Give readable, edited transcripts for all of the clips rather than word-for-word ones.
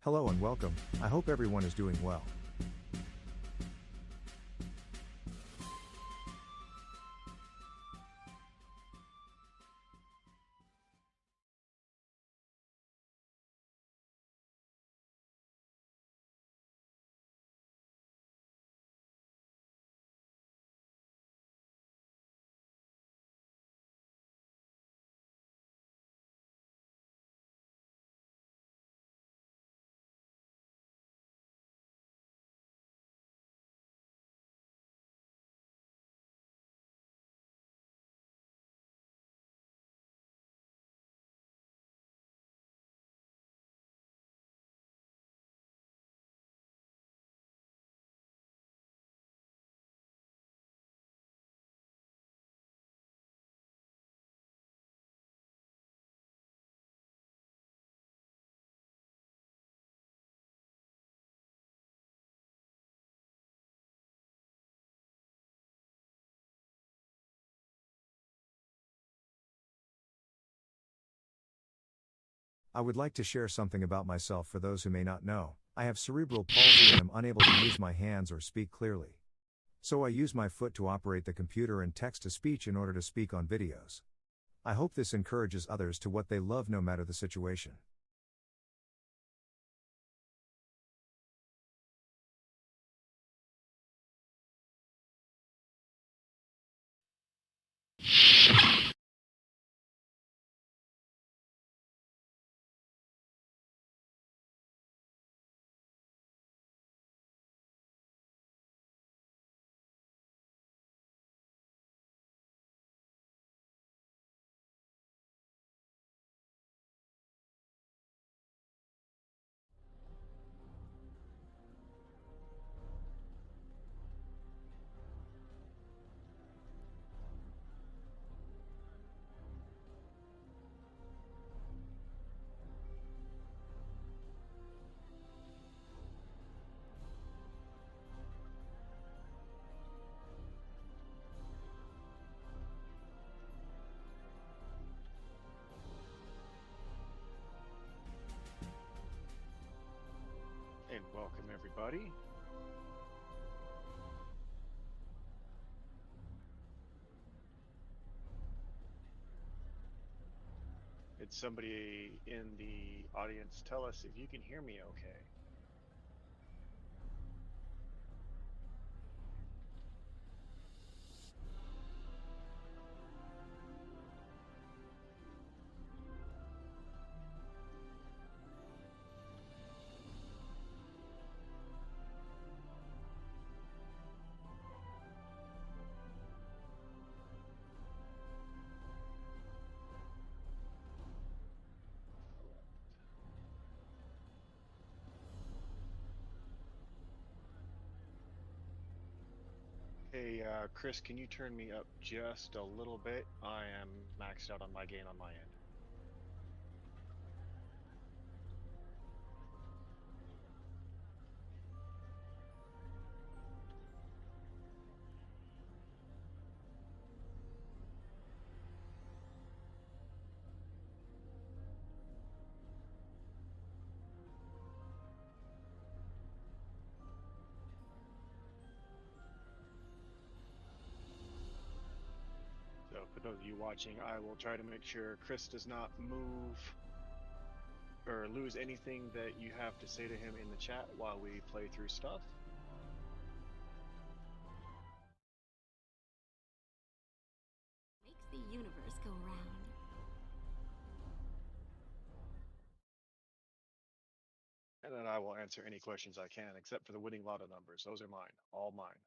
Hello and welcome, I hope everyone is doing well. I would like to share something about myself for those who may not know. I have cerebral palsy and am unable to use my hands or speak clearly. So I use my foot to operate the computer and text-to-speech in order to speak on videos. I hope this encourages others to what they love no matter the situation. And welcome everybody. Did somebody in the audience tell us if you can hear me okay? Hey, Chris, can you turn me up just a little bit? I am maxed out on my gain on my end. So for those of you watching, I will try to make sure Chris does not move or lose anything that you have to say to him in the chat while we play through stuff. Makes the universe go round. And then I will answer any questions I can, except for the winning lotto numbers. Those are mine, all mine.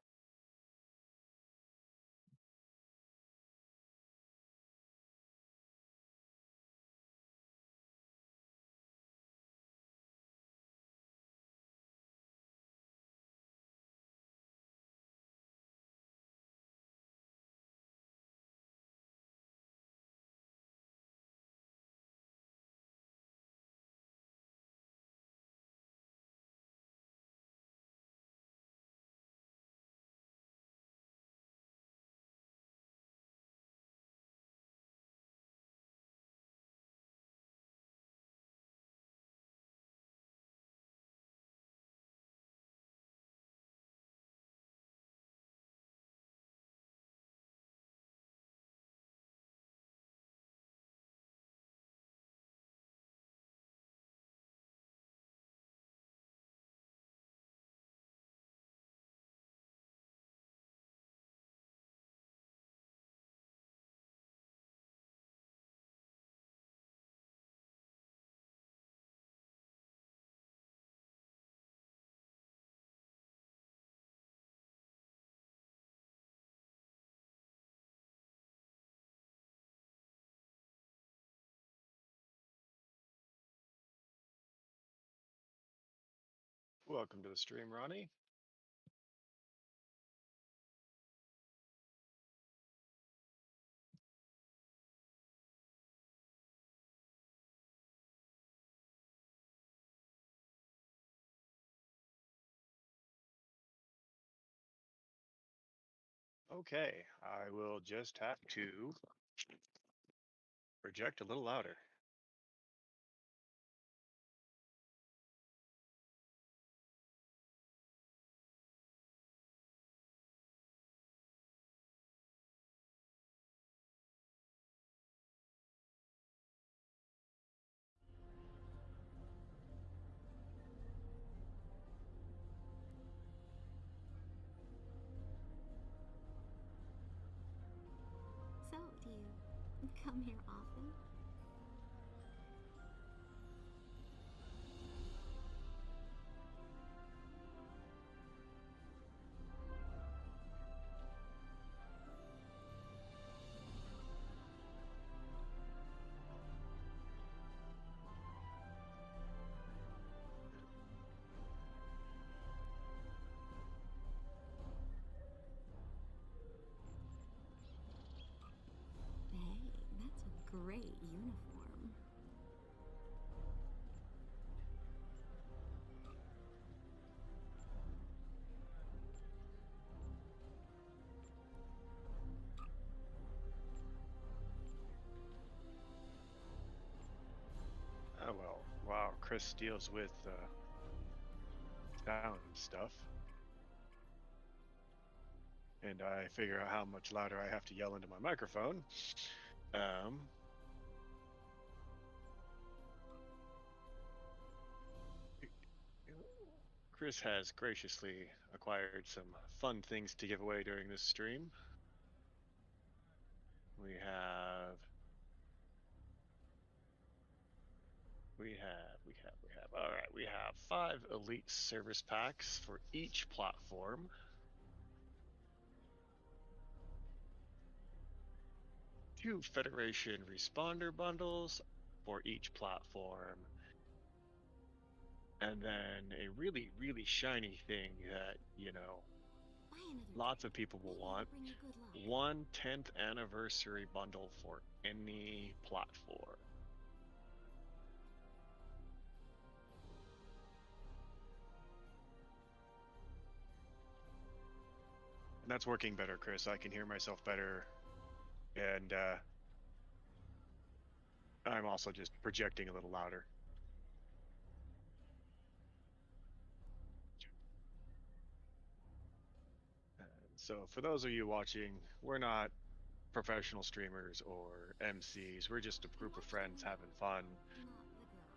Welcome to the stream, Ronnie. Okay, I will just have to project a little louder. So, do you come here often? Hey, that's a great uniform. Oh well, wow, Chris deals with sound stuff. And I figure out how much louder I have to yell into my microphone. Chris has graciously acquired some fun things to give away during this stream. We have. All right, we have 5 elite service packs for each platform. 2 Federation responder bundles for each platform. And then a really, really shiny thing that, lots of people will want. 1 10th anniversary bundle for any platform. And that's working better, Chris. I can hear myself better. And I'm also just projecting a little louder. So for those of you watching, we're not professional streamers or MCs. We're just a group of friends having fun. Not the girl.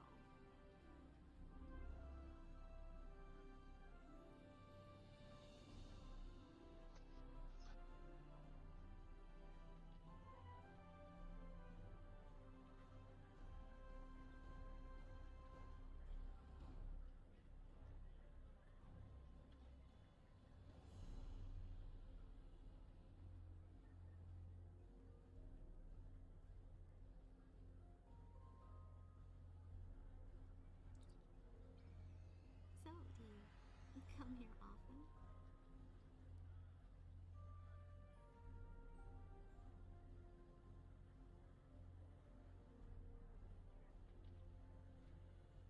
So, do you come here often?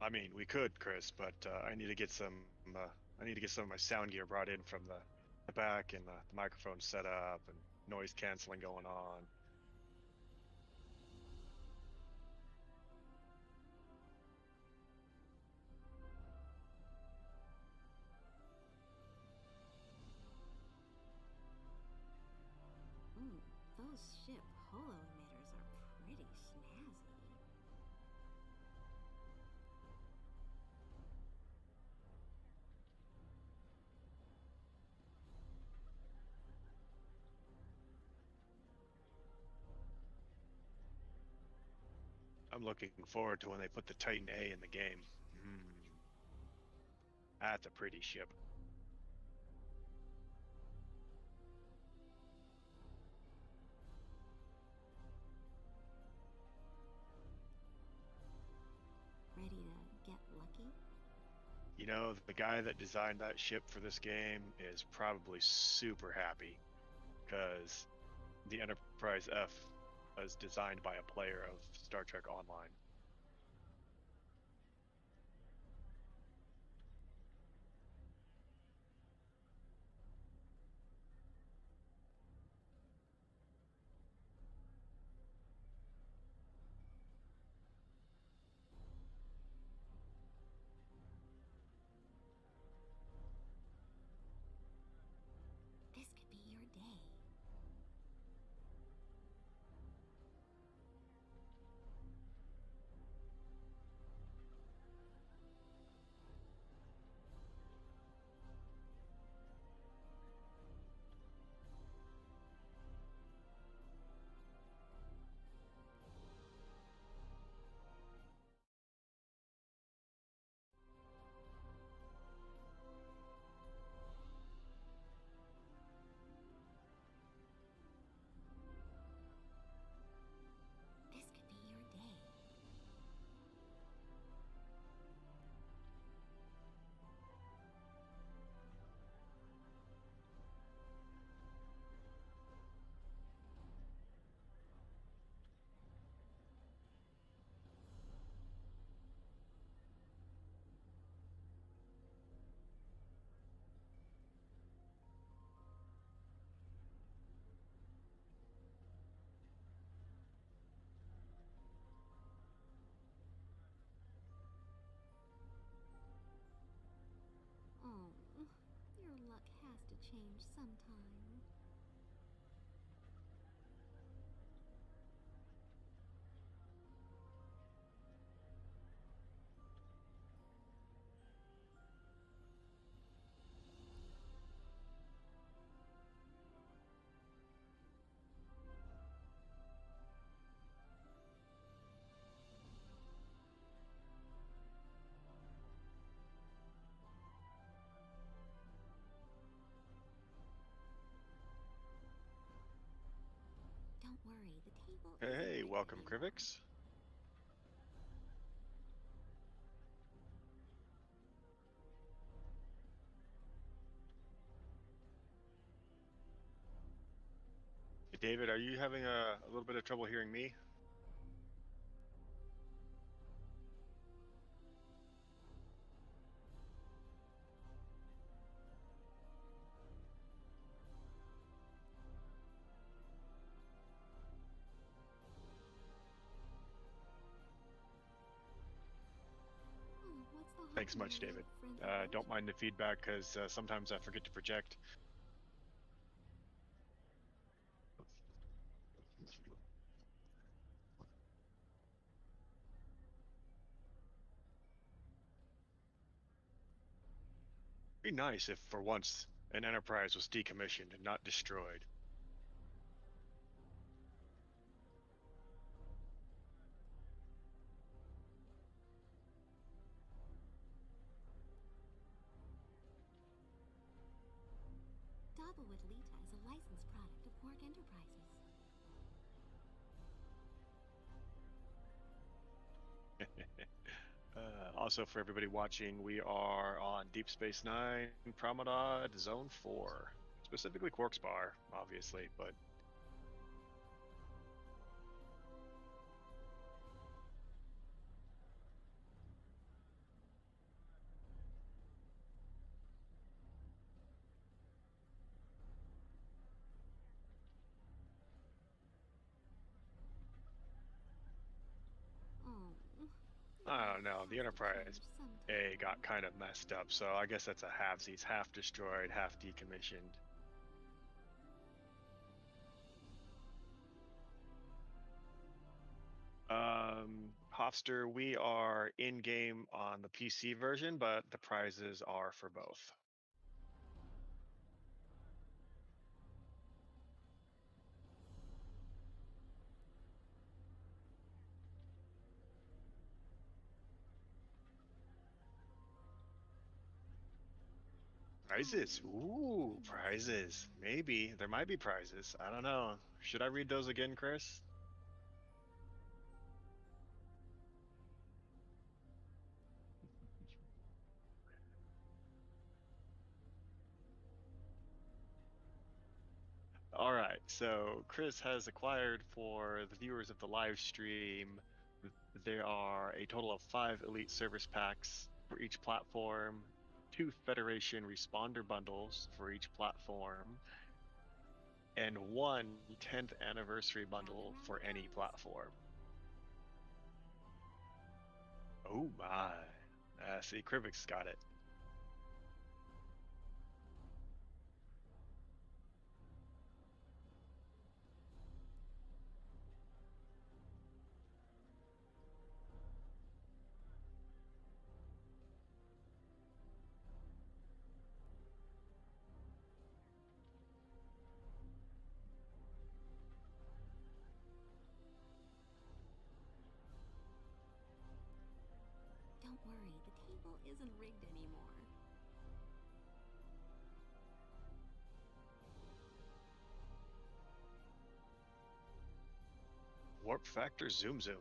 I mean, we could, Chris, but I need to get some. I need to get some of my sound gear brought in from the back and the microphone set up and noise canceling going on. Those ship holo emitters are pretty snazzy. I'm looking forward to when they put the Titan A in the game. That's a pretty ship. Ready to get lucky? You know, the guy that designed that ship for this game is probably super happy because the Enterprise F was designed by a player of Star Trek Online. This could be your day. This could be your day. Oh, your luck has to change sometime. Don't worry, the table isn't Hey, ready welcome, anymore. Krivix. Hey, David, are you having a little bit of trouble hearing me? Oh, what's the Thanks hobby, much, little David. friendly Don't ghost? mind the feedback because sometimes I forget to project. Be nice if, for once, an Enterprise was decommissioned and not destroyed. Dabble with Lita is a licensed product of Quark Enterprises. Also, for everybody watching, we are on Deep Space Nine, Promenade, Zone 4. Specifically Quark's Bar, obviously, but Oh, I your don't know. luck The has to Enterprise change A got sometime. kind of messed up, so I guess that's a halvesies, half destroyed, half decommissioned. Hofster, we are in game on the PC version, but the prizes are for both. Prizes. Ooh, prizes. Maybe. There might be prizes. I don't know. Should I read those again, Chris? All right, so Chris has acquired for the viewers of the live stream. There are a total of 5 Elite Service Packs for each platform, 2 Federation Responder Bundles for each platform, and 1 10th Anniversary Bundle for any platform. Oh my. See, Krivix got it. Don't worry, the table isn't rigged anymore. Warp Factor Zoom Zoom.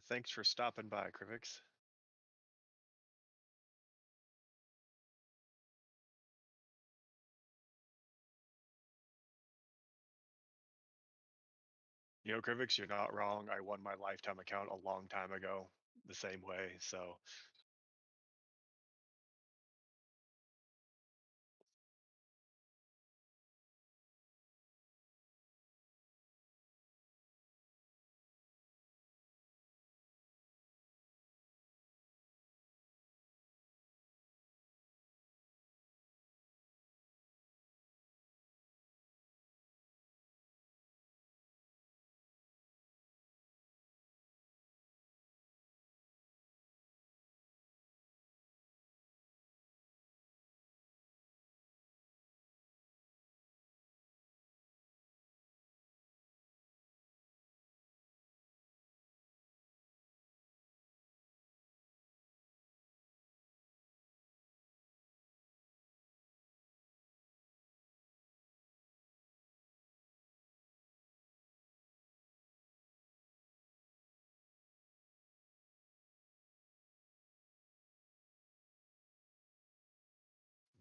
Thanks for stopping by, Krivix. You know, Krivix, you're not wrong. I won my lifetime account a long time ago the same way, so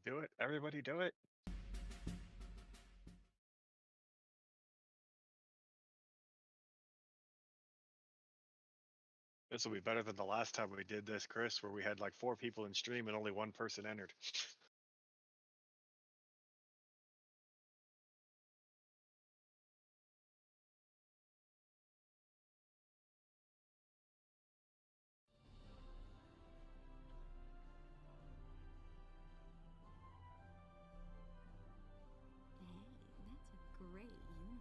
do it. Everybody do it. This will be better than the last time we did this, Chris, where we had like 4 people in stream and only 1 person entered. Hey, that's a great uniform.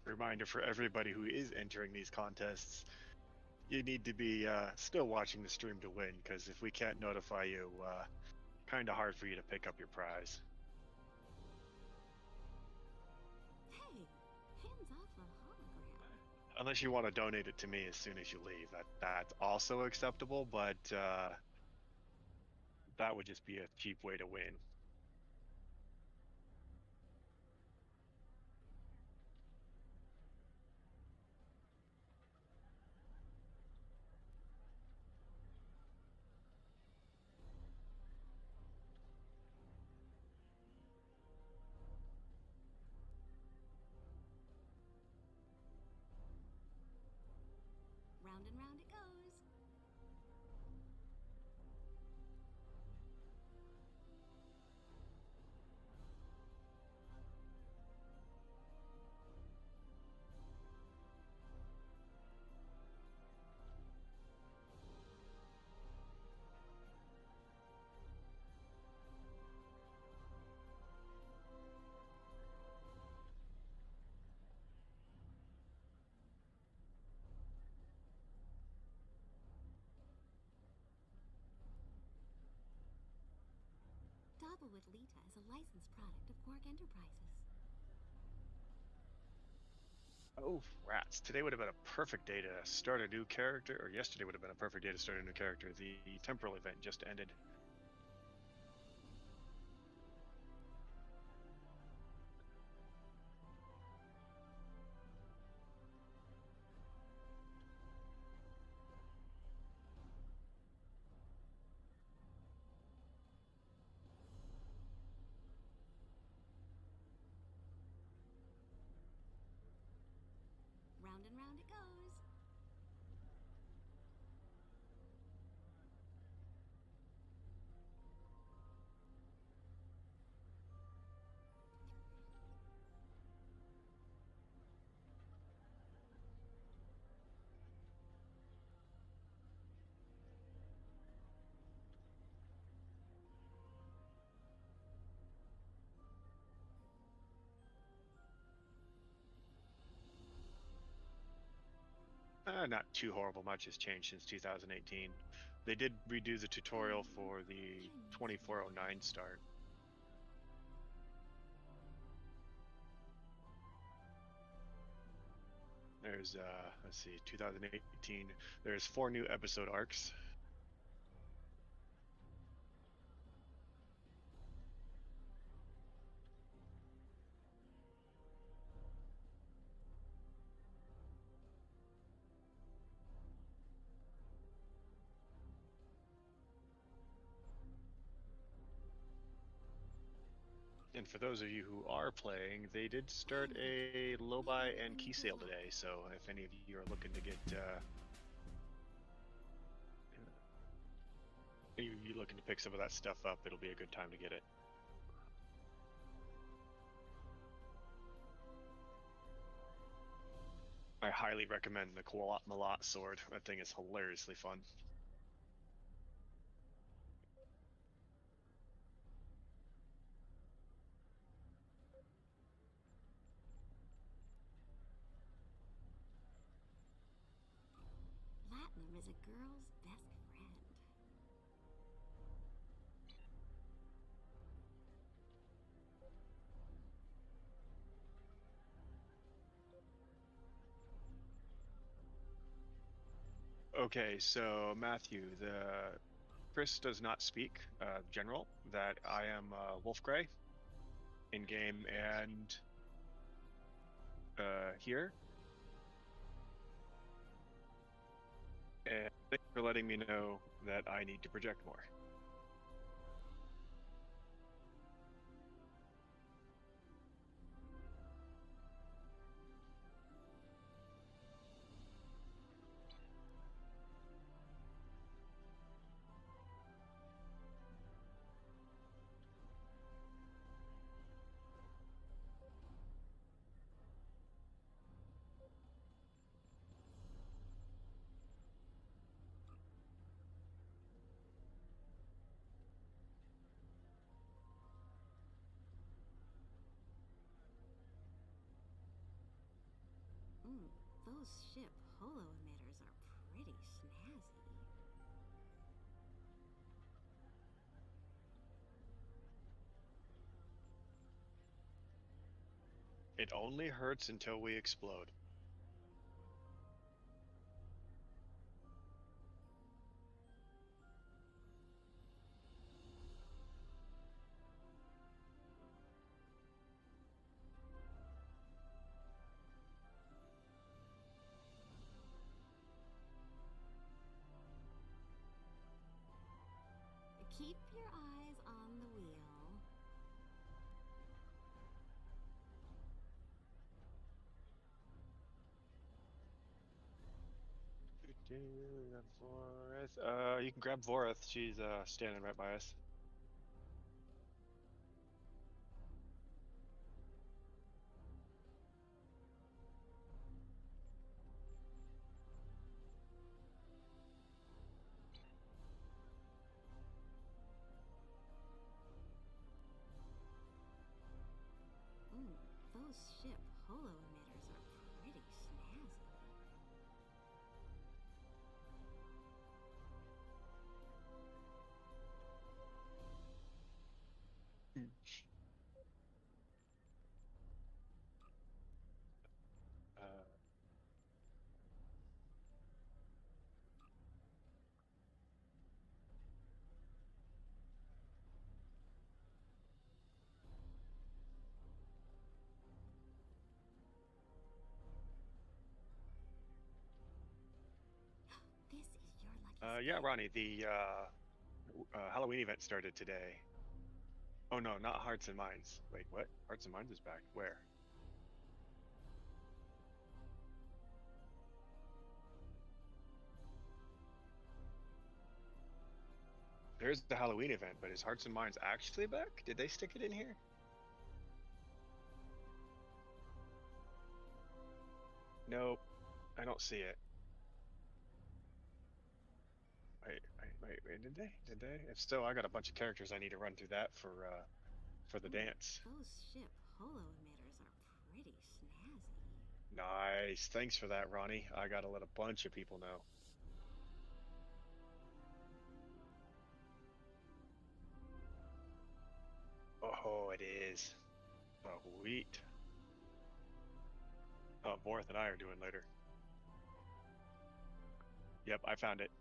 Reminder for everybody who is entering these contests, you need to be still watching the stream to win, because if we can't notify you, kind of hard for you to pick up your prize. Hey, hands off the hologram. Unless you want to donate it to me as soon as you leave, that's also acceptable, but that would just be a cheap way to win. Round and round it goes. Daubawit Lita is a licensed product of Quark Enterprises. Oh, rats. Today would have been a perfect day to start a new character, or yesterday would have been a perfect day to start a new character. The temporal event just ended. Round and round it goes. Not too horrible much has changed since 2018. They did redo the tutorial for the 2409 start. There's, let's see, 2018. There's 4 new episode arcs. And for those of you who are playing, they did start a low buy and key sale today. So if any of you are looking to get, you looking to pick some of that stuff up, it'll be a good time to get it. I highly recommend the Malat sword. That thing is hilariously fun. Platinum is a girl's best friend. Okay, so Matthew, Chris does not speak general. That I am Wolf Grey in game and here. And thanks for letting me know that I need to project more. Those ship holo emitters are pretty snazzy. It only hurts until we explode. Keep your eyes on the wheel. Vorith. You can grab Vorith. She's standing right by us. Those ship holo emitters are pretty snazzy. Yeah, Ronnie, the Halloween event started today. Oh no, not Hearts and Minds. Wait, what? Hearts and Minds is back. Where? There's the Halloween event, but is Hearts and Minds actually back? Did they stick it in here? Nope, I don't see it. Wait, did they? Did they? If so, I got a bunch of characters I need to run through that for the dance. Those ship holo emitters are pretty snazzy. Nice. Thanks for that, Ronnie. I gotta let a bunch of people know. Oh, it is. Sweet. Oh, Vorth and I are doing later. Yep, I found it.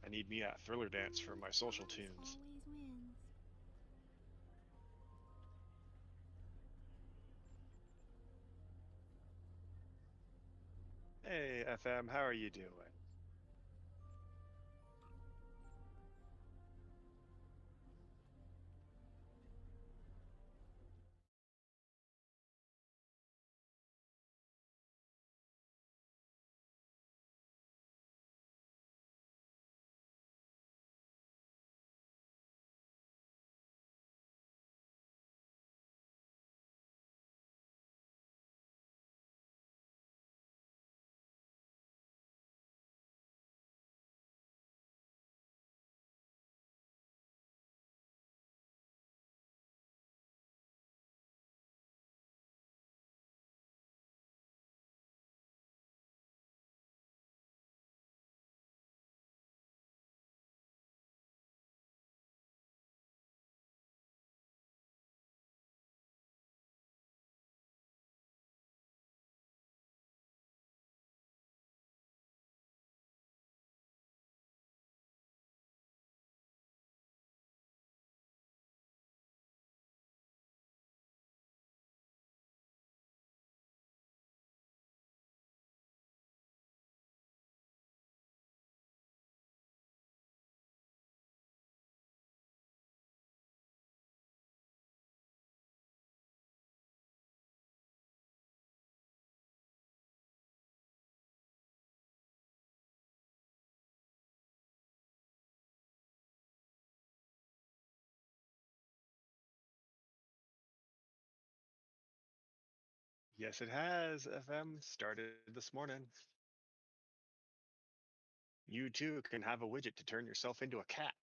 I need me at Thriller Dance for my social tunes. Always wins. Hey, FM, how are you doing? Yes, it has. FM started this morning. You too can have a widget to turn yourself into a cat.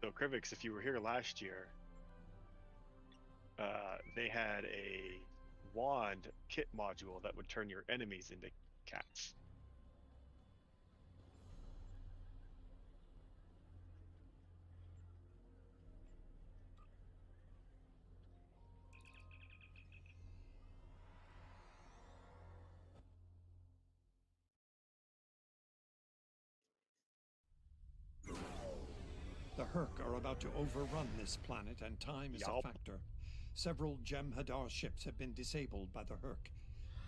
So, Krivix, if you were here last year, they had a wand kit module that would turn your enemies into cats. The Herc are about to overrun this planet, and time is a factor. Several Jem'Hadar ships have been disabled by the Herc.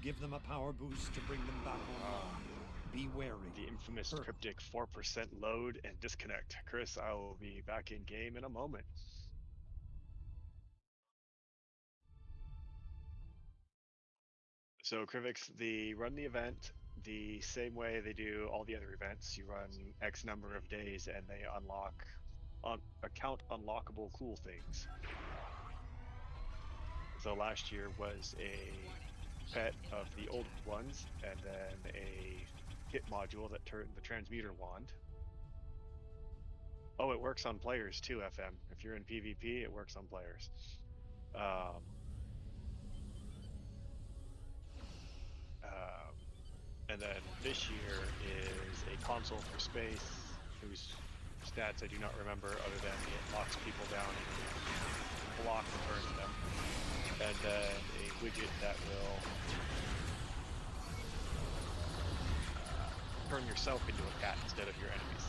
Give them a power boost to bring them back online. Be wary. The infamous Herc. cryptic 4% load and disconnect. Chris, I will be back in game in a moment. So, Krivix, run the event the same way they do all the other events. You run X number of days and they unlock account unlockable cool things. So last year was a pet of the old ones, and then a kit module that turned the transmuter wand. Oh, it works on players too, FM. If you're in PvP, it works on players. And then this year is a console for space, whose stats I do not remember other than it locks people down and block and burns them. And then a widget that will turn yourself into a cat instead of your enemies.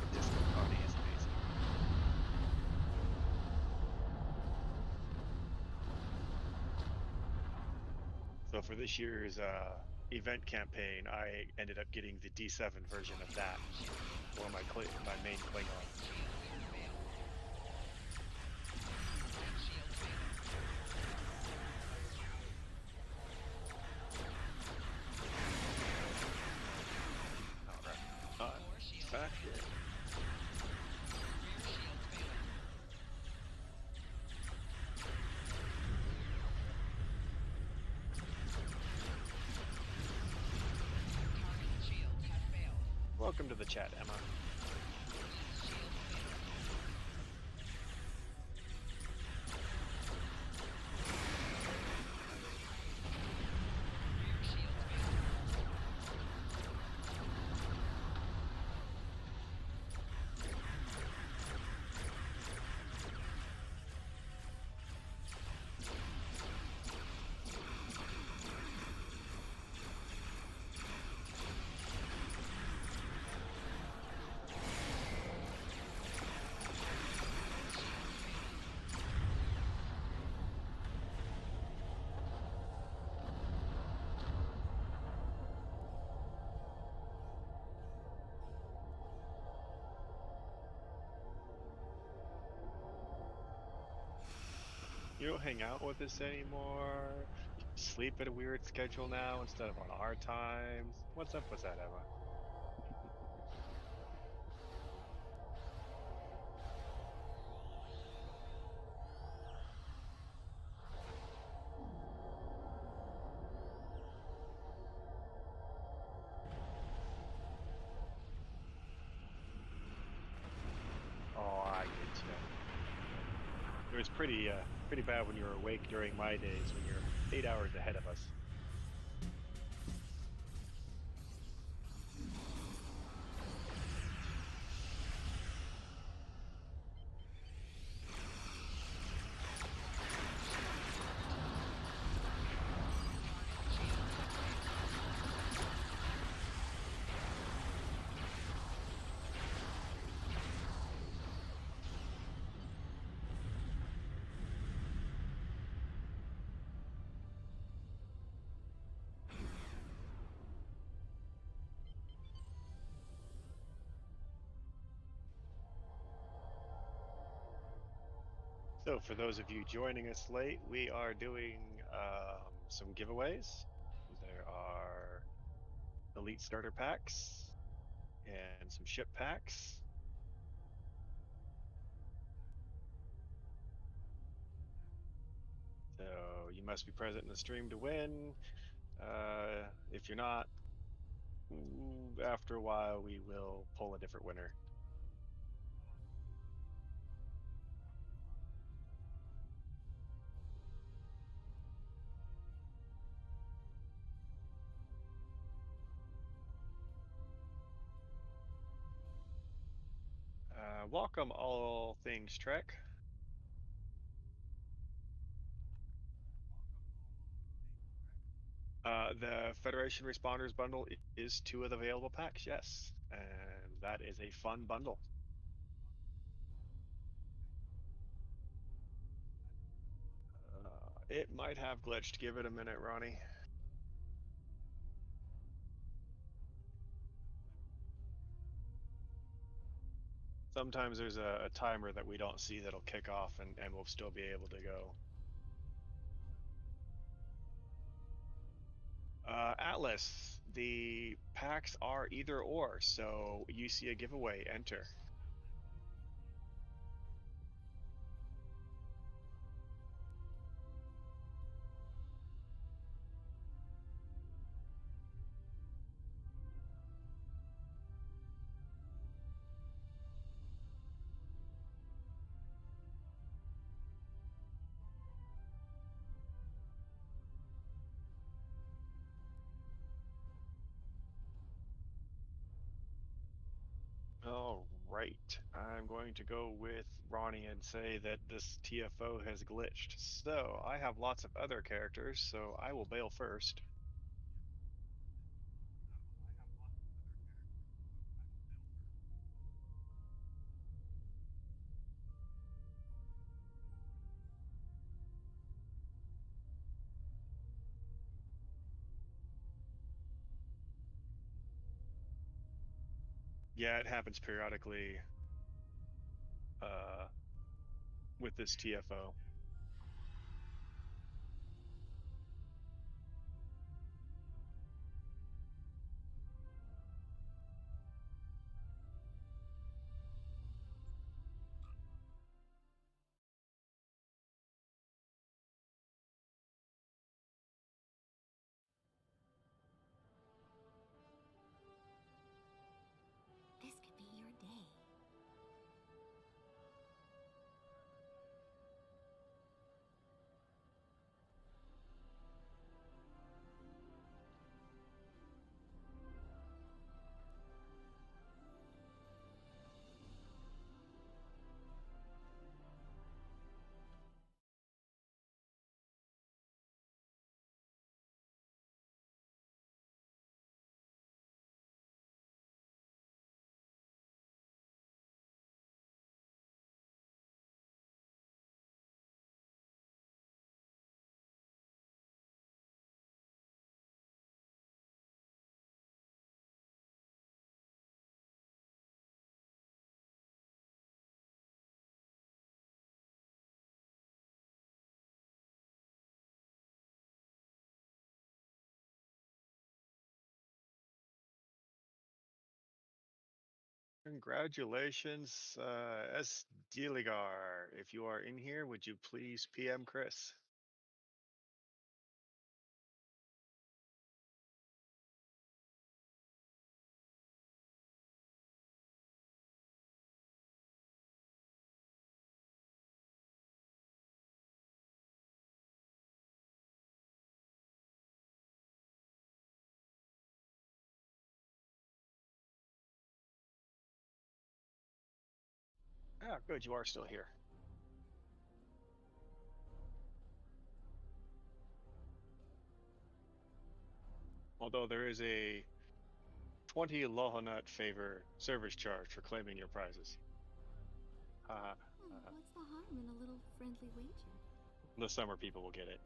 The disco party is amazing. So for this year's event campaign, I ended up getting the D7 version of that for my main Klingon. Back here. Welcome to the chat, Emma. You don't hang out with us anymore. You sleep at a weird schedule now instead of on our times. What's up with that, Emma? Oh, I get you. It was pretty bad when you were awake during my days when you're 8 hours ahead of us. So for those of you joining us late, we are doing some giveaways. There are elite starter packs and some ship packs. So you must be present in the stream to win. If you're not, after a while we will pull a different winner. Welcome all things Trek. The Federation Responders bundle is 2 of the available packs, yes. And that is a fun bundle. It might have glitched. Give it a minute, Ronnie. Sometimes there's a timer that we don't see that'll kick off and we'll still be able to go. Atlas, the packs are either or, so you see a giveaway, enter. All right. I'm going to go with Ronnie and say that this TFO has glitched. So I have lots of other characters, so I will bail first. Yeah, it happens periodically uh, with this TFO. This could be your day. Congratulations, S. Diligar. If you are in here, would you please PM Chris? Ah, good, you are still here. Although there is a 20 Lohanut favor service charge for claiming your prizes. Haha. What's the harm in a little friendly wager? The summer people will get it.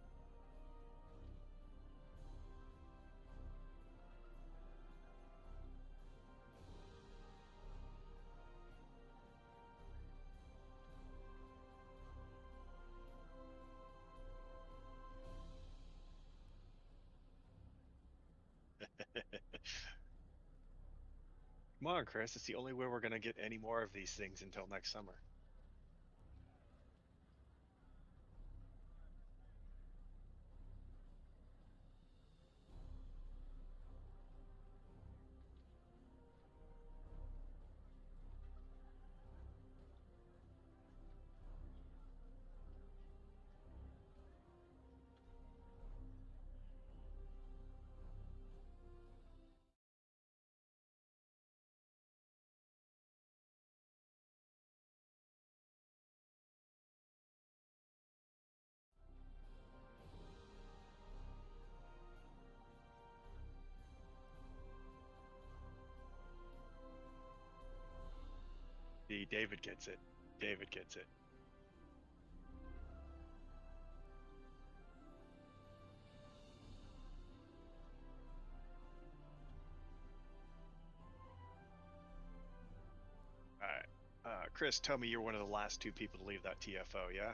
Come on, Chris. It's the only way we're going to get any more of these things until next summer. See, David gets it. David gets it. All right. Chris, tell me you're one of the last two people to leave that TFO, yeah?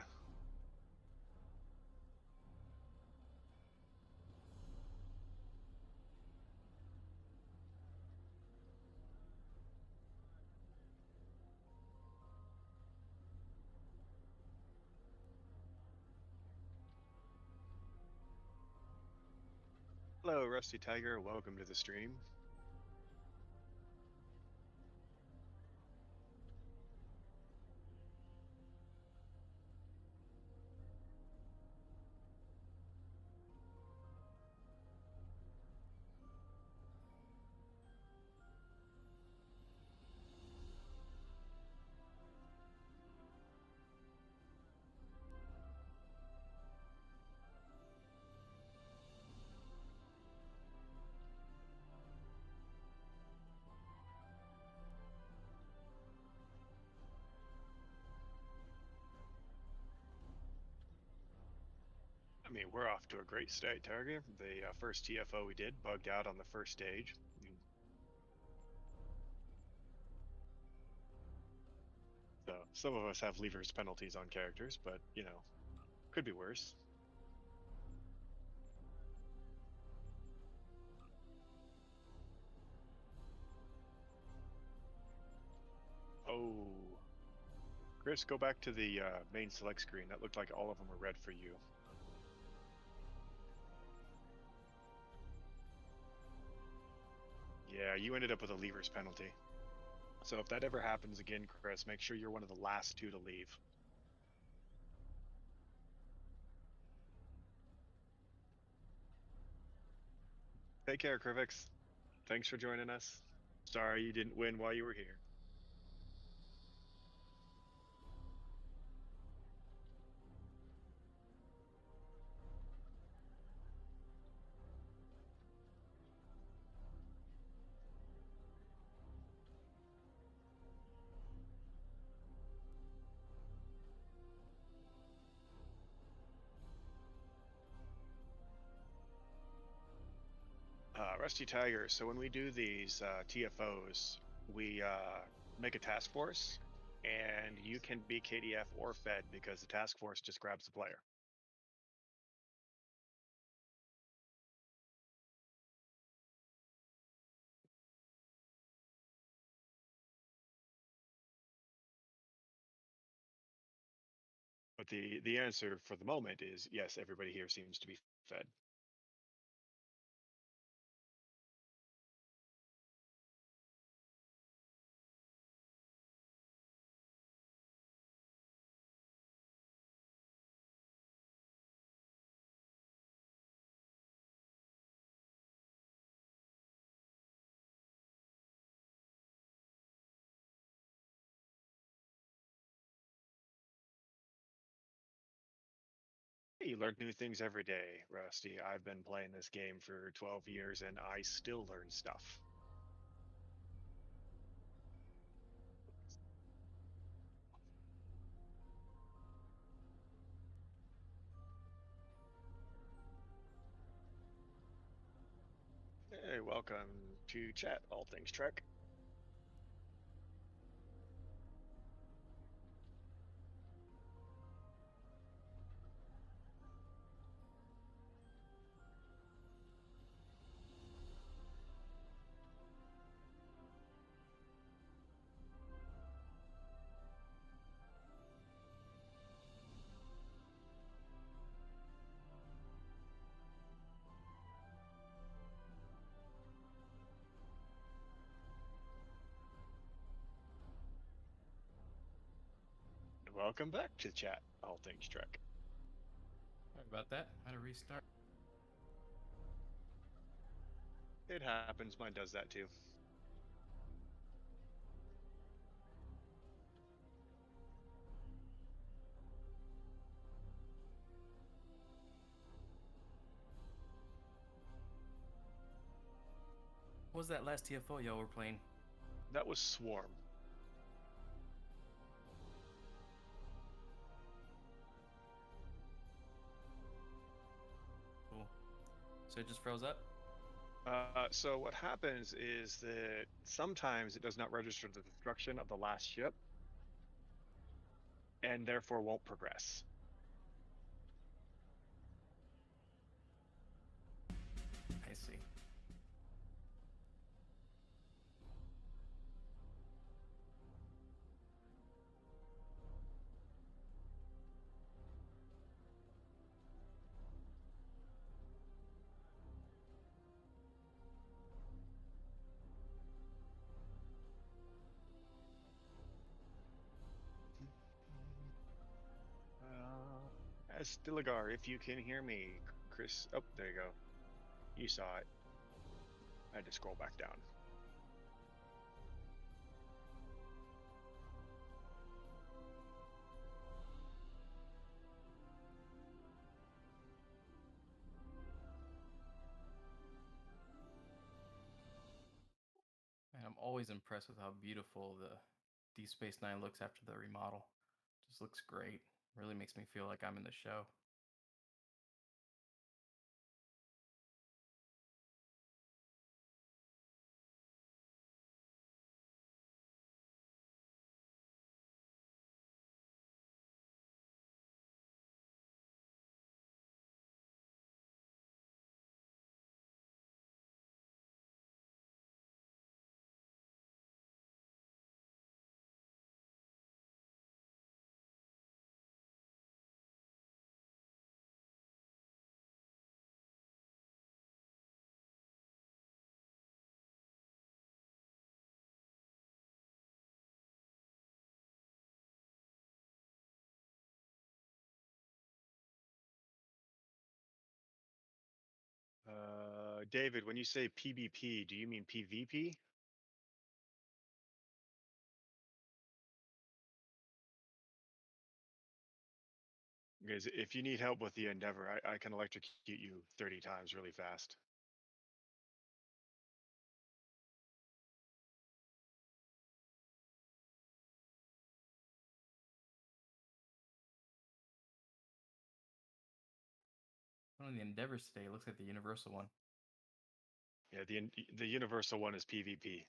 Hello, Rusty Tiger. Welcome to the stream. mean, we're off to a great start, Target. The first TFO we did bugged out on the first stage. So some of us have levers penalties on characters, but you know, could be worse. Oh, Chris, go back to the main select screen. That looked like all of them were red for you. Yeah, you ended up with a levers penalty. So if that ever happens again, Chris, make sure you're one of the last two to leave. Take care, Krivix. Thanks for joining us. Sorry you didn't win while you were here. Rusty Tiger, so when we do these TFOs, we make a task force, and you can be KDF or Fed because the task force just grabs the player. But the answer for the moment is yes, everybody here seems to be Fed. You learn new things every day, Rusty. I've been playing this game for 12 years and I still learn stuff. Hey, welcome to chat, All Things Trek. Welcome back to chat, All Things Trek. Sorry about that. How to restart. It happens, mine does that too. What was that last TFO y'all were playing? That was Swarm. Cool. So it just froze up? So what happens is that sometimes it does not register the destruction of the last ship, and therefore won't progress. I see. As Stillagar, if you can hear me, Chris. Oh, there you go. You saw it. I had to scroll back down. And I'm always impressed with how beautiful the Deep Space Nine looks after the remodel. Just looks great. Really makes me feel like I'm in the show. David, when you say PvP, do you mean PvP? Because if you need help with the Endeavor, I can electrocute you 30 times really fast. On the Endeavors today, it looks like the Universal one. Yeah, the Universal one is PvP.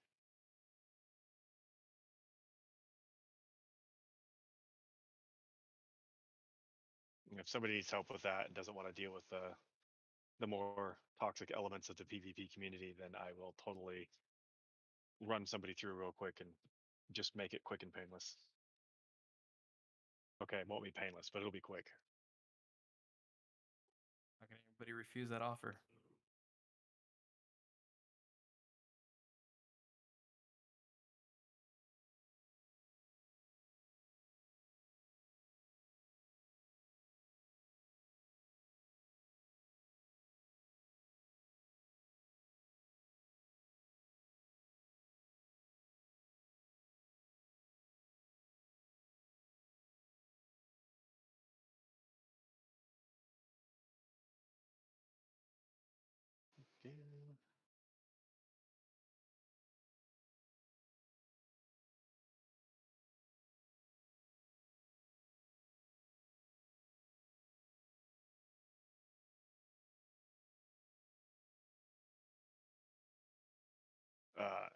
If somebody needs help with that and doesn't want to deal with the more toxic elements of the PvP community, then I will totally run somebody through real quick and just make it quick and painless. Okay, it won't be painless, but it'll be quick. How can anybody refuse that offer? Yeah.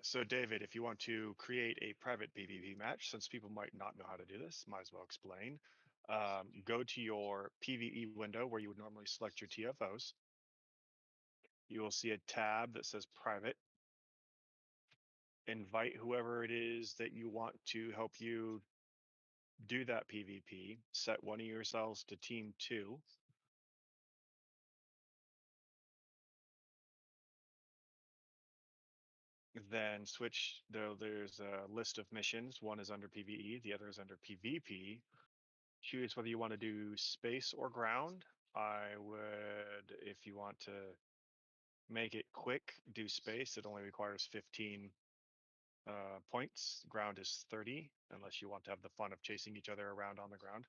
So David, if you want to create a private PvP match, since people might not know how to do this, might as well explain. Go to your PvE window where you would normally select your TFOs. You will see a tab that says private. Invite whoever it is that you want to help you do that PvP. Set one of yourselves to team 2. Then switch, there's a list of missions. One is under PvE, the other is under PvP. Choose whether you want to do space or ground. I would, if you want to make it quick, do space. It only requires 15 points. Ground is 30, unless you want to have the fun of chasing each other around on the ground.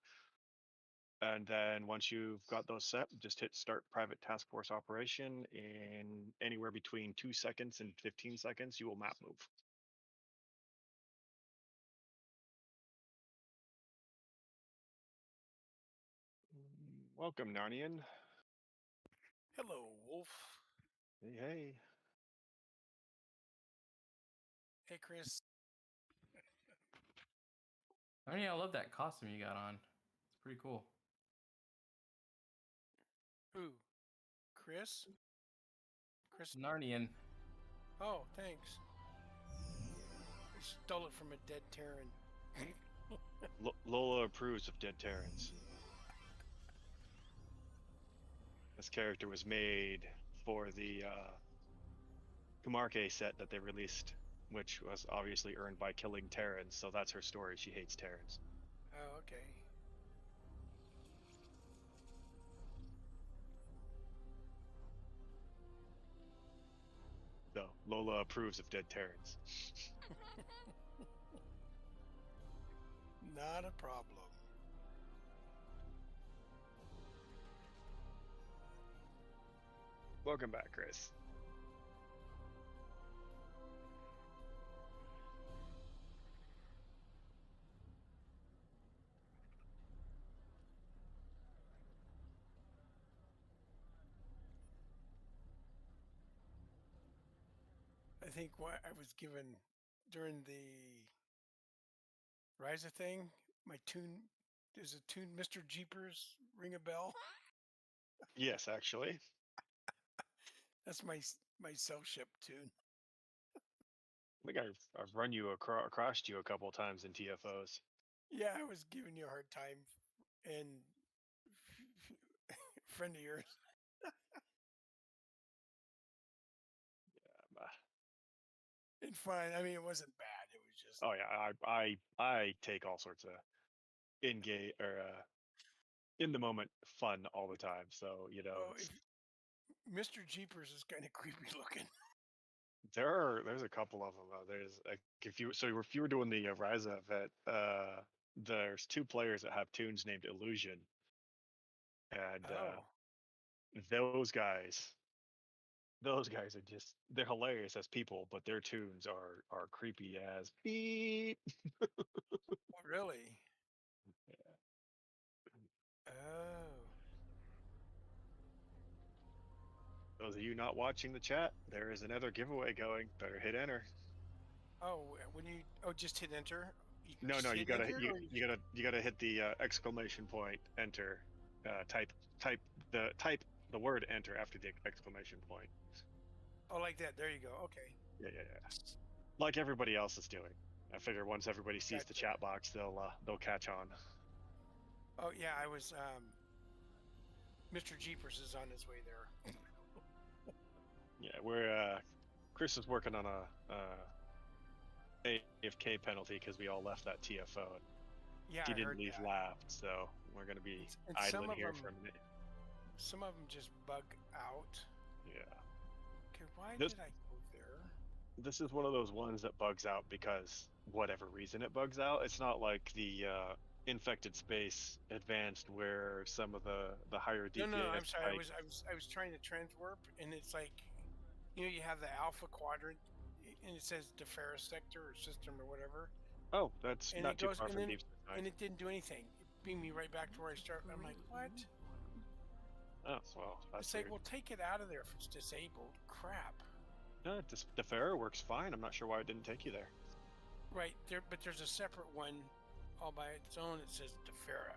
And then once you've got those set, just hit start private task force operation. In anywhere between 2 seconds and 15 seconds, you will map move. Welcome, Narnian. Hello, Wolf. Hey, hey. Hey, Chris. I mean, I love that costume you got on. It's pretty cool. Who? Chris? Chris? Narnian. Oh, thanks. I stole it from a dead Terran. Lola approves of dead Terrans. This character was made for the Kumarke set that they released, which was obviously earned by killing Terrans, so that's her story. She hates Terrans. Oh, okay. So Lola approves of dead Terrans. Not a problem. Welcome back, Chris. I think what I was given during the Ryza thing, my tune, does a tune Mr. Jeepers ring a bell? Yes, actually. That's my cell ship tune. I think I've run you across you a couple of times in TFOs. Yeah, I was giving you a hard time, and friend of yours. And fine. I mean, it wasn't bad. It was just. Oh yeah, I take all sorts of in-game or in the moment fun all the time. So Well, if Mr. Jeepers is kind of creepy looking. There's a couple of them. There's like if you were doing the Ryza event, there's 2 players that have tunes named Illusion, and Oh, those guys are they're hilarious as people, but their tunes are creepy as beep. really? Oh, Those of you not watching the chat, there is another giveaway going. Better hit enter. oh, when you just hit enter. You No, just no, hit enter, or you gotta hit the exclamation point enter. Type the word enter after the exclamation point. oh, like that. There you go. Okay, Yeah. Like everybody else is doing. I figure once everybody sees the Gotcha. chat box, they'll catch on. oh yeah, I was. Mr. Jeepers is on his way there. Yeah, we're Chris is working on a AFK penalty because we all left that TFO. Yeah, He I didn't heard leave that. laughed, so we're gonna be And some idling of here them, for a minute. some of them just bug out. Yeah. Okay, why This did I go there? this is one of those ones that bugs out because whatever reason it bugs out. It's not like the infected space advanced where some of the higher No, no, DPS I'm sorry. spikes. I was trying to transwarp, and it's like, you have the alpha quadrant, and it says Defera sector or system or whatever, Oh, that's and not it too goes, far and from then, deep space. and it didn't do anything. It beamed me right back to where I started. I'm like, what? Oh, well, that's It's weird. like, well, take it out of there if it's disabled. Crap. No, the Pharaoh works fine. I'm not sure why it didn't take you there. Right there, but there's a separate one, all by its own. It says Defera.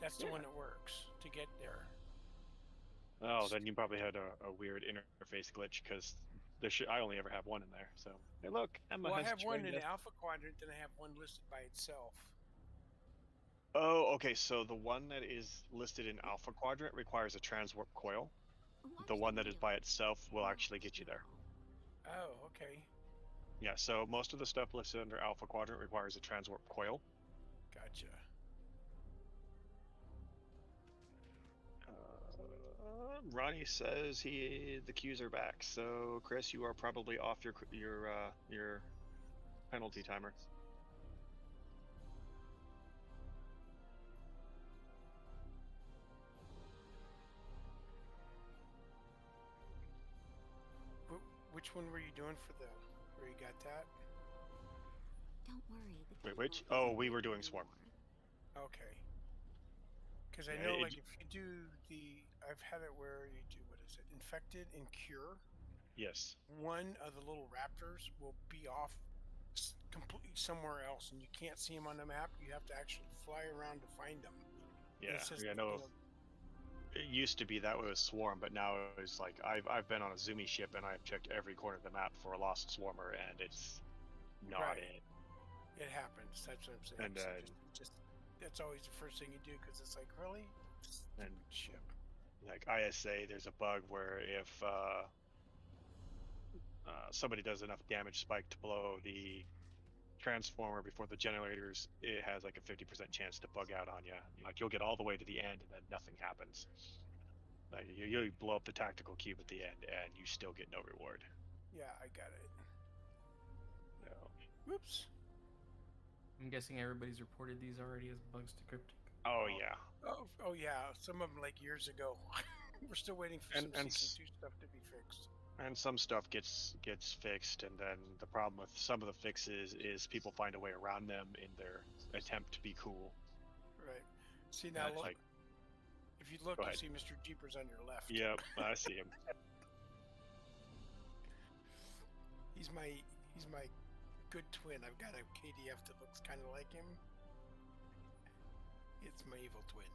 That's the one that works to get there. Oh, then you probably had a weird interface glitch because I only ever have one in there. So hey, look, Emma Well, I has have one joined in us. alpha quadrant, then I have one listed by itself. Oh, okay. So the one that is listed in Alpha Quadrant requires a transwarp coil. The one that is by itself will actually get you there. Oh, okay. Yeah. So most of the stuff listed under Alpha Quadrant requires a transwarp coil. Gotcha. Ronnie says the queues are back. So Chris, you are probably off your penalty timer. Which one were you doing for the where you got that? Don't worry. Wait, which? Oh, we were doing Swarm. Okay. Because I Yeah, know, like, if you do I've had it where you do, what is it, Infected and Cure. Yes. One of the little raptors will be off completely somewhere else, and you can't see them on the map. You have to actually fly around to find them. Yeah, I know. It used to be that way with Swarm, but now it's like I've been on a Zoomy ship and I've checked every corner of the map for a lost Swarmer, and it's not it. It happens. That's what I'm saying. And so just that's always the first thing you do, because it's like, really, and ship. like ISA, there's a bug where if somebody does enough damage spike to blow the transformer before the generators, it has like a 50% chance to bug out on you. Like you'll get all the way to the end and then nothing happens. Like you blow up the tactical cube at the end and you still get no reward. Yeah, I got it. No. Whoops. I'm guessing everybody's reported these already as bugs to Cryptic. Oh yeah. Oh yeah. Some of them like years ago. We're still waiting for some season 2 stuff to be fixed. And some stuff gets fixed, and then the problem with some of the fixes is people find a way around them in their attempt to be cool. Right. See now, look. Like, if you look, you see Mr. Jeepers on your left. Yep, I see him. He's my good twin. I've got a KDF that looks kind of like him. It's my evil twin.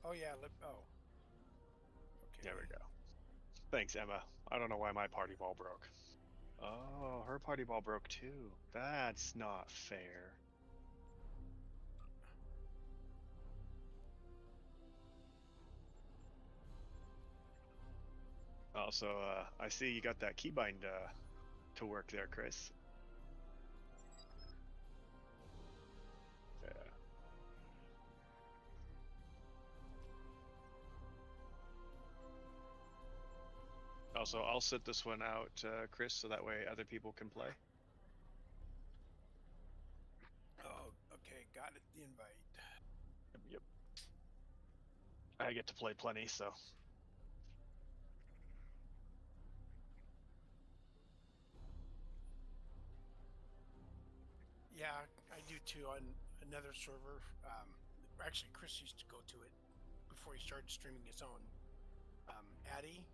Oh yeah, okay. There we go. Thanks, Emma. I don't know why my party ball broke. Oh, her party ball broke too. That's not fair. Also, I see you got that keybind to work there, Chris. Also, I'll sit this one out, Chris, so that way other people can play. Oh, okay, got it. The invite. Yep. I get to play plenty, so. Yeah, I do too on another server. Actually, Chris used to go to it before he started streaming his own. Addy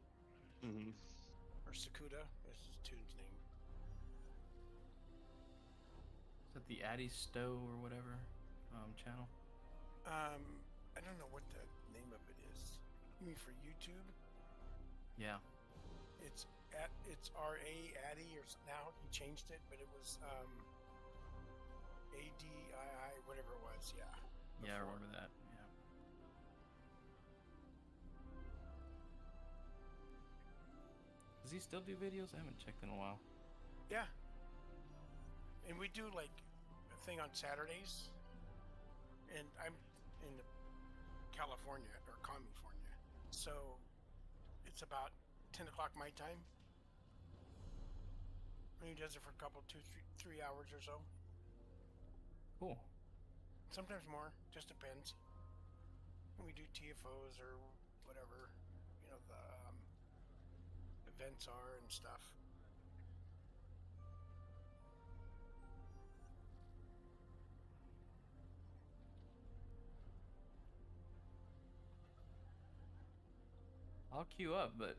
Mm-hmm. or Sakuda is his tune's name. Is that the Addy Stowe or whatever channel? I don't know what the name of it is. You mean for YouTube? Yeah. It's RA Addy or now he changed it, but it was ADII whatever it was. Yeah. Yeah, I before. remember that. Yeah. Does he still do videos? I haven't checked in a while. Yeah. And we do like a thing on Saturdays, and I'm in California or California, so it's about 10 o'clock my time. And he does it for a couple, 3 hours or so. Cool. Sometimes more, just depends. And we do TFOs or whatever, you know, the events are and stuff. I'll queue up, but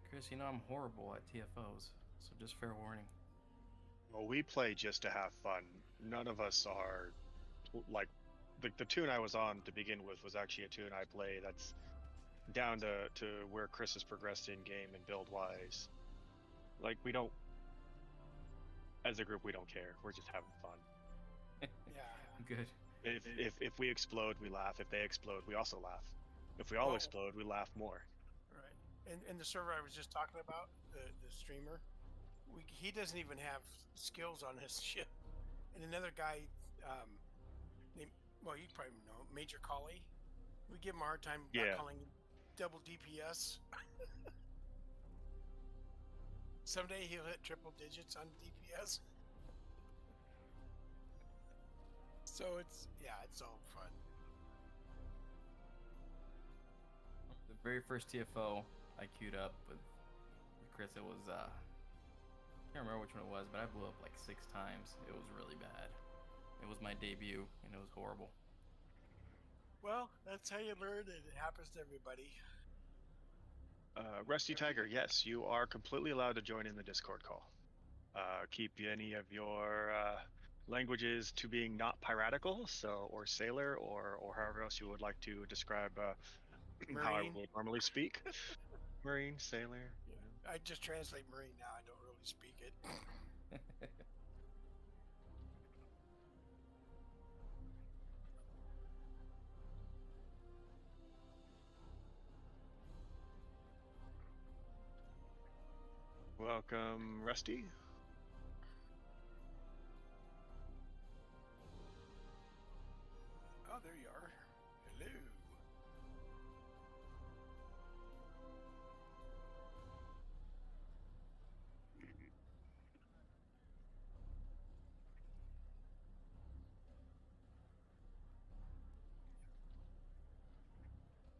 Chris, you know I'm horrible at TFOs, so just fair warning. Well, we play just to have fun. None of us are like the tune I was on to begin with was actually a tune I play that's down to where Chris has progressed in game and build wise. Like we don't, as a group, we don't care. We're just having fun. Yeah. Good. If we explode, we laugh. If they explode, we also laugh. If we all explode, we laugh more. Right. And the server I was just talking about, the streamer, he doesn't even have skills on his ship. And another guy, named, well, you probably know, Major Collie. We give him a hard time about calling him double DPS. Someday he'll hit triple digits on DPS. So it's all fun. The very first TFO I queued up with Chris, it was I can't remember which one it was, but I blew up like 6 times. It was really bad. It was my debut, and it was horrible. Well, that's how you learn, and it happens to everybody. Rusty Tiger, yes, you are completely allowed to join in the Discord call. Keep any of your languages to being not piratical, so or sailor or however else you would like to describe how I would normally speak. Marine, sailor. Yeah. I just translate Marine now. I don't really speak it. Welcome, Rusty. Oh, there you are. Hello.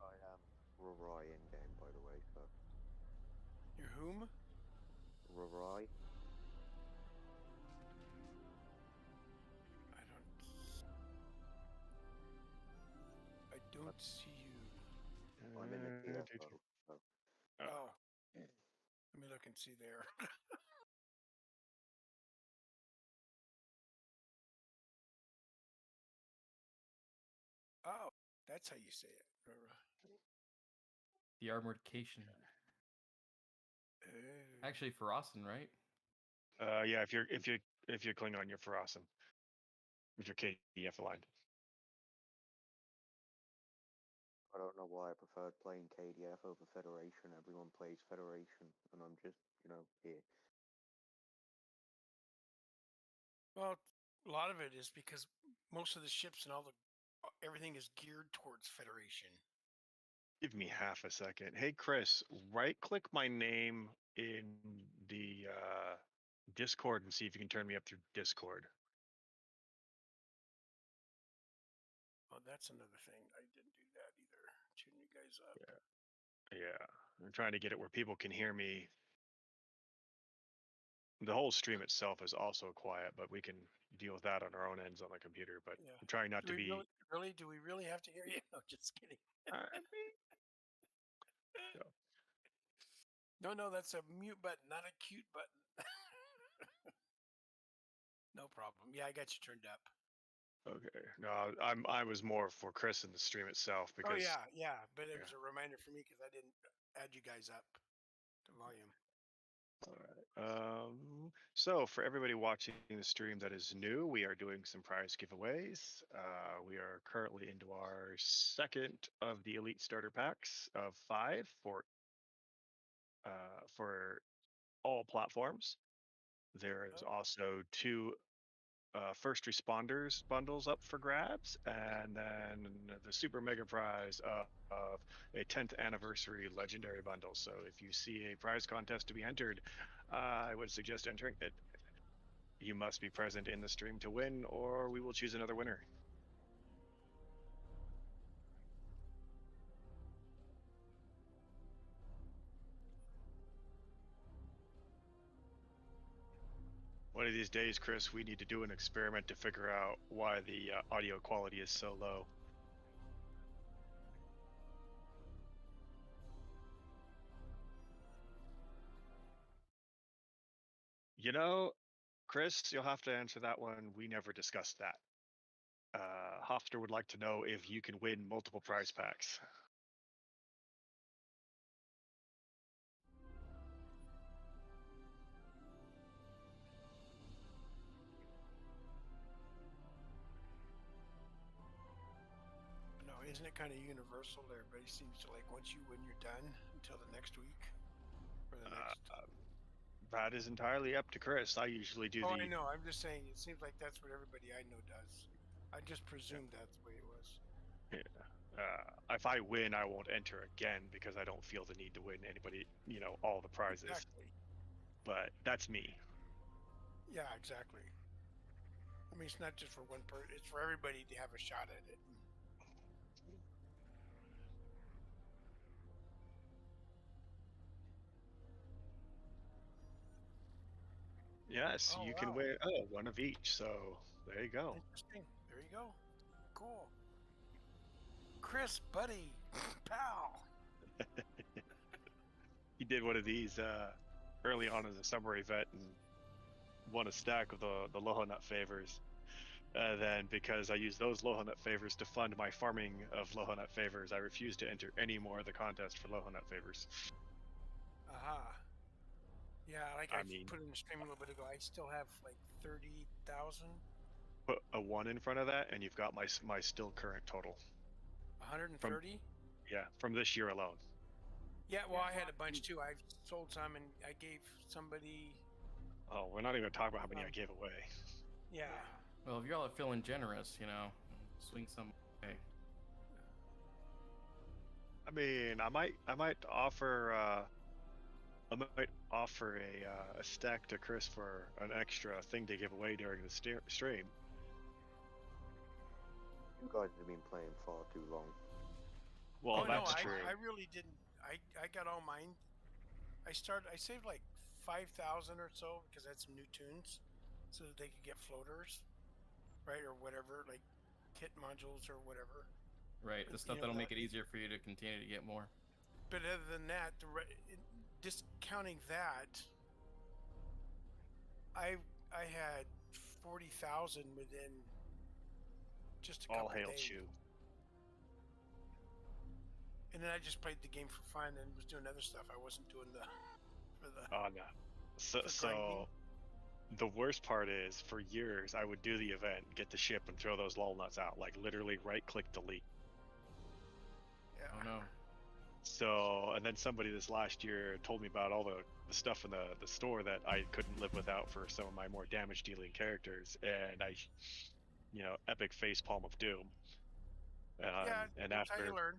I am Rorai in game, by the way, so. You're whom? Rorai. I don't see you. I'm in the TFO, so. Oh. Let me look and see there. Oh, that's how you say it. The Armored Cation. Actually, for Austin, right? Yeah, if you're Klingon, you're for awesome. If you're KDF aligned. I don't know why I preferred playing KDF over Federation. Everyone plays Federation, and I'm just, here. Well, a lot of it is because most of the ships and everything is geared towards Federation. Give me half a second. Hey, Chris, right-click my name in the Discord and see if you can turn me up through Discord. Oh, that's another thing. I didn't do that either. Tune you guys up. Yeah, I'm trying to get it where people can hear me. The whole stream itself is also quiet, but we can deal with that on our own ends on the computer. But Yeah. I'm trying not Do to we be. really? Do we really have to hear you? No, just kidding. I mean, so, No, that's a mute button, not a cute button. No problem. Yeah, I got you turned up. okay. No, I was more for Chris in the stream itself Oh because. yeah, but it Yeah. was a reminder for me because I didn't add you guys up to volume. All right. So for everybody watching the stream that is new, we are doing some prize giveaways. We are currently into our second of the Elite Starter Packs of 5 for all platforms. There is also 2 first responders bundles up for grabs, and then the super mega prize of a 10th anniversary legendary bundle. So if you see a prize contest to be entered, I would suggest entering it. You must be present in the stream to win, or we will choose another winner. One of these days, Chris, we need to do an experiment to figure out why the audio quality is so low. You know, Chris, you'll have to answer that one. We never discussed that. Hofster would like to know if you can win multiple prize packs. No, isn't it kind of universal? Everybody seems to like once you win, you're done until the next week or the next. That is entirely up to Chris. I usually do Oh, the. I know. I'm just saying. It seems like that's what everybody I know does. I just presumed that's the way it was. If I win, I won't enter again because I don't feel the need to win anybody, all the prizes. Exactly. But that's me. Yeah, exactly. I mean, it's not just for one person; it's for everybody to have a shot at it. Yes, Oh, you can wow. win one of each. So there you go. Interesting. There you go. Cool. Chris, buddy, pal. He did one of these early on as a summary vet and won a stack of the Loho Nut favors. Then, because I used those Loho Nut favors to fund my farming of Loho Nut favors, I refused to enter any more of the contest for Loho Nut favors. Aha. Yeah, like I mean, put in the stream a little bit ago, I still have like 30,000. Put a 1 in front of that, and you've got my still current total. 130? From this year alone. Yeah, well, I had a bunch too. I sold some and I gave somebody. Oh, we're not even going to talk about how many I gave away. Yeah. Well, if y'all are feeling generous, swing some way. I mean, I might offer a stack to Chris for an extra thing to give away during the stream. You guys have been playing far too long. Well, that's no, true. I really didn't. I got all mine. I saved like 5,000 or so because I had some new tunes, so that they could get floaters, right, or whatever, like kit modules or whatever. Right, the stuff that'll make it easier for you to continue to get more. But other than that, discounting that, I had 40,000 within just a couple All hail days. Chew. And then I just played the game for fun and was doing other stuff. I wasn't doing the Oh no. So the worst part is, for years I would do the event, get the ship, and throw those lol nuts out. Like literally right-click delete. Yeah. Oh no. So, and then somebody this last year told me about all the stuff in the store that I couldn't live without for some of my more damage-dealing characters, and I, epic facepalm of doom. Yeah, And that's how you after, learn.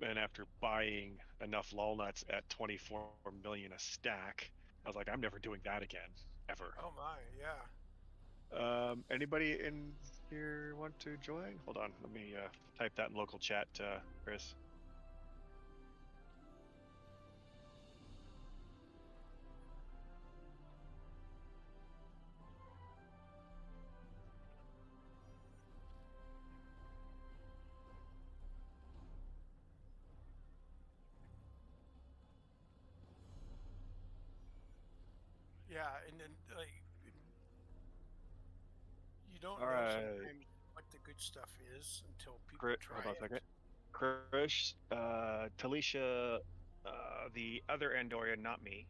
And after buying enough walnuts at 24 million a stack, I was like, I'm never doing that again, ever. Oh my, yeah. Anybody in here want to join? Hold on, let me type that in local chat, Chris. Yeah, and then like you don't All know right, sometimes what the good stuff is until people try hold on a it. second. Chris, Talisha, the other Andorian, not me.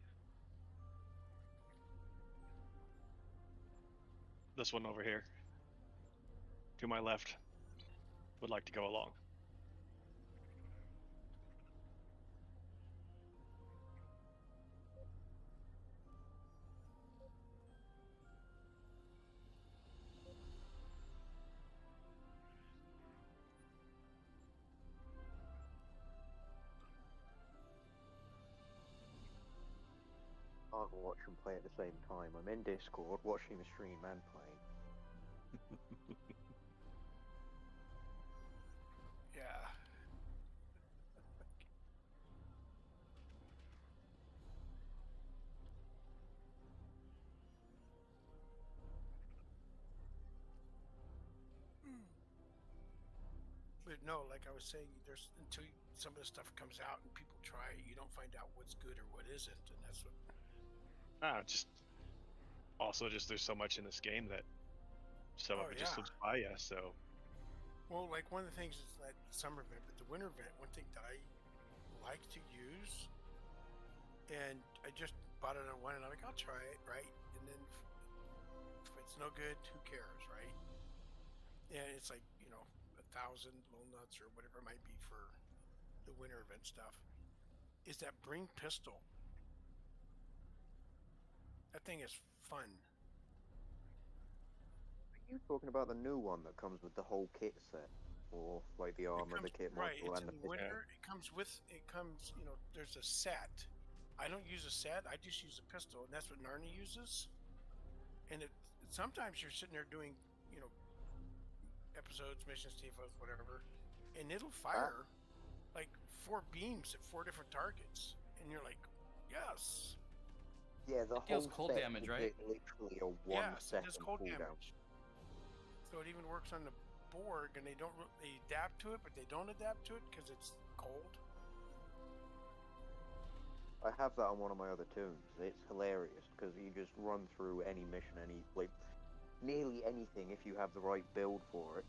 This one over here, to my left, would like to go along. I'll watch and play at the same time. I'm in Discord, watching the stream and playing. Yeah. But no, like I was saying, there's until some of the stuff comes out and people try it, you don't find out what's good or what isn't, and that's what. Just also just there's so much in this game that some Oh of it just yeah. slips by you. So Well, like one of the things is that summer event, but the winter event, one thing that I like to use, and I just bought it on one, and I'm like, I'll try it, right? And then if it's no good, who cares, right? And it's like 1,000 little nuts or whatever it might be for the winter event stuff. Is that bring pistol? That thing is fun. Are you talking about the new one that comes with the whole kit set? Or like the It armor, comes the kit right. module, It's and the in pistol? yeah. winter. It comes with. It comes. There's a set. I don't use a set. I just use a pistol, and that's what Narnia uses. And sometimes you're sitting there doing, episodes, missions, TFOs, whatever, and it'll fire like 4 beams at 4 different targets, and you're like, yes, Yeah, the It deals whole cold set's damage, right? literally a 1 yes, it does second cold cooldown. damage. So it even works on the Borg, and they adapt to it, but they don't adapt to it because it's cold. I have that on one of my other tunes. It's hilarious because you just run through any mission, nearly anything if you have the right build for it.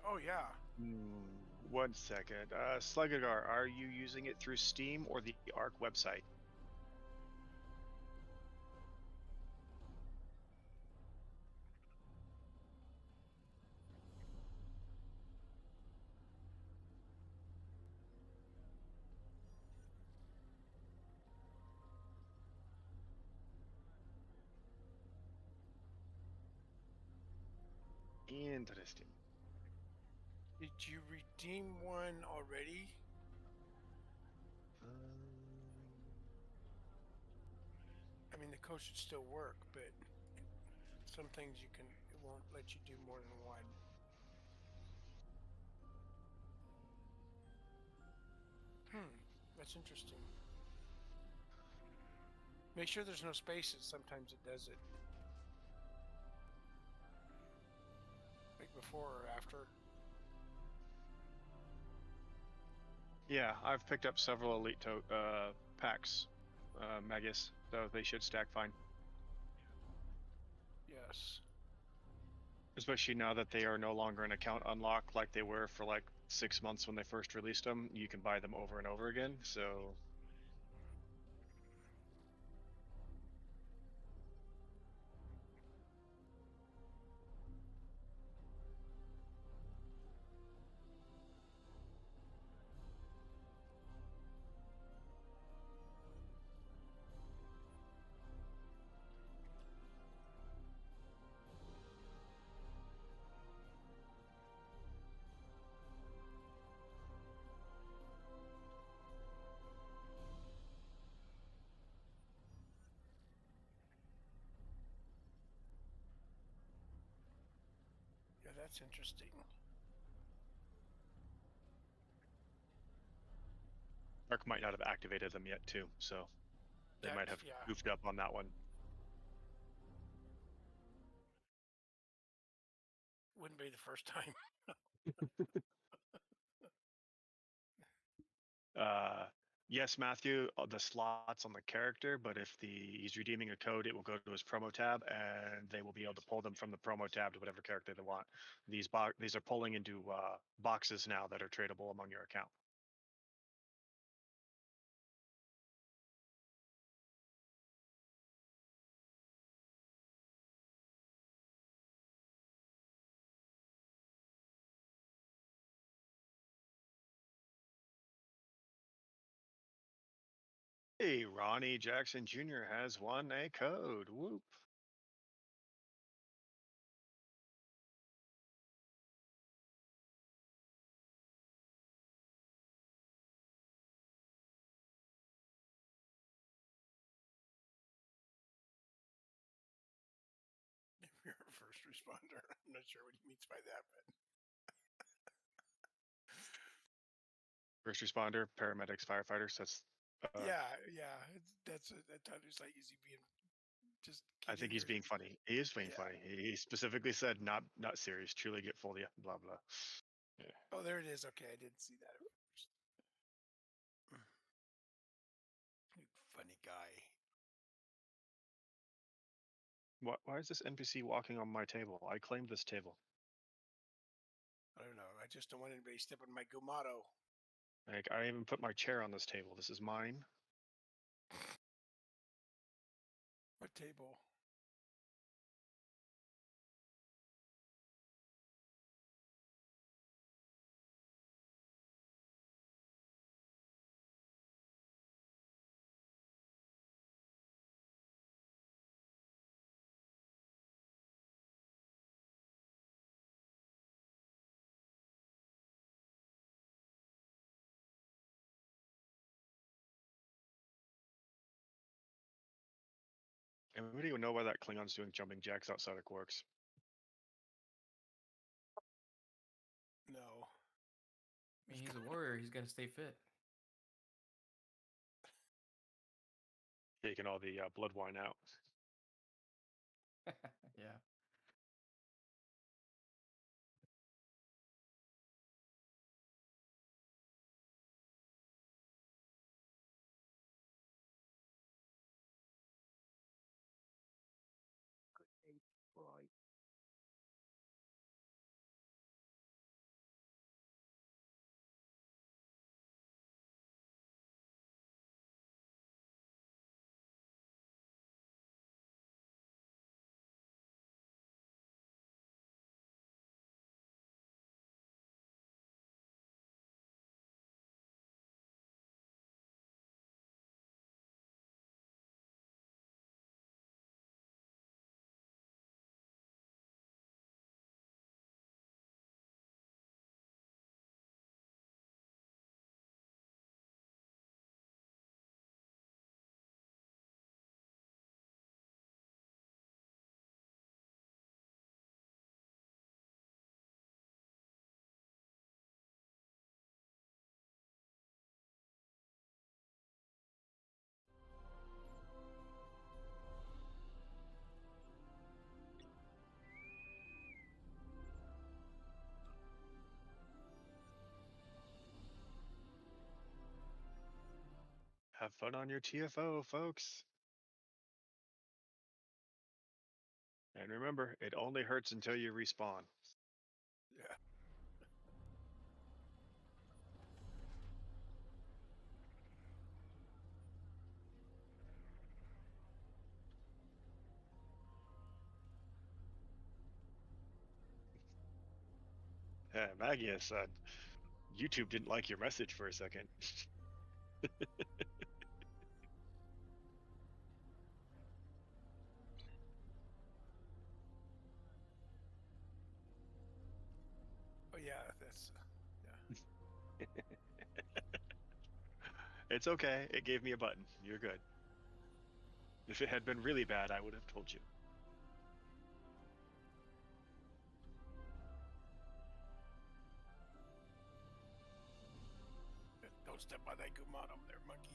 Oh yeah. 1 second, Sluggagar, are you using it through Steam or the Arc website? Interesting. Did you redeem one already? I mean, the code should still work, but some things it won't let you do more than one. That's interesting. Make sure there's no spaces. Sometimes it does it. Like before or after. Yeah, I've picked up several elite packs, Magus, so they should stack fine. Yes. Especially now that they are no longer an account unlock like they were for like 6 months when they first released them. You can buy them over and over again, so that's interesting. Arc might not have activated them yet, too, so they might have goofed up on that one. Wouldn't be the first time. Yes, Matthew, the slots on the character, but if he's redeeming a code, it will go to his promo tab, and they will be able to pull them from the promo tab to whatever character they want. These are pulling into boxes now that are tradable among your account. Hey, Ronnie Jackson Jr. has won a code. Whoop. If you're a first responder, I'm not sure what he means by that, but First responder, paramedics, firefighters. That's. yeah. That sounds like easy being just. I think he's being funny. He is being funny. He specifically said not serious. Truly get full. Yeah, blah blah. Yeah. Oh, there it is. Okay, I didn't see that at first. You funny guy. Why is this NPC walking on my table? I claimed this table. I don't know. I just don't want anybody stepping on my Gumato. Like, I even put my chair on this table. This is mine. What table? Anybody know why that Klingon's doing jumping jacks outside of Quarks? No. I mean, he's a warrior. He's got to stay fit. Taking all the blood wine out. Yeah. Right. Have fun on your TFO, folks. And remember, it only hurts until you respawn. Yeah. Yeah, Maggie has said, YouTube didn't like your message for a second. Oh yeah, that's yeah. It's okay. It gave me a button. You're good. If it had been really bad, I would have told you. Don't step on that Gumatum there, monkey.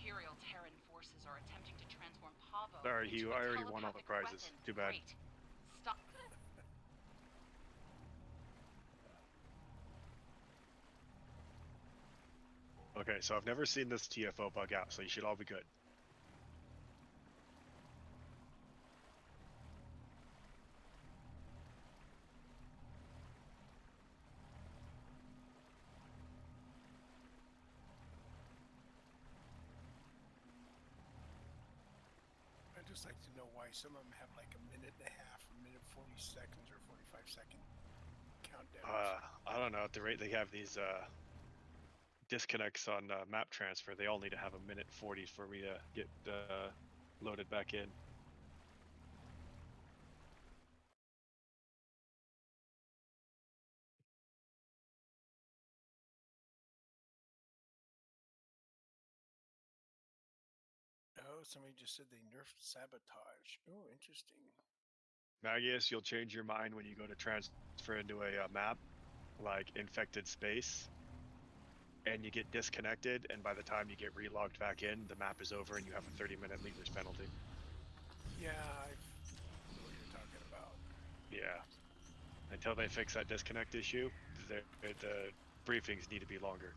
Imperial Terran forces are attempting to transform Pavo. Sorry, into I a already won all the telepathic prizes. weapon. Too bad. Great. Stop. Okay, so I've never seen this TFO bug out, so you should all be good. I'd just like to know why some of them have like a minute and a half, a minute 40 seconds, or 45-second countdowns. I don't know, at the rate they have these disconnects on map transfer, they all need to have a minute 40 for me to get loaded back in. Oh, somebody just said they nerfed sabotage. Oh, interesting. Magius, you'll change your mind when you go to transfer into a map, like infected space, and you get disconnected, and by the time you get relogged back in, the map is over and you have a 30-minute leavers penalty. Yeah, I know what you're talking about. Yeah. Until they fix that disconnect issue, the briefings need to be longer.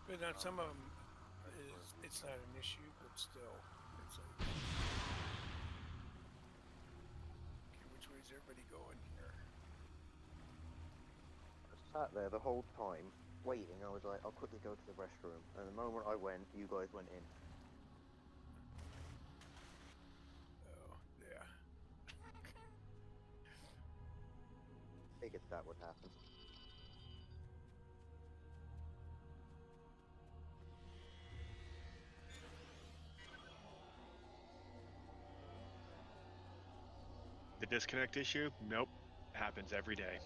But on some of them, it's not an issue, but still, it's like, okay, which way is everybody going here? I sat there the whole time, waiting. I was like, I'll quickly go to the restroom. And the moment I went, you guys went in. Oh, yeah. Figured that would happen. The disconnect issue? Nope. Happens every day.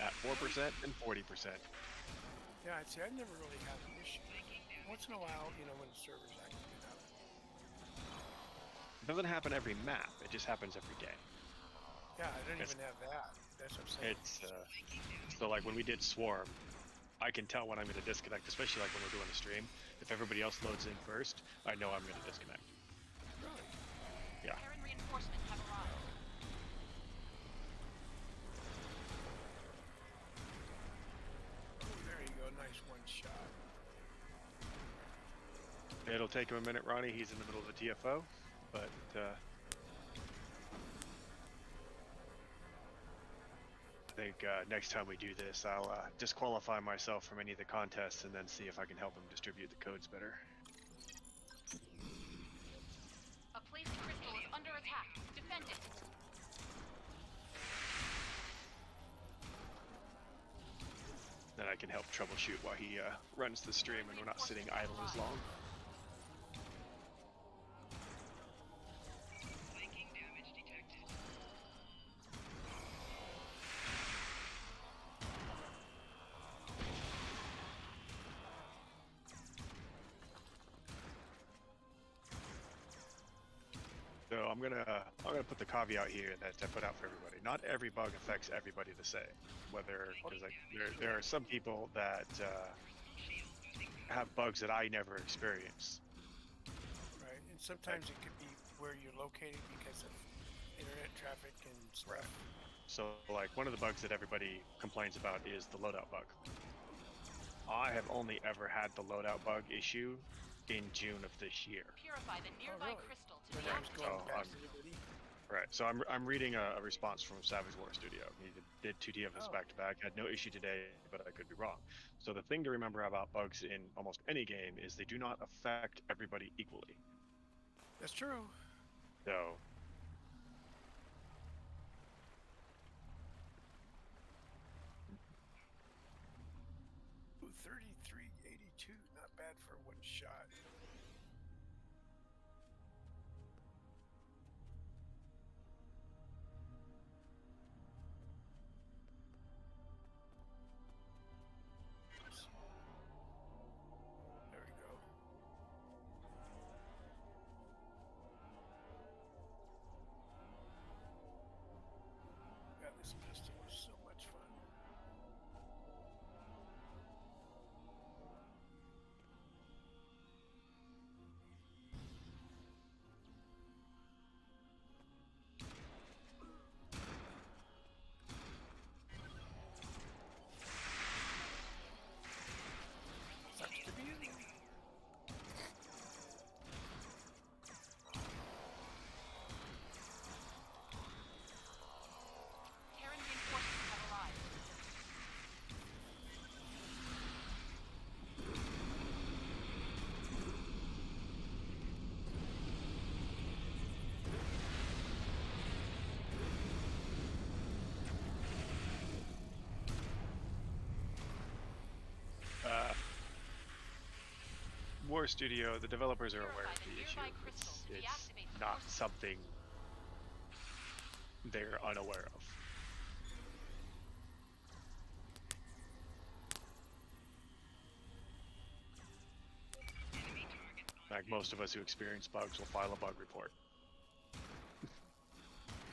At 4% and 40%. Yeah, I'd say I never really had an issue. Once in a while, you know, when the server's acting up. It doesn't happen every map, it just happens every day. Yeah, I don't even have that. That's what I'm saying. It's so like when we did Swarm, I can tell when I'm going to disconnect, especially like when we're doing a stream. If everybody else loads in first, I know I'm going to disconnect. Really? Yeah. Terran reinforcements have arrived. Oh, there you go. Nice one shot. It'll take him a minute, Ronnie. He's in the middle of the TFO, but I think next time we do this, I'll disqualify myself from any of the contests and then see if I can help him distribute the codes better. A placed crystal is under attack. Defend it. Then I can help troubleshoot while he runs the stream and we're not sitting idle as long. So I'm gonna put the caveat here that I put out for everybody. Not every bug affects everybody the same. Whether because like there are some people that have bugs that I never experience. Right, and sometimes it could be where you're located because of internet traffic and stuff. So like one of the bugs that everybody complains about is the loadout bug. I have only ever had the loadout bug issue in June of this year. Purify the nearby really? crystal to When the I was going So, past everybody. Right. So I'm reading a response from Savage War Studio. He did 2 TFOs Oh. back to back. Had no issue today, but I could be wrong. So the thing to remember about bugs in almost any game is they do not affect everybody equally. That's true. So. Ooh, 3382, not bad for one shot. There we go. God, this pistol is so much fun. Sucks to be you. Terran reinforcements have arrived. War Studio, the developers are aware of the issue. Nearby crystal to It's deactivate the not force. something they're unaware of. Like most of us who experience bugs will file a bug report.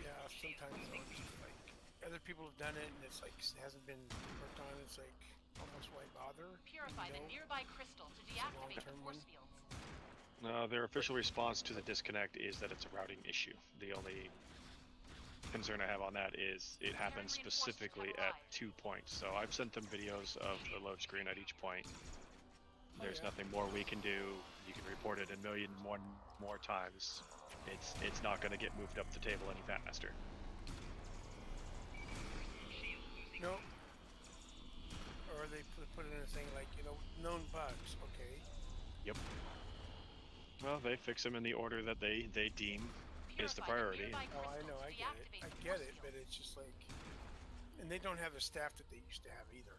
Yeah, sometimes though, it's just like other people have done it and it's like it hasn't been worked on. It's like almost why bother? Purify the nearby crystal to deactivate the long-term force one. fields. Their official response to the disconnect is that it's a routing issue. The only concern I have on that is it happens specifically at 2 points. So I've sent them videos of the load screen at each point. There's yeah. nothing more we can do. You can report it a million more times. It's not going to get moved up the table any faster. Nope. Or they put it in a thing like, known bugs. Okay. Yep. Well, they fix them in the order that they deem is the Purify priority. nearby Oh, I crystal know, to I get it. deactivate I the get force it, but fields. it's just like, and they don't have the staff that they used to have either.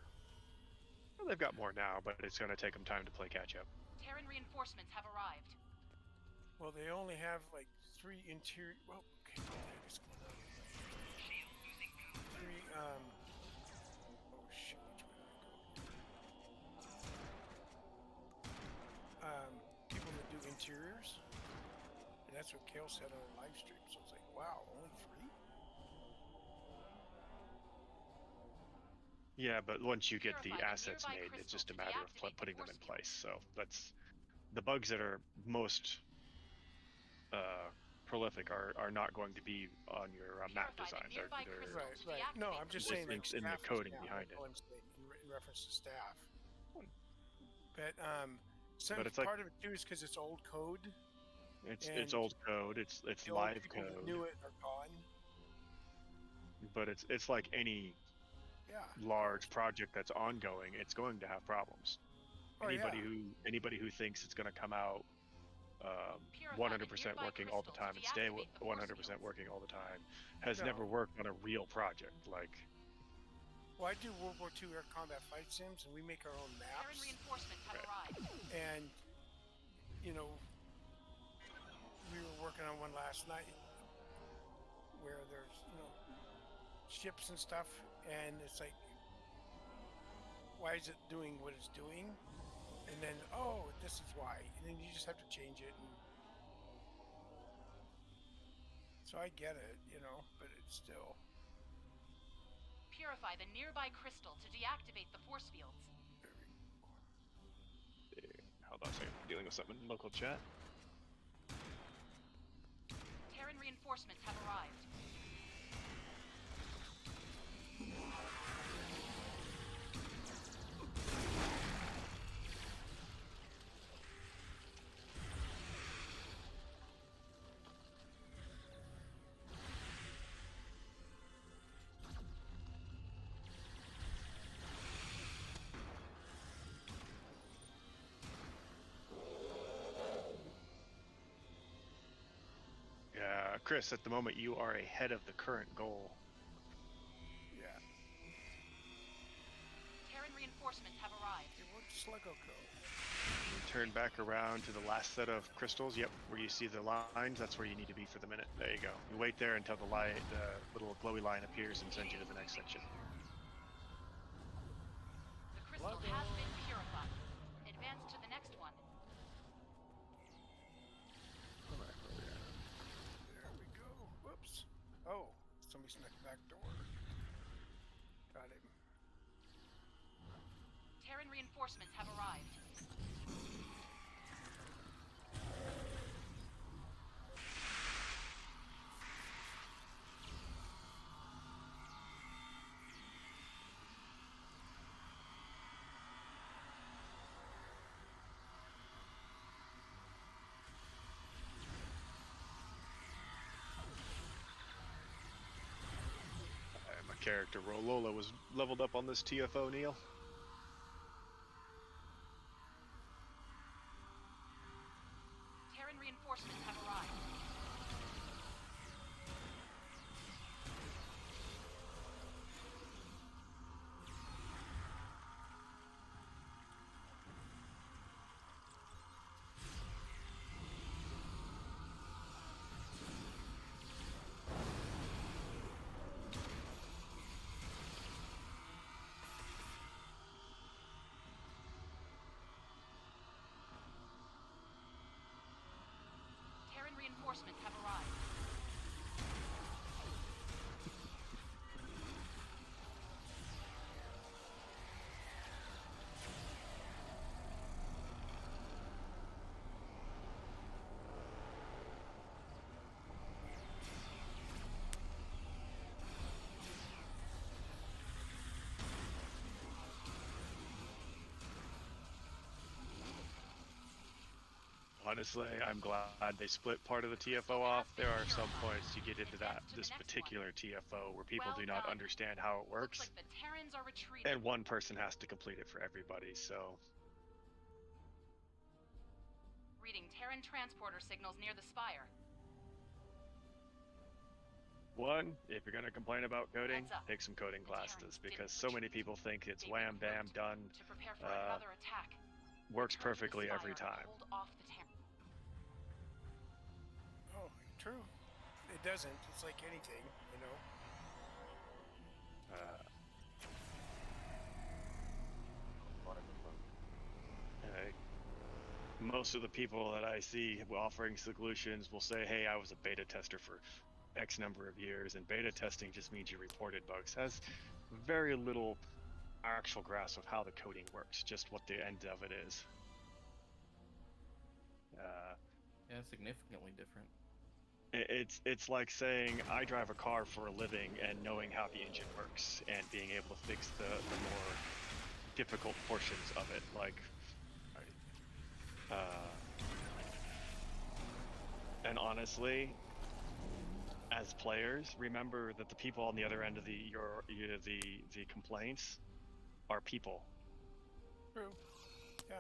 Well, they've got more now, but it's going to take them time to play catch up. Terran reinforcements have arrived. Well, they only have like 3 interior. Well, okay, what the heck is going on? 3. Oh shit, which way do I go? People that do interiors, and that's what Kale said on a live stream. So it's like, wow, only 3. Yeah, but once you get the Purify the assets nearby made, it's crystal just a to matter of deactivate the putting them in force place. So that's the bugs that are most prolific are not going to be on your map Purify the design. They're nearby crystal Right, to right. No, deactivate I'm the just force saying like in the staff is coding down. behind That's it. all I'm saying in reference to staff. But But it's like part of it too is because it's old code. it's and old code. It's The old live people that code. knew it are gone. But it's like any Yeah. large project that's ongoing. It's going to have problems. Oh, Anybody yeah. who thinks it's going to come out Purify the 100% nearby working all the crystal time to and stay deactivate the force 100% fields. working all the time has No. never worked on a real project. Like, Well, I do World War II air combat fight sims, and we make our own Terran maps. reinforcements have Okay. arrived. And we were working on one last night where there's ships and stuff, and it's like, why is it doing what it's doing? And then, oh, this is why. And then you just have to change it. And so I get it, but it's still. Purify the nearby crystal to deactivate the force fields. hold on a second, I'm dealing with something in local chat. Terran reinforcements have arrived. Chris, at the moment you are ahead of the current goal. Yeah. Terran reinforcements have arrived. Hey, where'd Sluggo go? Turn back around to the last set of crystals. Yep, where you see the lines, that's where you need to be for the minute. There you go. You wait there until the little glowy line appears and sends you to the next section. The crystal has been purified. Advance to the next one. There we go. Whoops. Oh, somebody snuck back door. Got him. Terran reinforcements have arrived. My character Rolola was leveled up on this TFO, Neil. Terran reinforcements have arrived. Terran reinforcements have arrived. Honestly, I'm glad they split part of the TFO off. There are some points you get into this particular TFO where people do not understand how it Looks works, like the Terrans are retreating. and one person has to complete it for everybody. So Reading Terran transporter signals near the spire. one, if you're gonna complain about coding, Heads up. take some coding The classes Terrans because didn't so many retreat. people think it's They wham bam regrouped done. to prepare for another attack. Works Return to the perfectly every spire and time. Hold off the Terran. Oh, true. It doesn't. It's like anything, you know. Most of the people that I see offering solutions will say, hey, I was a beta tester for X number of years, and beta testing just means you reported bugs. Has very little actual grasp of how the coding works, just what the end of it is. Yeah, significantly different. It's like saying I drive a car for a living and knowing how the engine works and being able to fix the more difficult portions of it, like and honestly, as players, remember that the people on the other end of the complaints are people. True. Yeah.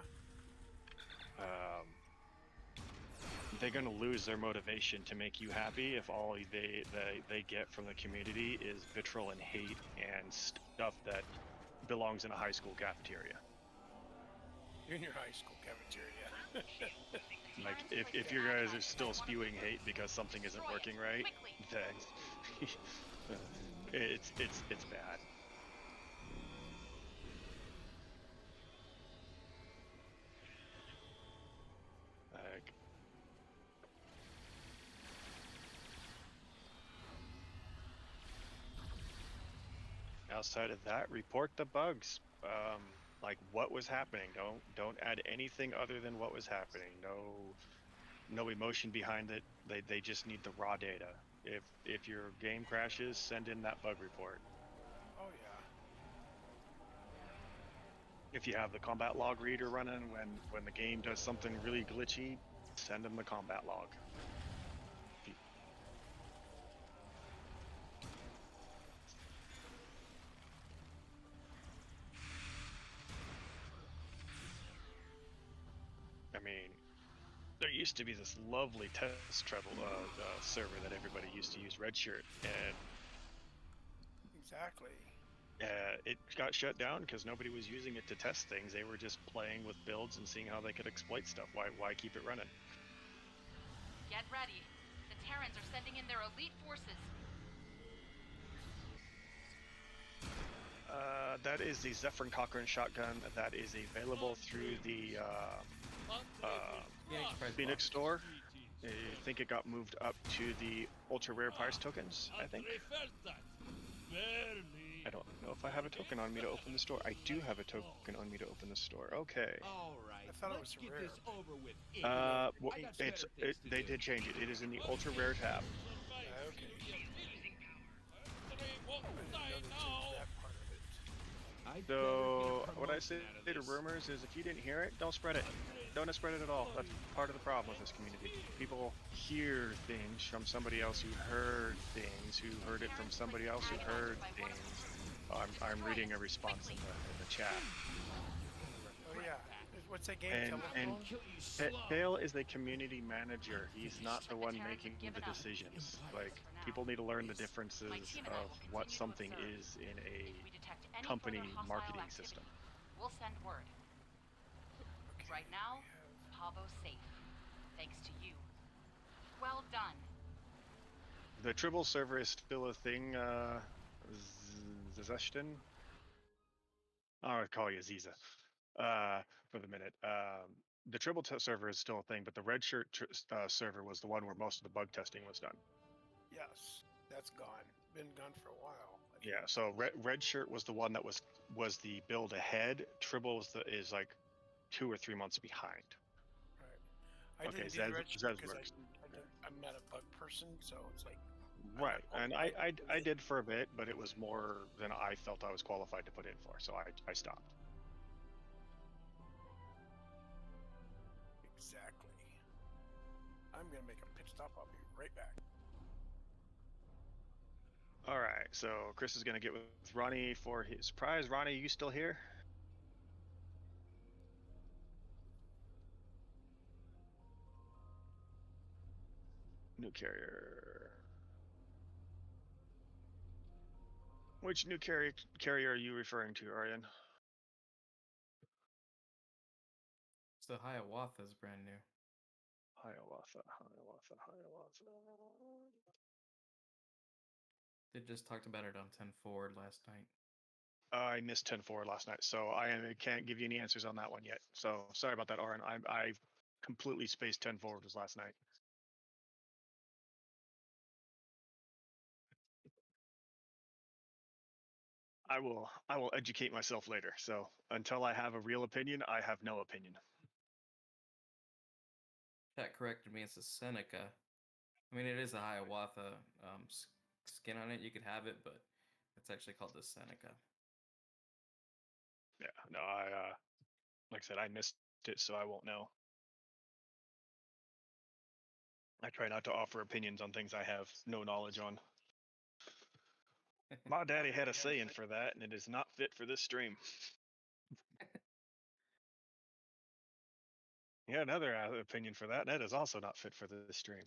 They're going to lose their motivation to make you happy if all they get from the community is vitriol and hate and stuff that belongs in a high school cafeteria. In your high school cafeteria. Like, if you guys are still spewing hate because something isn't working right, then it's bad. Like, outside of that, report the bugs. Like what was happening. Don't add anything other than what was happening. No emotion behind it. They just need the raw data. If your game crashes, send in that bug report. Oh yeah. If you have the combat log reader running when the game does something really glitchy, send them the combat log. I mean, There used to be this lovely test travel server that everybody used to use, Redshirt, and Exactly. it got shut down because nobody was using it to test things. They were just playing with builds and seeing how they could exploit stuff. Why keep it running? Get ready. The Terrans are sending in their elite forces. That is the Zephyr Cochrane shotgun that is available through the Phoenix store. I think it got moved up to the ultra rare price tokens, I think. I don't know if I have a token on me to open the store. I do have a token on me to open the store. Okay. I thought it was rare. Well, they did change it. It is in the ultra rare tab. Okay. I didn't know they changed that part of it. So what I say to rumors is, if you didn't hear it, don't spread it. Don't spread it at all. That's part of the problem with this community. People hear things from somebody else who heard things, who heard it from somebody else who heard things. I'm reading a response in the chat. Oh yeah. What's that game? And Dale is the community manager. He's not the one making the decisions. Like, people need to learn the differences of what something is in a company marketing system. We'll send word. Right now, Pavo's safe. Thanks to you. Well done. The Tribble server is still a thing, Zeshtin? I'll call you Ziza for the minute. The Tribble server is still a thing, but the Redshirt server was the one where most of the bug testing was done. Yes, that's gone. Been gone for a while. Yeah, so Redshirt was the one that was the build ahead. Tribble is like 2 or 3 months behind. Right. I didn't do Redshirt because I'm not a bug person, so it's like. Right, and I did for a bit, but it was more than I felt I was qualified to put in for, so I stopped. Exactly. I'm gonna make a pit stop. I'll be right back. All right, so Chris is gonna get with Ronnie for his surprise. Ronnie, you still here? New carrier. Which new carrier are you referring to, Aryan? So Hiawatha is brand new. Hiawatha. They just talked about it on 10 Forward last night. I missed 10 forward last night, so I can't give you any answers on that one yet. So sorry about that, Aryan. I completely spaced 10 forward was last night. I will educate myself later. So until I have a real opinion, I have no opinion. That corrected me. It's a Seneca. I mean, it is a Hiawatha skin on it. You could have it, but it's actually called the Seneca. Yeah, no, like I said, I missed it, so I won't know. I try not to offer opinions on things I have no knowledge on. My daddy had a saying for that, and it is not fit for this stream. Yeah, another opinion for that, and that is also not fit for this stream.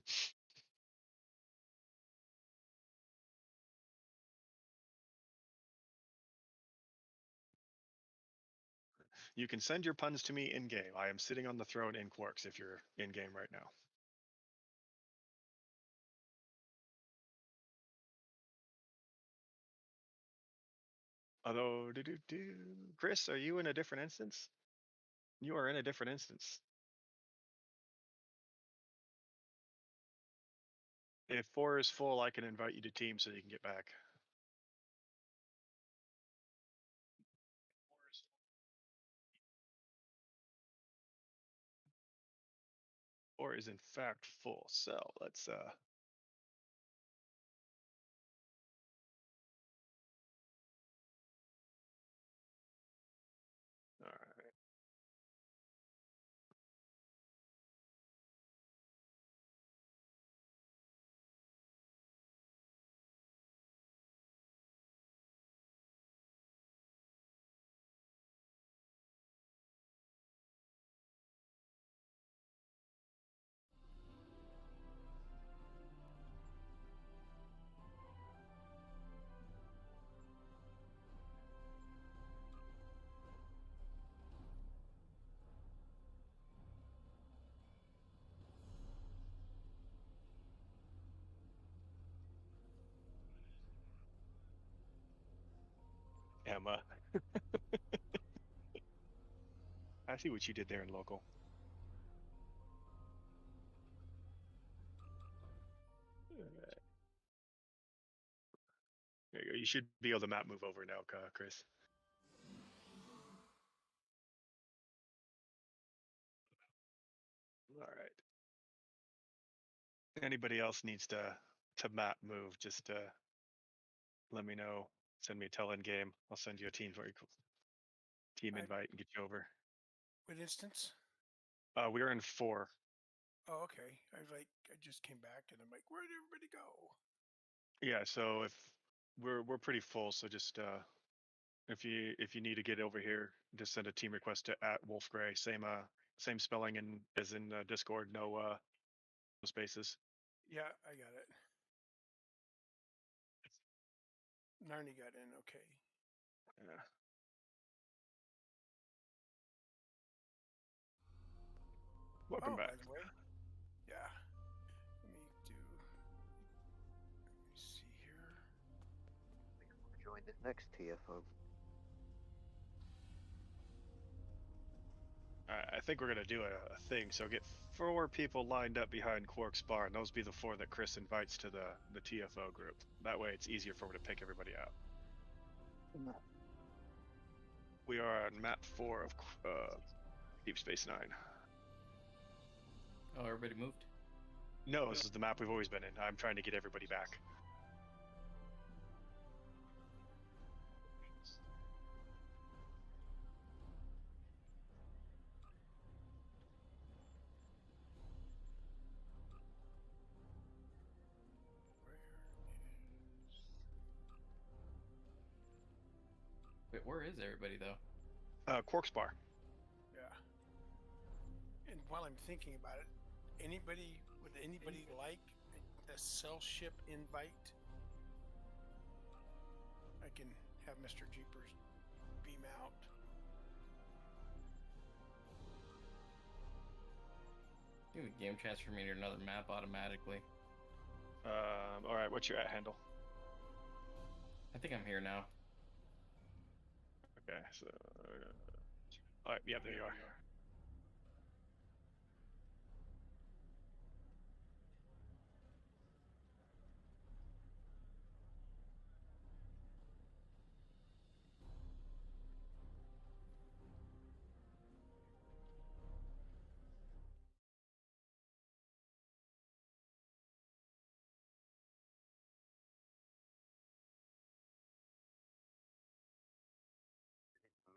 You can send your puns to me in-game. I am sitting on the throne in Quarks if you're in-game right now. Although, Chris, are you in a different instance? You are in a different instance. If 4 is full, I can invite you to team so you can get back. 4 is in fact full. So let's all right. Emma. I see what you did there in local. There you go. You should be able to map move over now, Chris. All right. Anybody else needs to map move, just let me know. Send me a tell in game. I'll send you a team invite and get you over. What instance? We are in 4. Oh, okay. I just came back and I'm like, where did everybody go? Yeah, so if we're pretty full, so just if you need to get over here, just send a team request to @WolfGray. Same spelling as in Discord. No spaces. Yeah, I got it. Narni got in. Okay. Yeah. Welcome back. By the way, yeah. Let me see here. Join this next TFO. I think we're gonna do a thing. So get 4 people lined up behind Quark's bar, and those be the 4 that Chris invites to the TFO group. That way, it's easier for him to pick everybody out. We are on map 4 of Deep Space Nine. Oh, everybody moved? No, this is the map we've always been in. I'm trying to get everybody back. Wait, where is everybody though? Quark's bar. Yeah. And while I'm thinking about it, would anybody like the cell ship invite? I can have Mr. Jeepers beam out. You can game transfer me to another map automatically. All right, what's your handle? I think I'm here now. Okay, so all right, yeah, there you are.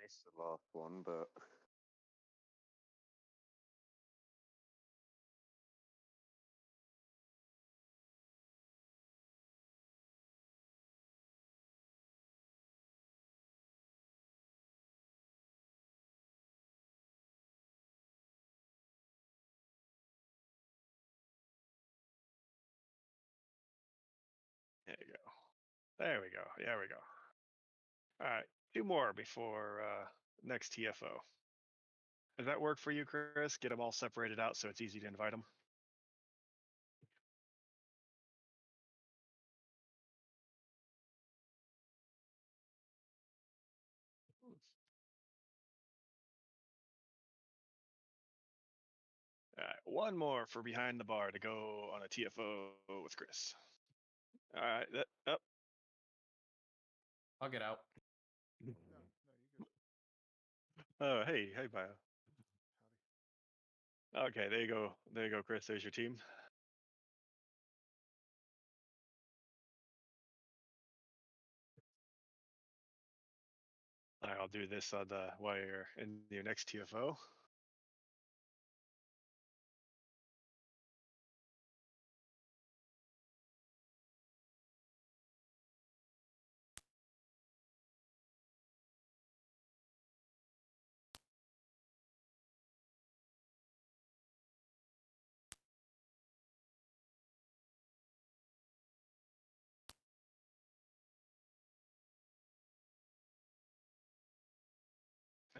Missed the last one, but There you go. There we go. There we go. All right, 2 more before next TFO. Does that work for you, Chris? Get them all separated out so it's easy to invite them. All right, 1 more for behind the bar to go on a TFO with Chris. All right, up. I'll get out. Oh, hey, Bio. Okay, there you go, Chris. There's your team. All right, I'll do this on while you're in your next TFO.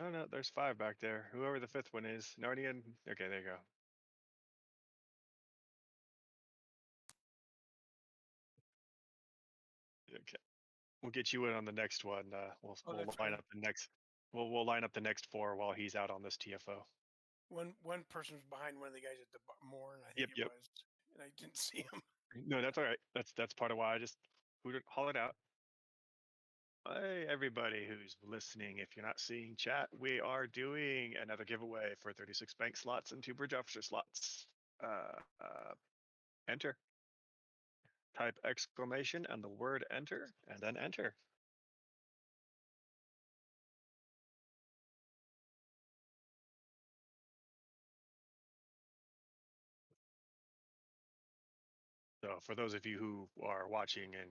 Oh no, there's 5 back there. Whoever the 5th one is, Narnian. Okay, there you go. Okay. We'll get you in on the next one. We'll Oh, we'll that's line right. up the next. We'll line up the next 4 while he's out on this TFO. One person was behind one of the guys at the Moore, and I think Yep. was, and I didn't see him. No, that's all right. That's part of why I just hollered out. Hey, everybody who's listening, if you're not seeing chat, we are doing another giveaway for 36 bank slots and 2 bridge officer slots. Enter. Type exclamation and the word enter, and then enter. So for those of you who are watching and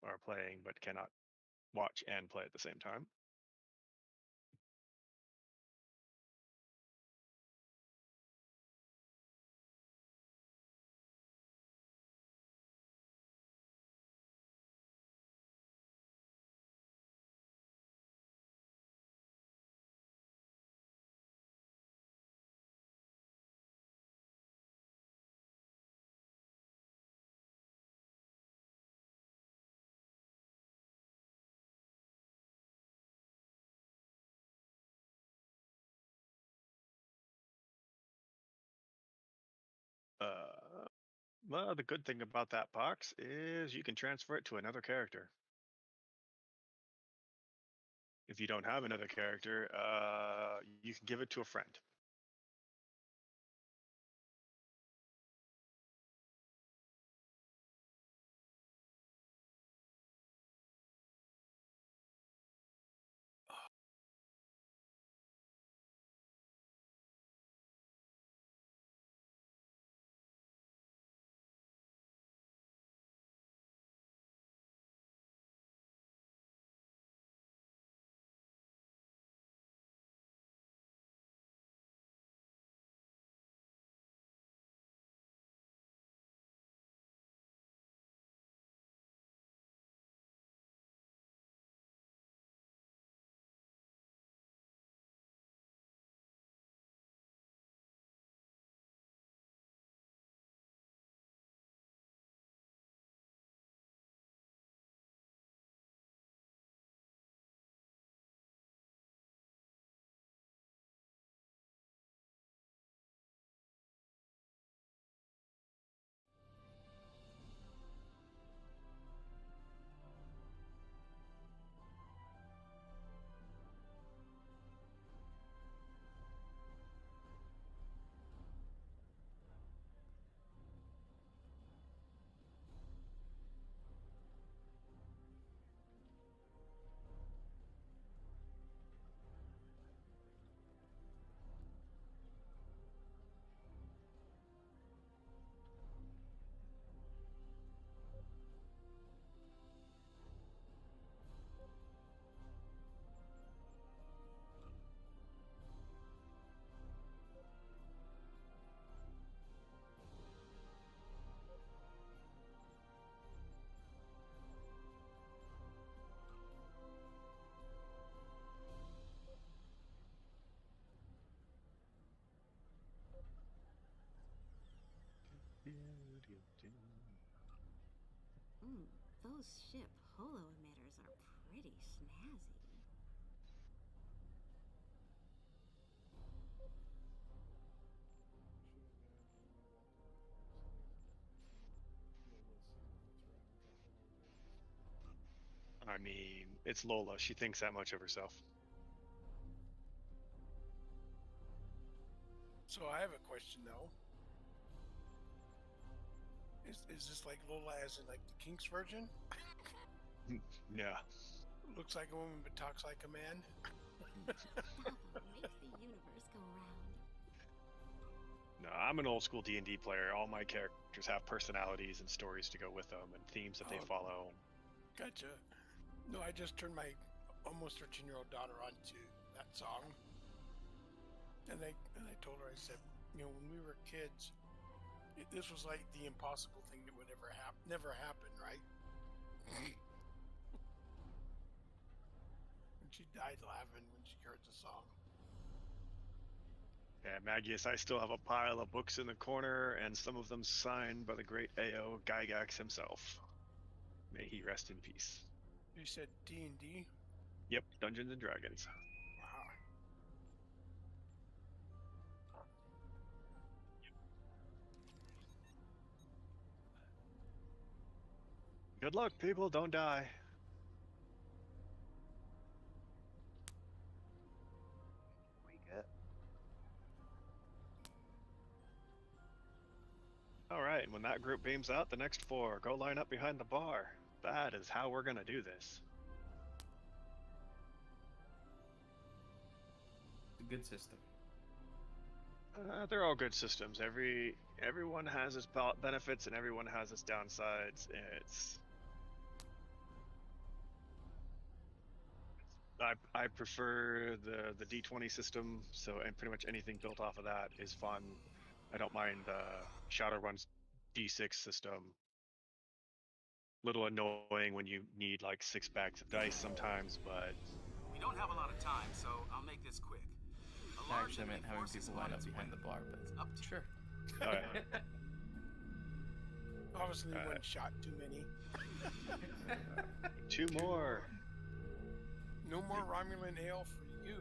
are playing but cannot watch and play at the same time, well, the good thing about that box is you can transfer it to another character. If you don't have another character, you can give it to a friend. Those ship holo emitters are pretty snazzy. I mean, it's Lola. She thinks that much of herself. So I have a question though. Is this like Lola as in like the Kinks version? Yeah. Looks like a woman but talks like a man. Dabo makes the universe go round. No, I'm an old school D&D player. All my characters have personalities and stories to go with them and themes that they follow. Gotcha. No, I just turned my almost 13-year-old daughter onto that song, and I told her, I said, you know, when we were kids, this was like the impossible thing that would never happen, right? And she died laughing when she heard the song. Yeah, Magius, I still have a pile of books in the corner, and some of them signed by the great AO Gygax himself. May he rest in peace. You said D&D? Yep, Dungeons and Dragons. Wow. Good luck, people. Don't die. We get. All right, and when that group beams out, the next 4 go line up behind the bar. That is how we're gonna do this. It's a good system. They're all good systems. Everyone has its benefits and everyone has its downsides. I prefer the D20 system. So, and pretty much anything built off of that is fun. I don't mind the Shadowrun's D6 system. Little annoying when you need like 6 bags of dice sometimes, but We don't have a lot of time, so I'll make this quick. A large Actually, I meant enemy having force is people on line up its behind way. the bar, but It's up to sure. oh, yeah. Obviously, one shot too many. 2 more. No more Romulan ale for you.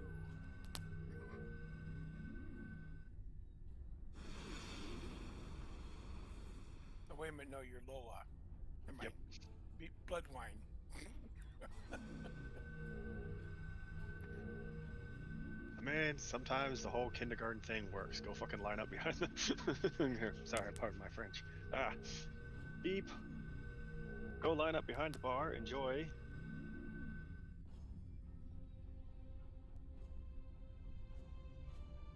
Oh, wait a minute, no, you're Lola. Never mind. Blood wine. I mean, sometimes the whole kindergarten thing works. Go fucking line up behind the. Sorry, pardon my French. Beep. Go line up behind the bar. Enjoy.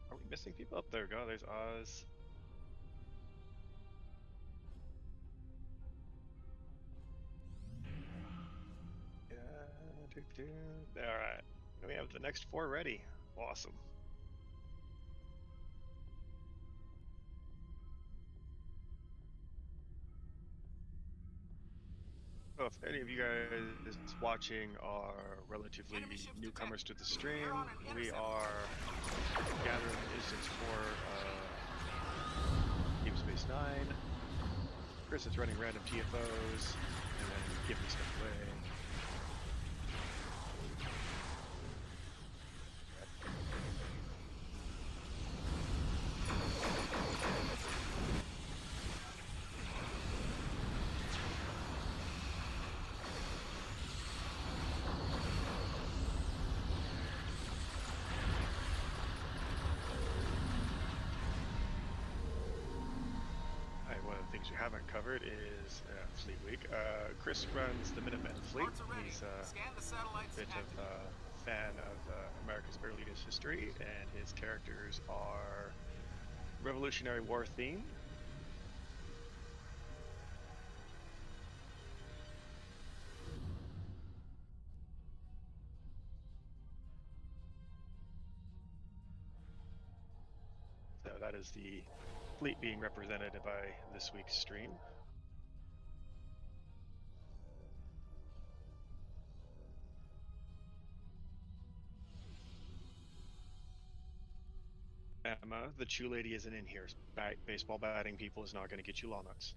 Are we missing people? Up there we go. There's Oz. Yeah. All right. We have the next 4 ready. Awesome. So if any of you guys watching are relatively newcomers to the stream, we are gathering instance for Deep Space Nine. Chris is running random TFOs and then giving stuff away. Things we haven't covered is Fleet Week. Chris runs the Minutemen fleet. He's a bit of a fan of America's earliest history, and his characters are Revolutionary War themed. So that is the fleet being represented by this week's stream. Emma, the Chew Lady isn't in here. Baseball batting people is not going to get you law nuts.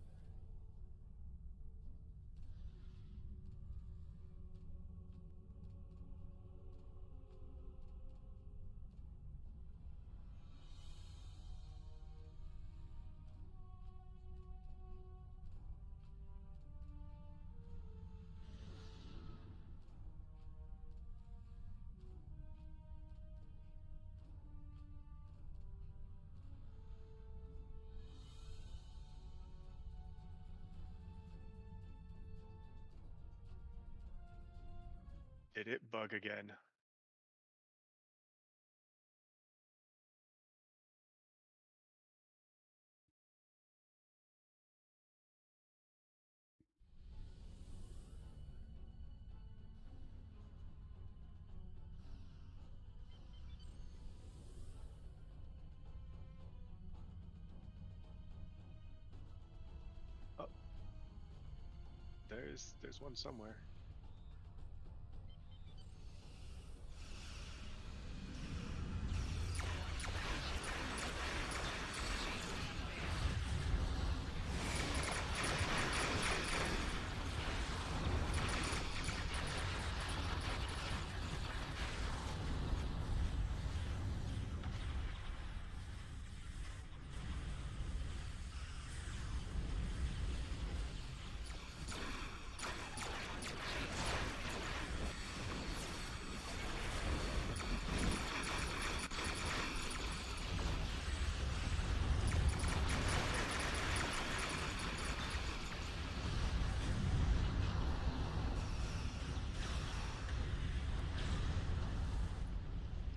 Did it bug again? Oh. There's one somewhere.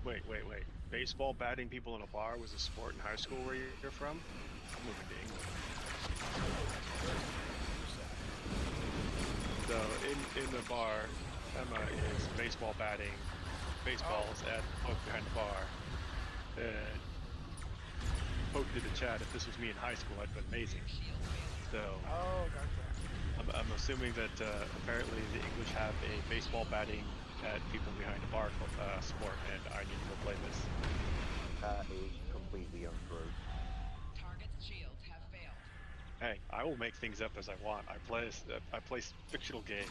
Wait. Baseball batting people in a bar was a sport in high school where you're from? I'm moving to England. So in the bar, Emma is baseball batting baseballs at Poke behind the bar. And Poke did the chat, if this was me in high school, I'd been amazing. So gotcha. I'm assuming that apparently the English have a baseball batting at people behind the bar sport, and I need to go play this. That is completely untrue. Target's shields have failed. Hey, I will make things up as I want. I play fictional games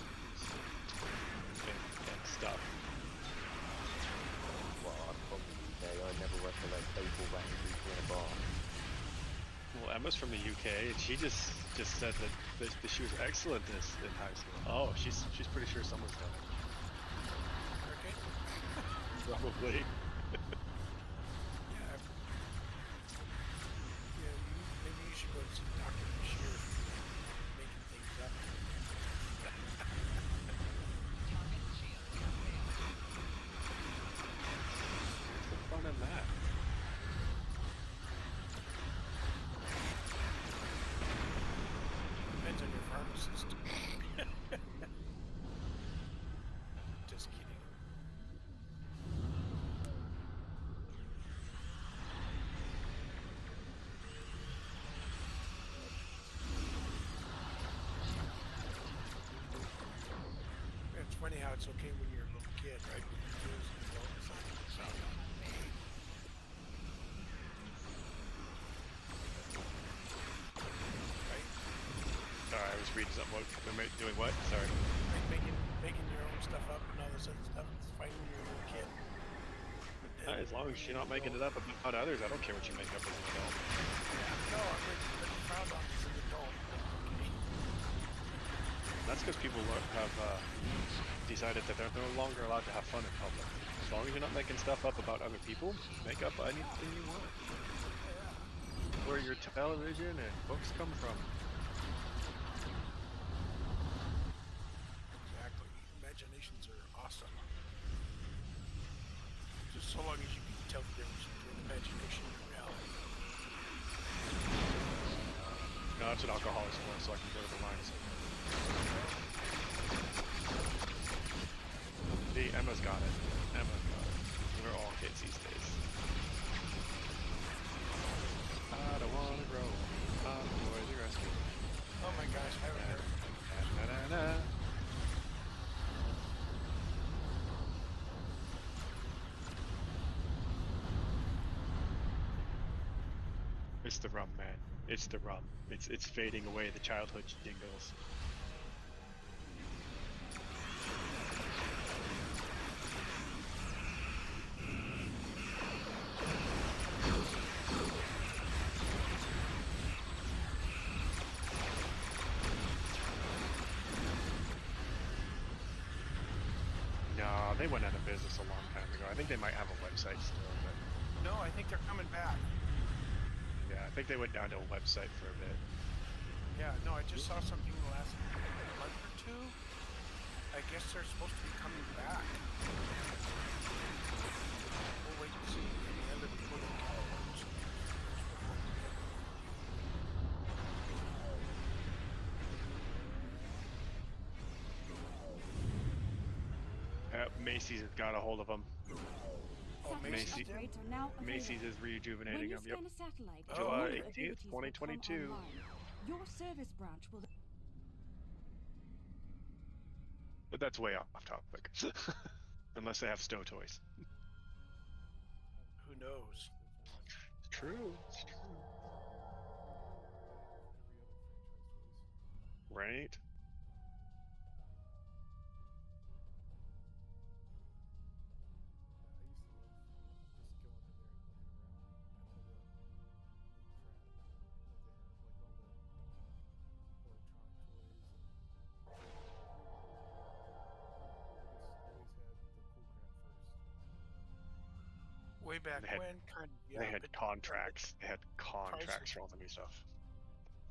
and stuff. Well, I'm from the UK. I never recollect baseball batting people in a bar. Well, Emma's from the UK, and she just said that she was excellent in high school. Oh, she's pretty sure someone's done it. Okay. Probably. Maybe you should go to see Dr. Bashir making things up. Target's shields have failed. What's the fun in that? Depends on your pharmacist. Just kidding. It's funny how it's okay when you're a little kid, right? When you're an adult, it's not. Right? Sorry, I was reading something. Doing what? Sorry. Like making your own stuff up and all this other stuff. It's fine when you're a little kid. As long as you're not making it up about others, I don't care what you make up as an adult. No, I'm really proud of this as an adult. Okay. That's because people have decided that they're no longer allowed to have fun in public. As long as you're not making stuff up about other people, make up anything you want. Where your television and books come from. Exactly. Imaginations are awesome. Just so long as you can tell the difference between imagination and reality. No, that's what alcohol is for, so I can go to the lines. See, Emma's got it. We're all kids these days. I don't wanna grow up, Boys R Us. Oh my gosh, I haven't heard. It's the rum, man. It's the rum. It's fading away the childhood jingles. No, they went out of business a long time ago. I think they might have a website still, but No, I think they're coming back. yeah, I think they went down to a website for a bit. Yeah, no, I just saw something the last month or two. I guess they're supposed to be coming back. We'll wait and see. In the end of the photo calls. Macy's has got a hold of them. Oh, Macy's Macy- did? Upgrades are now Macy's is available. rejuvenating When you them. Yep. scan a satellite, Oh, your new 18th, abilities will come 2022. online. Your service branch will. But that's way off topic. Unless they have Stow toys. Who knows? It's true. It's true. Right? Way back They had- when, kind of. Yeah, They had but contracts. They had contracts for all the new stuff.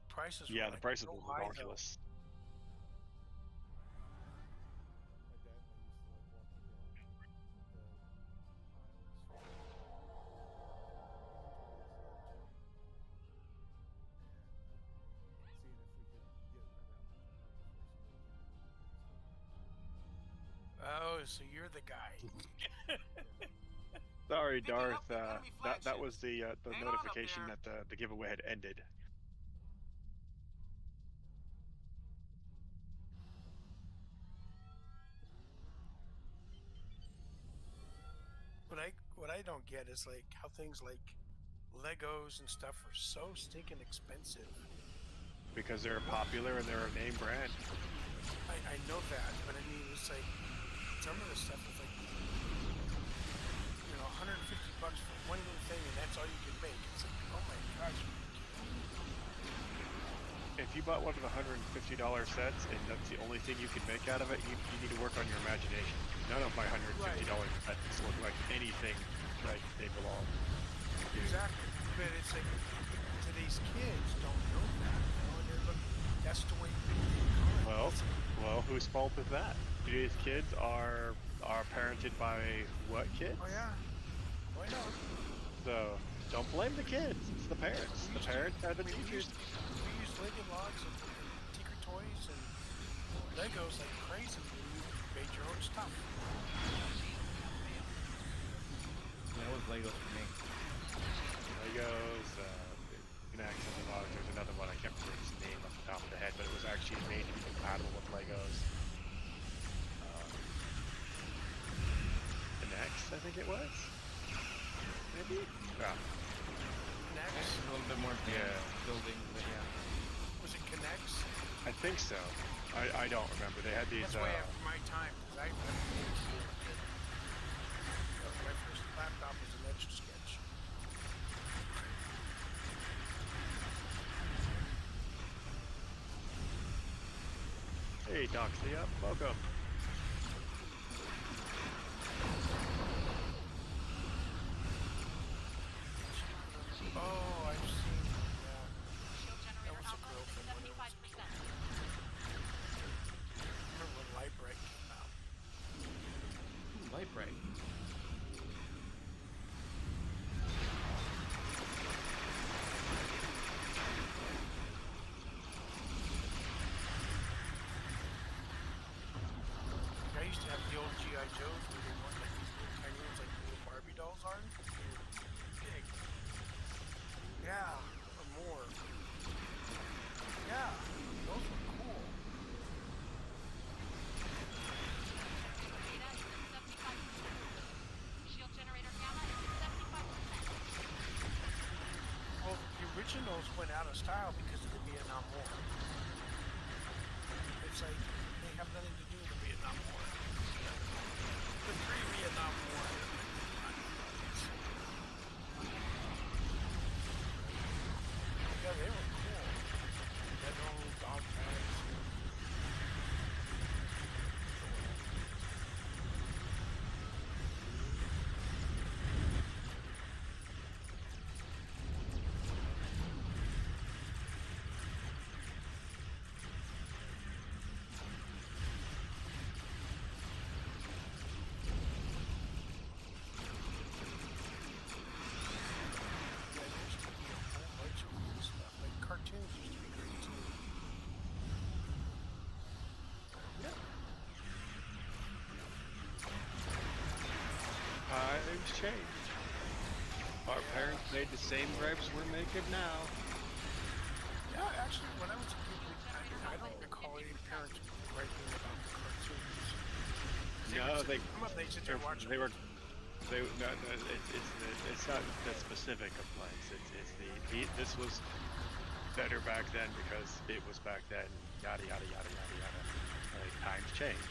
Prices. Yeah, were the like prices so were high, though. ridiculous. so you're the guy. Sorry, Picking up Darth. the enemy That was flagships. the Hang on up notification there. that the giveaway had ended. What I don't get is like how things like Legos and stuff are so stinking expensive. Because they're popular and they're a name brand. I know that, but I mean it's like some of the stuff is like $150 for one little thing, and that's all you can make. It's like, oh my gosh. If you bought one of the $150 sets and that's the only thing you can make out of it, you need to work on your imagination. None of my $150 sets look like anything like they belong to. Exactly. But it's like today's kids don't know that. And they're that's the way Well, whose fault is that? Today's kids are parented by what kids? Oh yeah. Why not? So don't blame the kids. It's the parents. The parents are the teachers. We use Lego logs and Tinker Toys and Legos like crazy when you made your own stuff. Yeah, it was Legos for me. Legos, Connects and the logs. There's another one. I can't remember his name off the top of the head, but it was actually made to be compatible with Legos. Connects, I think it was. Maybe? Yeah. Connects? A little bit more building, but yeah. Was it Connects? I think so. I don't remember. They had these. That's way after my time, because my first laptop was an Etch a Sketch. Hey, Doxia, welcome. Oh, I've seen. Shield That generator was a output girl is from when it was. 75%. Remember when Light Bright came out? Light bright. I used to have the old G.I. Joes where they weren't like these little tiny ones like little Barbie dolls are. They were big. Yeah, or more. Yeah, those were cool. Beta is at 75%. Shield generator gamma is at 75%. Well, the originals went out of style because of the Vietnam War. It's like they have nothing to do with the Vietnam War. The pre-Vietnam War. Yeah, they were cool. They had their own little dog tags. Yeah, there used to be a whole bunch of cool stuff. Like cartoons used to be great too. Times changed. Our parents made the same gripes we're making now. Yeah, actually, when I was a kid, I don't recall any parents griping about the cartoons. No, they come up, they sit there and watch they them. were they no, no, it's not the specific complaints. This was better back then because it was back then. Yada yada yada yada yada. Like times change.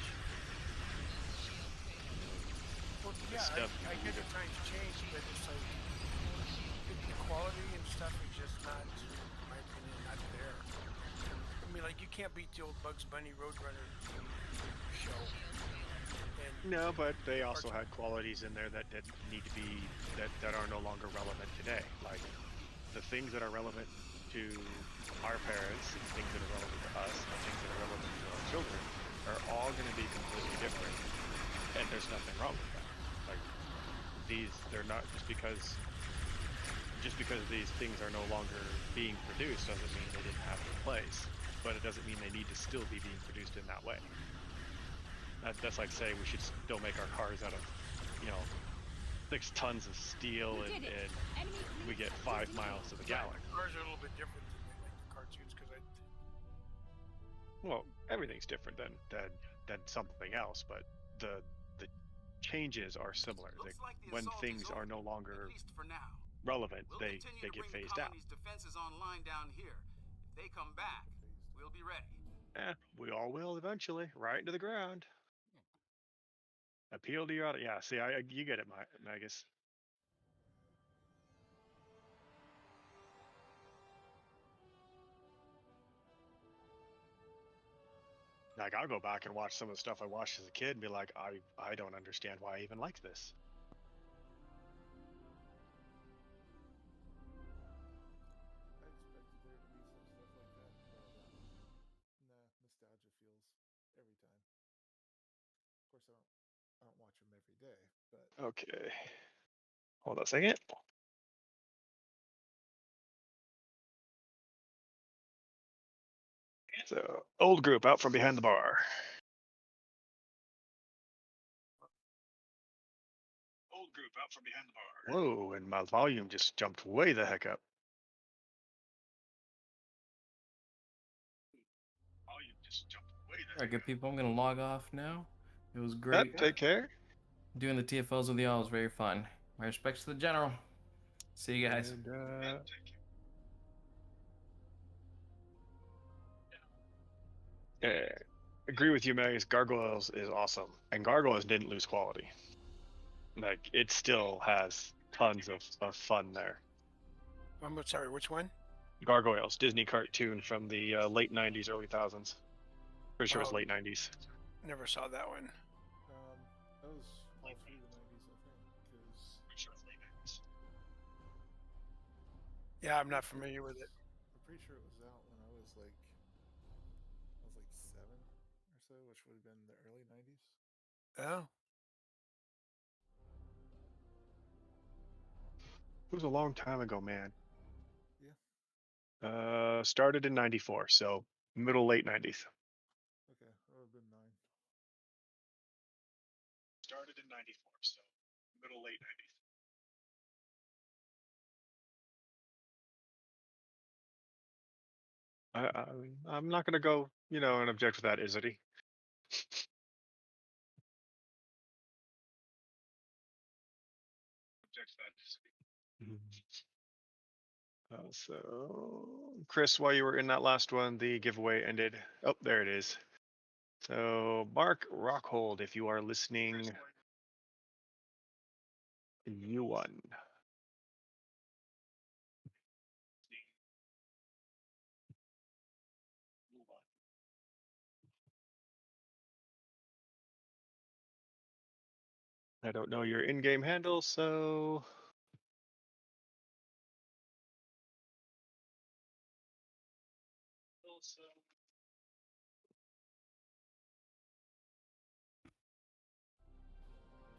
Well, yeah, stuff I get the times change, but it's like the quality and stuff is just not, in my opinion, not there. I mean, like you can't beat the old Bugs Bunny Roadrunner show. And No, but they also had qualities in there that need to be that are no longer relevant today. Like the things that are relevant to our parents, and things that are relevant to us, and things that are relevant to our children are all going to be completely different. And there's nothing wrong with that. Like they're not just because these things are no longer being produced doesn't mean they didn't have a place. But it doesn't mean they need to still be being produced in that way. That's like saying we should still make our cars out of, 6 tons of steel and we get 5 miles to the gallon. Cars are a little bit different than like the cartoons because Well, everything's different than something else, but the changes are similar. Like when things are no longer relevant, they get phased out. These defenses online down here. If they come back, we'll be ready. We all will eventually, right into the ground. Appeal to your audience. Yeah, see, you get it, Magus. Like, I'll go back and watch some of the stuff I watched as a kid and be like, I don't understand why I even like this. I expected there to be some stuff like that, but nah, nostalgia feels every time. Of course, I don't watch them every day, but Okay, hold on a second. So, old group out from behind the bar. Old group out from behind the bar. Whoa, and my volume just jumped way the heck up. All right, good people. I'm gonna log off now. It was great. Take care. Doing the TFOs with y'all was very fun. My respects to the general. See you guys. And, agree with you, Magus. Gargoyles is awesome, and Gargoyles didn't lose quality. Like, it still has tons of fun there. I'm sorry, which one? Gargoyles, Disney cartoon from the late 90s, early 2000s. Pretty sure it was late 90s. Never saw that one. that was all through the 90s, I think. Because yeah, I'm not familiar with it. I'm pretty sure it was out when I was like 7 or so, which would have been the early 90s. Oh. It was a long time ago, man. Yeah. Started in 94, so middle late 90s. Okay, that would have been 9. Started in 94, so middle late 90s. I'm not gonna go, and object to that, is it? So, Chris, while you were in that last one, the giveaway ended. Oh, there it is. So, Mark Rockhold, if you are listening, you won. I don't know your in-game handle, so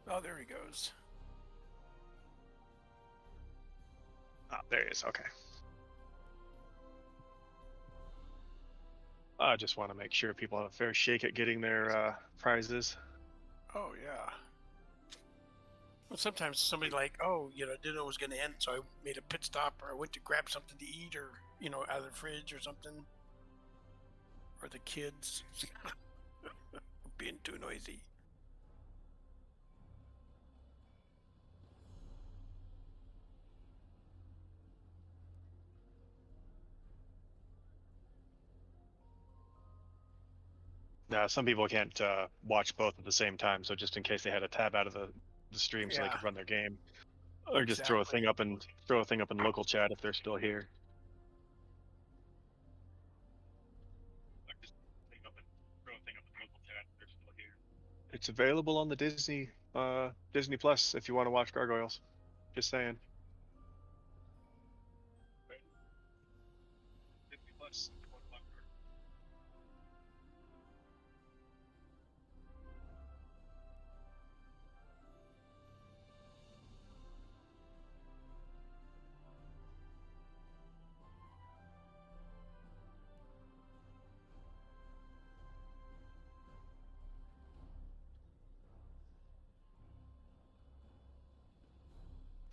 Oh, there he goes. there he is. Okay. I just want to make sure people have a fair shake at getting their prizes. Oh yeah. Well, sometimes somebody like, didn't know it was going to end, so I made a pit stop, or I went to grab something to eat, or out of the fridge or something, or the kids being too noisy. Some people can't watch both at the same time, so just in case they had a tab out of the stream so they could run their game, or just throw a thing up in local chat if they're still here. It's available on the Disney Plus if you want to watch Gargoyles. Just saying. Disney Plus.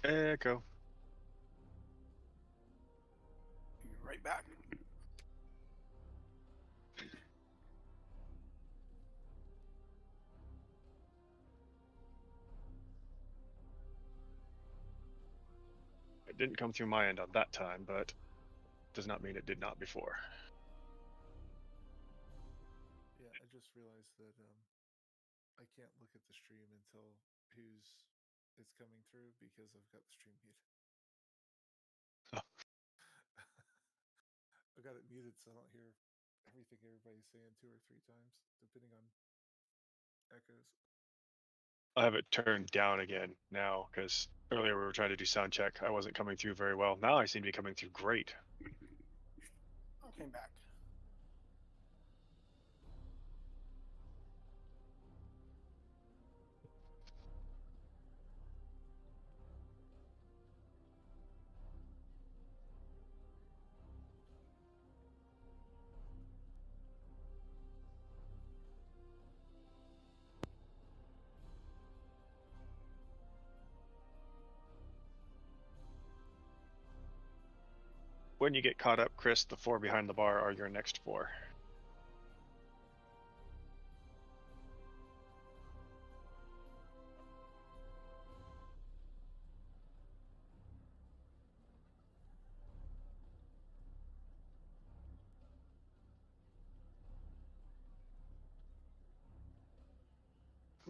Echo. Be right back. It didn't come through my end on that time, but does not mean it did not before. Yeah, I just realized that I can't look at the stream until it's coming through because I've got the stream muted. I've got it muted so I don't hear everything everybody's saying 2 or 3 times, depending on echoes. I have it turned down again now because earlier we were trying to do sound check. I wasn't coming through very well. Now I seem to be coming through great. I came back. When you get caught up, Chris, the 4 behind the bar are your next 4.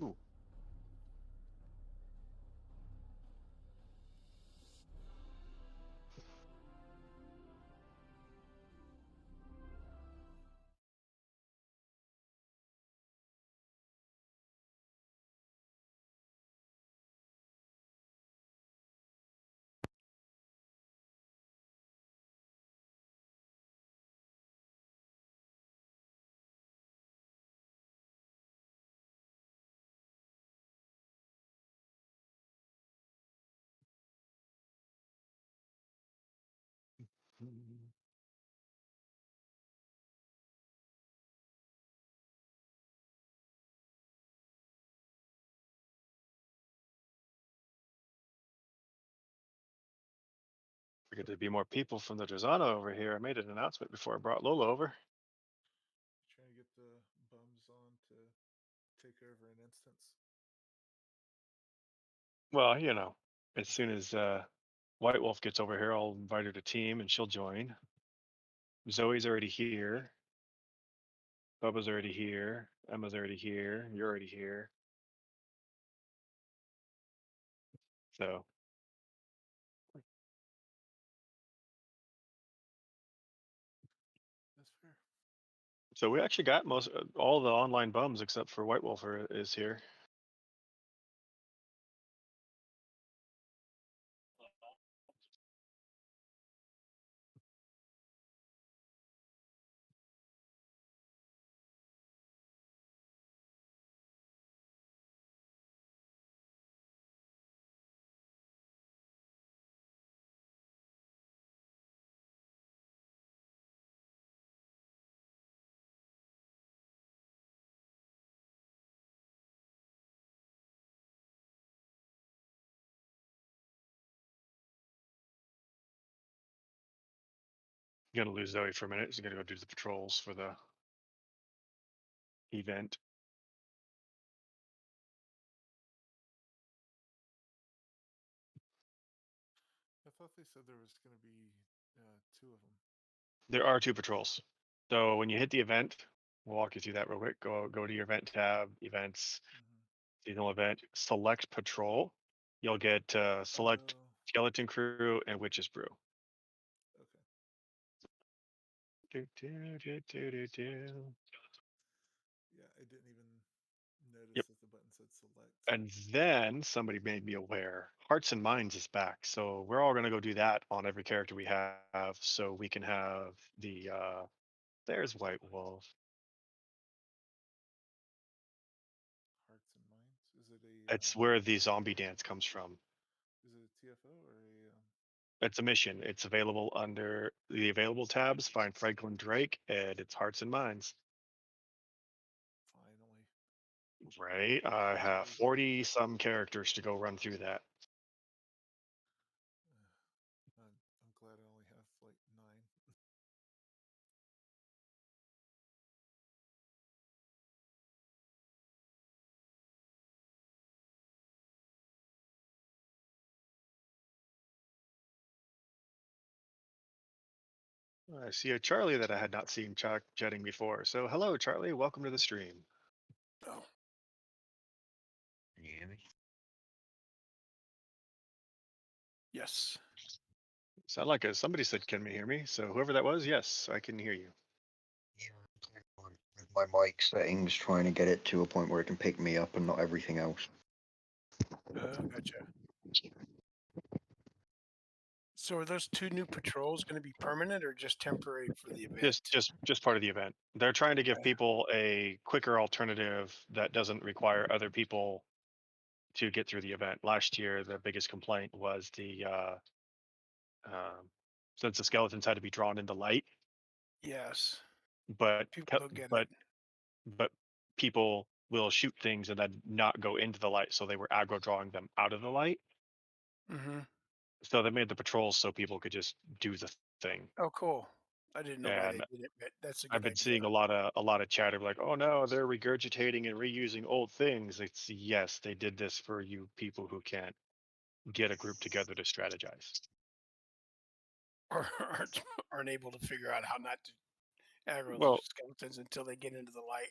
Ooh. Figured there'd be more people from the Drazana over here. I made an announcement before I brought Lola over. Trying to get the bums on to take over an instance. Well, you know, as soon as White Wolf gets over here, I'll invite her to team and she'll join. Zoe's already here. Bubba's already here. Emma's already here. You're already here. So That's fair. so we actually got most all the online bums except for White Wolf is here. I'm gonna lose Zoe for a minute. She's gonna go do the patrols for the event. I thought they said there was going to be 2 of them. There are 2 patrols. So when you hit the event, we'll walk you through that real quick. Go to your event tab, events, seasonal event, select patrol. You'll get select skeleton crew and witches brew. Okay. Do. Yeah, I didn't even notice Yep. that the button said select. And then somebody made me aware. Hearts and Minds is back, so we're all gonna go do that on every character we have, so we can have the. There's White Wolf. Hearts and Minds? Is it a... It's where the zombie dance comes from. Is it a TFO or a... It's a mission. It's available under the available tabs. Find Franklin Drake, and it's Hearts and Minds. Finally. Right? I have 40 some characters to go run through that. I see a Charlie that I had not seen chatting before. So hello, Charlie. Welcome to the stream. Oh, Can you hear me? yes. Sound like somebody said, "Can you hear me?" So whoever that was, yes, I can hear you. Yeah, with my mic settings, trying to get it to a point where it can pick me up and not everything else. Gotcha. So are those 2 new patrols going to be permanent or just temporary for the event? Just part of the event. They're trying to give Okay. people a quicker alternative that doesn't require other people to get through the event. Last year, the biggest complaint was the since the skeletons had to be drawn into light, Yes. but People don't get it. but people will shoot things and then not go into the light, so they were aggro drawing them out of the light. Mm-hmm. So they made the patrols so people could just do the thing. Oh, cool. I didn't know why they And did it, but that's a I've good been idea. seeing a lot of chatter like, "Oh no, they're regurgitating and reusing old things." It's yes, they did this for you people who can't get a group together to strategize. Or aren't able to figure out how not to aggro those Well, skeletons until they get into the light.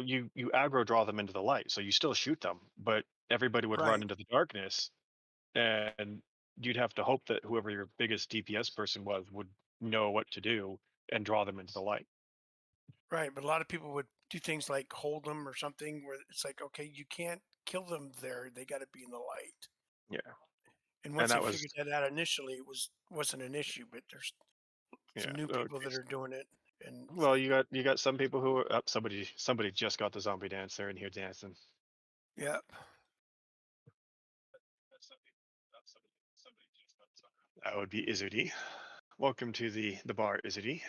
you aggro draw them into the light, so you still shoot them, but everybody would run Right. into the darkness, and you'd have to hope that whoever your biggest DPS person was would know what to do and draw them into the light. Right. But a lot of people would do things like hold them or something where it's like, okay, you can't kill them there. They got to be in the light. Yeah, And and once they that was figured that out initially, it wasn't an issue. But there's some yeah. new Oh, people that geez. are doing it, and it's Well, like, you got some people who are, somebody just got the zombie dance. They're in here dancing. yeah. That would be Izudi. Welcome to the bar, Izudi.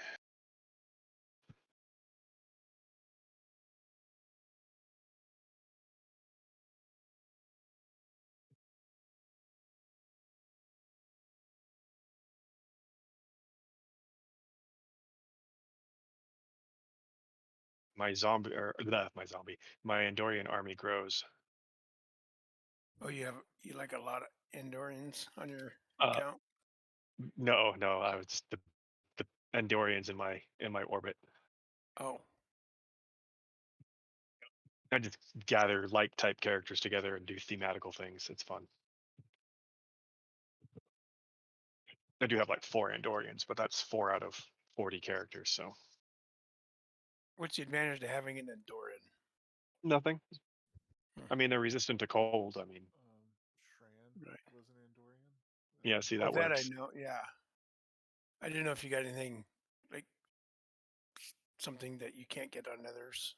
My zombie or my Andorian army grows. Oh, you like a lot of Andorians on your Uh, account. no, I was just the Andorians in my orbit. Oh, I just gather like type characters together and do thematical things. It's fun. I do have like 4 Andorians, but that's 4 out of 40 characters, so what's the advantage to having an Andorian? nothing. Hmm. I mean, they're resistant to cold. I mean, Shran Right. was an Andorian. yeah, see Oh, that that I works. know. Yeah. I didn't know if you got anything like something that you can't get on others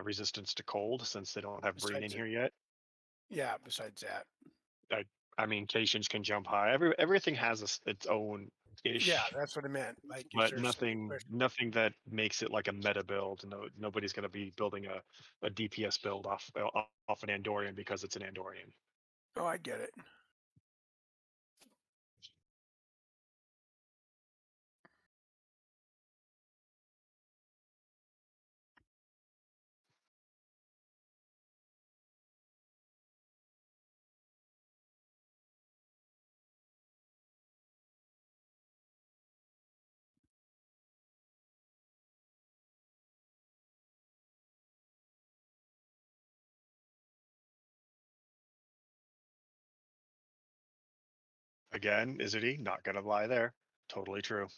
Resistance to cold since they don't have Breen in besides it. here yet. Yeah, besides that. I I mean, Cations can jump high. Everything has its own Yeah, ish, that's what I meant. Like, is but there something special? nothing that makes it like a meta build. No, nobody's going to be building a DPS build off an Andorian because it's an Andorian. Oh, I get it. Again, is it he? Not going to lie there. Totally true.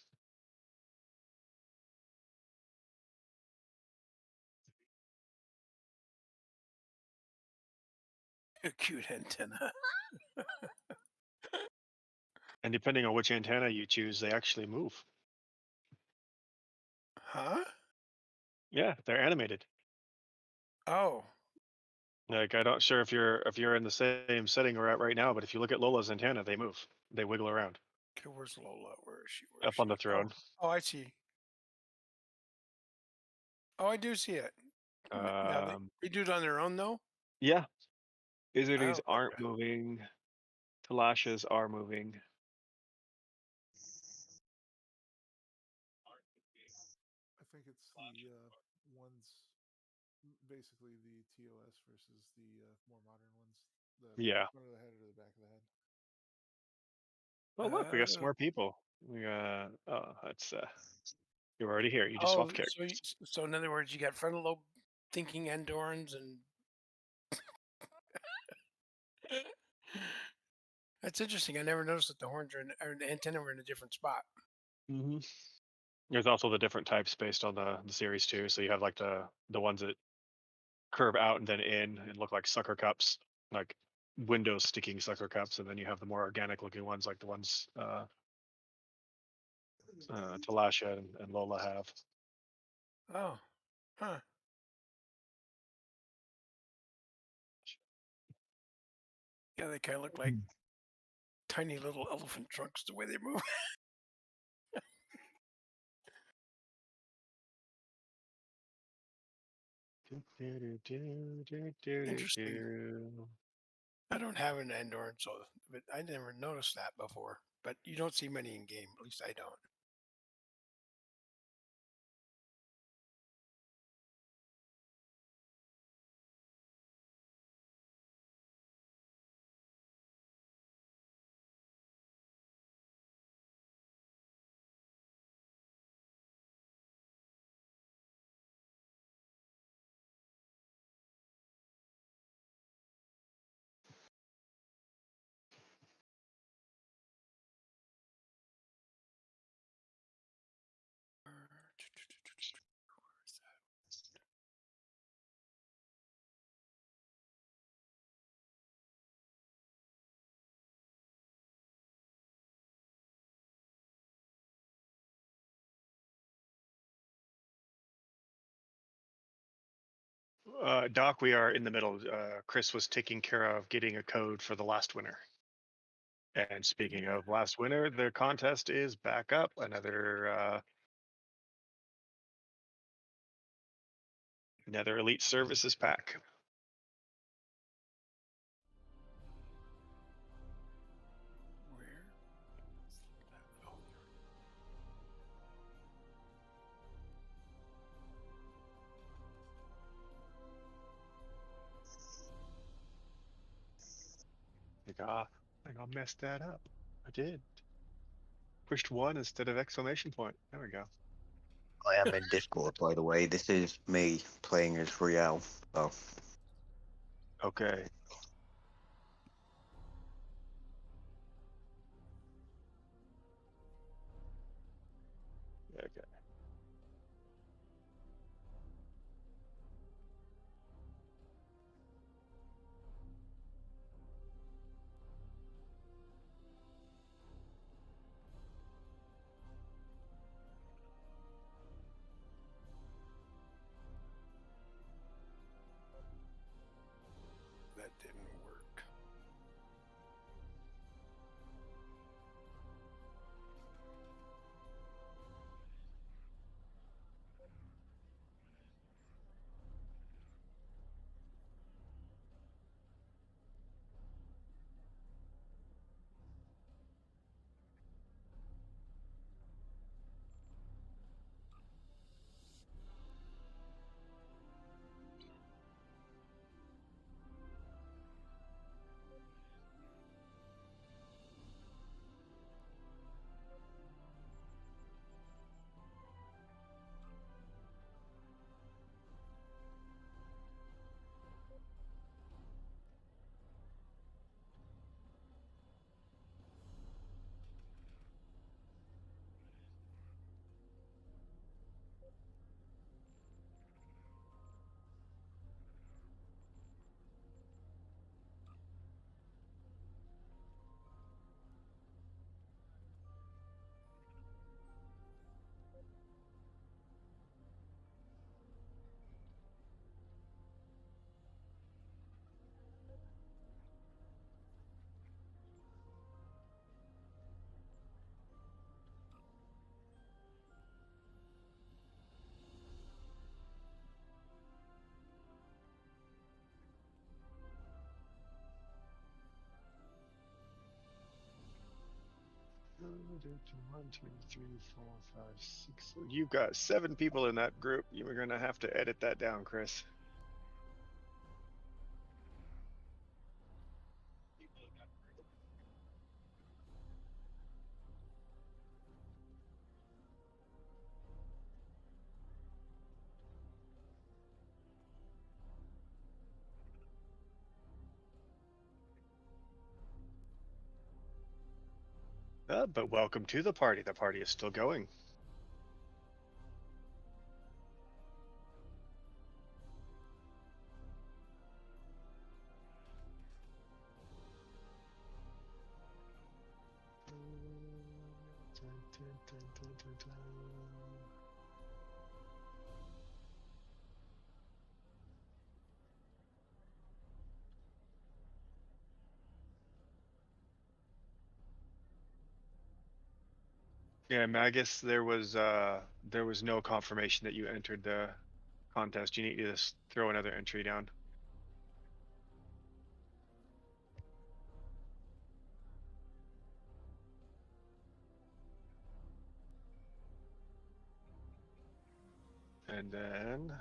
A cute antenna. And depending on which antenna you choose, they actually move. Huh? Yeah, they're animated. Oh, Like I'm not sure if you're in the same setting we're at right now, but if you look at Lola's antenna, they move. They wiggle around okay. Where's Lola? Where is she? Where is up on she? the Oh, throne. oh, I see. Oh, I do see it. Now Um, they do it on their own though. yeah, Oh, Izardis aren't gotcha. moving. Talashas are moving. I think it's the ones, basically the TOS versus the more modern ones. The Yeah. front of the head or the back of the head. Oh look, we got some more people. We got. Oh, that's. You're already here. You just Oh, swapped characters. so in other words, you got frontal lobe thinking Andorans and that's interesting. I never noticed that the horns are or the antenna were in a different spot. Mm-hmm. There's also the different types based on the series too. So you have like the ones that curve out and then in and look like sucker cups, like window sticking sucker cups, and then you have the more organic looking ones, like the ones Talasha and Lola have. Oh, huh. Yeah, they kind of look like tiny little elephant trunks the way they move. Interesting. I don't have an Andoran, so but I never noticed that before. But you don't see many in game. At least I don't. Doc, we are in the middle. Chris was taking care of getting a code for the last winner. And speaking of last winner, the contest is back up. Another Elite Services pack. Where? Oh, I think I messed that up. I did. Pushed 1 instead of exclamation point. There we go. I am in Discord, by the way. This is me playing as Riel. So. Okay. Okay. that didn't work. One, two, three, 4, 5, 6. You've got 7 people in that group. You were gonna have to edit that down, Chris. But welcome to the party. The party is still going. Yeah, Magus, there was no confirmation that you entered the contest. You need to just throw another entry down. And then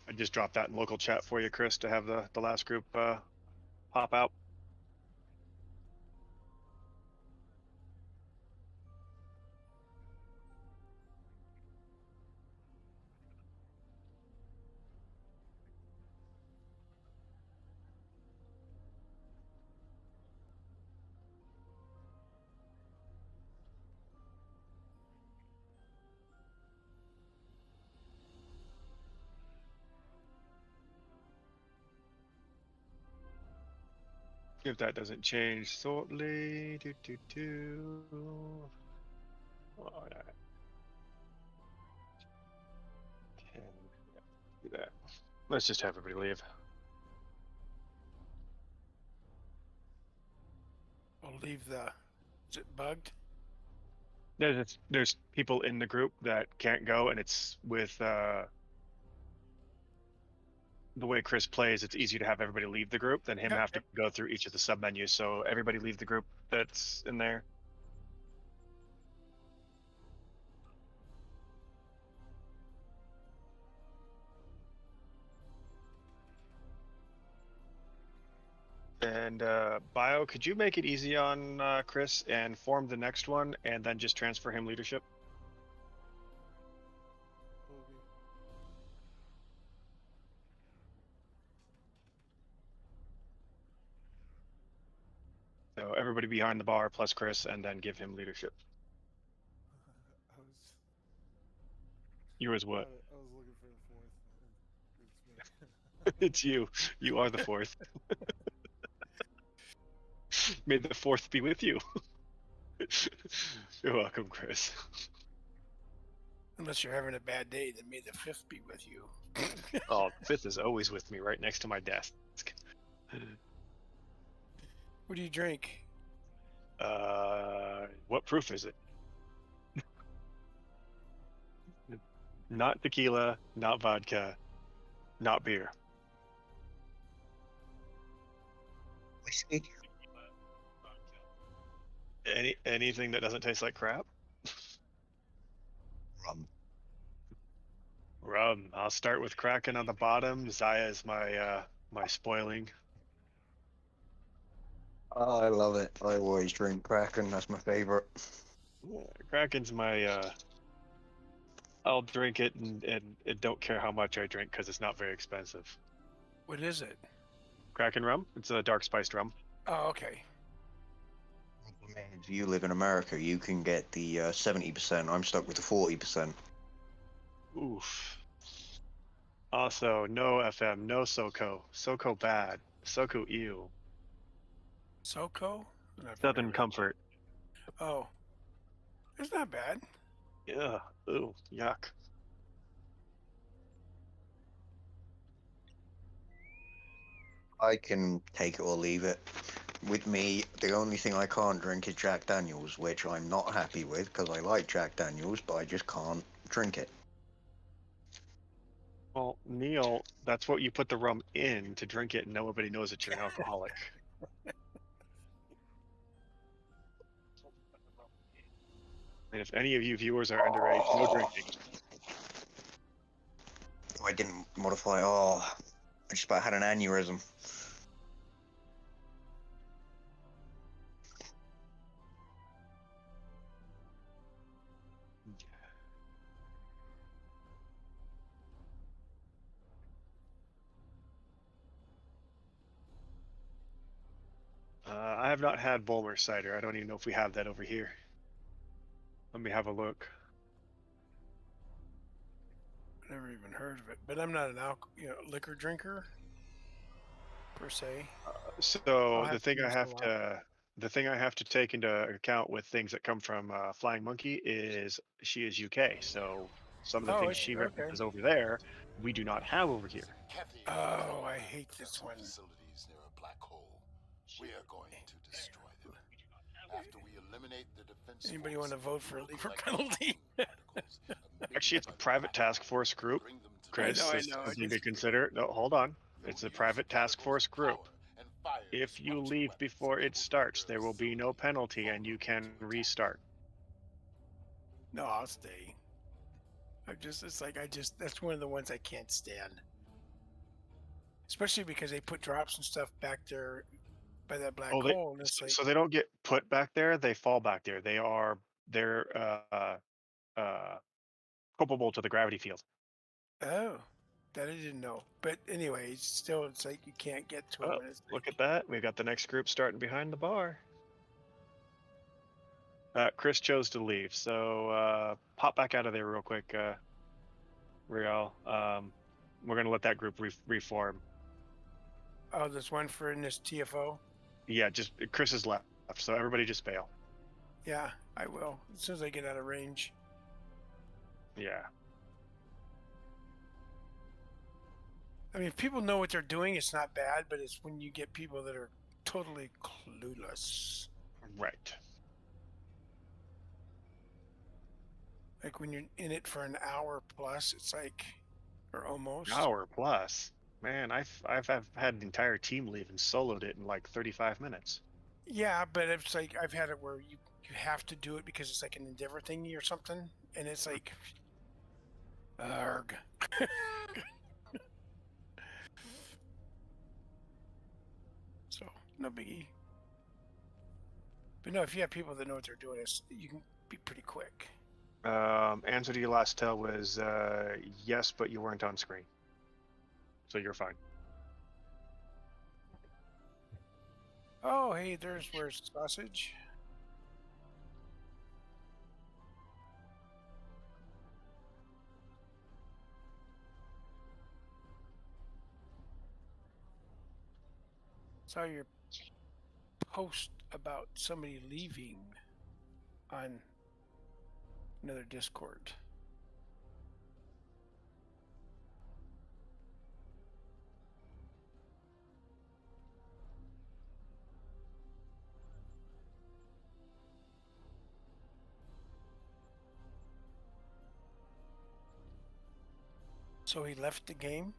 I just dropped that in local chat for you, Chris, to have the last group pop out. If that doesn't change shortly, all right. Do that. Let's just have everybody leave. I'll leave the. Is it bugged? There's people in the group that can't go, and it's with the way Chris plays. It's easier to have everybody leave the group than him have to go through each of the sub menus. So everybody leave the group that's in there. And Bio, could you make it easy on Chris and form the next one, and then just transfer him leadership? So everybody behind the bar plus Chris, and then give him leadership. You was what? I was looking for the fourth. It's you. You are the fourth. May the fourth be with you. You're welcome, Chris. Unless you're having a bad day, then may the fifth be with you. Oh, fifth is always with me, right next to my desk. What do you drink? What proof is it? Not tequila, not vodka, not beer. Whiskey? Anything that doesn't taste like crap? Rum. Rum. I'll start with Kraken on the bottom. Zaya is my my spoiling. Oh, I love it. I always drink Kraken. That's my favorite. Yeah, Kraken's my I'll drink it and don't care how much I drink because it's not very expensive. What is it? Kraken rum. It's a dark spiced rum. Oh, okay. If you live in America, you can get the 70%. I'm stuck with the 40%. Oof. Also, no FM, no SoCo. SoCo bad. SoCo ew. SoCo? Southern Comfort. Oh. It's not bad. Yeah. Ooh, yuck. I can take it or leave it. With me, the only thing I can't drink is Jack Daniels, which I'm not happy with because I like Jack Daniels, but I just can't drink it. Well, Neil, that's what you put the rum in to drink it, and nobody knows that you're an alcoholic. And if any of you viewers are underage, no drinking. I didn't modify. Oh, I just about had an aneurysm. I have not had Bulmer cider. I don't even know if we have that over here. Let me have a look. Never even heard of it, but I'm not an liquor drinker per se. So the thing I have to take into account with things that come from Flying Monkey is she is UK. So some of the things she references over there, we do not have over here. Oh, I hate this one. Facilities near a black hole. We are going to destroy them. After we eliminate the defense. Anybody want to vote for a lever penalty? Actually, it's a private task force group. Chris, I know. You need to consider. No, hold on. It's a private task force group. If you leave before it starts, there will be no penalty, and you can restart. No, I'll stay. That's one of the ones I can't stand. Especially because they put drops and stuff back there by that black hole. And it's so they don't get put back there; they fall back there. They're culpable to the gravity field. Oh, that I didn't know. But anyway, still, it's like you can't get to them. Look at that! We've got the next group starting behind the bar. Chris chose to leave, so pop back out of there real quick, Riel. We're gonna let that group reform. Oh, there's one for in this TFO? Yeah, just Chris is left, so everybody just bail. Yeah, I will. As soon as I get out of range. Yeah. I mean, if people know what they're doing, it's not bad, but it's when you get people that are totally clueless. Right. Like when you're in it for an hour plus, it's like, or almost. An hour plus? Man, I've had an entire team leave and soloed it in like 35 minutes. Yeah, but it's like I've had it where you have to do it because it's like an Endeavor thingy or something, and it's like, arg. So no biggie. But no, if you have people that know what they're doing, you can be pretty quick. Answer to your last tell was yes, but you weren't on screen, so you're fine. Oh, hey, where's sausage? Saw your post about somebody leaving on another Discord. So he left the game?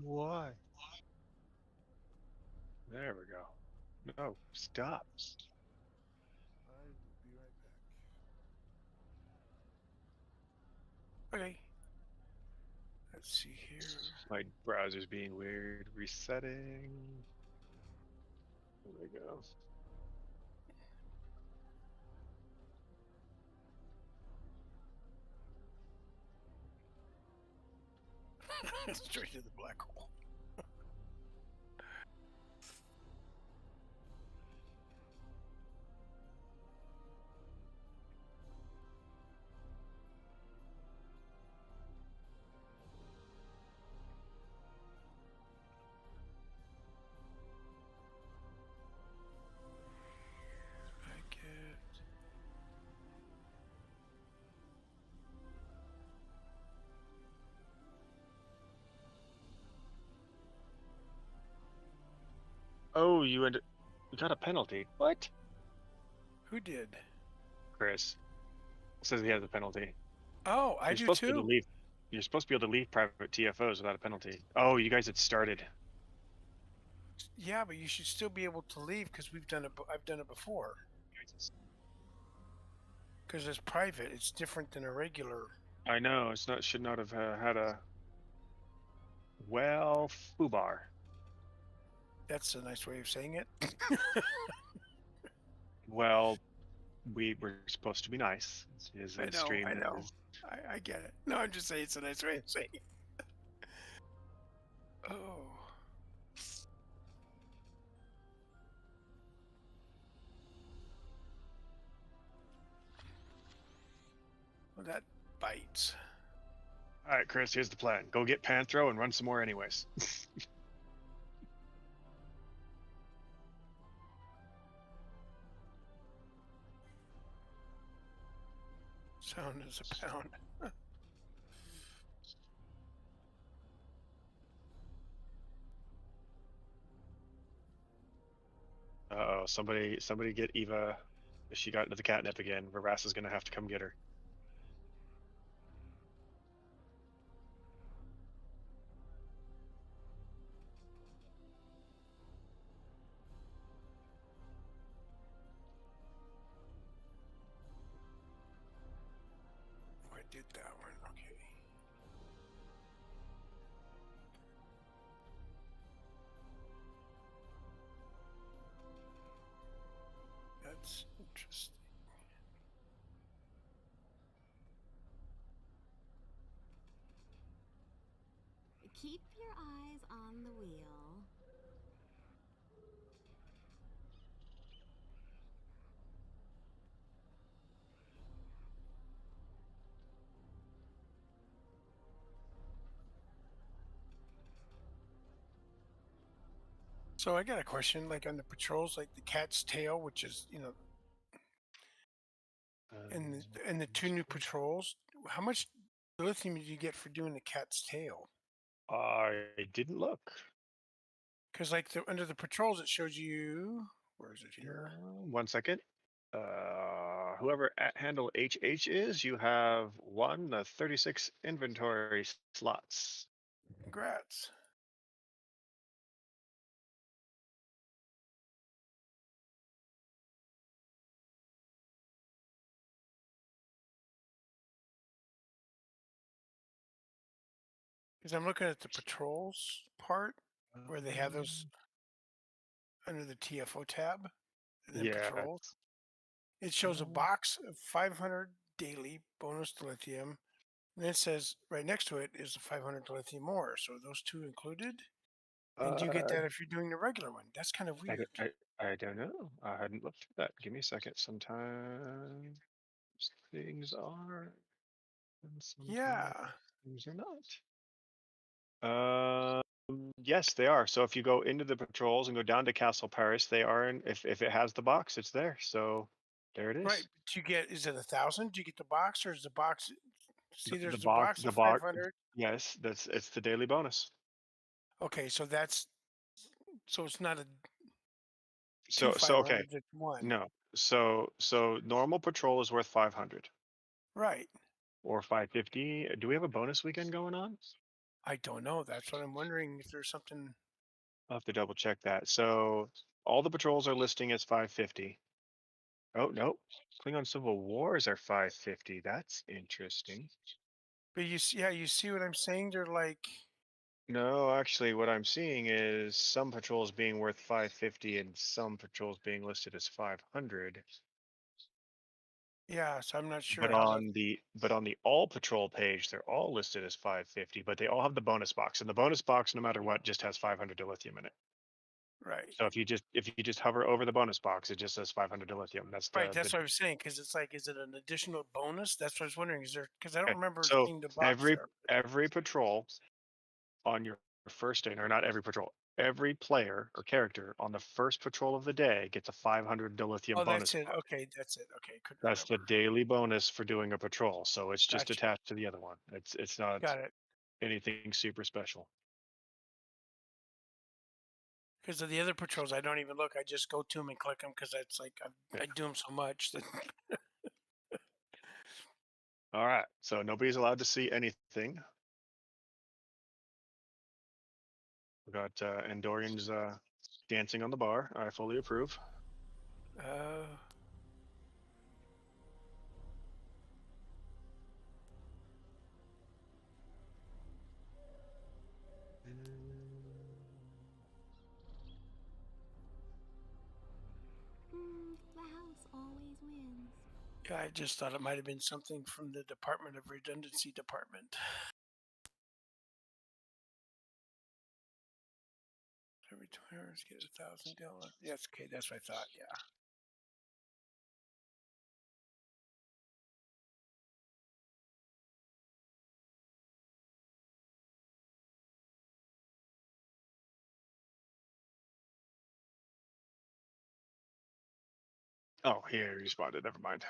Why? There we go. No, stop. I will be right back. Okay. Let's see here. My browser's being weird. Resetting. There we go. Straight to the black hole. Oh, you got a penalty. What? Who did? Chris says he has a penalty. Oh, I You're do supposed to be able too. to leave. You're supposed to be able to leave private TFOs without a penalty. Oh, you guys had started. Yeah, but you should still be able to leave because we've done it. I've done it before. Because it's private. It's different than a regular. I know. It's not. Should not have had a. Well, foobar. That's a nice way of saying it. Well, we were supposed to be nice. His stream I know. is. I get it. No, I'm just saying it's a nice way of saying it. Oh. Well, that bites. All right, Chris. Here's the plan. Go get Panthro and run some more, anyways. Sound is a pound. Uh-oh, somebody get Eva. She got into the catnip again. Varas is gonna have to come get her. Oh, I did that one. Okay. That's interesting. Keep your eyes on the wheel. So I got a question, like on the patrols, like the cat's tail, which is, and the two new patrols. How much lithium did you get for doing the cat's tail? I didn't look. Because like under the patrols, it shows you. Where is it here? 1 second. Whoever at handle HH is, you have 36 inventory slots. Congrats. Because I'm looking at the patrols part where they have those under the TFO tab. And then Yeah. patrols. It shows a box of 500 daily bonus to lithium. And then it says right next to it is the 500 lithium more. So are those two included? And do you get that if you're doing the regular one? That's kind of weird. I don't know. I hadn't looked at that. Give me a second. Sometimes things are, and sometimes things are not. Yes, they are. So if you go into the patrols and go down to Castle Paris, they are. If it has the box, it's there. So there it is. Right. Do you get? Is it 1,000? Do you get the box, or is the box? See, there's the a box of 500. Yes, it's the daily bonus. Okay, so it's not a. So okay. It's one. No. So normal patrol is worth 500. Right. Or 550. Do we have a bonus weekend going on? I don't know. That's what I'm wondering, if there's something. I'll have to double check that. So all the patrols are listing as 550. Oh no, Klingon Civil Wars are 550. That's interesting. But you see what I'm saying? They're like. No, actually, what I'm seeing is some patrols being worth 550 and some patrols being listed as 500. Yeah, so I'm not sure. But on the all patrol page, they're all listed as 550, but they all have the bonus box, and the bonus box, no matter what, just has 500 dilithium in it. Right. So if you just hover over the bonus box, it just says 500 dilithium. That's right. That's what I was saying, because it's like, is it an additional bonus? That's what I was wondering. Is there? Because I don't remember seeing the box there. Every patrol on your first day, or not every patrol, every player or character on the first patrol of the day gets a 500 dilithium bonus. That's it. Okay, that's it. Okay, that's the daily bonus for doing a patrol. So it's just attached to the other one. It's not anything super special. Because of the other patrols, I don't even look. I just go to them and click them because it's like I do them so much that. All right, so nobody's allowed to see anything. We got Andorians dancing on the bar. I fully approve. The house always wins. Yeah, I just thought it might have been something from the Department of Redundancy Department. Every 20 hours, get $1,000. Yes, okay, that's what I thought. Yeah. Oh, he responded. Never mind.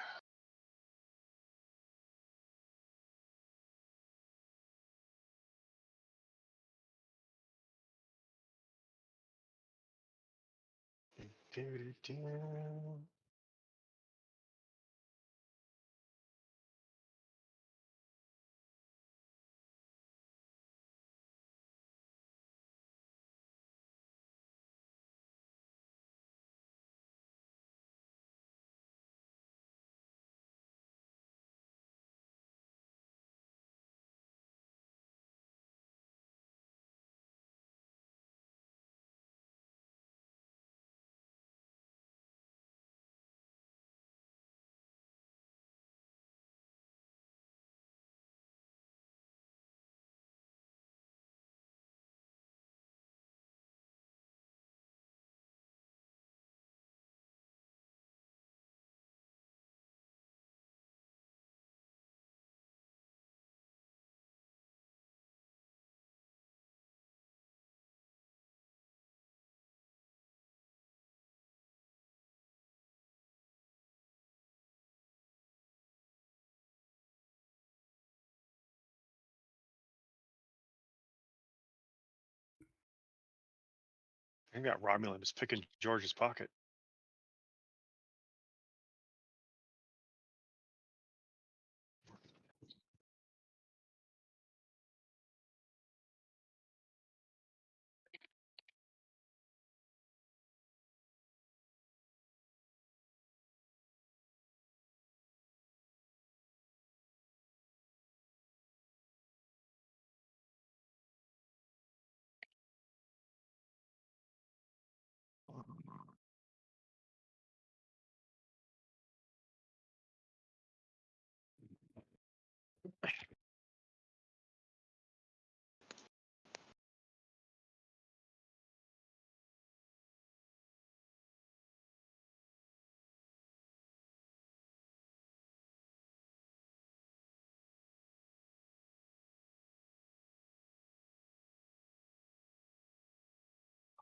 I got Romulan just picking George's pocket.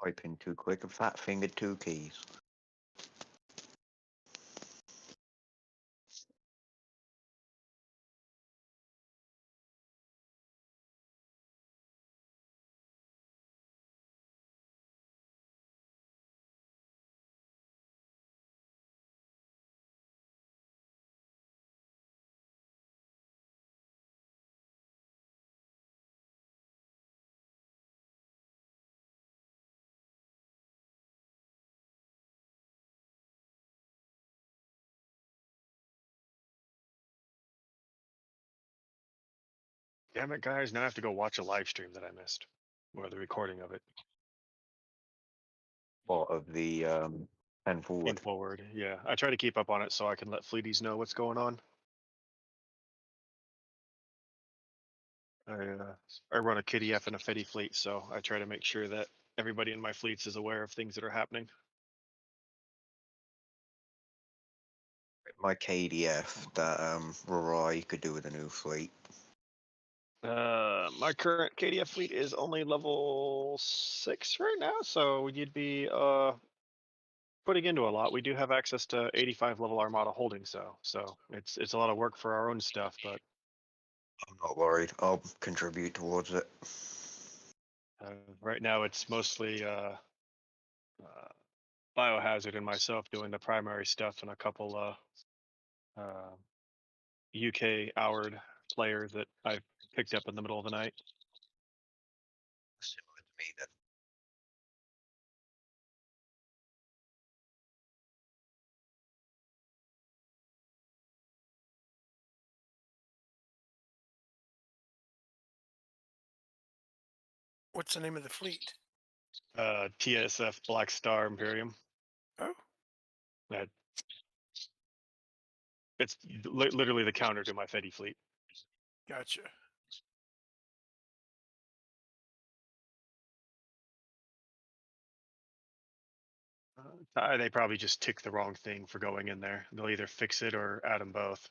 Typing too quick and fat fingered two keys. Damn it, guys! Now I have to go watch a live stream that I missed, or the recording of it. What of the 10 forward? Forward, yeah. I try to keep up on it so I can let Fleeties know what's going on. I run a KDF and a Fetty fleet, so I try to make sure that everybody in my fleets is aware of things that are happening. My KDF that Rorai could do with a new fleet. My current KDF fleet is only level 6 right now, so you'd be putting into a lot. We do have access to 85 level Armada holding, so it's a lot of work for our own stuff, but I'm not worried. I'll contribute towards it. right now it's mostly Biohazard and myself doing the primary stuff, and a couple UK houred players that I picked up in the middle of the night. Similar to me then. What's the name of the fleet? TSF Black Star Imperium. Oh, That it's literally the counter to my Fetty fleet. gotcha. They probably just tick the wrong thing for going in there. They'll either fix it or add them both.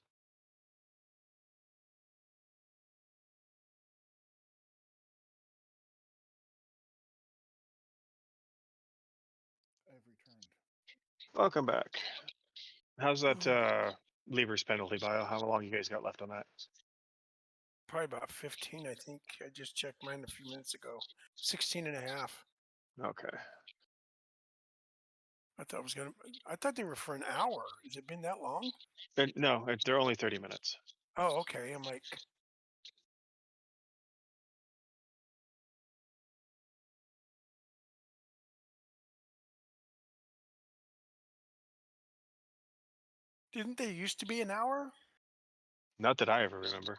I've returned. Welcome back. How's that levers penalty, Bio? How long you guys got left on that? Probably about 15, I think. I just checked mine a few minutes ago. 16 and a half. Okay. I thought they were for an hour. Has it been that long? No, they're only 30 minutes. Oh, okay. I'm like, didn't they used to be an hour? Not that I ever remember.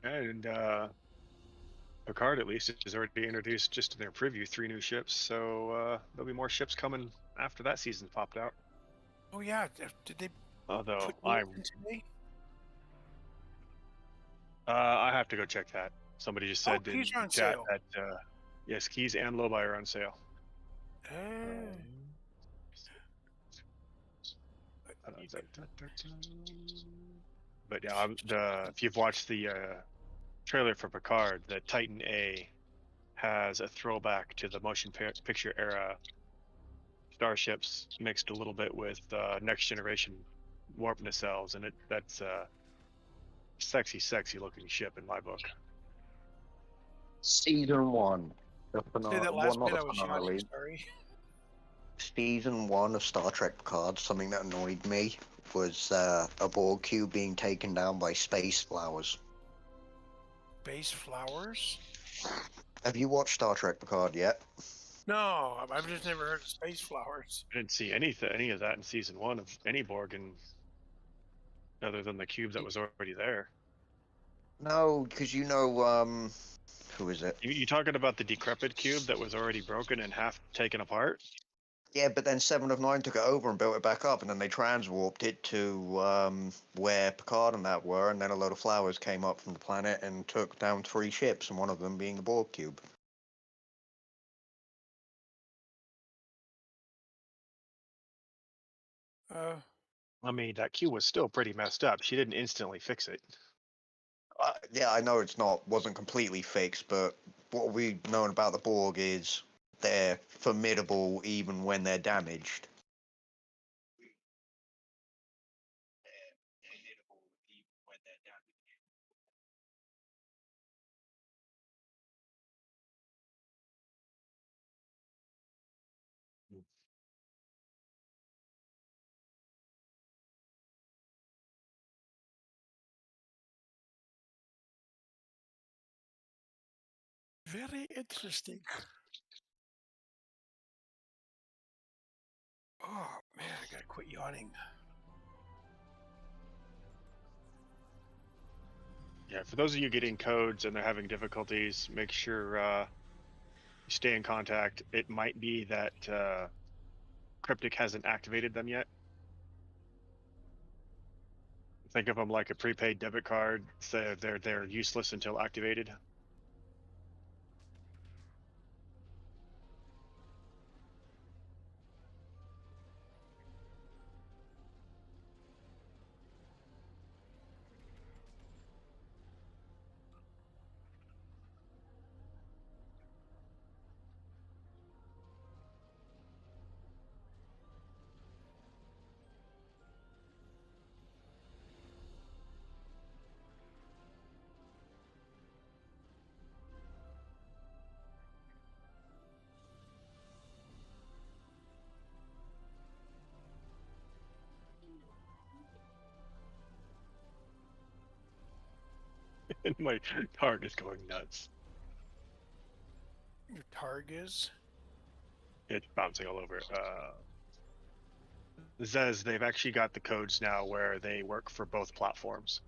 And Picard, at least, has already introduced, just in their preview, 3 new ships. So there'll be more ships coming after that season's popped out. Oh, yeah. Did they Although put I today? I have to go check that. Somebody just said in keys are the on chat sale. that yes, keys and Lobi are on sale. But yeah, if you've watched the trailer for Picard, the Titan A has a throwback to the motion picture era starships mixed a little bit with next generation warp nacelles, and that's a sexy looking ship in my book. Season 1. Say that last bit, I was yawning, sorry. Season 1 of Star Trek Picard, something that annoyed me was a Borg cube being taken down by space flowers. Space flowers? Have you watched Star Trek Picard yet? No, I've just never heard of space flowers. I didn't see any of that in season 1 of any Borg, other than the cube that was already there. No, because you know, who is it? You talking about the decrepit cube that was already broken and half taken apart? Yeah, but then 7 of 9 took it over and built it back up, and then they transwarped it to where Picard and that were, and then a load of flowers came up from the planet and took down 3 ships, and one of them being the Borg cube. I mean, that cube was still pretty messed up. She didn't instantly fix it. Yeah, I know wasn't completely fixed, but what we've known about the Borg is they're formidable even when they're damaged. Very interesting. Oh man, I gotta quit yawning. Yeah, for those of you getting codes and they're having difficulties, make sure you stay in contact. It might be that Cryptic hasn't activated them yet. Think of them like a prepaid debit card. So they're useless until activated. And my card is going nuts. Your targ is? It's bouncing all over. It says they've actually got the codes now where they work for both platforms,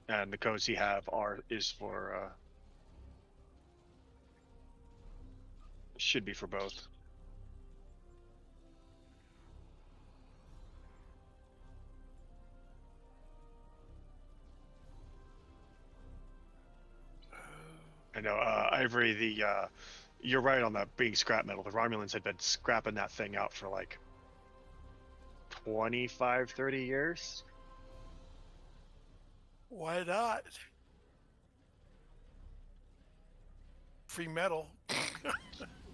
and the codes you have is for should be for both. I know, Ivory. You're right on that being scrap metal. The Romulans had been scrapping that thing out for like 25, 30 years. Why not? Free metal.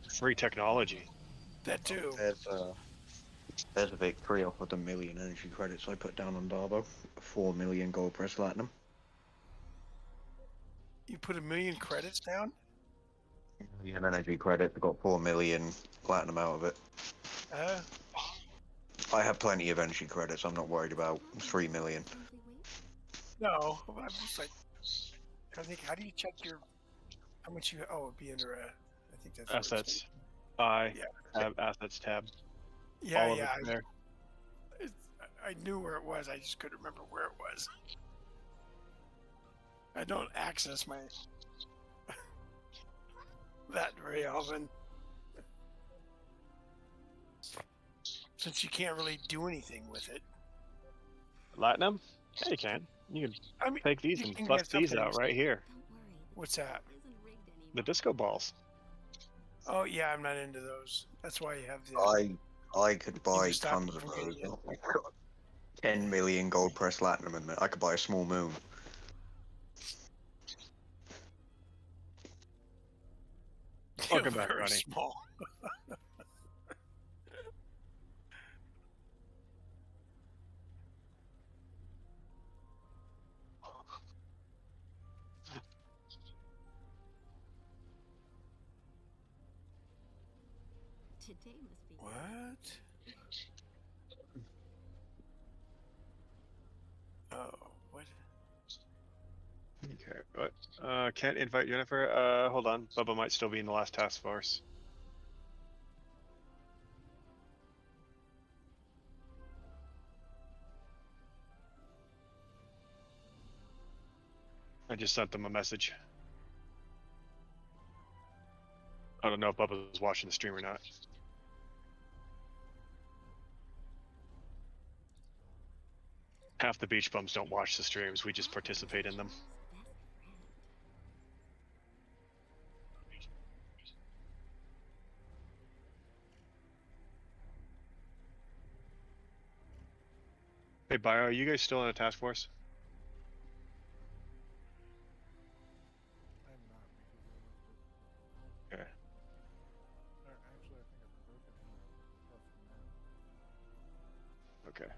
Free technology. That too. There's a victory off of the 1 million energy credits I put down on Darbo. 4 million gold press platinum. You put 1 million credits down? Yeah, energy credit. I got 4 million platinum out of it. I have plenty of energy credits. I'm not worried about 3 million. No, I'm just like, I think, how do you check your, how much you, oh, it'd be under I think that's Assets. Assets tab. Yeah, all yeah. of it there. I knew where it was. I just couldn't remember where it was. I don't access my that very often, since you can't really do anything with it. Platinum? Yeah, you can. You can take these and bust these out right here. What's that? The disco balls. Oh yeah, I'm not into those. That's why you have the. I could buy tons of those. 10 million gold press platinum, and I could buy a small moon. Welcome back, Very Ronnie. small. Today must be What? Oh, what? Okay, what? Can't invite Jennifer. Hold on. Bubba might still be in the last task force. I just sent them a message. I don't know if Bubba's watching the stream or not. Half the beach bums don't watch the streams, we just participate in them. Hey, Bio, are you guys still in a task force? I'm not. Okay. Actually, I think I've broken apart from that. Okay.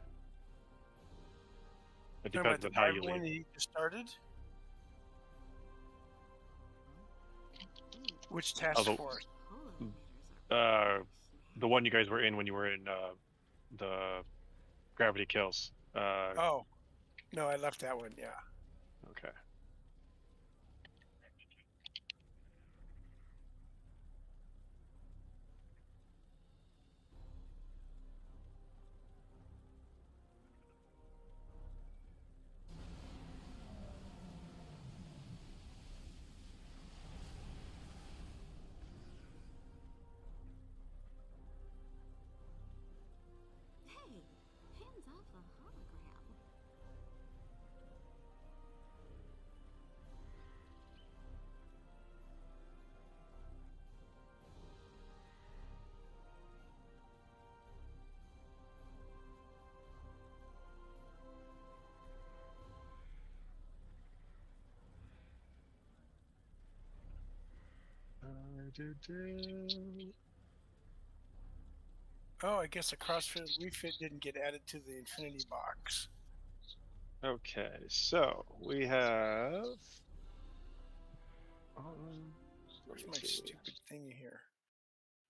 It Talking about depends the on how you private one leave. that you just started? Which task force? The one you guys were in when you were in the Gravity Kills. Oh, no, I left that one. Yeah. Okay. Oh, I guess the CrossFit refit didn't get added to the Infinity box. Okay, so we have. Where's my stupid thing here?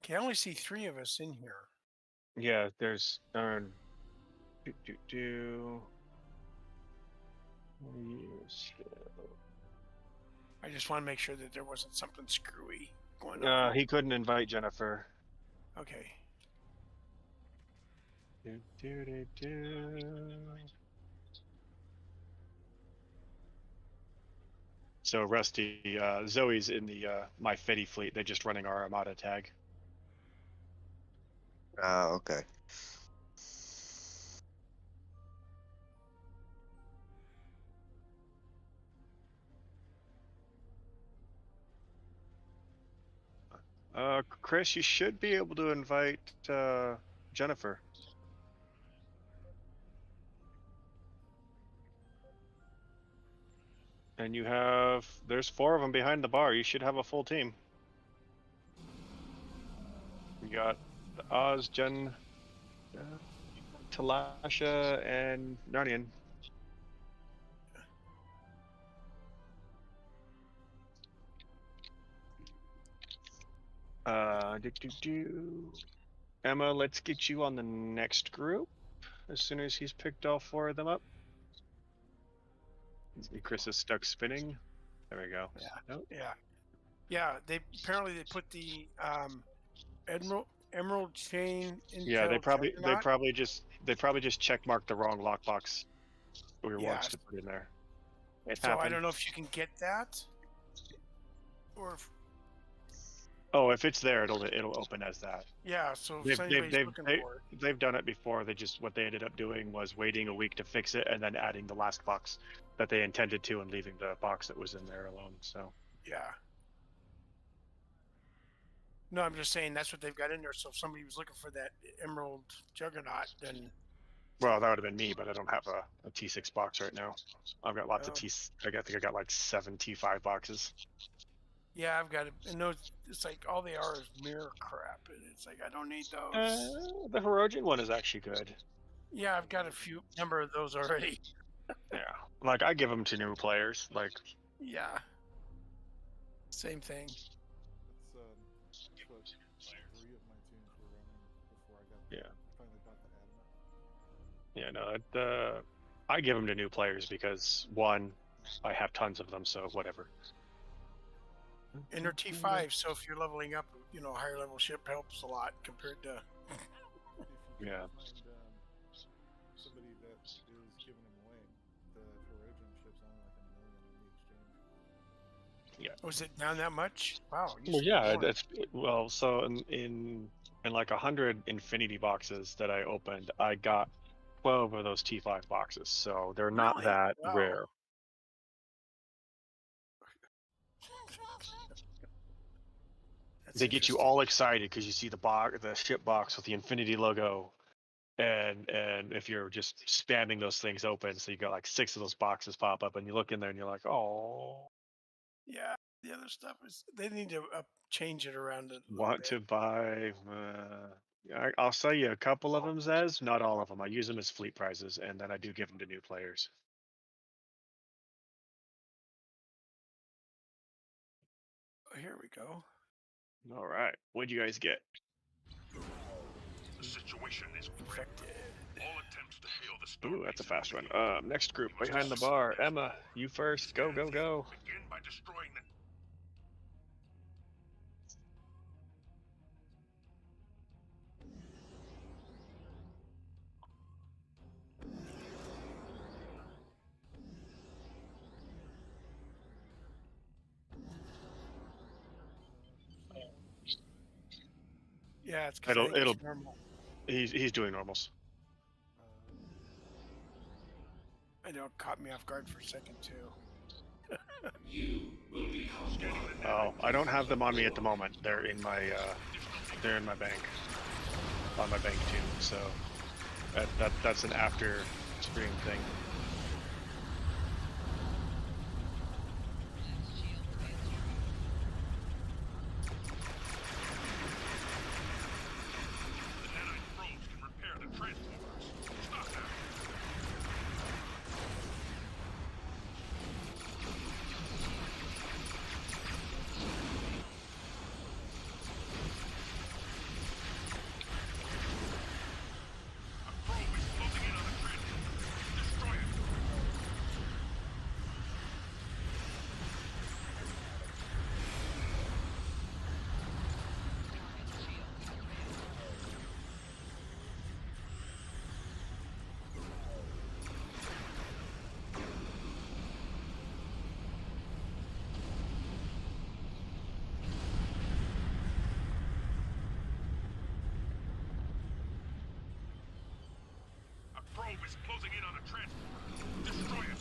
Okay, I only see 3 of us in here. Yeah, there's. I just want to make sure that there wasn't something screwy going on. He couldn't invite Jennifer. Okay. So Rusty, Zoe's in the my Fetty fleet. They're just running our Armada tag. Oh, okay. Chris, you should be able to invite Jennifer. And you have, there's 4 of them behind the bar. You should have a full team. You got Oz, Jen, Talasha, and Narnian. Emma, let's get you on the next group as soon as he's picked all 4 of them up. Chris is stuck spinning. There we go. Yeah. Nope. Yeah. They put the emerald chain. Yeah, they probably just checkmarked the wrong lockbox we were wants to put in there. So I don't know if you can get that, or if... Oh, if it's there, it'll open as that. Yeah, so if anybody's looking for it. They've done it before. What they ended up doing was waiting a week to fix it and then adding the last box that they intended to and leaving the box that was in there alone. So yeah. No, I'm just saying that's what they've got in there. So if somebody was looking for that emerald juggernaut, then... Well, that would have been me, but I don't have a T6 box right now. I've got lots of I think I got like 7 T5 boxes. Yeah, I've got it. And those, it's like all they are is mirror crap, and it's like I don't need those. The Herodian one is actually good. Yeah, I've got a number of those already. Yeah, like I give them to new players. Like. Yeah. Same thing. That's what 3 of my teams were running before I finally bought the adamant. Yeah, no, I give them to new players because 1, I have tons of them, so whatever. And they're T5, so if you're leveling up, a higher level ship helps a lot compared to... Yeah. Somebody that is giving them away, the Herodian ship's only like $1 million in the exchange. Yeah. Was it down that much? Wow. Well, yeah, so in like 100 Infinity boxes that I opened, I got 12 of those T5 boxes, so they're not that rare. They get you all excited because you see the ship box with the Infinity logo, and if you're just spamming those things open, so you got like 6 of those boxes pop up, and you look in there and you're like, oh. Yeah, the other stuff is they need to change it around. Want to buy? I'll sell you a couple of them, Zez. Not all of them. I use them as fleet prizes, and then I do give them to new players. Here we go. All right, what'd you guys get? The situation is infected. All attempts to hail the storm. Ooh, that's a fast one. Next group behind the bar. Emma, you first. Go, go, go. Begin by destroying the... Yeah, it's normal. He's doing normals. I know it caught me off guard for a second too. Oh, I don't have them on me at the moment. They're in my bank. On my bank too. So that's an after stream thing. probe is closing in on the transport. Destroy it.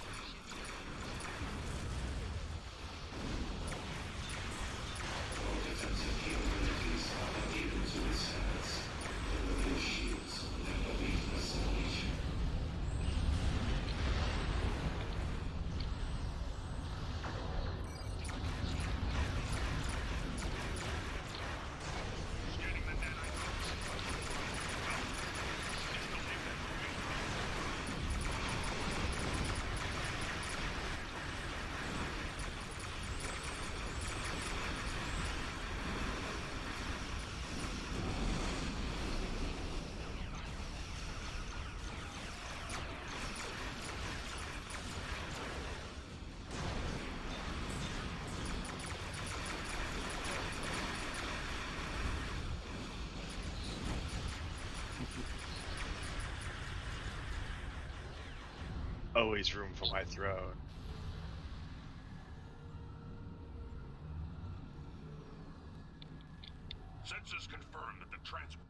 Always room for my throne. Sensors confirm that the transport.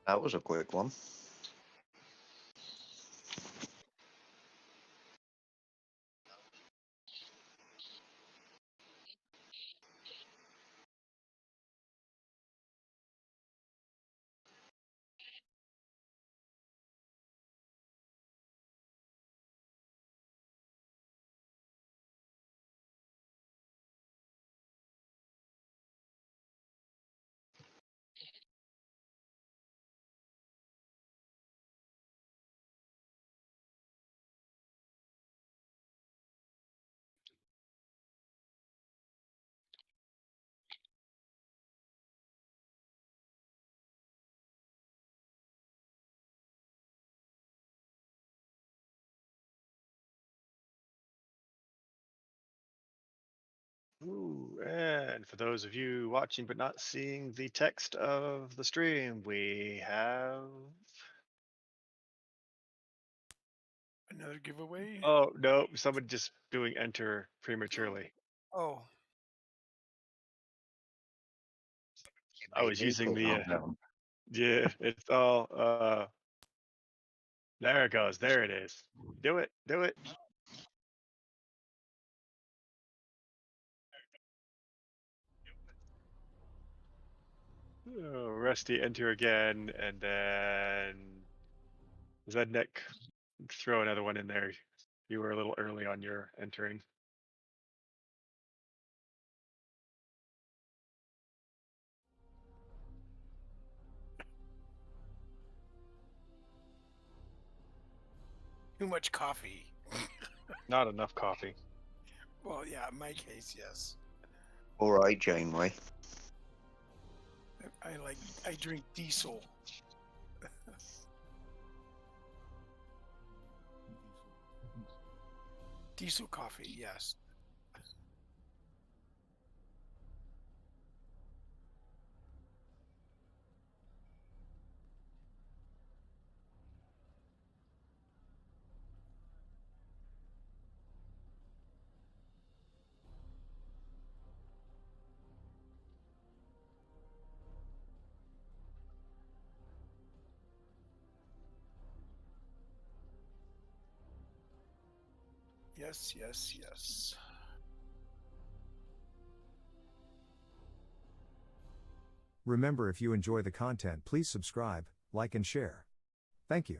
That was a quick one. Ooh, and for those of you watching but not seeing the text of the stream, we have. Another giveaway? Oh, no, someone just doing enter prematurely. Oh. I was Made me using put the. that down. Yeah, it's all. There it goes. There it is. Do it. Do it. Oh, Rusty, enter again, and then Zednik, throw another one in there. You were a little early on your entering. Too much coffee. Not enough coffee. Well, yeah, in my case, yes. All right, Janeway. I drink diesel. Diesel coffee, yes. Yes, yes, yes. Remember, if you enjoy the content, please subscribe, like and share. Thank you.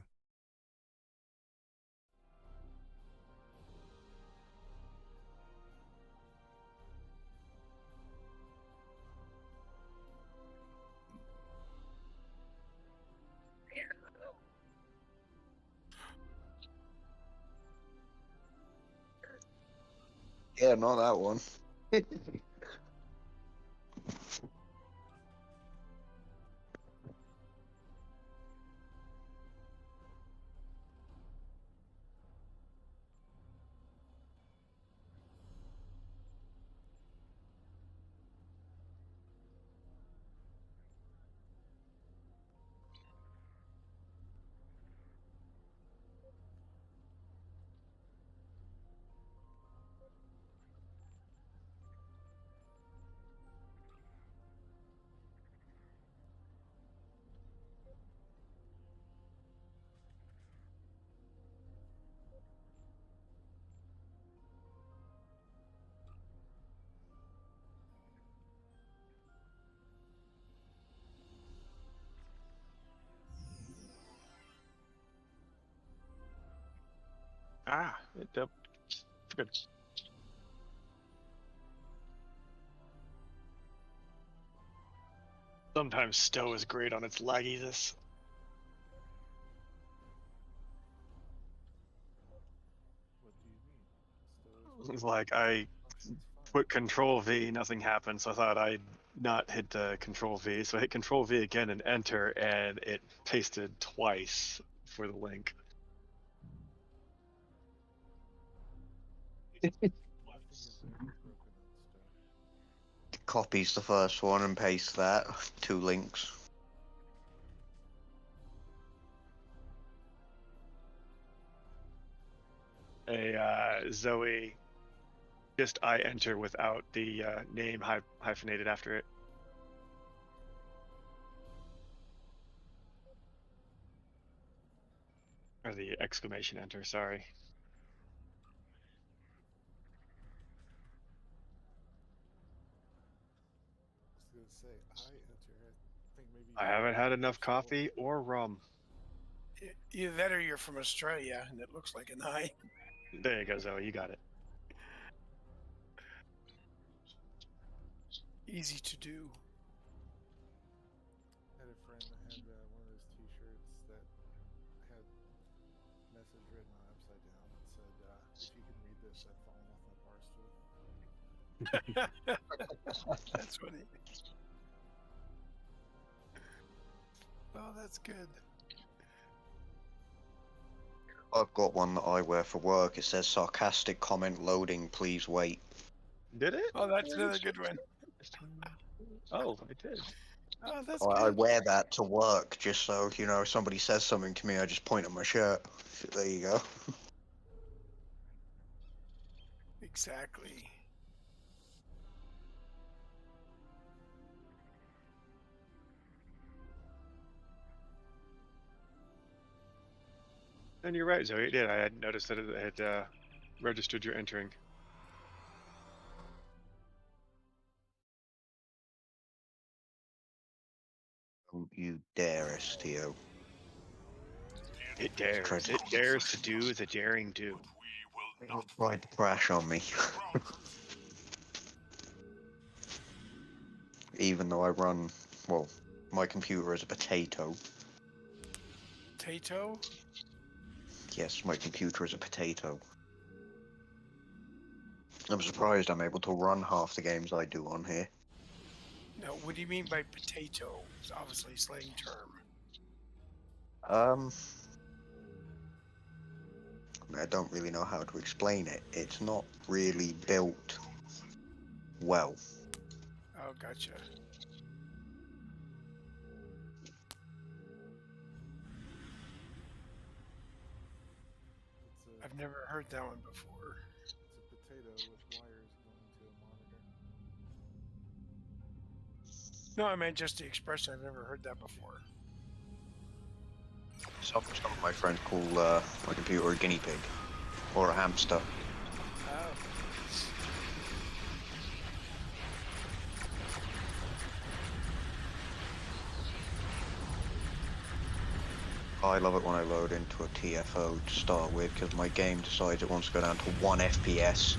Yeah, not that one. Yep. Good. Sometimes Stow is great on its lagginess. What do you mean? Still is Like I put Control V, nothing happened, so I thought I'd not hit Control V, so I hit Control V again and enter, and it pasted twice for the link. nothing is ever broken on stuff. Copies the first one and pastes that. 2 links. Zoe, just I enter without the name hyphenated after it. Or the exclamation enter, sorry. I was gonna say I enter it. I think maybe I haven't had enough coffee or rum. Either that or you're from Australia and it looks like an I. There you go, Zoe, you got it. Easy to do. I had a friend that had one of those T-shirts that had message written on upside down that said, "If you can read this, I've fallen off my bar stool." That's funny. Oh, that's good. I've got one that I wear for work. It says sarcastic comment loading, please wait. Did it? Oh, that's another good one. Oh, I did. Oh, that's I good. wear that to work just so, you know, if somebody says something to me, I just point at my shirt. There you go. Exactly. And you're right, Zoe, it did. I had noticed that it had registered your entering. Don't you dare, STO. It dares. It dares to do the daring do. Tried to crash on me. Even though I run, well, my computer is a potato. Potato? Yes, my computer is a potato. I'm surprised I'm able to run half the games I do on here. No, what do you mean by potato? It's obviously a slang term. I don't really know how to explain it. It's not really built well. Oh, gotcha. I've never heard that one before. It's a potato with wires going to a monitor. No, I meant just the expression. I've never heard that before. Some of my friends call my computer a guinea pig. Or a hamster. Oh. I love it when I load into a TFO to start with, because my game decides it wants to go down to 1 FPS.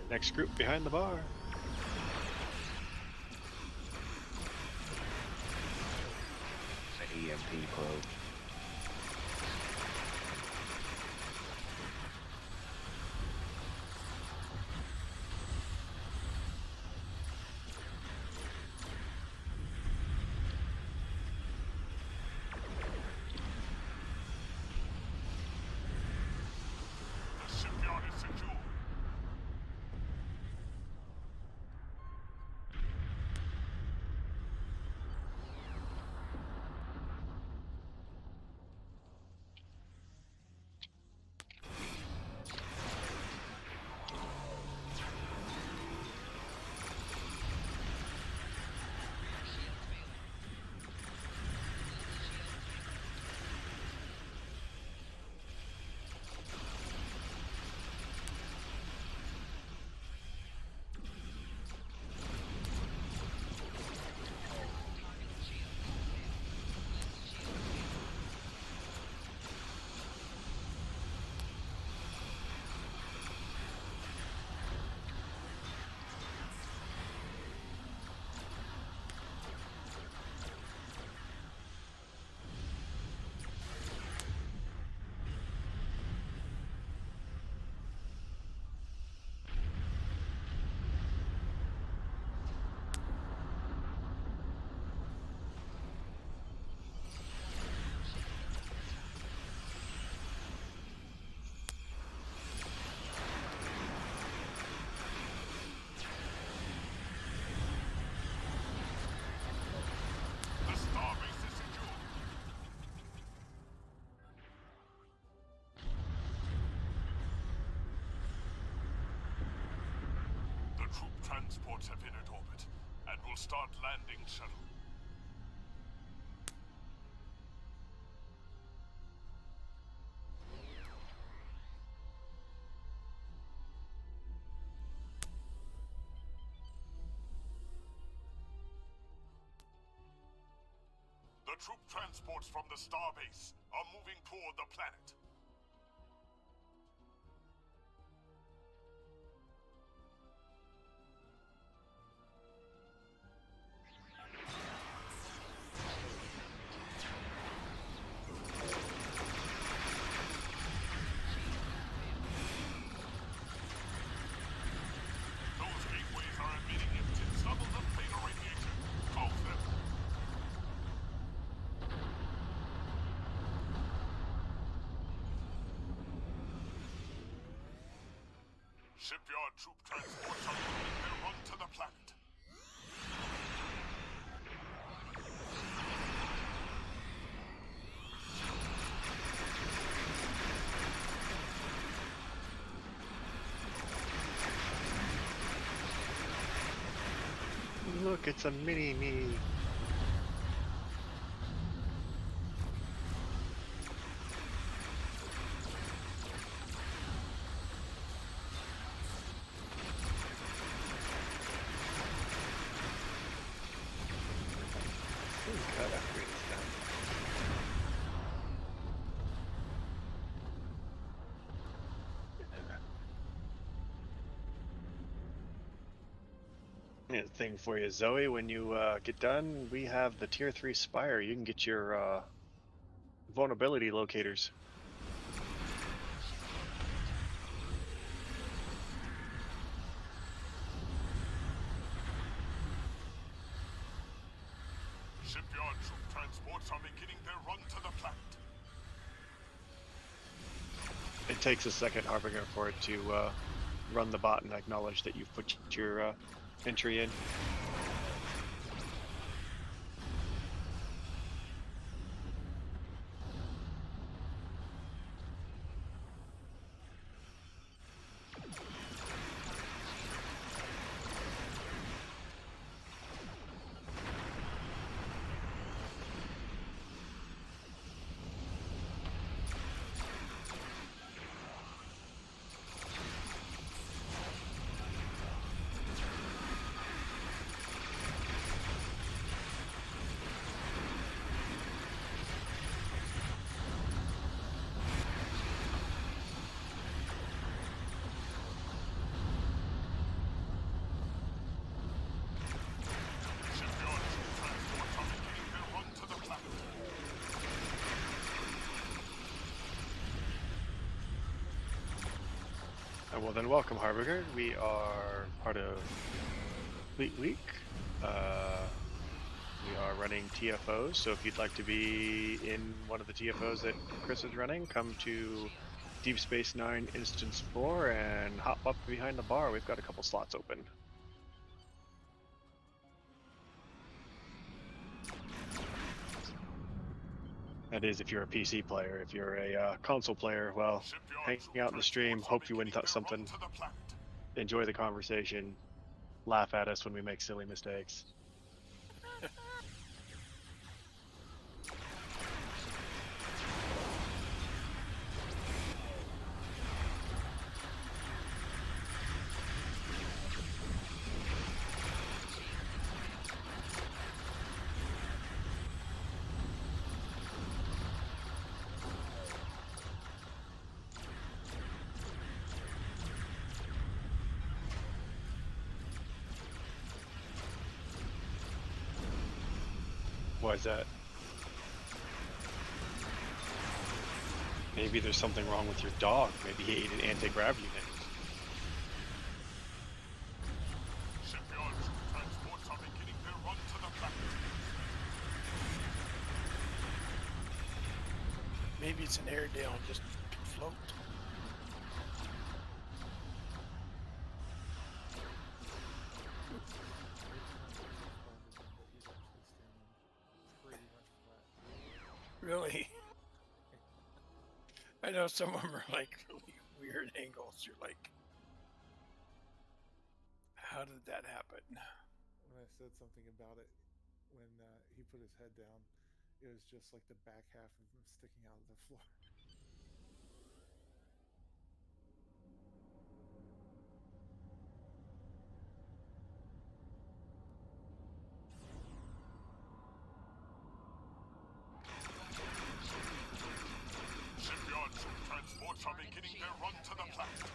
Next group behind the bar. EMP probe. The shipyard is secure. transports have entered orbit and will start landing shuttle. The troop transports from the starbase are moving toward the planet. Those gateways are emitting intense levels of beta radiation. Close them. Shipyard troop transports are making their run to the planet. Look, it's a mini-me. Got upgrades done. Yeah, thing for you, Zoe. When you get done, we have the Tier 3 Spire. You can get your vulnerability locators. Shipyard troop transports are beginning their run to the planet. It takes a second, Harbinger, for it to run the bot and acknowledge that you've put your entry in. Well then, welcome Harbinger. We are part of Fleet Week. We are running TFOs, so if you'd like to be in one of the TFOs that Chris is running, come to Deep Space Nine Instance 4 and hop up behind the bar. We've got a couple slots open. That is if you're a PC player. If you're a console player, well, hanging out in the stream, hope you win something, enjoy the conversation, laugh at us when we make silly mistakes. Why is that? Maybe there's something wrong with your dog. Maybe he ate an anti-grav unit. Shipyard transports are beginning their run to the planet. Maybe it's an Airedale just float. Really? I know some of them are like really weird angles. You're like, How did that happen? When I said something about it, when he put his head down, it was just like the back half of him sticking out of the floor. Shipyard troop transports are beginning their run to the planet.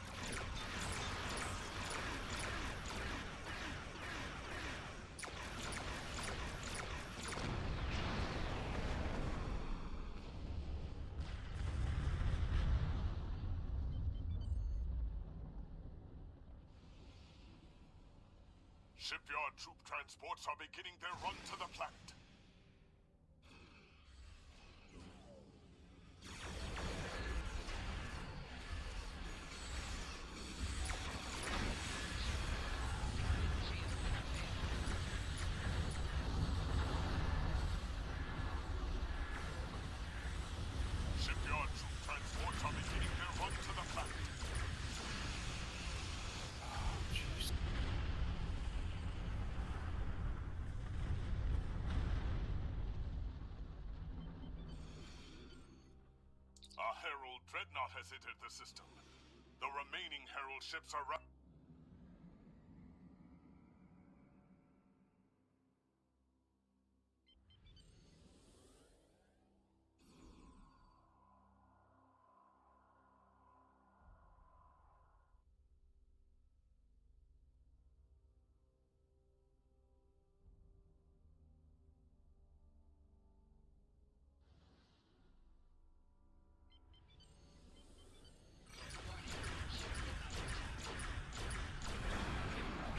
Shipyard troop transports are beginning their run to the planet. Shipyard troop transports are beginning their run to the planet. A Herald Dreadnought has entered the system. The remaining Herald ships are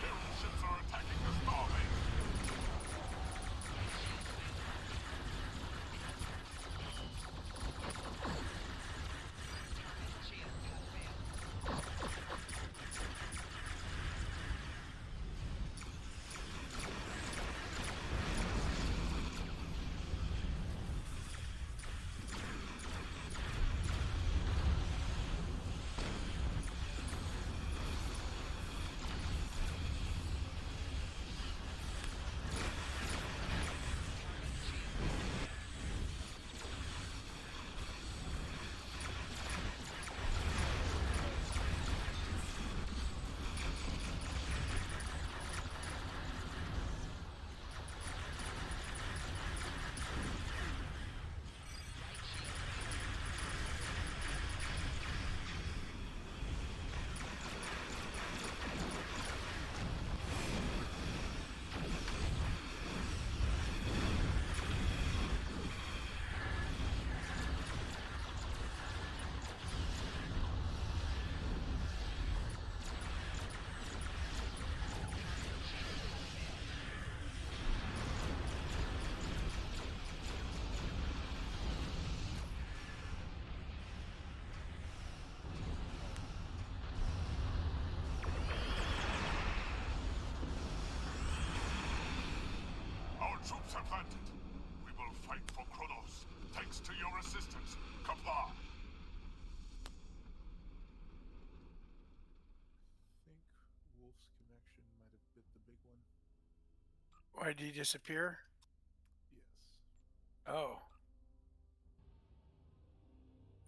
Herald ships are attacking the starbase. Our troops have landed. We will fight for Kronos. Thanks to your assistance, Kapla. I think Wolf's connection might have bit the big one. Why did he disappear? Yes. Oh.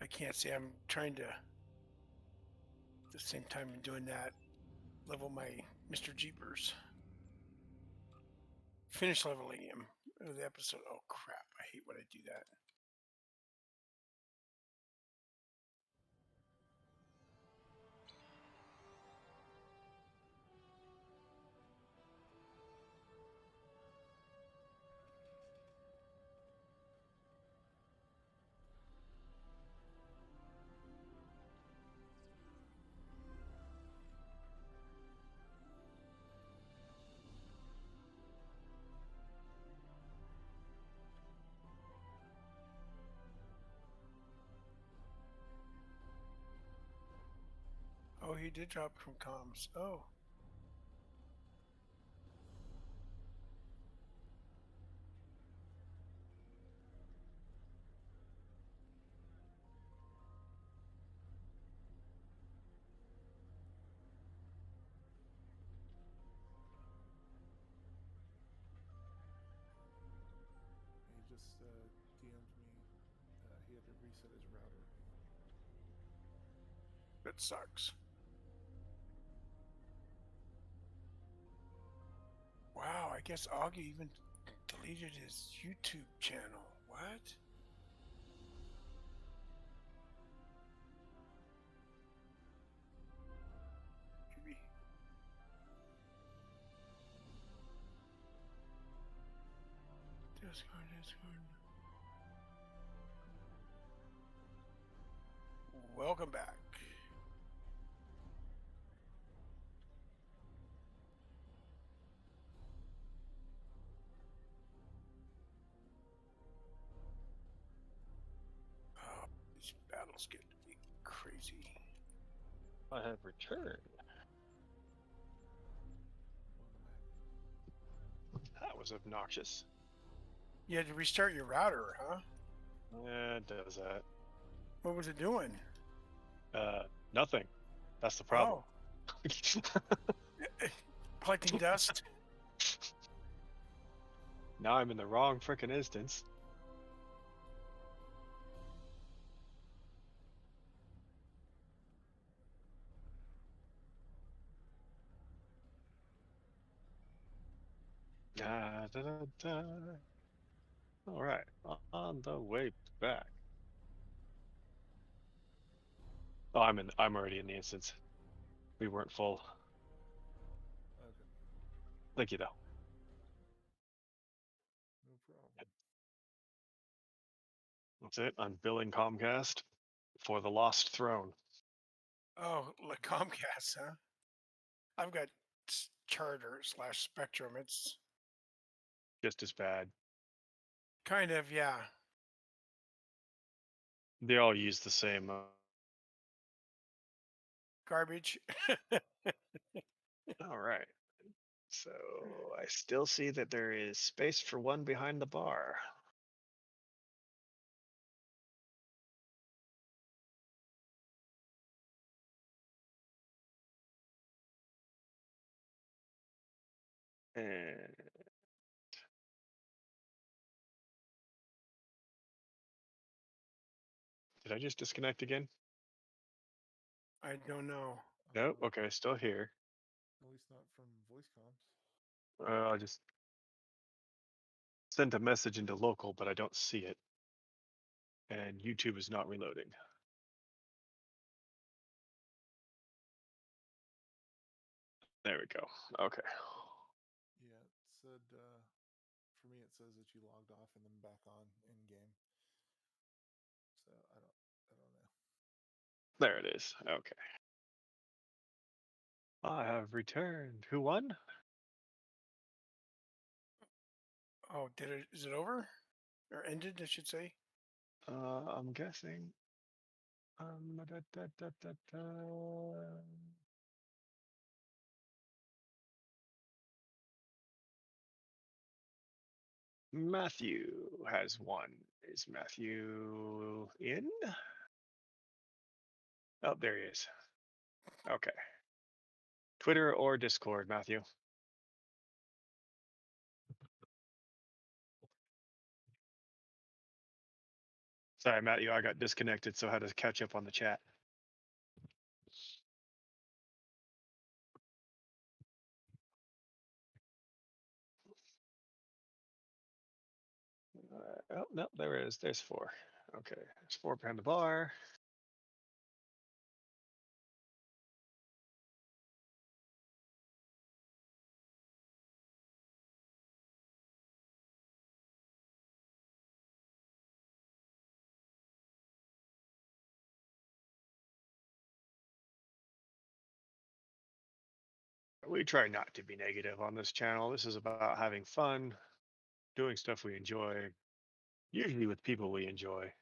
I can't see. I'm trying to, at the same time I'm doing that, level my Mr. Jeepers. Finish leveling him. The episode. Oh, crap. I hate when I do that. Oh, he did drop from comms. Oh. reset his router. That sucks. Wow, I guess Augie even deleted his YouTube channel. What? Maybe. Discord. Welcome back. Oh, these battles get to be crazy. I have returned. That was obnoxious. You had to restart your router, huh? Yeah, it does that. What was it doing? Nothing. That's the problem. Oh. Collecting dust? Now I'm in the wrong frickin' instance. Da, da, da, da. All right, on the way back. Oh, I'm already in the instance. We weren't full. Okay. Thank you, though. No problem. That's it. I'm billing Comcast for the Lost Throne. Oh, like Comcast, huh? I've got Charter / Spectrum. It's Just as bad. kind of, yeah. They all use the same. Garbage. All right. So I still see that there is space for one behind the bar. And did I just disconnect again? I don't know. Nope. Okay, still here. At least not from voice comms. I just sent a message into local, but I don't see it. And YouTube is not reloading. There we go. Okay. Yeah, it said, for me it says that you logged off and then back on in game. So I don't know. There it is. Okay. I have returned. Who won? Oh, is it over? Or ended, I should say? I'm guessing. Da, da, da, da, da. Matthew has won. Is Matthew in? Oh, there he is. Okay. Twitter or Discord, Matthew? Sorry, Matthew, I got disconnected, so I had to catch up on the chat. Oh, no, there it is. There's 4. Okay, there's 4 behind the bar. We try not to be negative on this channel. This is about having fun, doing stuff we enjoy, usually with people we enjoy.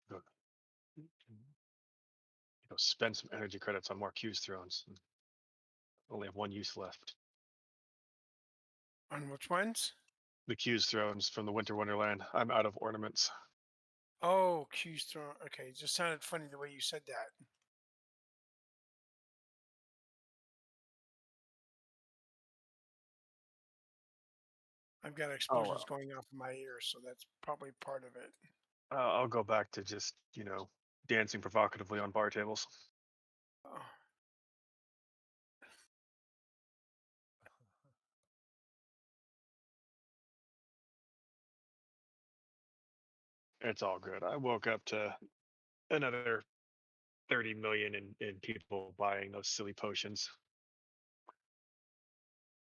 Good. spend some energy credits on more Q's thrones. Only have one use left. On which ones? The Q's thrones from the Winter Wonderland. I'm out of ornaments. Oh, Q's throne. Okay, it just sounded funny the way you said that. I've got explosions going off in my ears, so that's probably part of it. I'll go back to just dancing provocatively on bar tables. Oh. It's all good. I woke up to another 30 million in people buying those silly potions.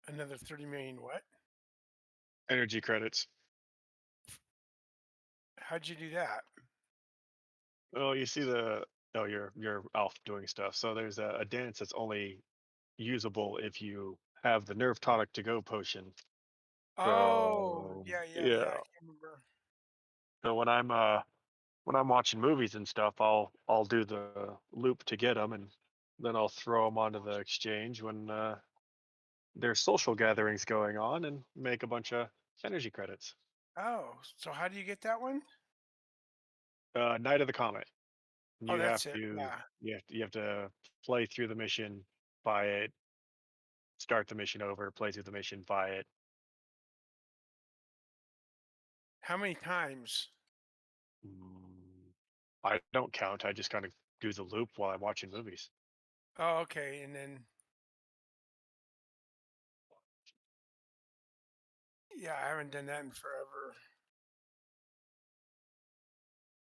Another 30 million what? Energy credits. How'd you do that? Oh, you see your Alf doing stuff. So there's a dance that's only usable if you have the Nerve Tonic to go potion. Oh, So yeah, yeah. I can't remember. So when I'm watching movies and stuff, I'll do the loop to get them, and then I'll throw them onto the exchange when there's social gatherings going on, and make a bunch of energy credits. Oh, so how do you get that one? Night of the Comet. Oh, You have that's it. to Yeah. you have to play through the mission, buy it, start the mission over, play through the mission, buy it. How many times? I don't count. I just kind of do the loop while I'm watching movies. Oh, okay. And then, yeah, I haven't done that in forever.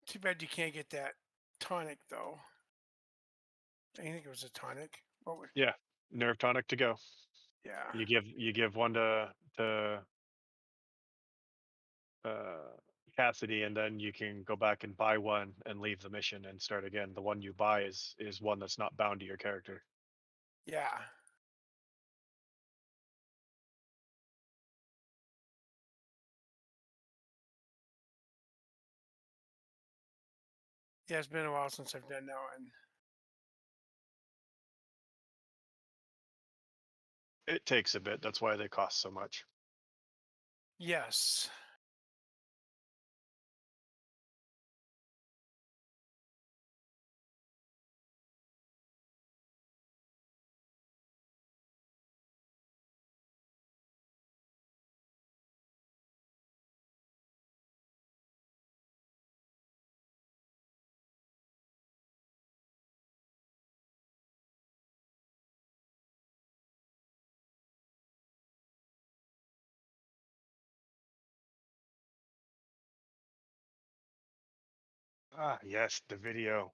Too bad you can't get that tonic, though. I think it was a tonic. What was, Yeah, Nerve Tonic to go. yeah. You give one to Cassidy, and then you can go back and buy one and leave the mission and start again. The one you buy is one that's not bound to your character. Yeah. Yeah, it's been a while since I've done that one. It takes a bit. That's why they cost so much. Yes. Ah, yes, the video.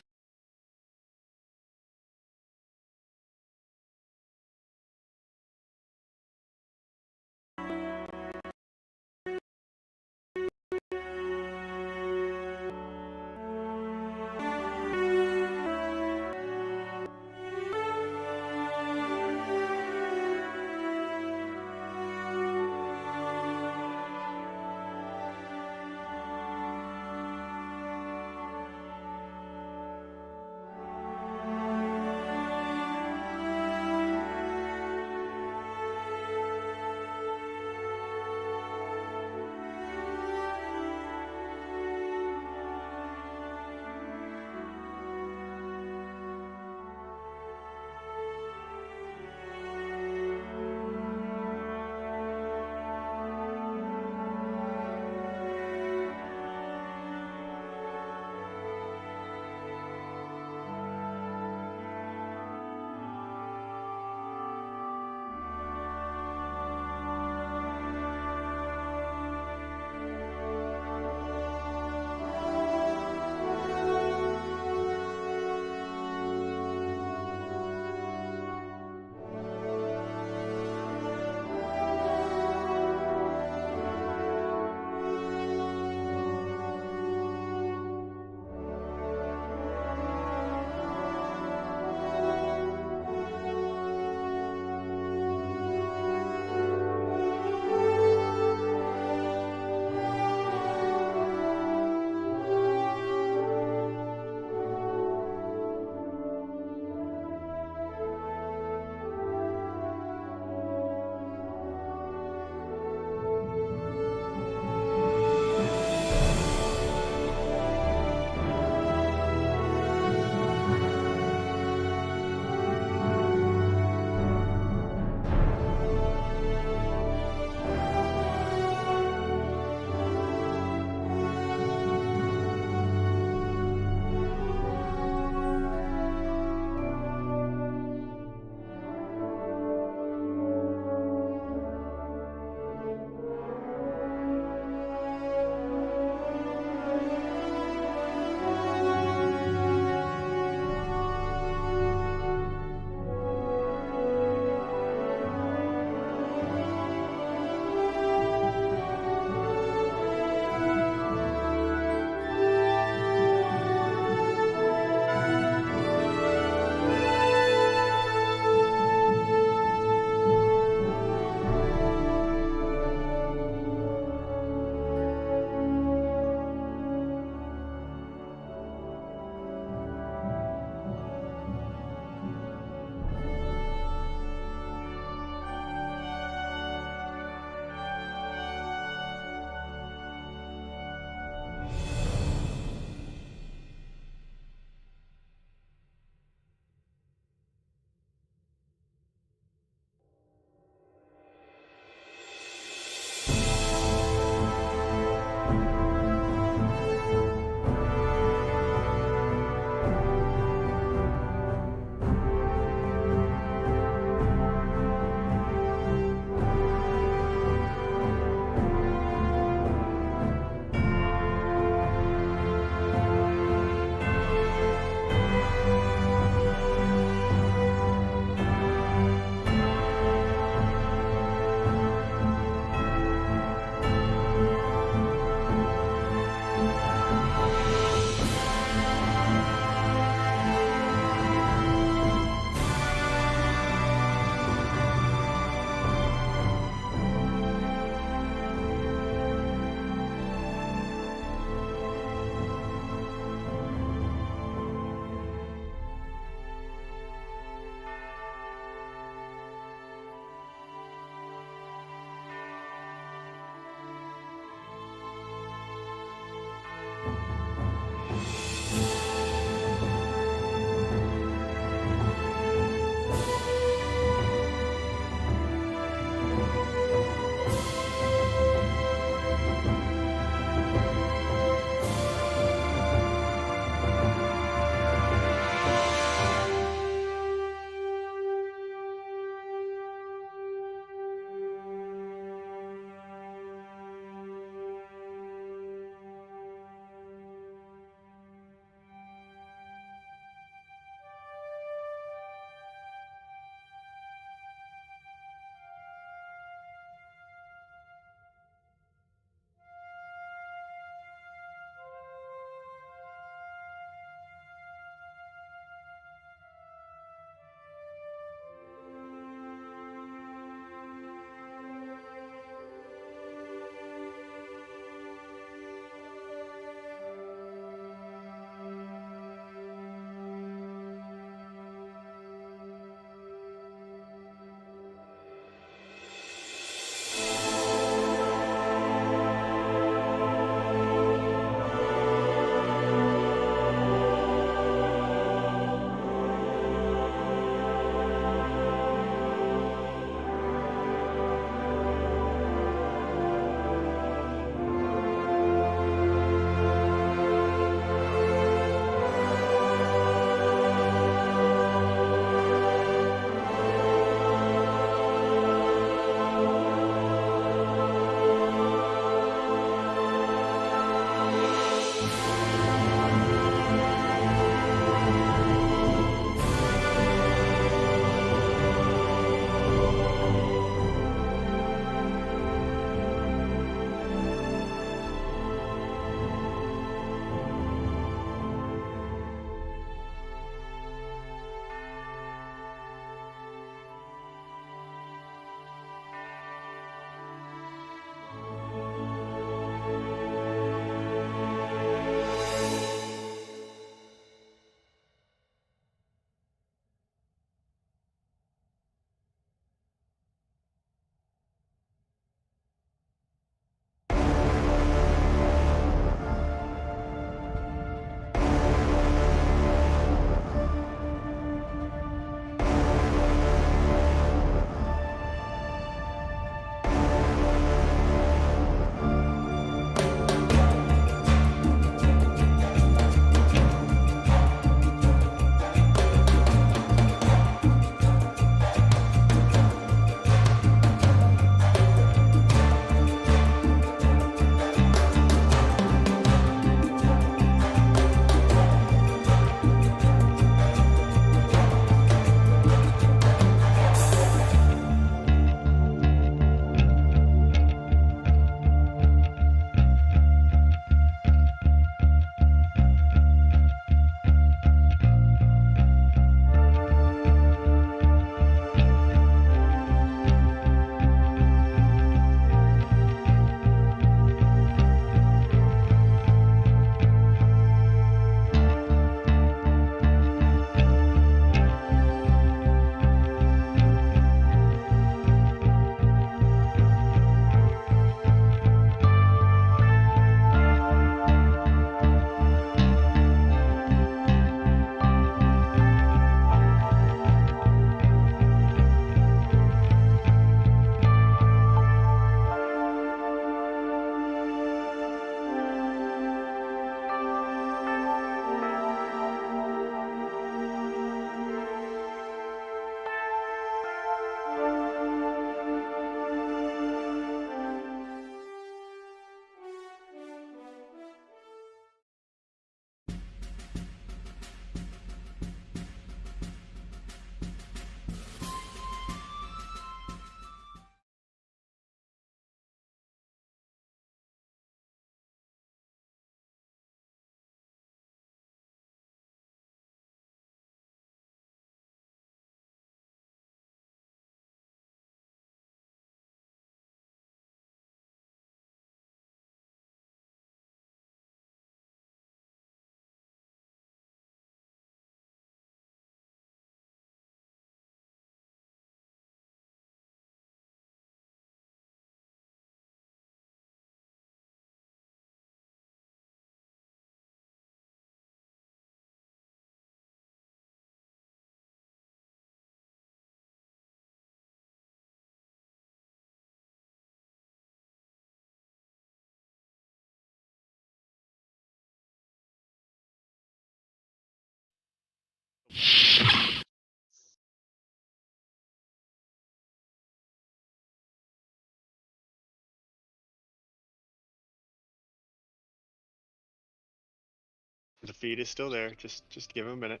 feed is still there. Just give him a minute.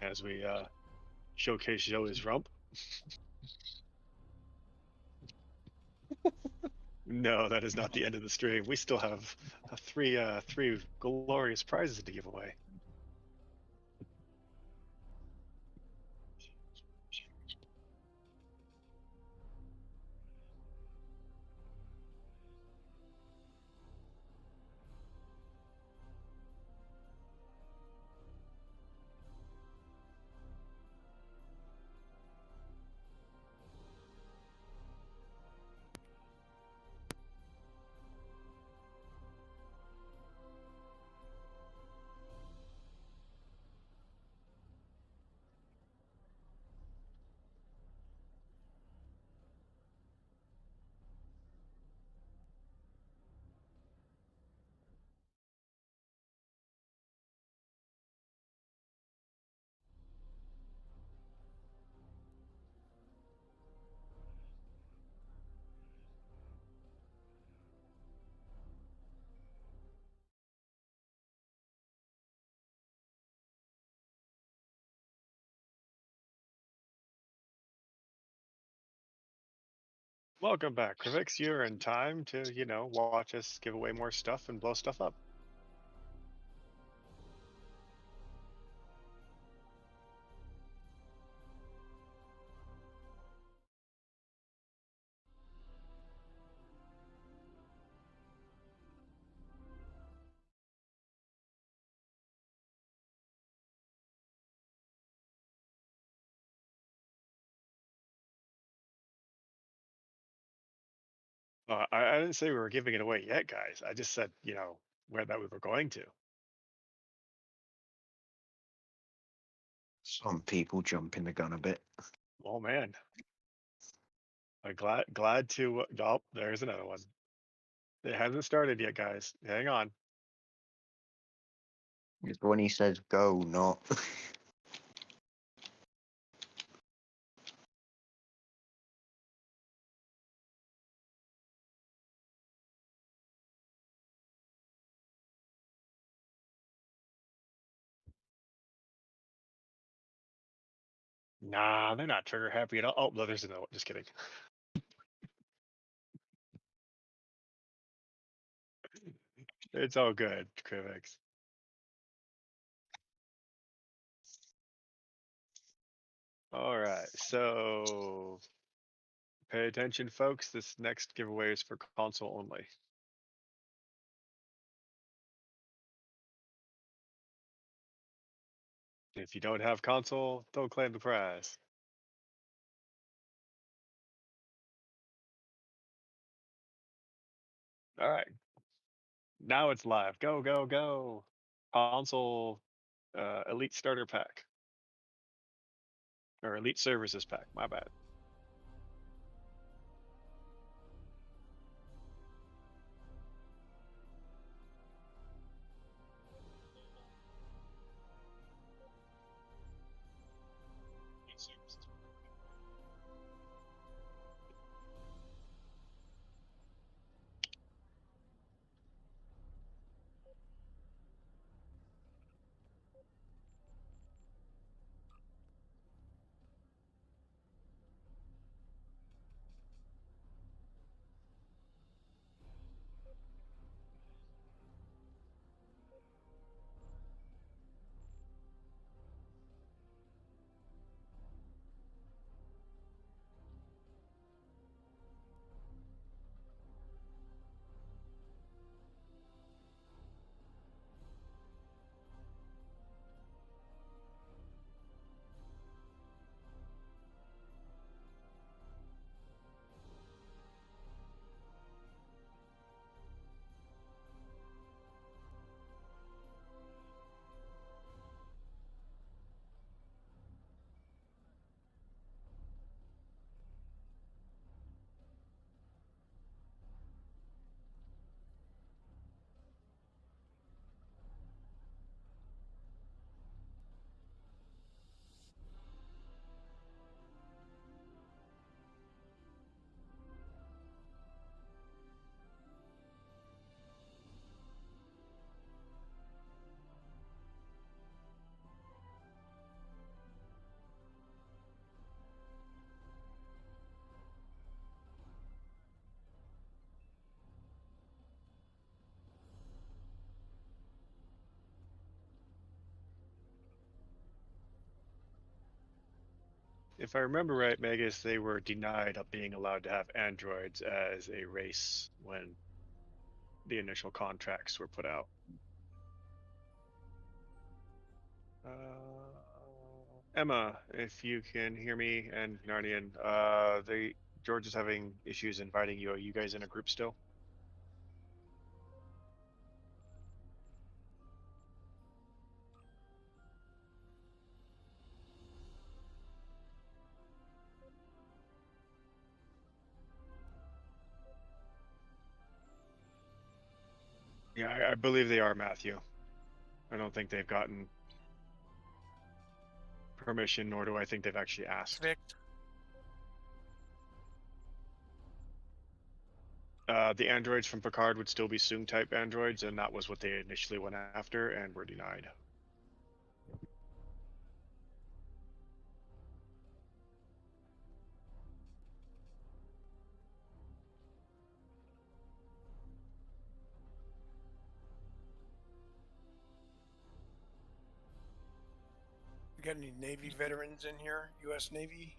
As we showcase Joey's rump. No, that is not the end of the stream. We still have three glorious prizes to give away. Welcome back, Krivix. You're in time to, watch us give away more stuff and blow stuff up. I didn't say we were giving it away yet, guys. I just said, where that we were going to. Some people jumping the gun a bit. Oh man. I'm glad to. Oh, there's another one. It hasn't started yet, guys. Hang on. It's when he says go, not. Nah, they're not trigger happy at all. Oh, no, there's another one. Just kidding. It's all good, Krivix. All right, so pay attention, folks. This next giveaway is for console only. If you don't have console, don't claim the prize. All right, now it's live. Go, go, go. Console Elite Starter Pack. Or Elite Services Pack, my bad. if I remember right, Megas, they were denied of being allowed to have androids as a race when the initial contracts were put out. Emma, if you can hear me, and Narnian, George is having issues inviting you. Are you guys in a group still? Yeah, I believe they are, Matthew. I don't think they've gotten permission, nor do I think they've actually asked. The androids from Picard would still be Soong type androids, and that was what they initially went after and were denied. We got any Navy veterans in here? U.S. Navy?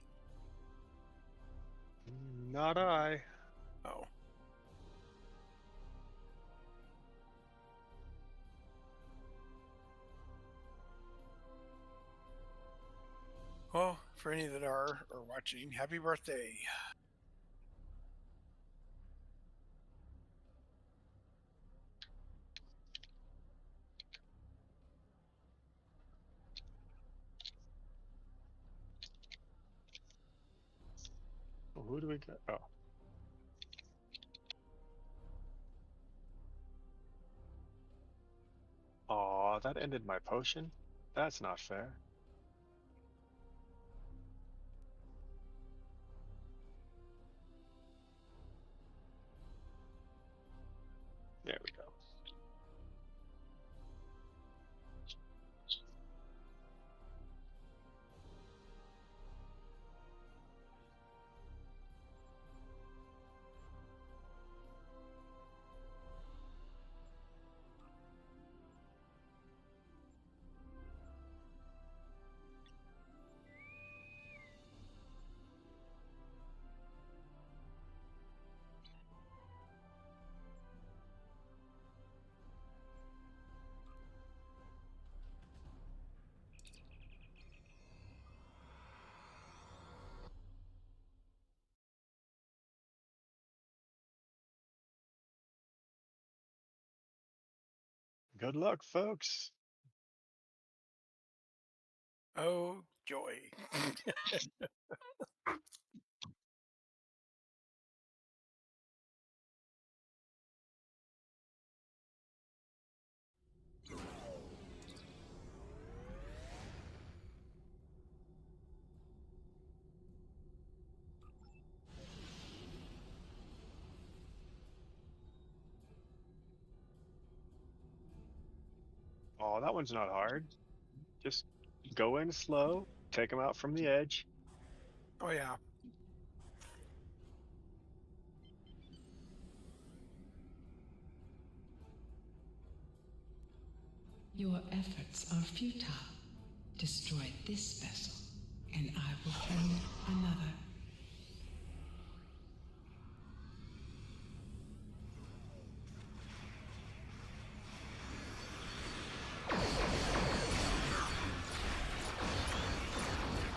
Not I. Oh. Well, for any that are or watching, happy birthday. Well, who do we get? Oh. Aw, that ended my potion? That's not fair. There we go. Good luck, folks. Oh, joy. Oh, that one's not hard. Just go in slow, take them out from the edge. Oh, yeah. Your efforts are futile. Destroy this vessel, and I will claim another.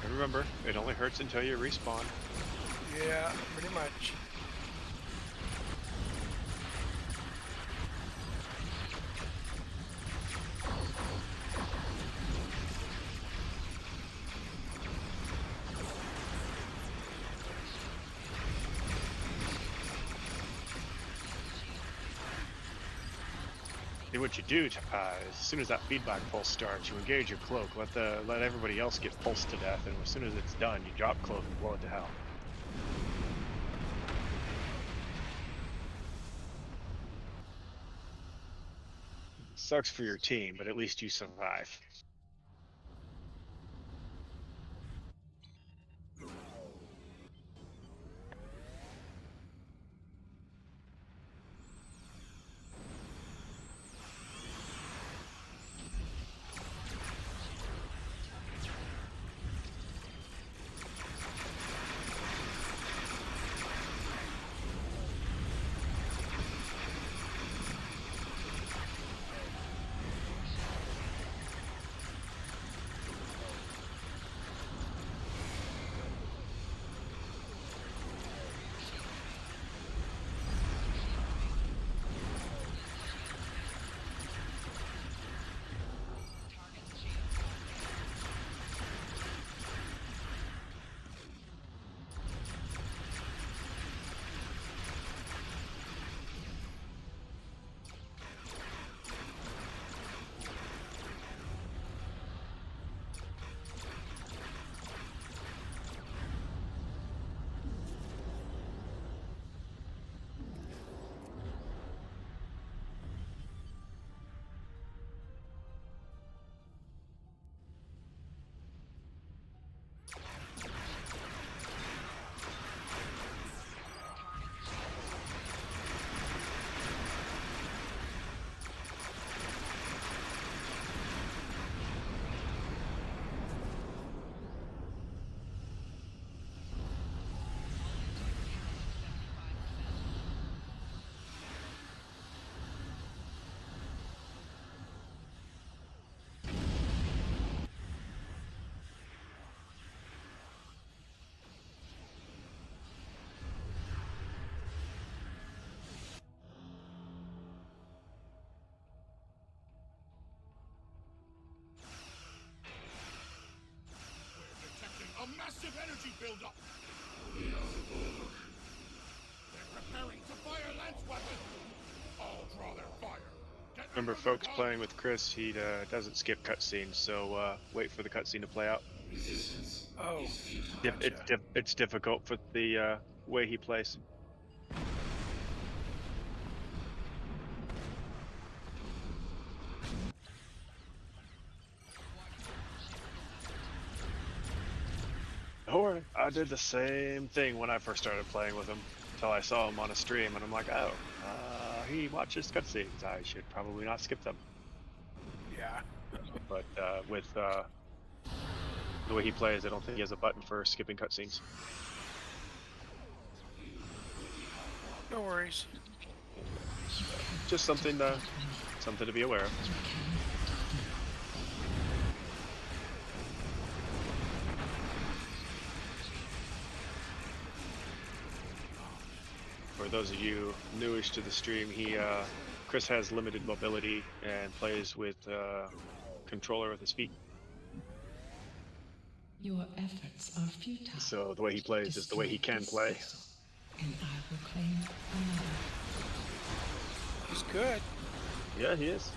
And remember, it only hurts until you respawn. Yeah, pretty much. What you do, as soon as that feedback pulse starts, you engage your cloak, let everybody else get pulsed to death, and as soon as it's done, you drop cloak and blow it to hell. Sucks for your team, but at least you survive. build up. They're preparing to fire lance weapons. I'll draw their fire. Remember, folks, playing with Chris, he doesn't skip cutscenes, so wait for the cutscene to play out. Oh, gotcha. It's difficult for the way he plays. Don't worry, I did the same thing when I first started playing with him, until I saw him on a stream, and I'm like, oh, he watches cutscenes. I should probably not skip them. Yeah. But with the way he plays, I don't think he has a button for skipping cutscenes. No worries. Just something to be aware of. For those of you newish to the stream, Chris has limited mobility and plays with controller with his feet. Your efforts are futile. So the way he plays is the way he can play. And I will claim another. He's good. Yeah, he is.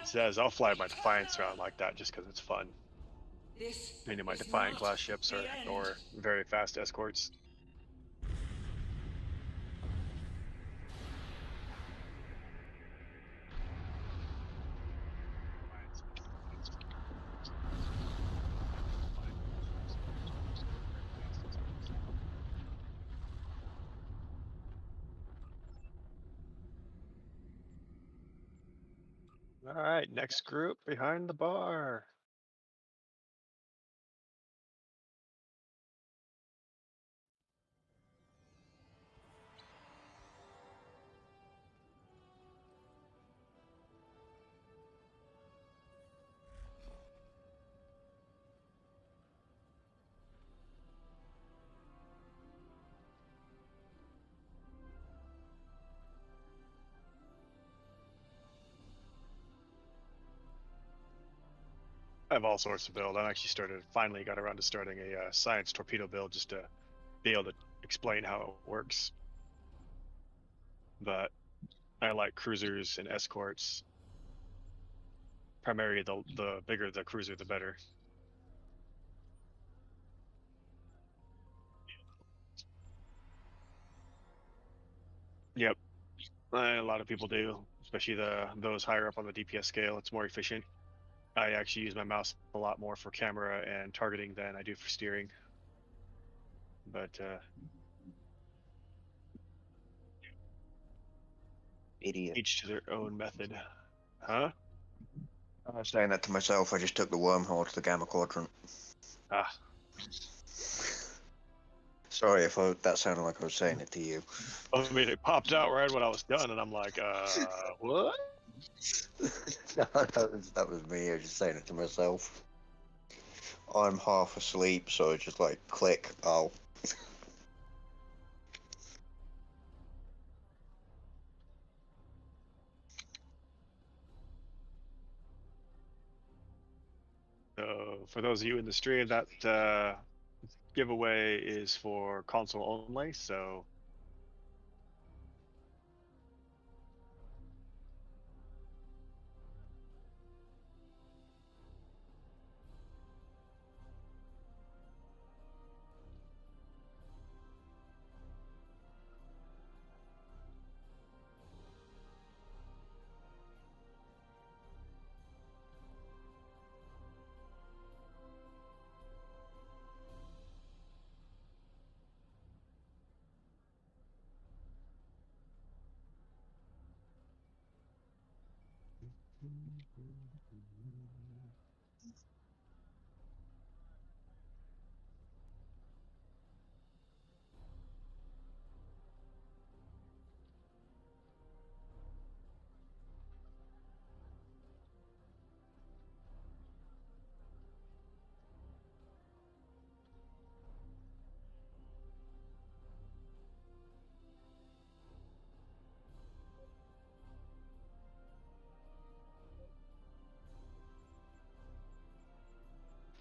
Says I'll fly my Defiance around like that just because it's fun. Meaning my Defiant class ships or very fast escorts. All right, next group behind the bar. I have all sorts of build. I actually finally got around to starting a science torpedo build just to be able to explain how it works. But I like cruisers and escorts. Primarily, the bigger the cruiser, the better. Yep, a lot of people do, especially those higher up on the DPS scale. It's more efficient. I actually use my mouse a lot more for camera and targeting than I do for steering. But Idiot. Each to their own method. Huh? I was saying that to myself. I just took the wormhole to the Gamma Quadrant. Ah. Sorry if that sounded like I was saying it to you. I mean, it popped out right when I was done, and I'm like, what? No, that was me. I was just saying it to myself. I'm half asleep, so it's just like, click, oh. So for those of you in the stream, that giveaway is for console only, so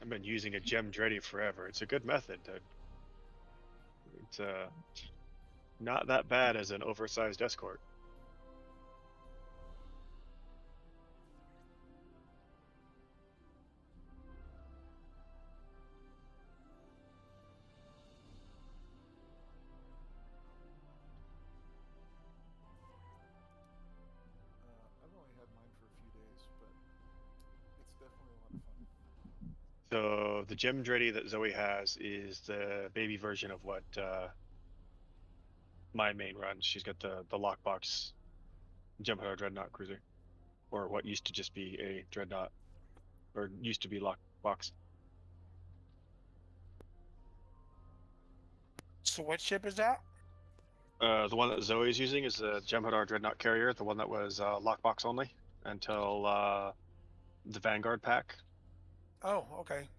I've been using a gem Dreddy forever. It's a good method. It's not that bad as an oversized escort. I've only had mine for a few days, but it's definitely a lot of fun. So the gem Dreddy that Zoe has is the baby version of what my main runs. She's got the lockbox Jem'Hadar Dreadnought cruiser, or what used to just be a Dreadnought, or used to be lockbox. So what ship is that? The one that Zoe's using is the Jem'Hadar Dreadnought carrier, the one that was lockbox only until the Vanguard pack. Oh, okay.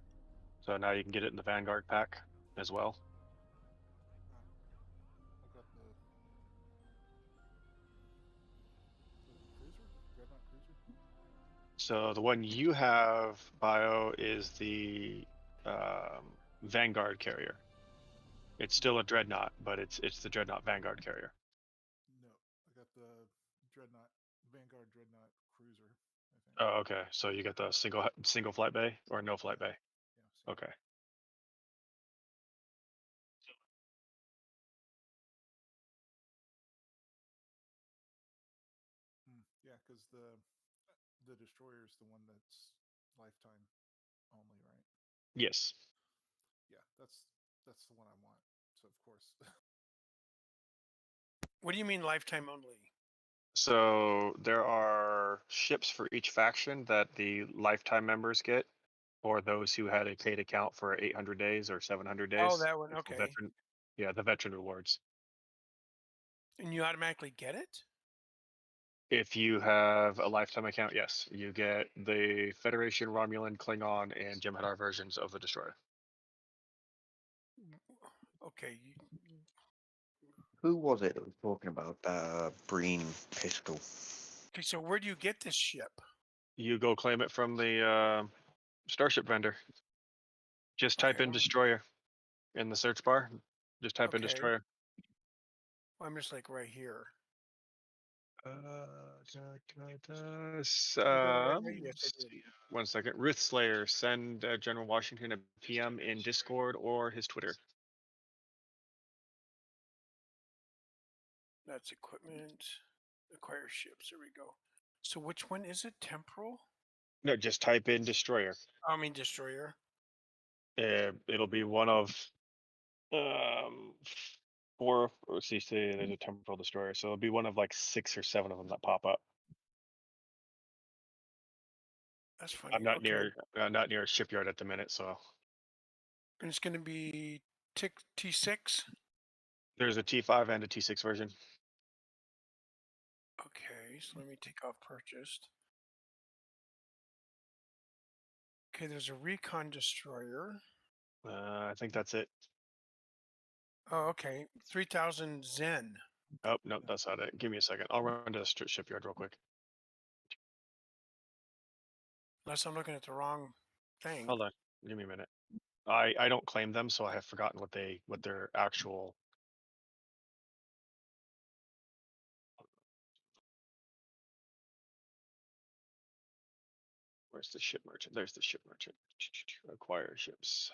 So now you can get it in the Vanguard pack as well. I've got the cruiser, Dreadnought cruiser. So the one you have, Bio, is the Vanguard carrier. It's still a Dreadnought, but it's the Dreadnought Vanguard carrier. No, I got the Dreadnought Vanguard Dreadnought cruiser. I think. Oh, okay. So you got the single flight bay or no flight bay? Yeah. Okay. Yeah, because the destroyer is the one that's lifetime only, right? Yes. Yeah, that's the one I want. So of course. What do you mean lifetime only? So there are ships for each faction that the lifetime members get, or those who had a paid account for 800 days or 700 days. Oh, that one. Okay. Veteran, yeah, the veteran rewards. And you automatically get it? If you have a lifetime account, yes, you get the Federation, Romulan, Klingon, and Jem'Hadar versions of the destroyer. Okay. Who was it that was talking about that Breen pistol? Okay, so where do you get this ship? You go claim it from the Starship vendor. Just type in destroyer in the search bar. Just type in destroyer. I'm just like right here. One second. Ruth Slayer, send General Washington a PM in Discord or his Twitter. That's equipment. Acquire ships. There we go. So which one is it? Temporal? No, just type in destroyer. I mean destroyer. It'll be one of 4. Or see, there's a temporal destroyer, so it'll be one of like 6 or 7 of them that pop up. That's funny. I'm not near a shipyard at the minute, so. And it's going to be T6. There's a T5 and a T6 version. Okay, so let me take off purchased. Okay, there's a recon destroyer. I think that's it. Oh, okay. 3,000 Zen. Oh, no, that's not it. Give me a second. I'll run to the shipyard real quick. Unless I'm looking at the wrong thing. Hold on. Give me a minute. I don't claim them, so I have forgotten what their actual. Where's the ship merchant? There's the ship merchant. Acquire ships.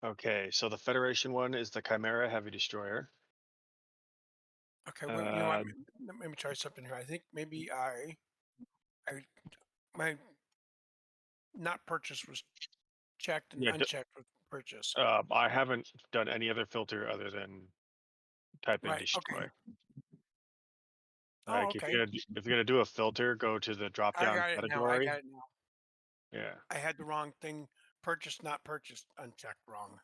Okay, so the Federation one is the Chimera Heavy Destroyer. Okay, well, you know what? Let me try something here. I think maybe my not purchase was checked and unchecked with purchase. I haven't done any other filter other than type in destroy. Okay. Oh, Like okay. if you're gonna do a filter, go to the drop I down got it now. I category. got it now. Yeah. I had the wrong thing. Purchased, not purchased, unchecked wrong.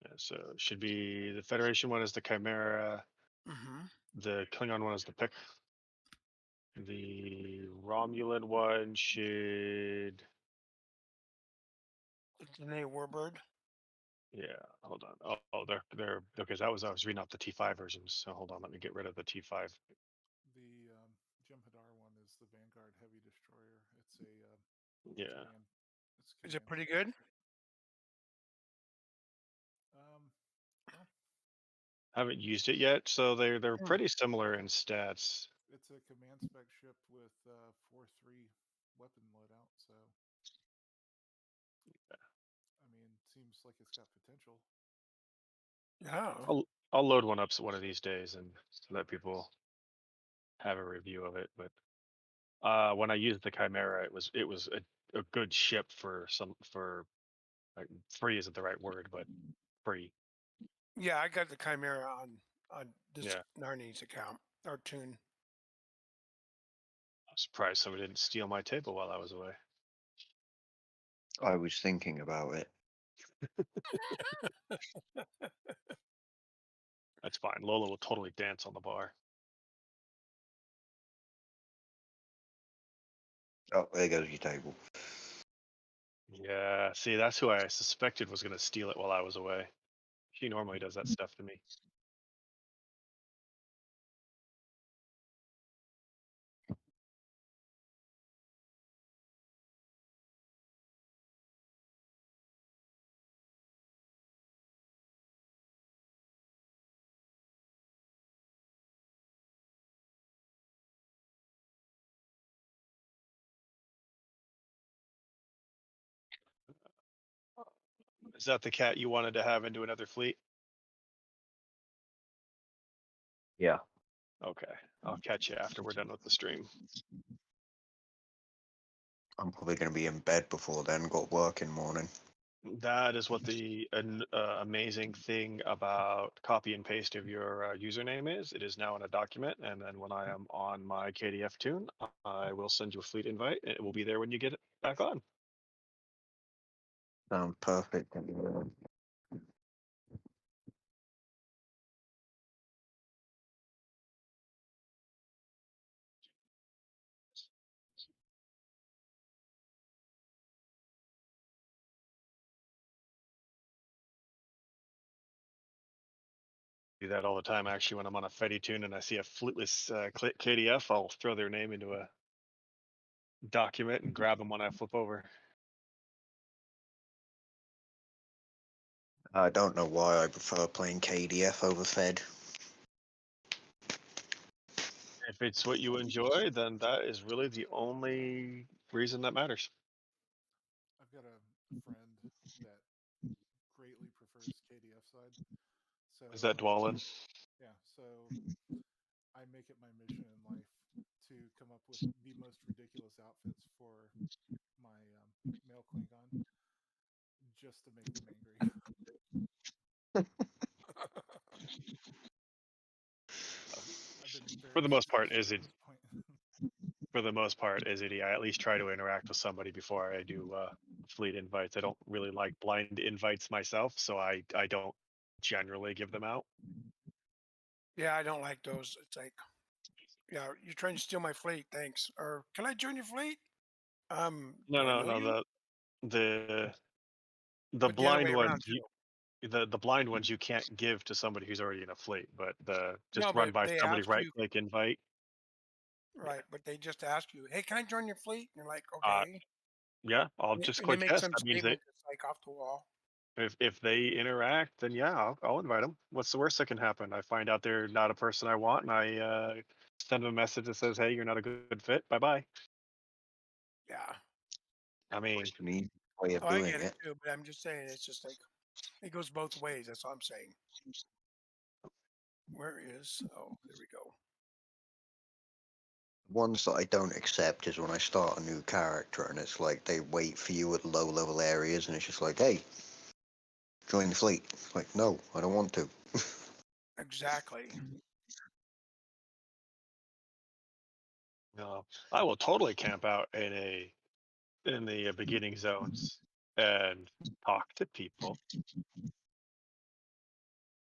Yeah, so it should be the Federation one is the Chimera, Mm-hmm. the Klingon one is the Pick. The Romulan one should. It's the name Warbird. Yeah, hold on. Oh, they're okay. I was reading off the T5 versions. So hold on, let me get rid of the T5. The Jem'Hadar one is the Vanguard Heavy Destroyer. It's a Yeah. Is it pretty good? Well, Haven't used it yet, so they're pretty similar in stats. it's a command spec ship with 4.3 weapon loadout, so I mean, seems like it's got potential. Yeah. I'll load one up one of these days and let people have a review of it. But when I used the Chimera, it was a good ship for like, free isn't the right word, but free. Yeah, I got the Chimera on this Yeah. Narni's account or tune. I'm surprised somebody didn't steal my table while I was away. I was thinking about it. That's fine. Lola will totally dance on the bar. Oh, there goes your table. Yeah, see, that's who I suspected was going to steal it while I was away. She normally does that stuff to me. Is that the cat you wanted to have into another fleet? Yeah. Okay, I'll catch you after we're done with the stream. I'm probably going to be in bed before then. Got work in the morning. That is what the amazing thing about copy and paste of your username is. It is now in a document, and then when I am on my KDF tune, I will send you a fleet invite, and it will be there when you get it back on. Sounds perfect. Do that all the time. Actually, when I'm on a Fetty tune and I see a fleetless KDF, I'll throw their name into a document and grab them when I flip over. I don't know why I prefer playing KDF over Fed. If it's what you enjoy, then that is really the only reason that matters. I've got a friend that greatly prefers KDF side. So Is that Dwalin? Yeah, so I make it my mission in life to come up with the most ridiculous outfits for my male Klingon, just to make them angry. For the most part, is it? For the most part, is it? I at least try to interact with somebody before I do fleet invites. I don't really like blind invites myself, so I don't generally give them out. Yeah, I don't like those. It's like, yeah, you're trying to steal my fleet. Thanks. Or can I join your fleet? No. The But the other blind way ones, around too. the blind ones you can't give to somebody who's already in a fleet, but just No, run but by they somebody, ask right you, click invite. right? But they just ask you, "Hey, can I join your fleet?" And you're like, Uh, "Okay." yeah, I'll just And they click make yes. some That means that statement that's like off the wall. if they interact, then yeah, I'll invite them. What's the worst that can happen? I find out they're not a person I want, and I send them a message that says, "Hey, you're not a good fit. Bye bye." Yeah. I mean, way of Oh, I doing get it it. too, but I'm just saying it's just like it goes both ways. That's all I'm saying. Where is? Oh, there we go. Ones that I don't accept is when I start a new character and it's like they wait for you at low level areas and it's just like, hey, join the fleet. It's like, no, I don't want to. Exactly. I will totally camp out in the beginning zones and talk to people.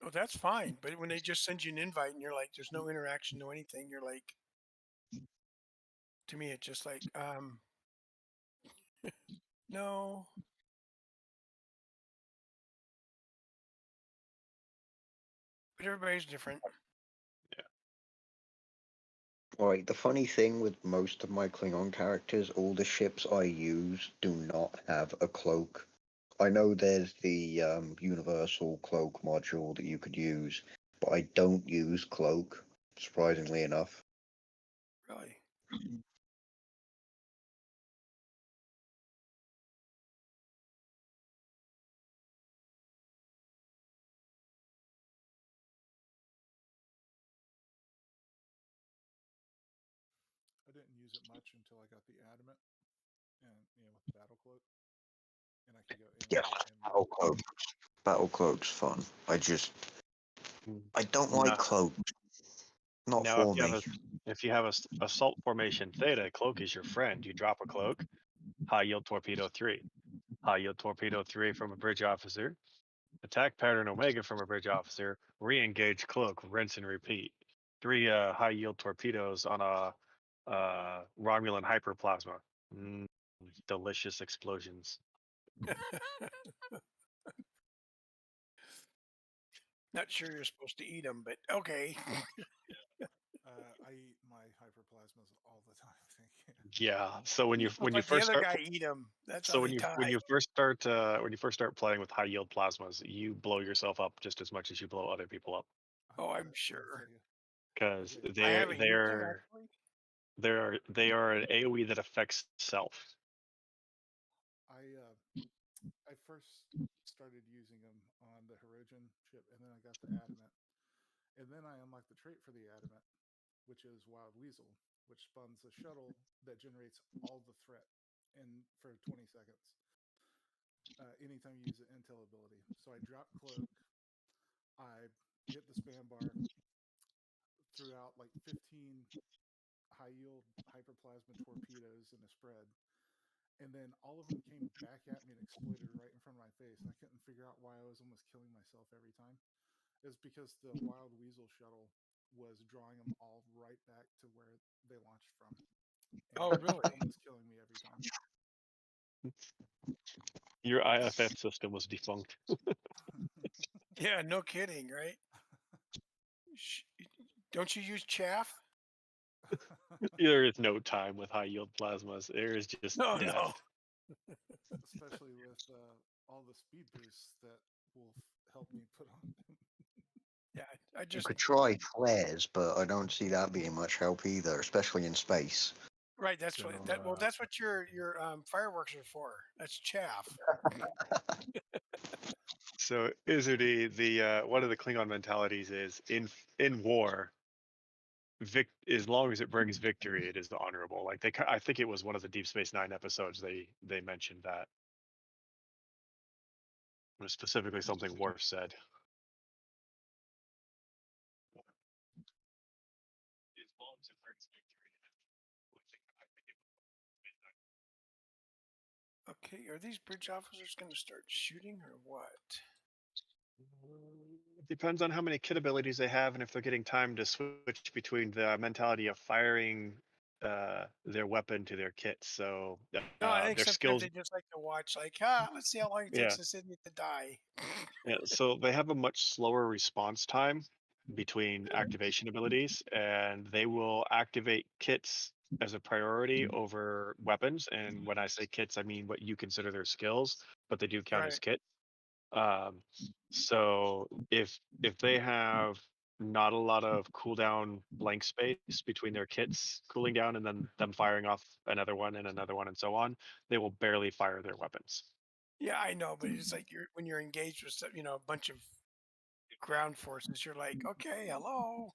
Oh, that's fine. But when they just send you an invite and you're like, there's no interaction, no anything, you're like, to me, it's just like, no. But everybody's different. Right, the funny thing with most of my Klingon characters, all the ships I use do not have a cloak. I know there's the universal cloak module that you could use, but I don't use cloak, surprisingly enough. Really? I didn't use it much until I got the adamant, and with the battle cloak, and I could go in. Yeah, battle cloak. Battle cloak's fun. I don't like cloak. Not Now, for me. if you have a assault formation theta, cloak is your friend. You drop a cloak, high yield torpedo 3, high yield torpedo 3 from a bridge officer, attack pattern omega from a bridge officer, re-engage cloak, rinse and repeat. 3 high yield torpedoes on a Romulan hyperplasma. Delicious explosions. Not sure you're supposed to eat them, but okay. I eat my hyperplasmas all the time. Thank you. Yeah. So when you Let first the other start, guy eat them. That's so how they die. when you first start playing with high yield plasmas, you blow yourself up just as much as you blow other people up. Oh, I'm sure. Because I haven't used them, actually. they are an AOE that affects self. I first started using them on the Hirogen ship, and then I got the adamant, and then I unlocked the trait for the adamant, which is Wild Weasel, which spawns a shuttle that generates all the threat for 20 seconds. Anytime you use an intel ability. So I drop cloak, I hit the spam bar, threw out like 15 high yield hyperplasma torpedoes in a spread, and then all of them came back at me and exploded right in front of my face, and I couldn't figure out why I was almost killing myself every time. It's because the Wild Weasel shuttle was drawing them all right back to where they launched from. And oh, really? Almost killing me every time. Your IFF system was defunct. Yeah, no kidding, right? Don't you use chaff? There is no time with high yield plasmas. There is just death. No. Especially with all the speed boosts that will help me put on. Yeah, I just. You could try flares, but I don't see that being much help either, especially in space. Right, that's what that's what your fireworks are for. That's chaff. So Izardy, the one of the Klingon mentalities is in war, as long as it brings victory, it is honorable. Like I think it was one of the Deep Space Nine episodes they mentioned that. It was specifically something Worf said. Okay, are these bridge officers going to start shooting or what? It depends on how many kit abilities they have and if they're getting time to switch between the mentality of firing their weapon to their kit. So No, I think their sometimes skills. they just like to watch, like, let's see how long it takes this idiot to die. Yeah, so they have a much slower response time between activation abilities, and they will activate kits as a priority over weapons. And when I say kits, I mean what you consider their skills, but they do count as kits. So if they have not a lot of cooldown blank space between their kits cooling down and then them firing off another one and so on, they will barely fire their weapons. Yeah, I know, but it's like when you're engaged with a bunch of ground forces, you're like, okay, hello.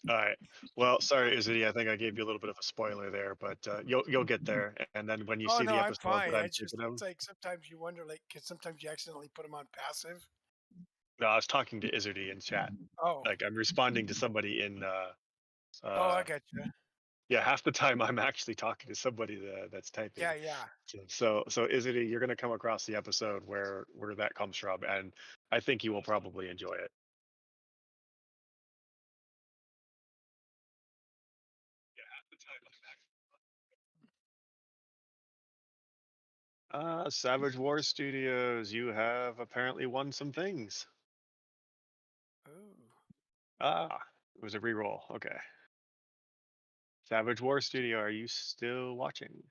All right. Well, sorry, Izzy. I think I gave you a little bit of a spoiler there, but you'll get there. And then when you see no, the I'm episode fine. that I'm It's just thinking of, it's like sometimes you wonder, like, because sometimes you accidentally put them on passive. no, I was talking to Izzy in chat. Oh. Like I'm responding to somebody in. I got you. Yeah, half the time I'm actually talking to somebody that's typing. Yeah. So Izzy, you're gonna come across the episode where that comes from, and I think you will probably enjoy it. Savage War Studios, you have apparently won some things. Ooh. It was a reroll. Okay. Savage War Studio, are you still watching?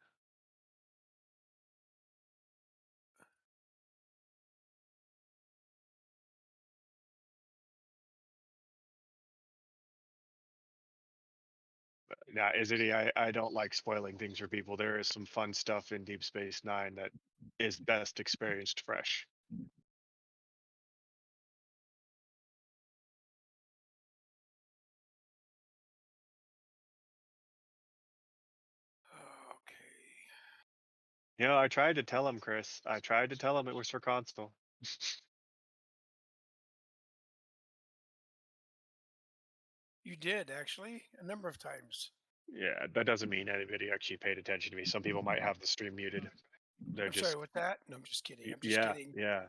Now, Izzy, I don't like spoiling things for people. There is some fun stuff in Deep Space Nine that is best experienced fresh. You know, I tried to tell him, Chris. I tried to tell him it was for console. You did actually a number of times. Yeah, that doesn't mean anybody actually paid attention to me. Some people might have the stream muted. They're I'm just sorry with that. No, I'm just kidding. I'm just yeah, kidding. yeah.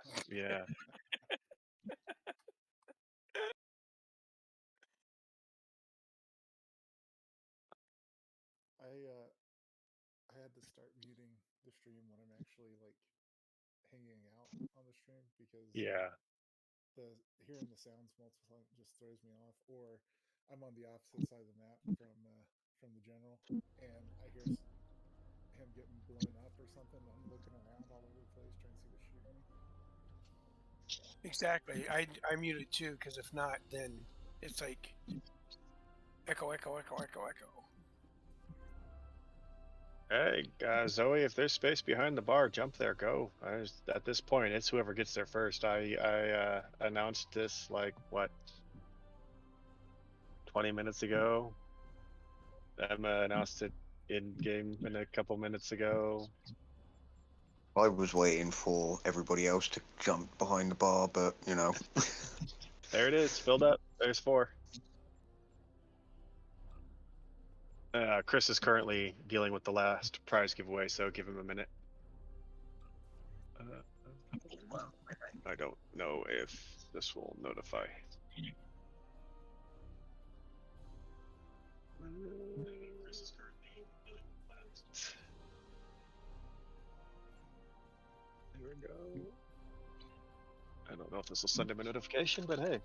I had to start muting the stream when I'm actually like hanging out on the stream because Yeah. Hearing the sounds multiple times just throws me off. Or I'm on the opposite side of the map from the general, and I hear him getting blown up or something. I'm looking around all over the place trying to see what's shooting me. Exactly. I mute it too, because if not, then it's like echo. Hey, Zoe, if there's space behind the bar, jump there, go. At this point, it's whoever gets there first. I announced this like what, 20 minutes ago. Emma announced it in game in a couple minutes ago. I was waiting for everybody else to jump behind the bar, but you know. There it is, filled up. There's 4. Chris is currently dealing with the last prize giveaway, so give him a minute. I don't know if this will notify. There we go. I don't know if this will send him a notification, but hey.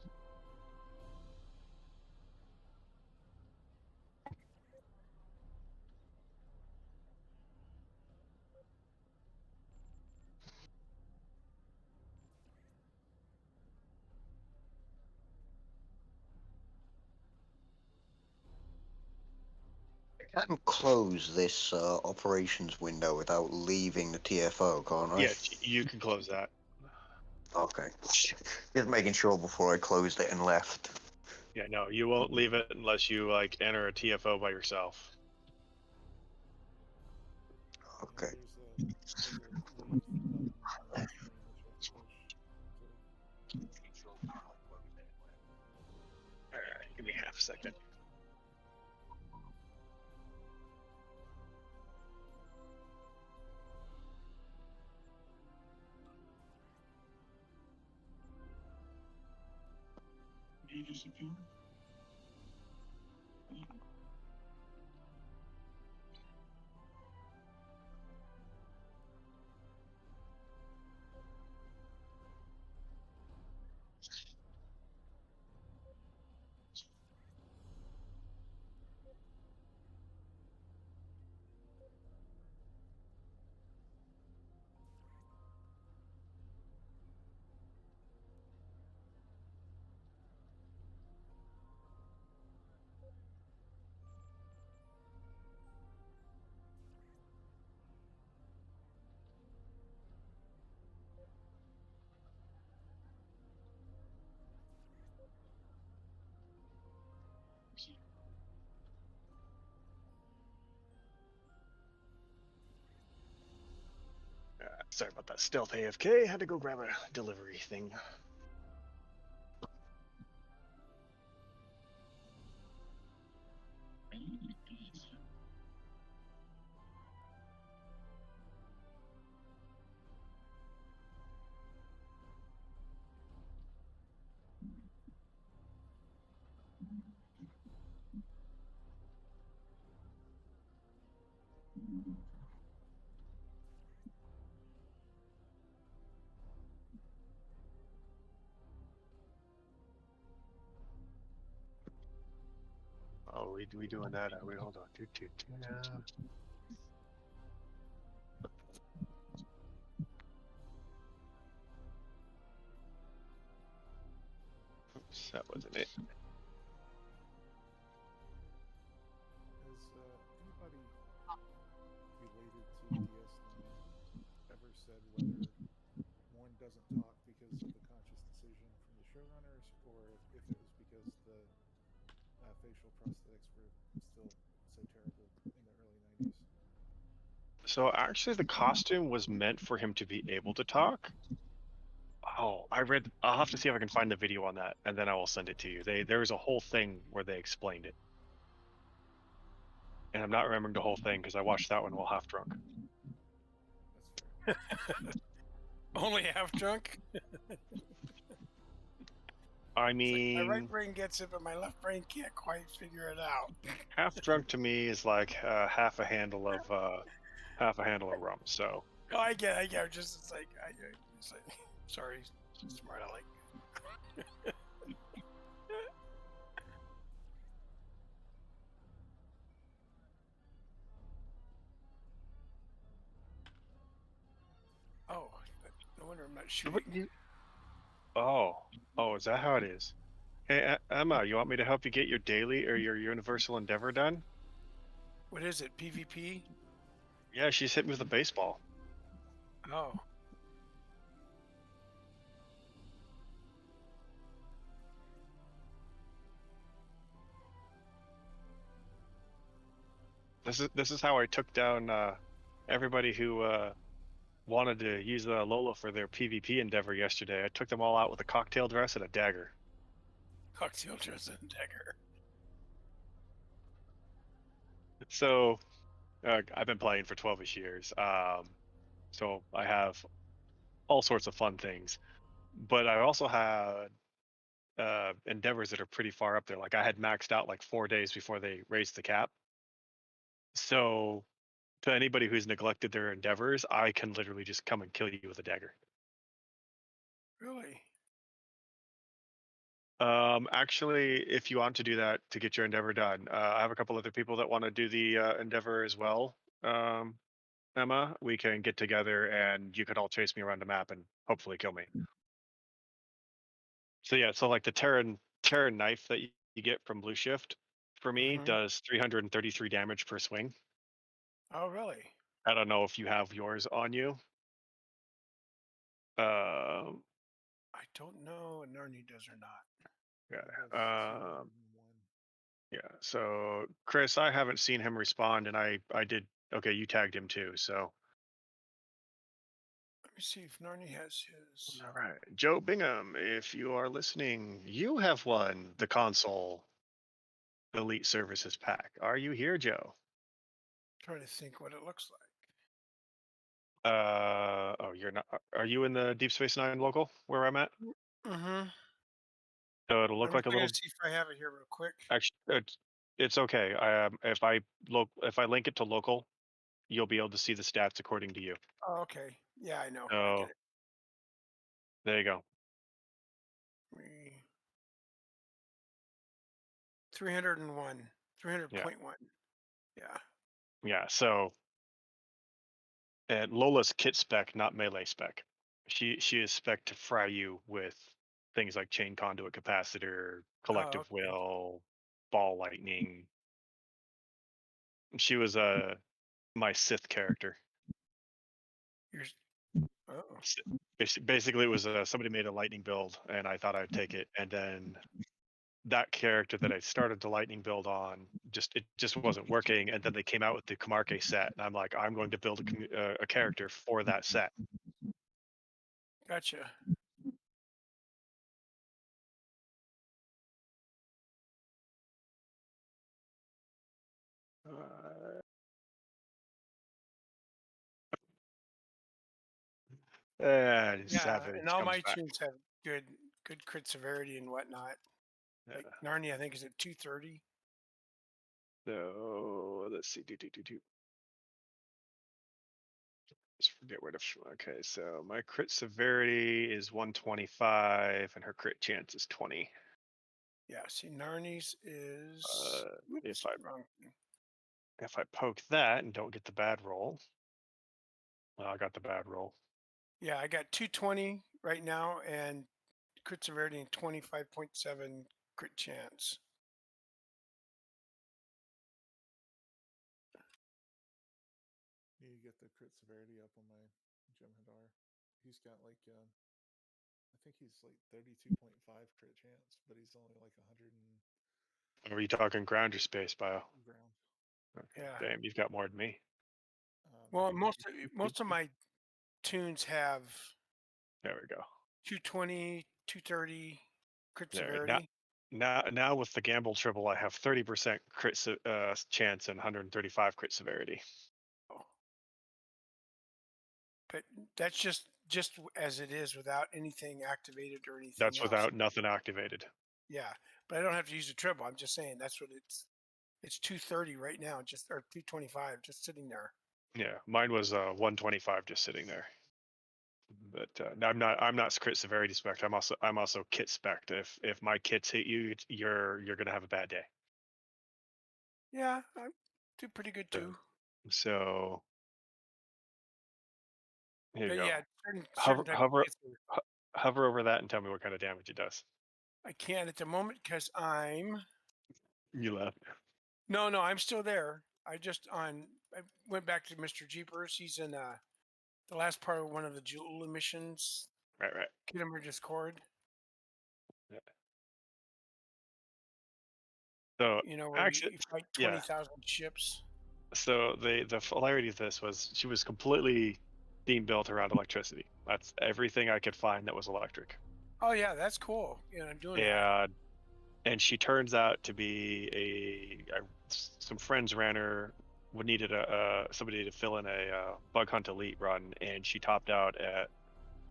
I can close this operations window without leaving the TFO, can't I? Yeah, you can close that. Okay. Just making sure before I closed it and left. Yeah, no, you won't leave it unless you like enter a TFO by yourself. Okay. Alright, give me half a second. Did you disappear? Sorry about that. Stealth AFK. Had to go grab a delivery thing. Oh, we doing that? Are we? Hold on. Oops, that wasn't it. Has anybody related to DS9 ever said whether one doesn't talk because of a conscious decision from the showrunners, or if it was because the facial prosthetics were still so terrible in the early 90s? So actually, the costume was meant for him to be able to talk. Oh, I'll have to see if I can find the video on that, and then I will send it to you. There's a whole thing where they explained it, and I'm not remembering the whole thing because I watched that one while half drunk. That's fair. Only half drunk? I mean, like my right brain gets it, but my left brain can't quite figure it out. half drunk to me is like half a handle of rum. So. Oh, I get. Just it's like sorry, smart aleck. Oh, no wonder I'm not shooting. Oh, is that how it is? Hey, Emma, you want me to help you get your daily or your universal endeavor done? What is it? PvP? Yeah, she's hit me with a baseball. Oh. This is how I took down everybody who wanted to use Lola for their PvP endeavor yesterday. I took them all out with a cocktail dress and a dagger. Cocktail dress and dagger. So, I've been playing for 12ish years. So I have all sorts of fun things, but I also had endeavors that are pretty far up there. Like I had maxed out like 4 days before they raised the cap. So to anybody who's neglected their endeavors, I can literally just come and kill you with a dagger. Really? Actually, if you want to do that to get your endeavor done, I have a couple other people that want to do the endeavor as well. Emma, we can get together and you could all chase me around the map and hopefully kill me. So yeah, so like the Terran knife that you get from Blue Shift for me does 333 damage per swing. Oh, really? I don't know if you have yours on you. I don't know if Narni does or not. Yeah. Yeah. So Chris, I haven't seen him respond, and I did. Okay, you tagged him too. So. Let me see if Narni has his. All right, Joe Bingham, if you are listening, you have won the console Elite Services pack. Are you here, Joe? Trying to think what it looks like. Oh, you're not. Are you in the Deep Space Nine local where I'm at? Mm-hmm. So it'll look like a little. See if I have it here real quick. Actually, it's okay. If I link it to local, you'll be able to see the stats according to you. Oh, okay. Yeah, I know. So I get it. there you go. 301. 300.1. Yeah. Yeah. So, and Lola's kit spec, not melee spec. She is spec to fry you with things like chain conduit capacitor, collective will, ball lightning. She was my Sith character. Basically, it was somebody made a lightning build, and I thought I'd take it, and then that character that I started the lightning build on it just wasn't working, and then they came out with the Camarque set, and I'm like, I'm going to build a character for that set. Gotcha. Yeah, and all my tunes have good crit severity and whatnot. Yeah. Like Narnia, I think is at 230. So let's see. Let's forget where to. Okay, so my crit severity is 125, and her crit chance is 20. Yeah, see, Narni's is. If Whoops, I wrong thing. if I poke that and don't get the bad roll, well, I got the bad roll. Yeah, I got 220 right now and crit severity and 25.7 crit chance. You get the crit severity up on my Jim Hadar. He's got like, I think he's like 32.5 crit chance, but he's only like 100 and Are you talking ground or space, Bio? ground. Okay. Yeah. Damn, you've got more than me. Well, most of my tunes have There we go. 220, 230 crit There. severity. Now with the gamble triple, I have 30% crit chance and 135 crit severity. But that's just as it is without anything activated or anything That's else. without nothing activated. Yeah, but I don't have to use a triple. I'm just saying that's what it's 230 right now, just or 225, just sitting there. Yeah, mine was 125 just sitting there. But I'm not crit severity spec. I'm also kit spec. If my kits hit you, you're gonna have a bad day. Yeah, I do pretty good too. So here you But go. yeah, certain type of kits are, Hover over that and tell me what kind of damage it does. I can't at the moment because I'm. You left. No, I'm still there. I went back to Mr. Jeepers. He's in the last part of one of the Jewel missions. Right. Kittimer Discord. Yeah. So You know, where actually, you fight yeah. 20,000 ships. So the polarity of this was she was completely theme built around electricity. That's everything I could find that was electric. Oh yeah, that's cool. Yeah, I'm doing that. And she turns out to be some friends ran her needed somebody to fill in a bug hunt elite run, and she topped out at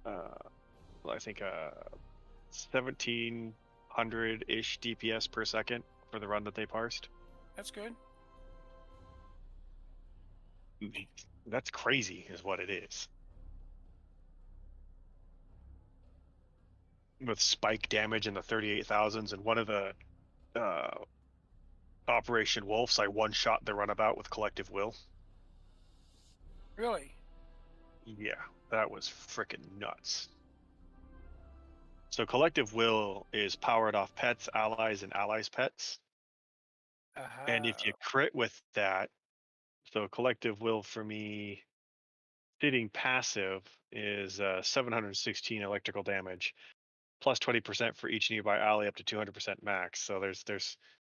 I think 1700 ish DPS per second for the run that they parsed. That's good. That's crazy, is what it is. With spike damage in the 38,000s, and one of the Operation Wolves, I one-shot the runabout with Collective Will. Really? Yeah, that was freaking nuts. So Collective Will is powered off pets, allies, and allies' pets. And if you crit with that, so Collective Will for me, sitting passive is 716 electrical damage, plus 20% for each nearby ally up to 200% max. So there's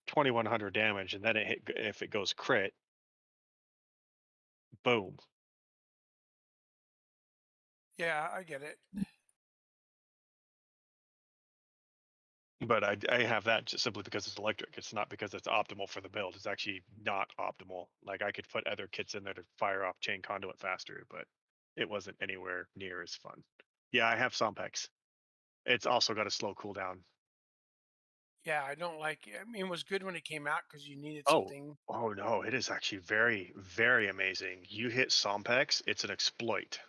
2100 damage, and then if it goes crit, boom. Yeah, I get it. But I have that just simply because it's electric. It's not because it's optimal for the build. It's actually not optimal. Like I could put other kits in there to fire off chain conduit faster, but it wasn't anywhere near as fun. Yeah, I have Sompex. It's also got a slow cooldown. Yeah, I don't like it. I mean, it was good when it came out because you needed Oh, something. oh no, it is actually very, very amazing. You hit Sompex, it's an exploit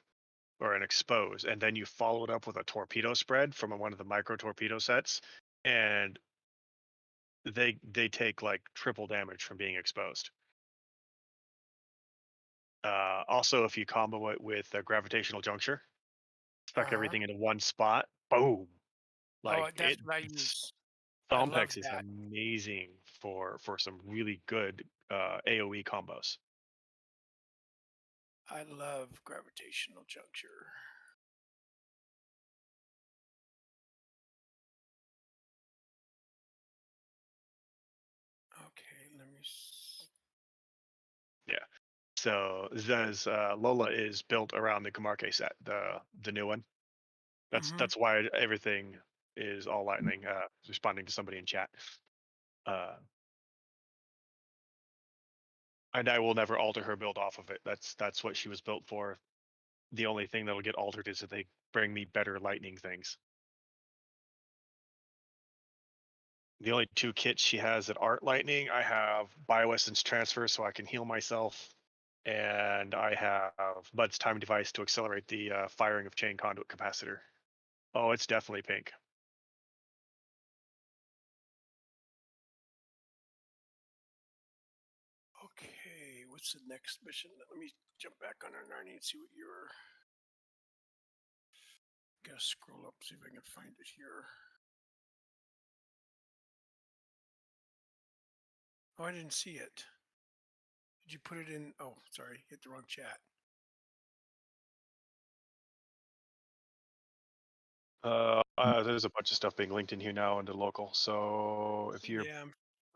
or an expose, and then you follow it up with a torpedo spread from one of the micro torpedo sets, and they take like triple damage from being exposed. Also, if you combo it with a gravitational juncture, stuck everything into one spot, boom! Like that's what I use. I love Thompex is that. amazing for some really good AOE combos. I love gravitational juncture. Okay, let me. Yeah. So Zez, Lola is built around the Camarque set, the new one. That's why everything is all lightning. Responding to somebody in chat. And I will never alter her build off of it. That's what she was built for. The only thing that'll get altered is if they bring me better lightning things. The only two kits she has that aren't lightning, I have Bioessence Transfer so I can heal myself, and I have Bud's Time Device to accelerate the firing of Chain Conduit Capacitor. Oh, it's definitely pink. what's the next mission? Let me jump back on our Narnia and see what you're. Gotta scroll up, see if I can find it here. Oh, I didn't see it. Did you put it in? Oh, sorry, hit the wrong chat. There's a bunch of stuff being linked in here now into local. So if you're, Yeah,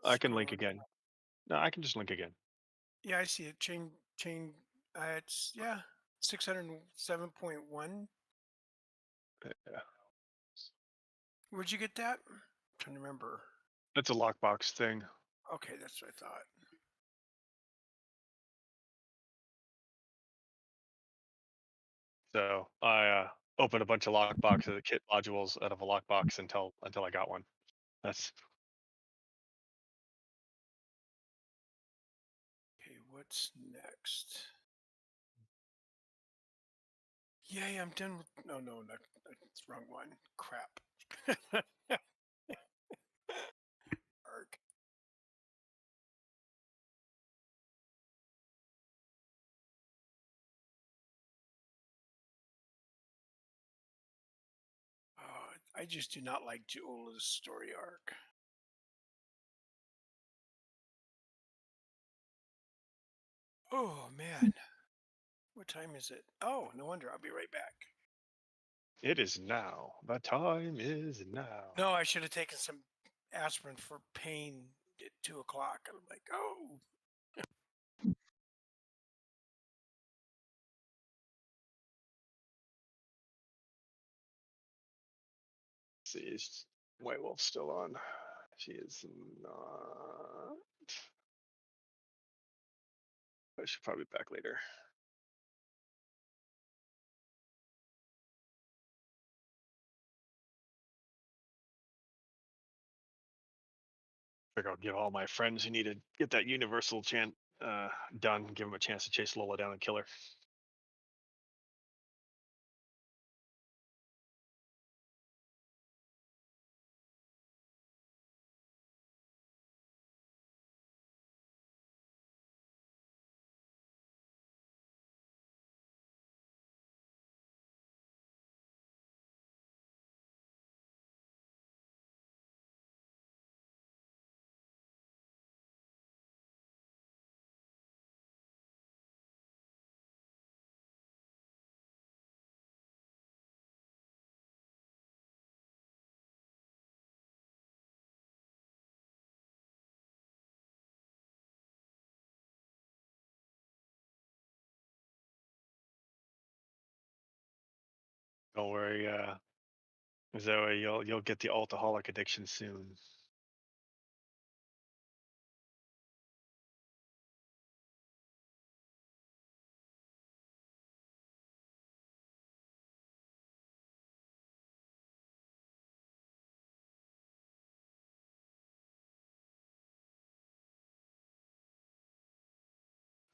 I can link again. No, I can just link again. Yeah, I see it. Chain. It's 607.1. Yeah. Where'd you get that? I'm trying to remember. It's a lockbox thing. Okay, that's what I thought. So I opened a bunch of lockboxes, kit modules out of a lockbox until I got one. That's Okay, what's next? Yay, I'm done with. No, that's the wrong one. Crap. Arg. I just do not like Juola's story arc. Oh man, what time is it? Oh, no wonder. I'll be right back. it is now. The time is now. No, I should have taken some aspirin for pain at 2 o'clock. I'm like, oh. Let's see, is White Wolf still on? She is not. I should probably be back later. Figure I'll give all my friends who need to get that universal chant done, give them a chance to chase Lola down and kill her. Don't worry, Zoe, you'll get the alcoholic addiction soon.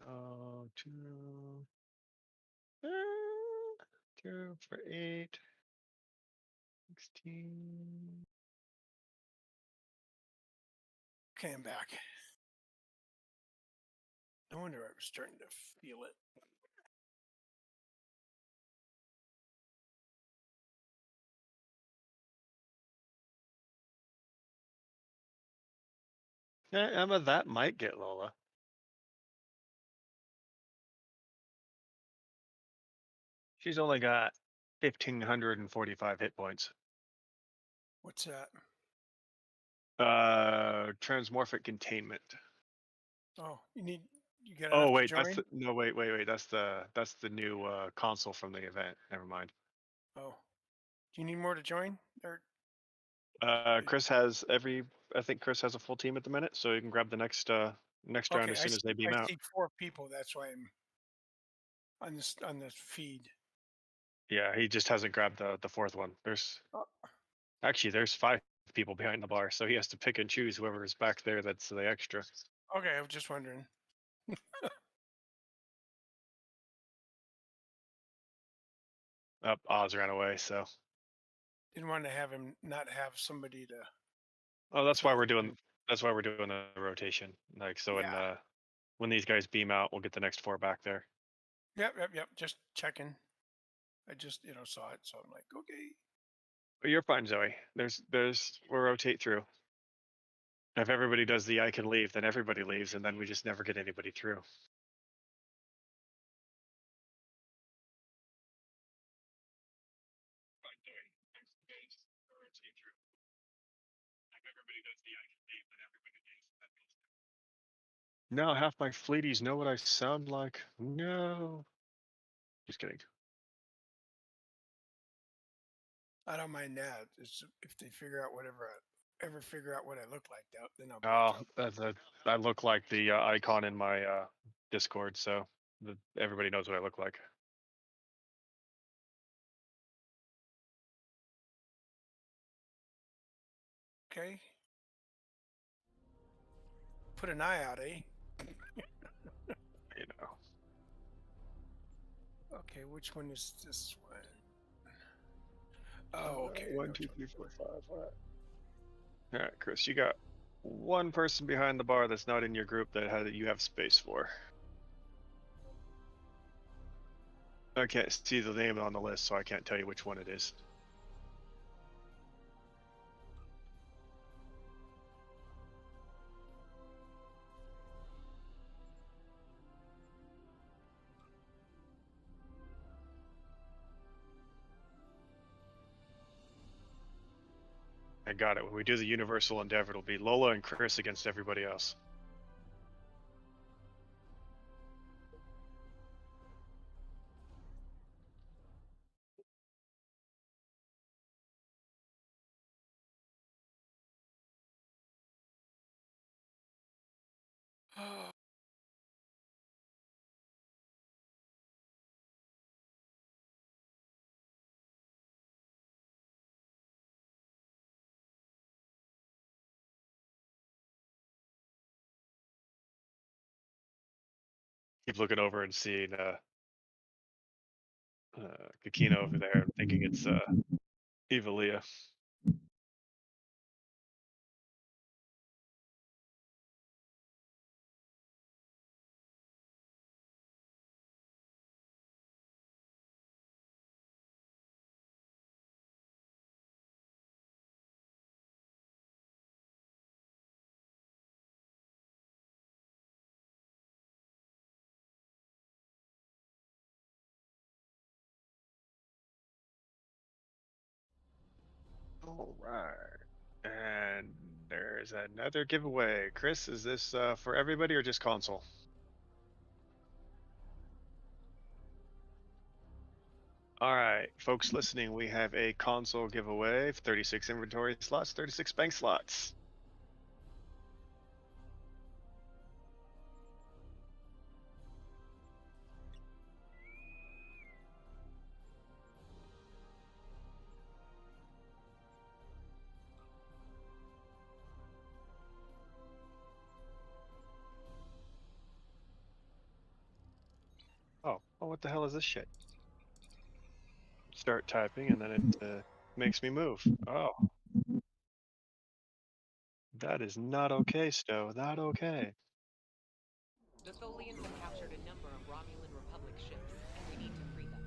Oh, 2 for 8. 16. Okay, I'm back. No wonder I was starting to feel it. Yeah, Emma, that might get Lola. She's only got 1,545 hit points. What's that? Transmorphic containment. Oh, you got Oh enough wait, to that's join? no wait. That's the new console from the event. Never mind. Oh, do you need more to join? Or Chris has I think Chris has a full team at the minute, so you can grab the next round as soon as they beam out. I see 4 people. That's why I'm on this feed. Yeah, he just hasn't grabbed the fourth one. There's 5 people behind the bar, so he has to pick and choose whoever is back there that's the extra. Okay, I was just wondering. Oz ran away, so. Didn't want to have him not have somebody to. Oh, that's why we're doing the rotation. Like so, Yeah. When these guys beam out, we'll get the next 4 back there. Yep. Just checking. I just saw it, so I'm like, okay. But you're fine, Zoe. We'll rotate through. If everybody does the I can leave, then everybody leaves, and then we just never get anybody through. Now half my fleeties know what I sound like. No. Just kidding. I don't mind that. It's if they figure out ever figure out what I look like, then I'll be in trouble. I look like the icon in my Discord, so everybody knows what I look like. Okay. Put an eye out, eh? You know. Okay, which one is this one? Oh, okay. 1, 2, 3, 4, 5. All right, Chris, you got one person behind the bar that's not in your group that you have space for. I can't see the name on the list, so I can't tell you which one it is. I got it. When we do the Universal Endeavor, it'll be Lola and Chris against everybody else. Keep looking over and seeing Kakina over there, thinking it's Evalia. All right. And there's another giveaway. Chris, is this for everybody or just console? All right, folks listening, we have a console giveaway, 36 inventory slots, 36 bank slots. Oh, what the hell is this shit? Start typing and then it makes me move. Oh. That is not okay, Stowe. Not okay. The Tholians have captured a number of Romulan Republic ships, and we need to free them.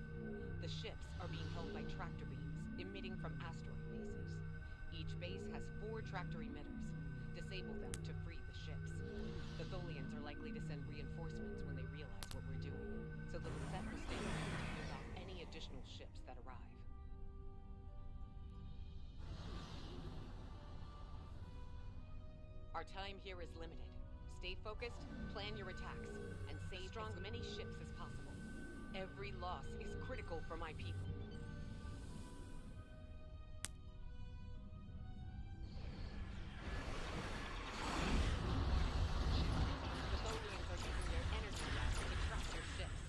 The ships are being held by tractor beams, emitting from asteroid bases. Each base has 4 tractor emitters. Disable them to free the ships. The Tholians are likely to send reinforcements when they realize what we're doing, so they'll set the stage to hold off any additional ships that arrive. Our time here is limited. Stay focused, plan your attacks, and save as many ships as possible. Every loss is critical for my people. The Tholians are using their energy blast to trap your ships.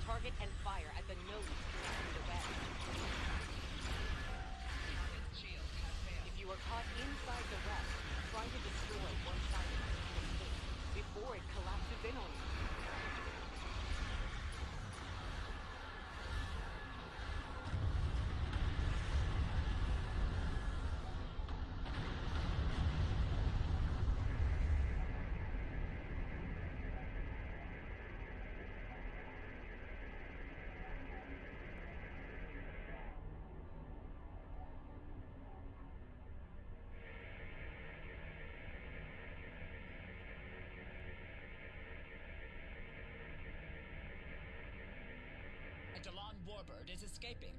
Target and fire at the nodes connecting the web. If you are caught inside the web, try to destroy one side of it to escape before it collapses in on you. warbird is escaping.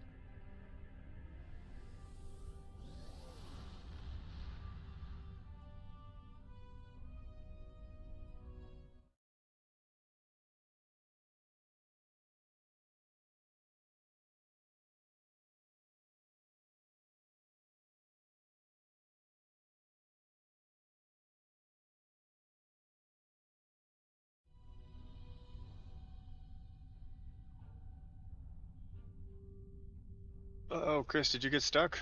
Oh, Chris, did you get stuck?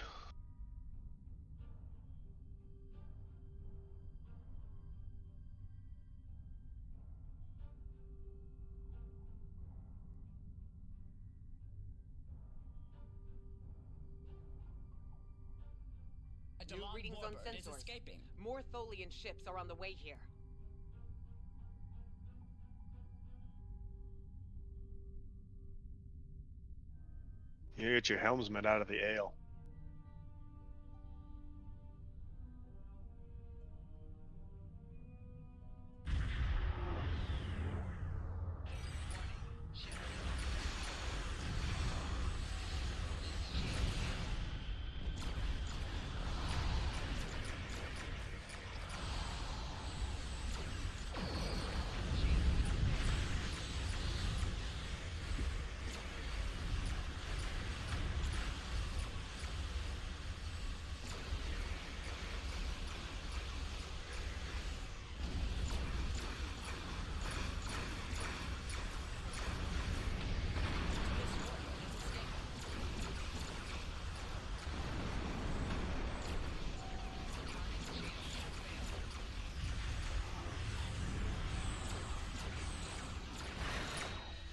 New readings on sensors. Escaping. More Tholian ships are on the way here. You get your helmsman out of the ale.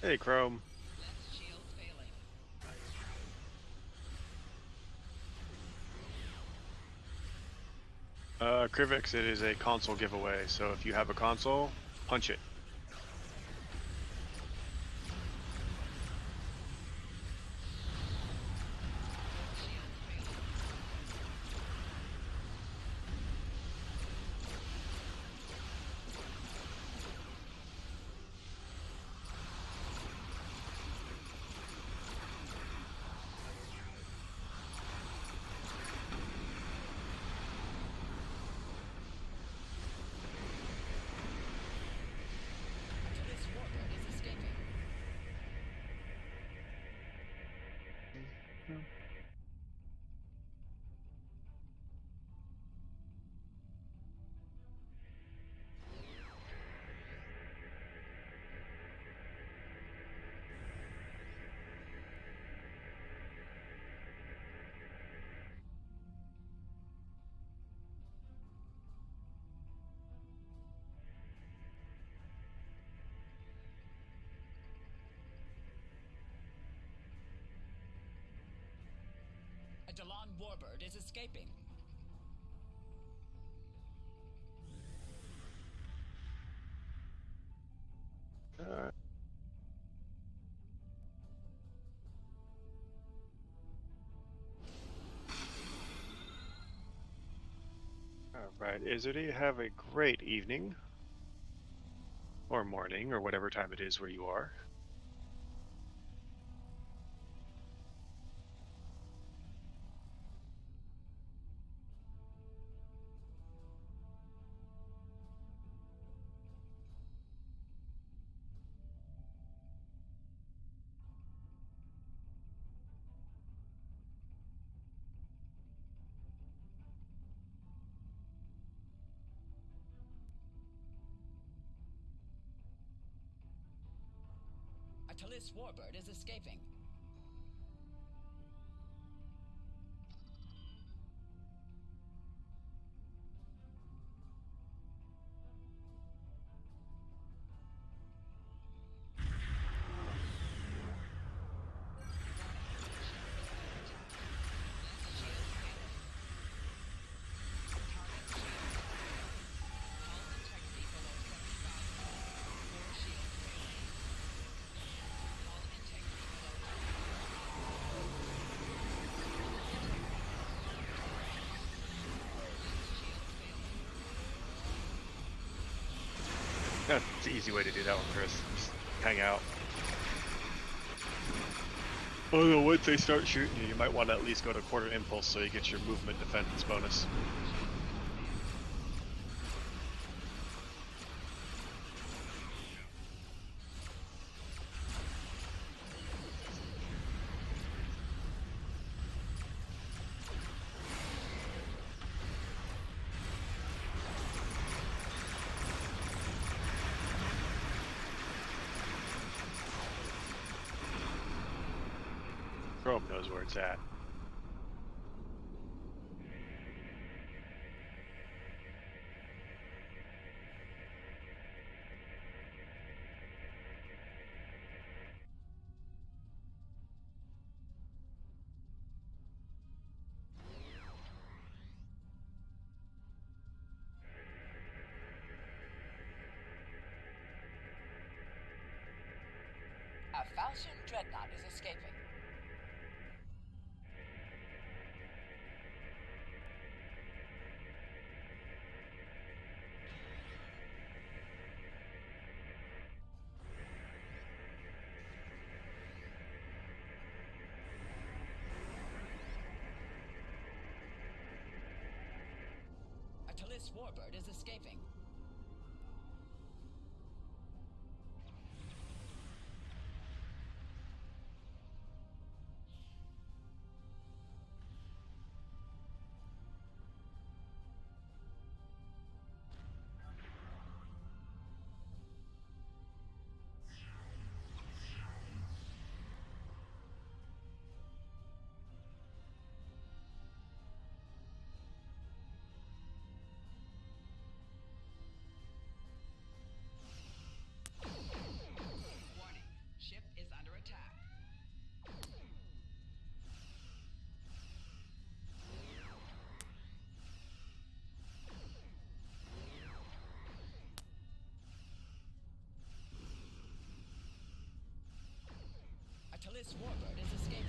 Hey, Chrome. Krivix, it is a console giveaway, so if you have a console, punch it. A Delon warbird is escaping. Alright, Izzardy, have a great evening. Or morning, or whatever time it is where you are. A Talis warbird is escaping. That's the easy way to do that one, Chris. Just hang out. Although once they start shooting you, you might want to at least go to quarter impulse so you get your movement defense bonus. Chrome knows where it's at. A Falchion dreadnought is escaping. A Talis warbird is escaping. Warning, ship is under attack. A Talis warbird is escaping.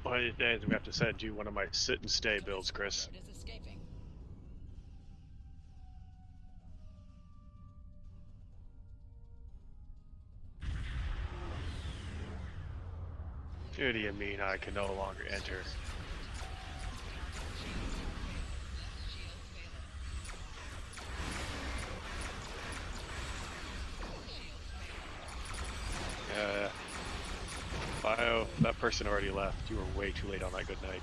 One of these days we have to send you one of my sit and stay builds, Chris. Warbird is escaping. What do you mean I can no longer enter? Bio, that person already left. You were way too late on that good night.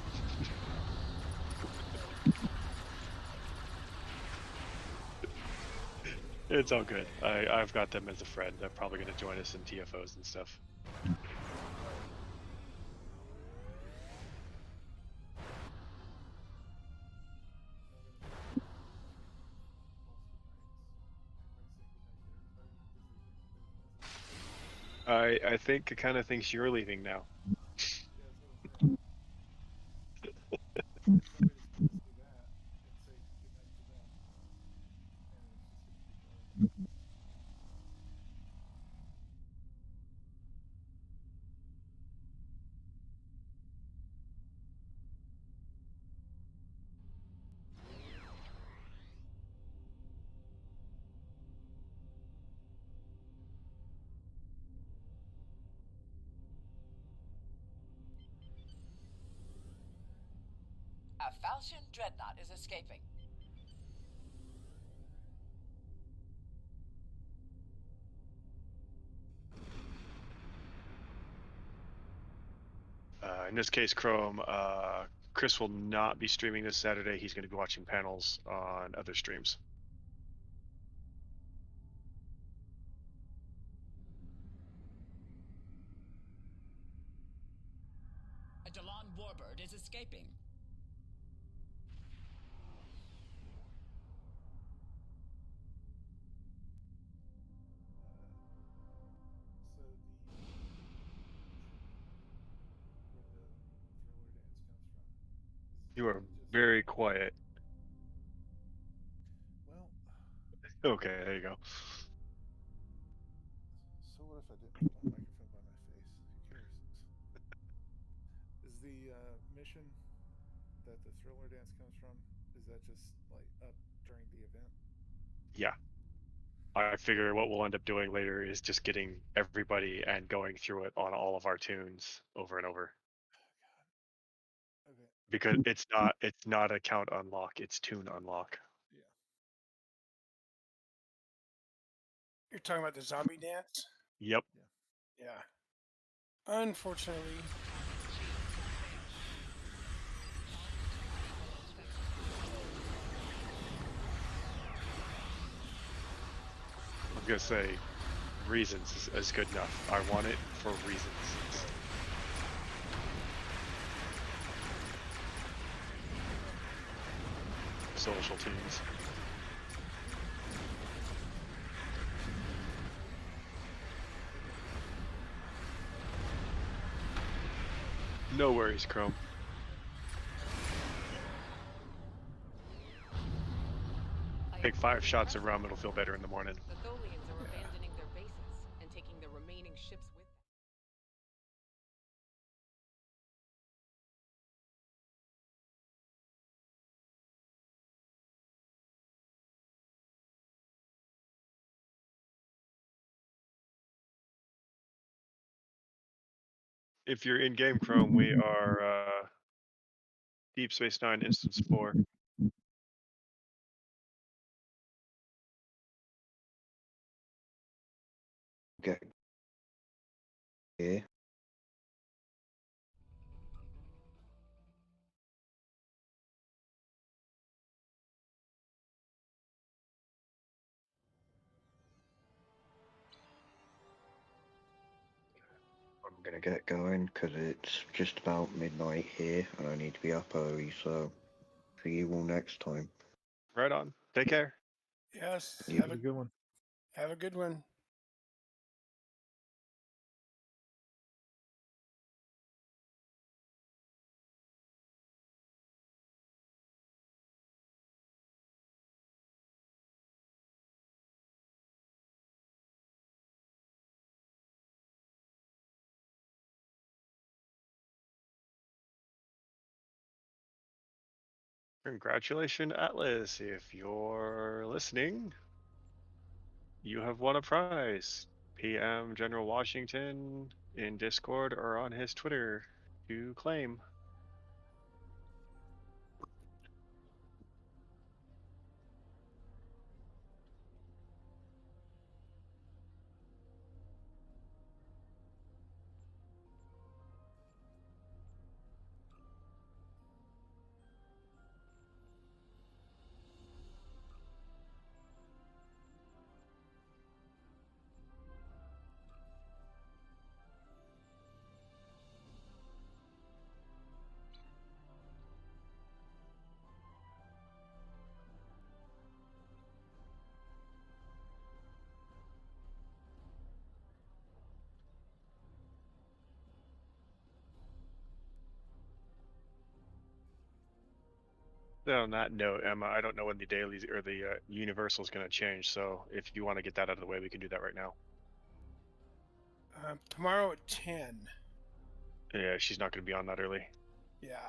It's all good. I've got them as a friend. They're probably going to join us in TFOs and stuff. I think it kind of thinks you're leaving now. A Falchion dreadnought is escaping. In this case, Chrome, Chris will not be streaming this Saturday. He's going to be watching panels on other streams. A Delon warbird is escaping. You are very quiet. Well, okay, there you go. So what if I didn't put my microphone by my face? Who cares? Is the mission that the thriller dance comes from, is that just like up during the event? Yeah. I figure what we'll end up doing later is just getting everybody and going through it on all of our tunes over and over. Okay. Because it's not a count unlock, it's tune unlock. Yeah. You're talking about the zombie dance? Yep. Yeah. Unfortunately. I was gonna say reasons is good enough. I want it for reasons. Social teams. No worries, Chrome. Take 5 shots of rum, it'll feel better in the morning. The Tholians are abandoning their bases and taking the remaining ships with them. If you're in game, Chrome, we are Deep Space Nine Instance 4. Okay. Yeah. I'm gonna get going because it's just about midnight here and I need to be up early, so see you all next time. Right on. Take care. Yes. Yeah. Have a good one. Have a good one. Congratulations, Atlas. If you're listening, you have won a prize. PM General Washington in Discord or on his Twitter to claim. On that note, Emma, I don't know when the dailies or the universal is going to change. So if you want to get that out of the way, we can do that right now. Tomorrow at 10. Yeah, she's not going to be on that early. Yeah.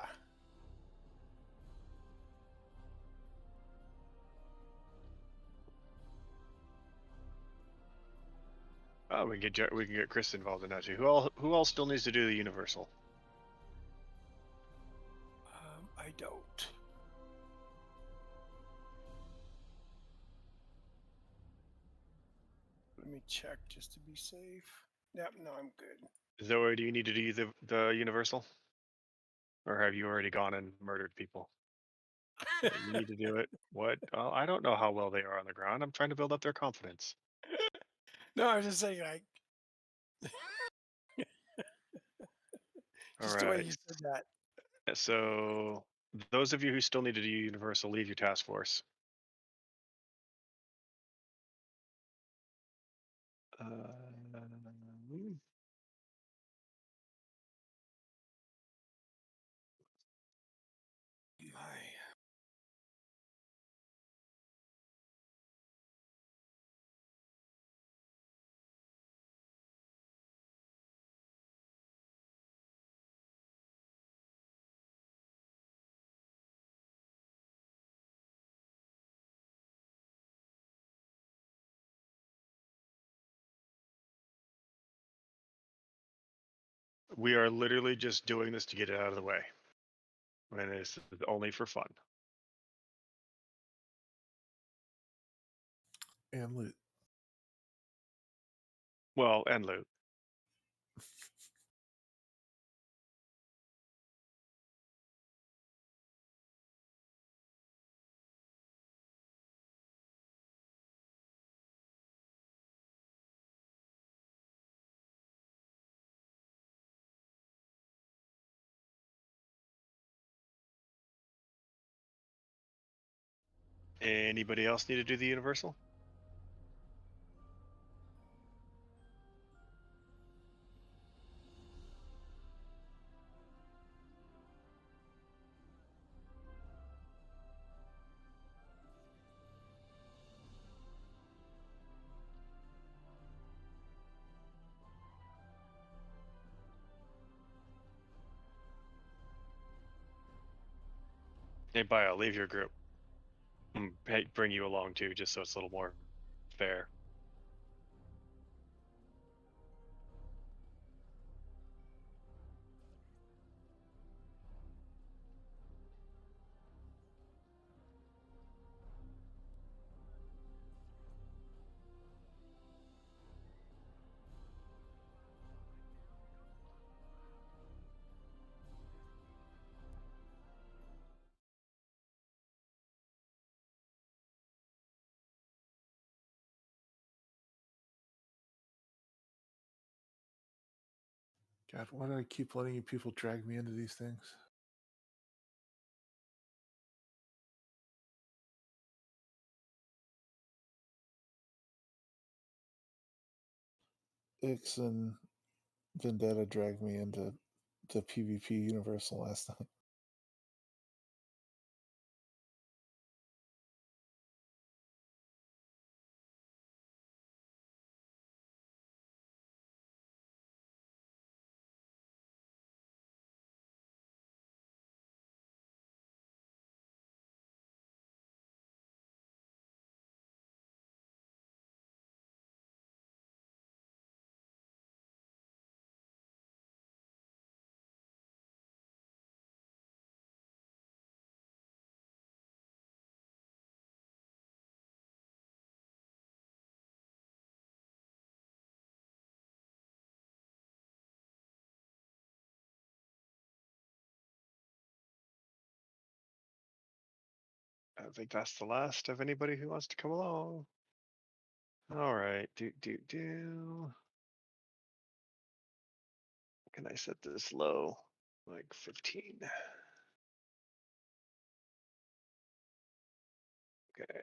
Oh, we can get Chris involved in that too. Who else still needs to do the universal? I don't. Let me check just to be safe. Yep, no, I'm good. Zoe, do you need to do the universal? Or have you already gone and murdered people? You need to do it. What? I don't know how well they are on the ground. I'm trying to build up their confidence. No, I was just saying, like, just the way you said that. So those of you who still need to do universal, leave your task force. We are literally just doing this to get it out of the way. And it's only for fun. And loot. Well, and loot. Anybody else need to do the universal? Hey, Bio, leave your group. Hey, bring you along too, just so it's a little more fair. God, why do I keep letting you people drag me into these things? Ix and Vendetta dragged me into the PvP Universal last night. I think that's the last of anybody who wants to come along. All right, do. Can I set this low? Like 15. Okay.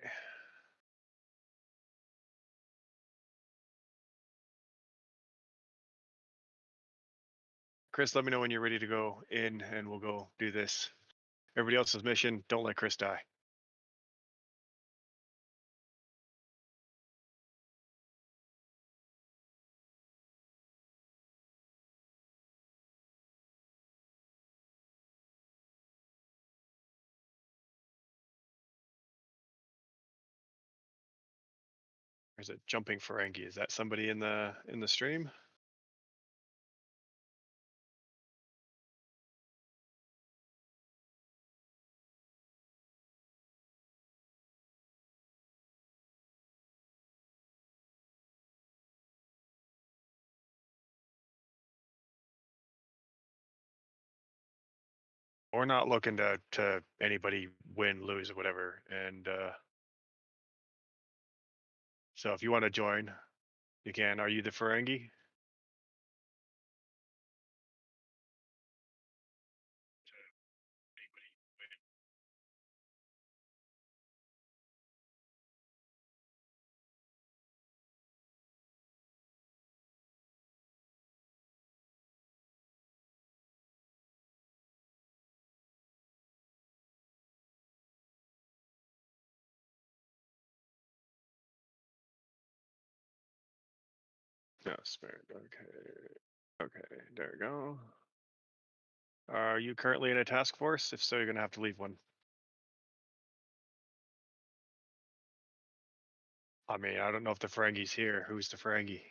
Chris, let me know when you're ready to go in and we'll go do this. Everybody else's mission, don't let Chris die. There's a jumping Ferengi. Is that somebody in the stream? We're not looking to anybody win, lose, or whatever. And so if you want to join, you can. Are you the Ferengi? No, spared. Okay. Okay, there we go. Are you currently in a task force? If so, you're going to have to leave one. I mean, I don't know if the Ferengi's here. Who's the Ferengi?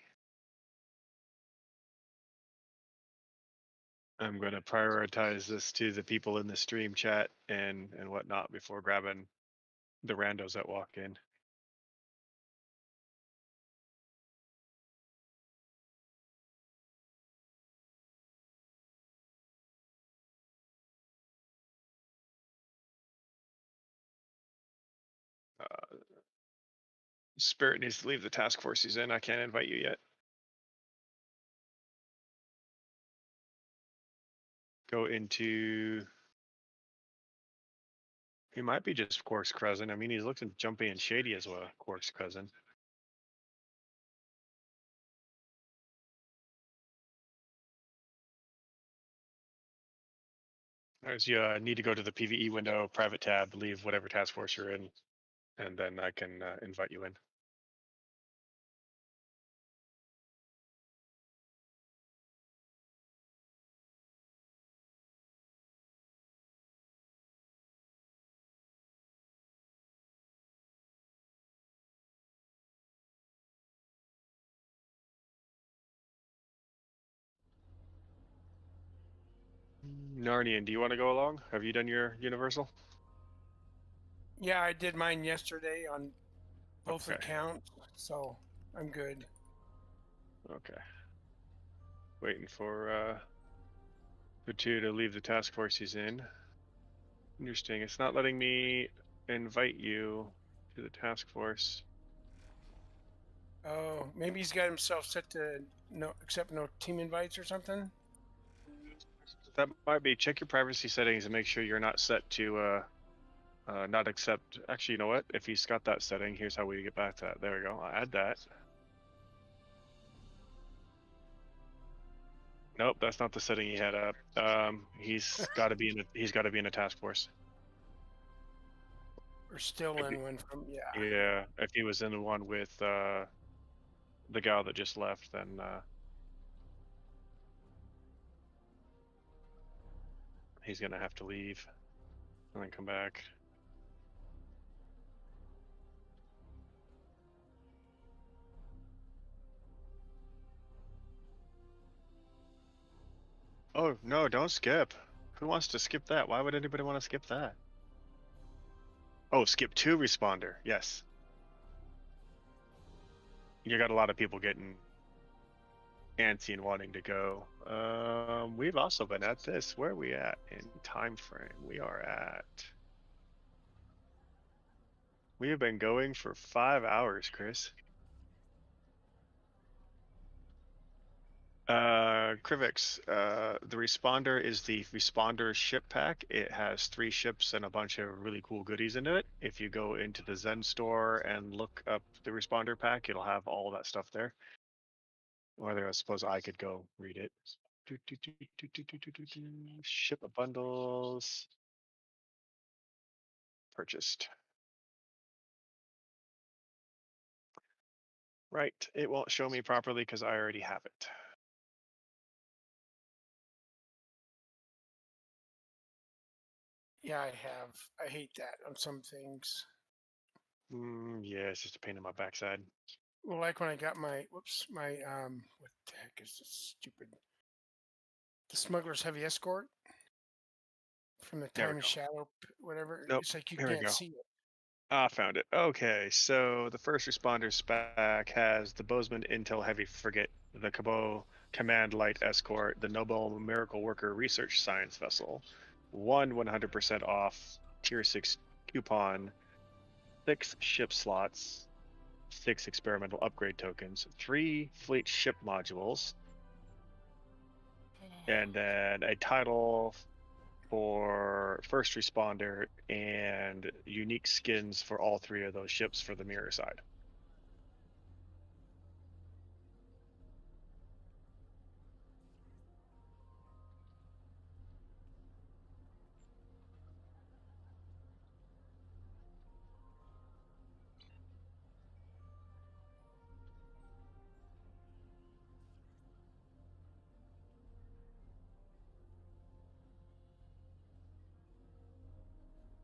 I'm going to prioritize this to the people in the stream chat and whatnot before grabbing the randos that walk in. Spirit needs to leave the task force he's in. I can't invite you yet. Go into. He might be just Quark's cousin. I mean, he's looking jumpy and shady as well. Quark's cousin. As you need to go to the PVE window, private tab, leave whatever task force you're in, and then I can invite you in. Narnian, do you want to go along? Have you done your universal? Yeah, I did mine yesterday on both Okay. accounts, so I'm good. Okay. Waiting for two to leave the task force he's in. Interesting. It's not letting me invite you to the task force. Oh, maybe he's got himself set to accept no team invites or something. That might be. Check your privacy settings and make sure you're not set to not accept. Actually, you know what? If he's got that setting, here's how we get back to that. There we go. I'll add that. Nope, that's not the setting he had up. He's got to be in. He's got to be in a task force. We're still in one from Yeah, if he was in the one with the gal that just left, then he's gonna have to leave and then come back. Oh no, don't skip. Who wants to skip that? Why would anybody want to skip that? Oh, skip to responder. Yes. You got a lot of people getting antsy and wanting to go. We've also been at this. Where are we at in time frame? We have been going for 5 hours, Chris. Krivix, the responder is the responder ship pack. It has 3 ships and a bunch of really cool goodies in it. If you go into the Zen store and look up the responder pack, it'll have all that stuff there. Or I suppose I could go read it. Ship bundles. Purchased. Right, it won't show me properly because I already have it. Yeah, I have. I hate that on some things. Yeah, it's just a pain in my backside. Well, like when I got my what the heck is this stupid? The Smuggler's Heavy Escort from the Time and Shadow, whatever. Nope. It's like you Here we can't go. see it. I found it. Okay, so the first responder spec has the Bozeman Intel Heavy Frigate, the Cabot Command Light Escort, the Noble Miracle Worker Research Science Vessel, 100% off Tier 6 coupon, 6 ship slots, 6 experimental upgrade tokens, 3 fleet ship modules, and then a title for first responder and unique skins for all 3 of those ships for the mirror side.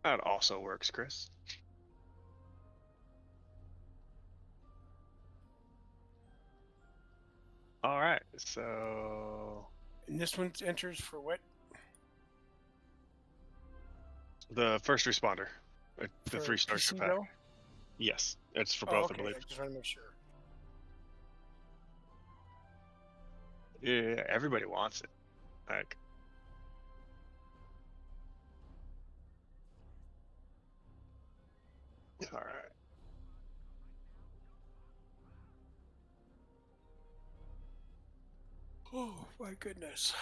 That also works, Chris. All right, so And this one enters for what? The first responder. The For 3-star PC pack. though? Yes, it's for Oh, both, okay. I believe. I just want to make sure. Yeah, everybody wants it. Like, all right. Oh my goodness.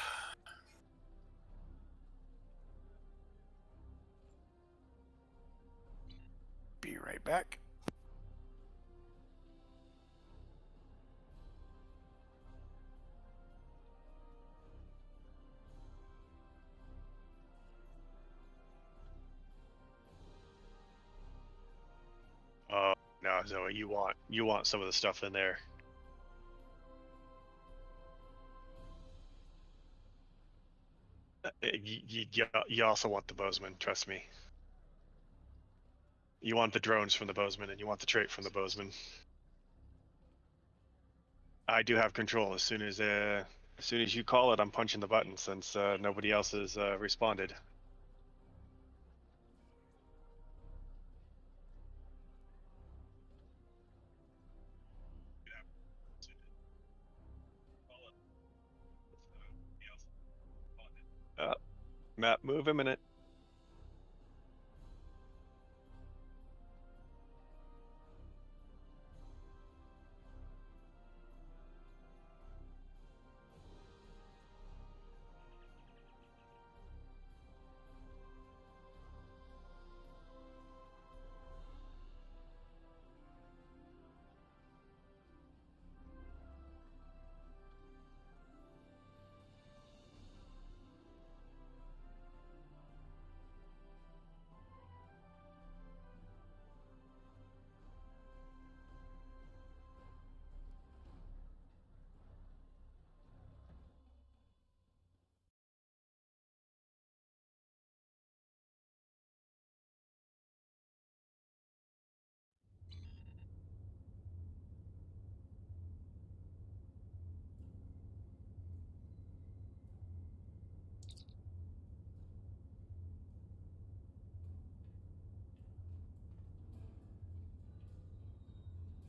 Be right back. Oh no, Zoe, you want some of the stuff in there. You also want the Bozeman, trust me. You want the drones from the Bozeman, and you want the trait from the Bozeman. I do have control. As soon as you call it, I'm punching the button since nobody else has responded. Matt, move a minute.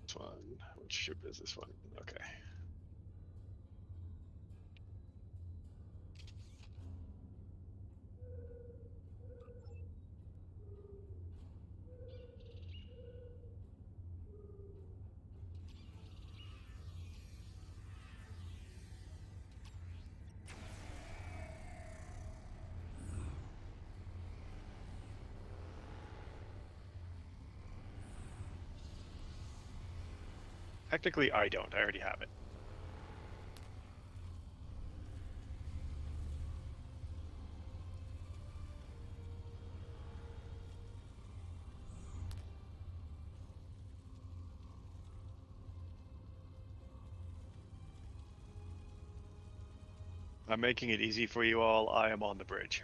This one. Which ship is this one? Okay. Technically, I don't. I already have it. I'm making it easy for you all. I am on the bridge.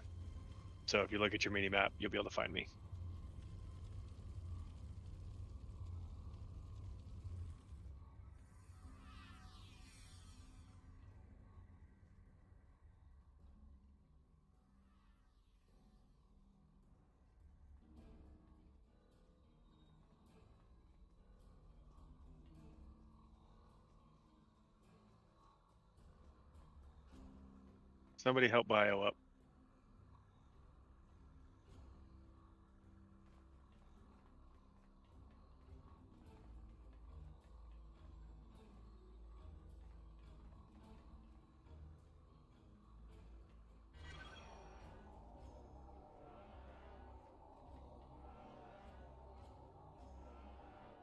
So if you look at your mini map, you'll be able to find me. Somebody help Bio up.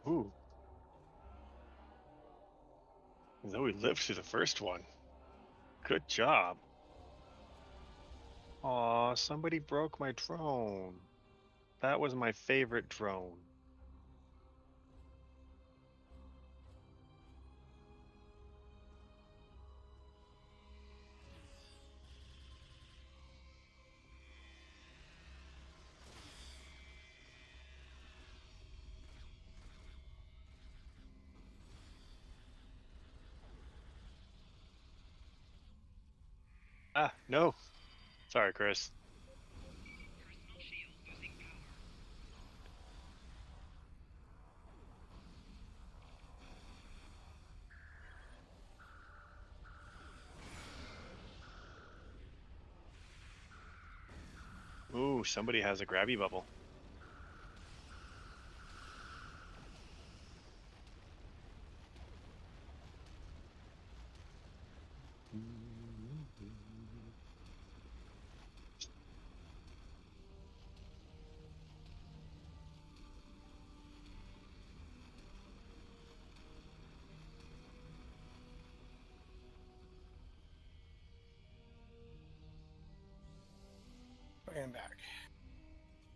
Ooh. Zoe lived through the first one. Good job. Aw, somebody broke my drone. That was my favorite drone. Ah, no. Sorry, Chris. Ooh, somebody has a grabby bubble. I am back.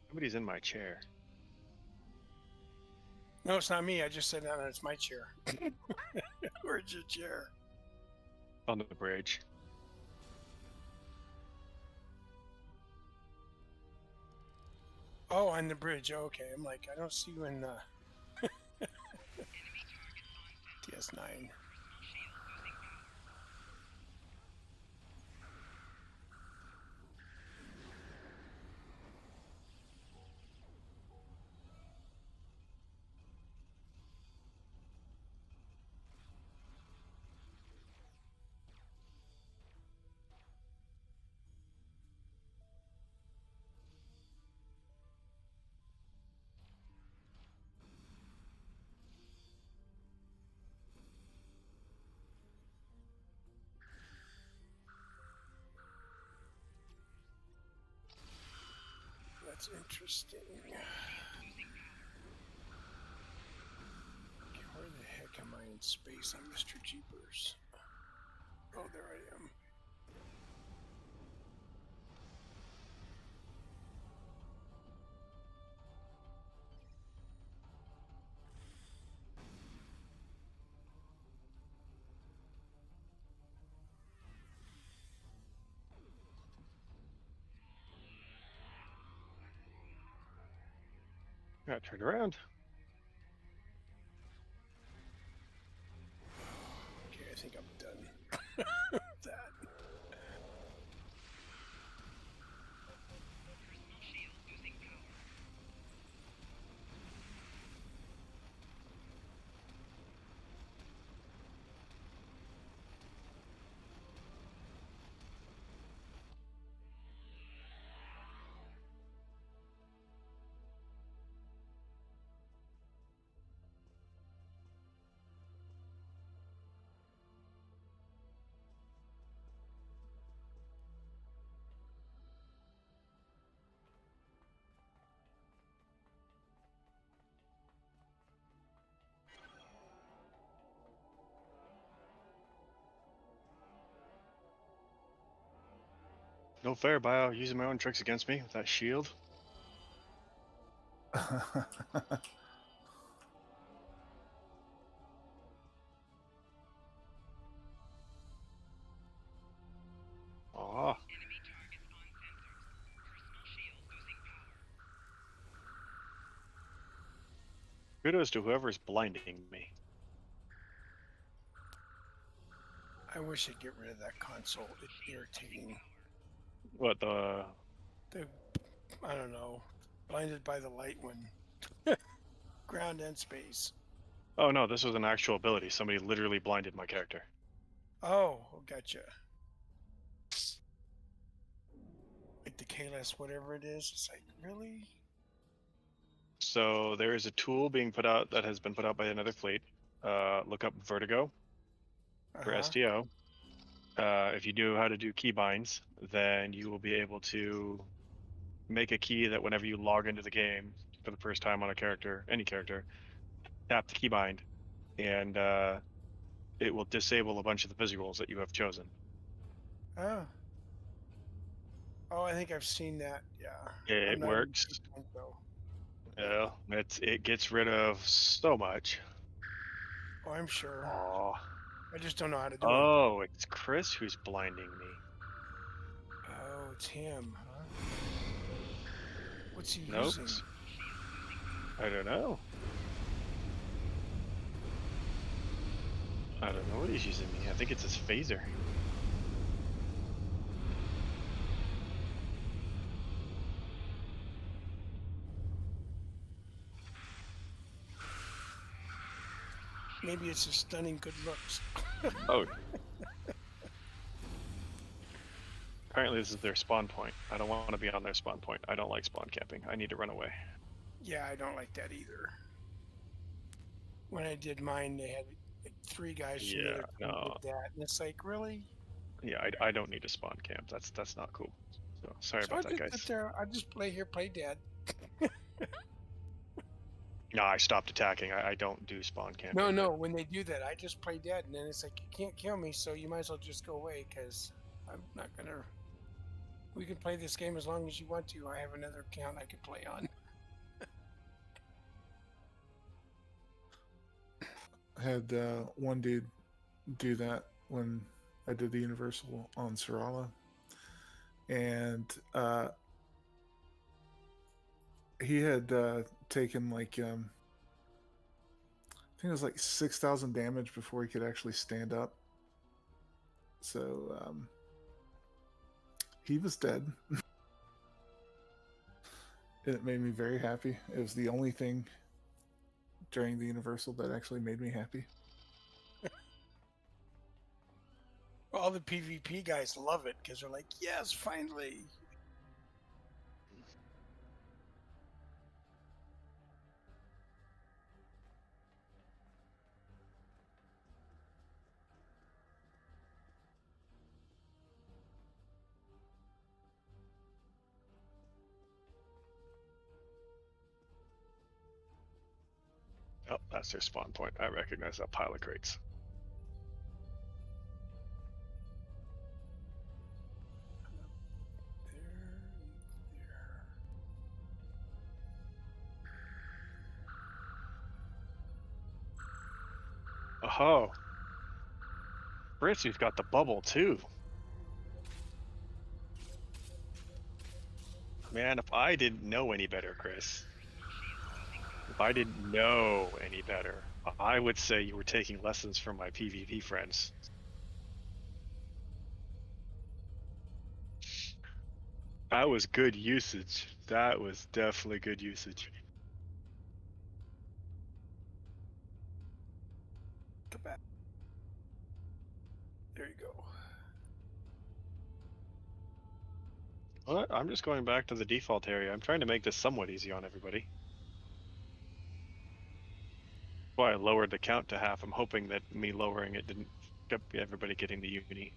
Somebody's in my chair. No, it's not me. I just said that it's my chair. Where's your chair? On the bridge. Oh, on the bridge. Oh, okay. I'm like, I don't see you in TS9. That's interesting. Okay, where the heck am I in space on Mr. Jeepers? Oh, there I am. Got turned around. Okay, I think I'm done with that. No fair, Bio. Using my own tricks against me with that shield. Aw. Kudos to whoever's blinding me. I wish I'd get rid of that console. It's irritating. What, the... I don't know. Blinded by the light when... ground and space. Oh no, this was an actual ability. Somebody literally blinded my character. Oh, gotcha. Like the Kalis, whatever it is. It's like, really? So there is a tool being put out that has been put out by another fleet. Look up Vertigo for STO. If you know how to do keybinds, then you will be able to make a key that whenever you log into the game for the first time on a character, any character, tap the keybind, and it will disable a bunch of the visuals that you have chosen. Oh. Oh, I think I've seen that. Yeah. It works. Yeah, it gets rid of so much. Oh, I'm sure. Aw. I just don't know how to do it. Oh, it's Chris who's blinding me. Oh, it's him, huh? What's he Nope. using? I don't know. I don't know what he's using me. I think it's his phaser. Maybe it's a stunning good looks. Oh. Apparently this is their spawn point. I don't want to be on their spawn point. I don't like spawn camping. I need to run away. Yeah, I don't like that either. When I did mine, they had like 3 guys from the other team did that, and it's like, really? Yeah, I don't need to spawn camp. That's not cool. So sorry So about I that, just guys. sit there. I just play here, play dead. No, I stopped attacking. I don't do spawn camping. No. When they do that, I just play dead, and then it's like you can't kill me, so you might as well just go away because I'm not gonna. We can play this game as long as you want to. I have another account I can play on. I had one dude do that when I did the Universal on Sarala, and he had taken like I think it was like 6,000 damage before he could actually stand up. So he was dead. It made me very happy. It was the only thing during the Universal that actually made me happy. All the PvP guys love it because they're like, yes, finally. Oh, that's their spawn point. I recognize that pile of crates. Oh, Fritzy's got the bubble too. Man, if I didn't know any better, Chris. If I didn't know any better, I would say you were taking lessons from my PvP friends. That was good usage. That was definitely good usage. Come back. There you go. What? I'm just going back to the default area. I'm trying to make this somewhat easy on everybody. That's why I lowered the count to half. I'm hoping that me lowering it didn't get everybody getting the uni.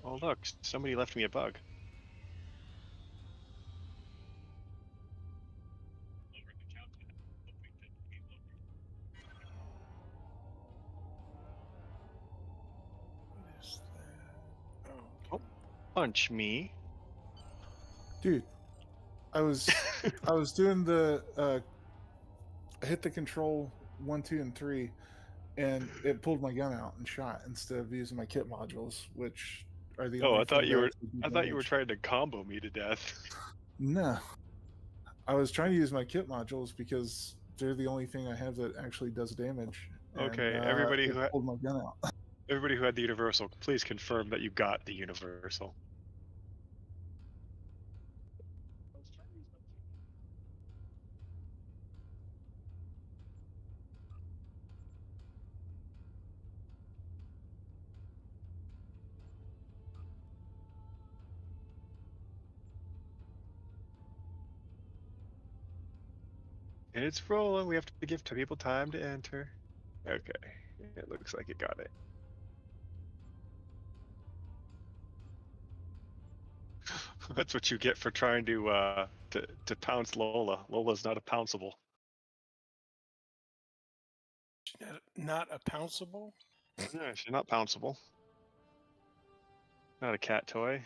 Oh look, somebody left me a bug. What is that? Oh, punch me. Dude, I was doing the I hit the control 1, 2, and 3, and it pulled my gun out and shot instead of using my kit modules, which are the Oh, only I thought thing you that were. actually do I thought you were damage. trying to combo me to death. No, I was trying to use my kit modules because they're the only thing I have that actually does damage. Okay, and, everybody it who pulled my gun out. everybody who had the universal, please confirm that you got the universal. It's rolling. We have to give people time to enter. Okay, it looks like it got it. That's what you get for trying to pounce Lola. Lola's not a pounceable. Not a pounceable? Yeah, she's not pounceable. Not a cat toy.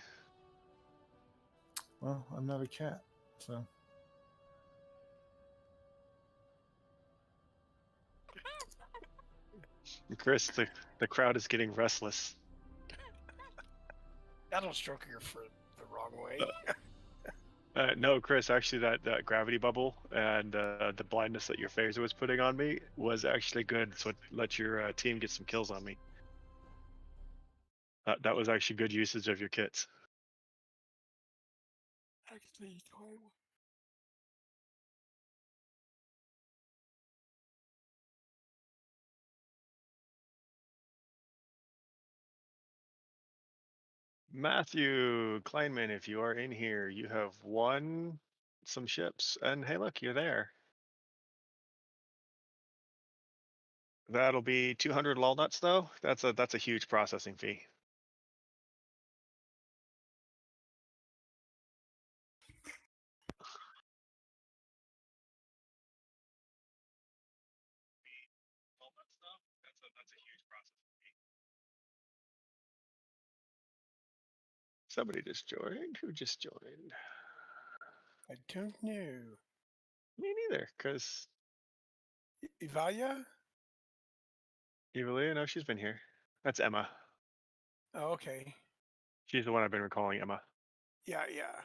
Well, I'm not a cat, so. Chris, the crowd is getting restless. That'll stroke your foot the wrong way. No, Chris, actually that gravity bubble and the blindness that your phaser was putting on me was actually good, so it let your team get some kills on me. That was actually good usage of your kits. Actually, Matthew Kleinman, if you are in here, you have won some ships. And hey, look, you're there. That'll be 200 walnuts, though. That's a huge processing fee. Somebody just joined. Who just joined? I don't know. Me neither, because Evalia? Evalia, no, she's been here. That's Emma. Oh, okay. She's the one I've been recalling Emma. Yeah, yeah.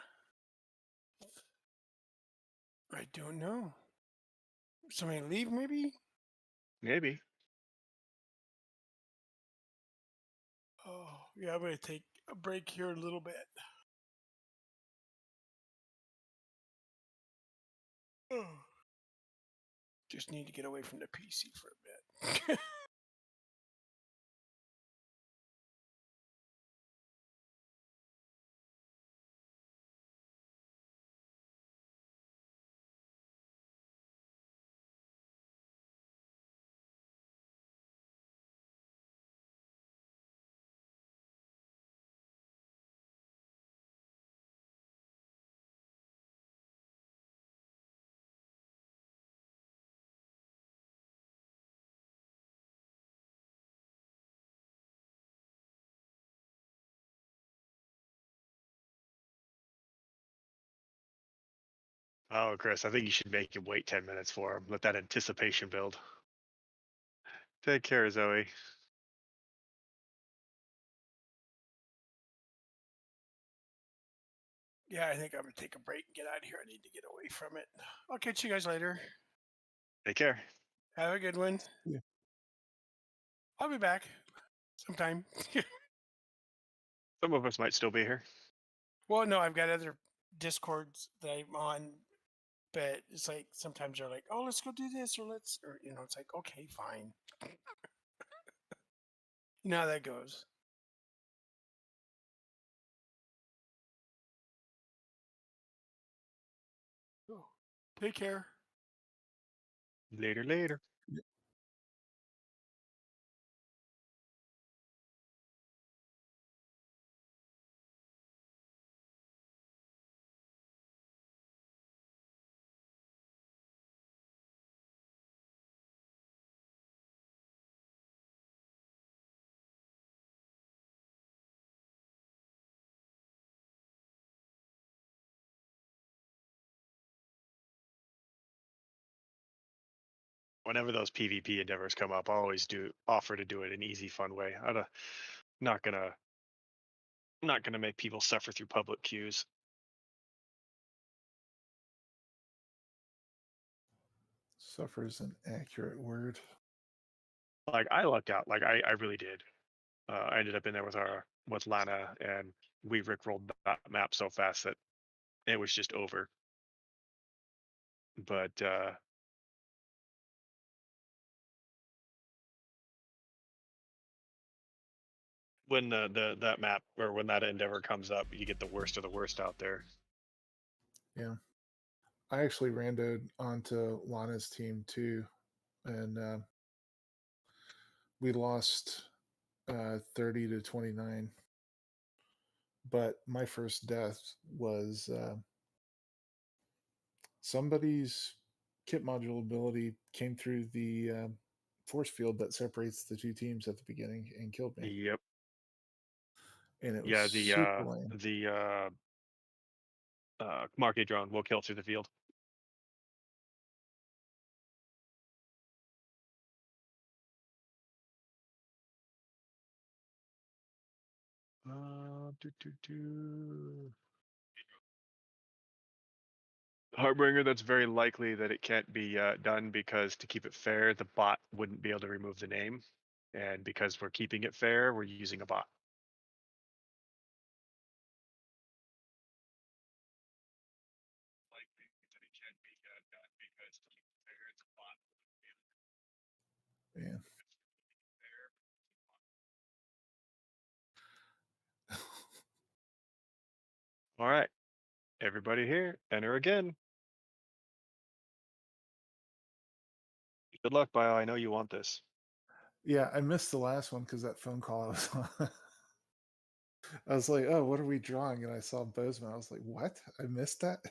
I don't know. Somebody leave, maybe? Maybe. Oh, yeah, I'm going to take a break here a little bit. Oh. Just need to get away from the PC for a bit. Oh, Chris, I think you should make him wait 10 minutes for him. Let that anticipation build. Take care, Zoe. Yeah, I think I'm going to take a break and get out of here. I need to get away from it. I'll catch you guys later. Take care. Have a good one. Yeah. I'll be back sometime. Some of us might still be here. Well, no, I've got other Discords that I'm on, but it's like sometimes they're like, "Oh, let's go do this," or it's like, okay, fine. You know how that goes. Oh, take care. Later. Whenever those PvP endeavors come up, I'll always offer to do it in easy, fun way. Not gonna make people suffer through public queues. Suffer is an accurate word. Like I lucked out. Like I really did. I ended up in there with Lana, and we rickrolled that map so fast that it was just over. But when that map or when that endeavor comes up, you get the worst of the worst out there. Yeah. I actually randoed onto Lana's team too, and we lost 30 to 29. But my first death was somebody's kit module ability came through the force field that separates the two teams at the beginning and killed me. Yep. And it was super lame. The Market drone will kill through the field. Heartbringer, that's very likely that it can't be done because to keep it fair, the bot wouldn't be able to remove the name. And because we're keeping it fair, we're using a bot. Yeah. All right, everybody here, enter again. Good luck, Bio. I know you want this. Yeah, I missed the last one because that phone call I was on. I was like, oh, what are we drawing? And I saw Bozeman. I was like, what? I missed that? Oh,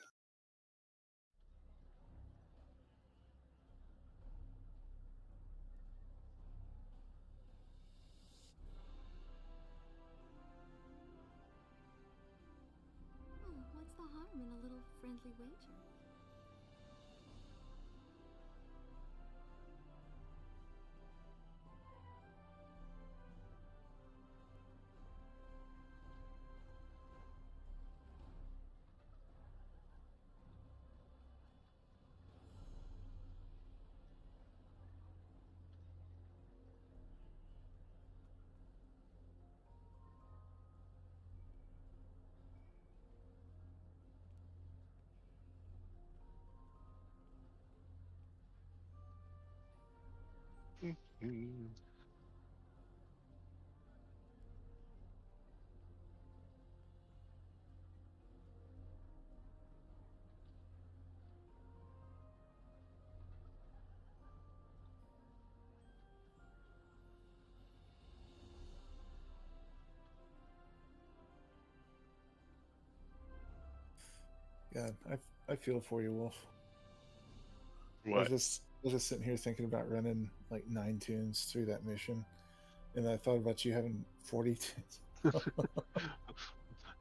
what's the harm in a little friendly wager? God, I feel for you, Wolf. What? I was just sitting here thinking about running like 9 tunes through that mission, and I thought about you having 40 tunes.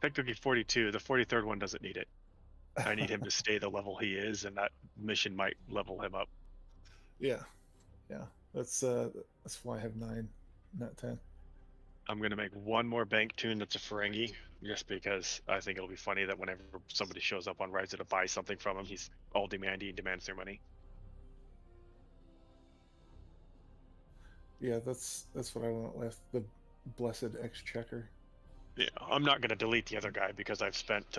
Technically 42. The 43rd one doesn't need it. I need him to stay the level he is, and that mission might level him up. Yeah, that's why I have 9, not 10. I'm gonna make one more bank tune that's a Ferengi, just because I think it'll be funny that whenever somebody shows up on Ryza to buy something from him, he's all demandy and demands their money. Yeah, that's what I went with, the Blessed Exchequer. Yeah, I'm not gonna delete the other guy because I've spent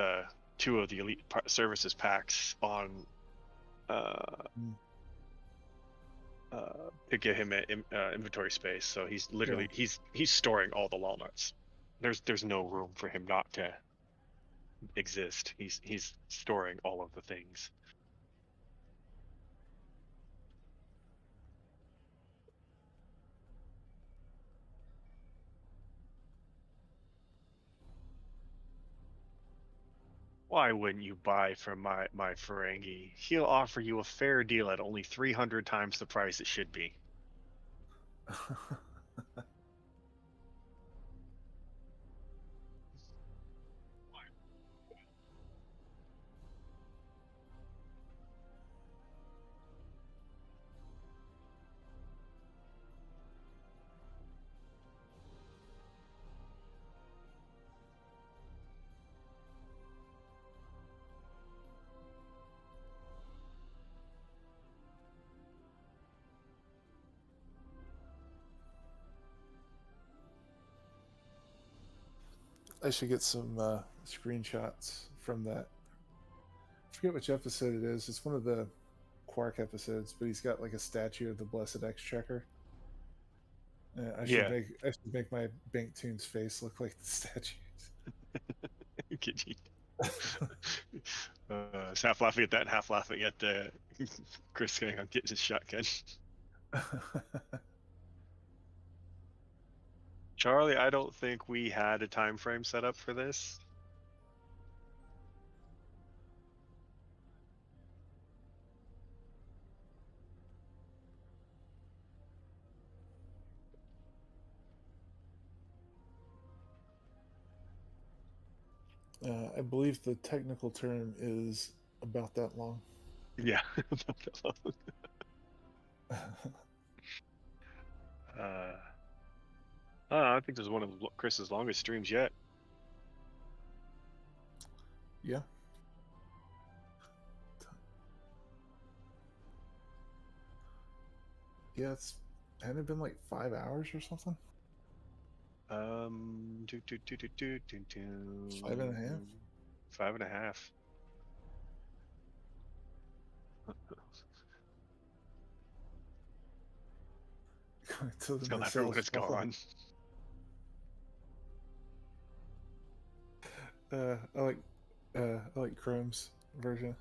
2 of the elite services packs on to give him inventory space. So he's literally he's storing all the walnuts. There's no room for him not to exist. He's storing all of the things. Why wouldn't you buy from my Ferengi? He'll offer you a fair deal at only 300 times the price it should be. I should get some screenshots from that. I forget which episode it is. It's one of the Quark episodes, but he's got like a statue of the Blessed Exchequer. I should make my Bank Tunes face look like the statues. Half laughing at that, and half laughing at Chris getting his shotgun. Charlie, I don't think we had a time frame set up for this. I believe the technical term is about that long. Yeah, about that long. I think this is one of Chris's longest streams yet. Yeah. Yeah, hadn't it been like 5 hours or something? 5.5. 5.5. Until everyone is gone. I like I like Chrome's version.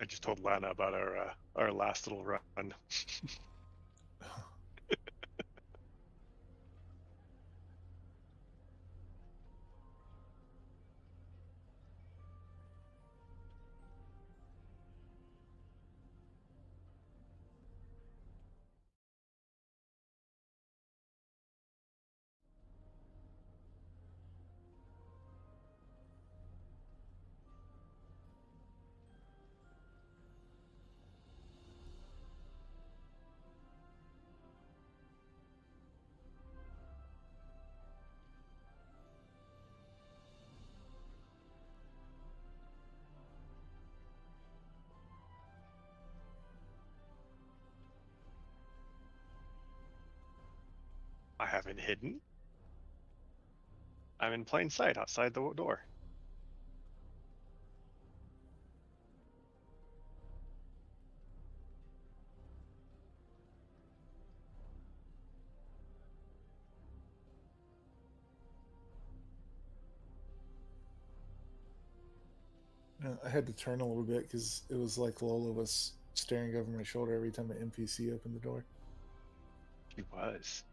I just told Lana about our last little run. I haven't hidden. I'm in plain sight outside the door. I had to turn a little bit because it was like Lola was staring over my shoulder every time an NPC opened the door. He was.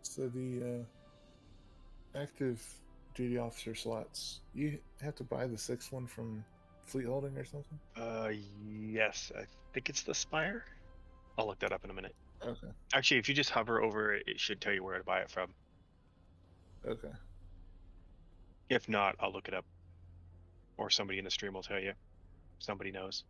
So the active duty officer slots, you have to buy the sixth one from Fleet Holding or something? Yes, I think it's the Spire. I'll look that up in a minute. Okay. Actually, if you just hover over it, it should tell you where to buy it from. Okay. If not, I'll look it up. Or somebody in the stream will tell you. Somebody knows.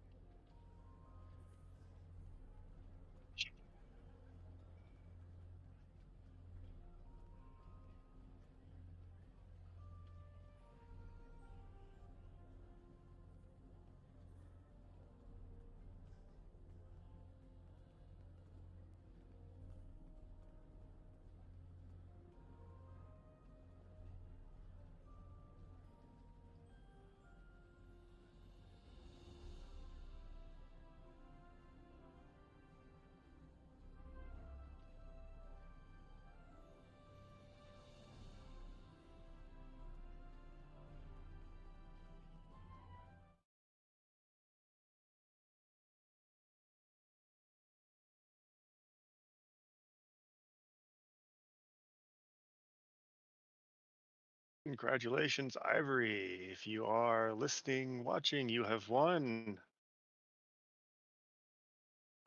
Congratulations, Ivory. If you are listening, watching, you have won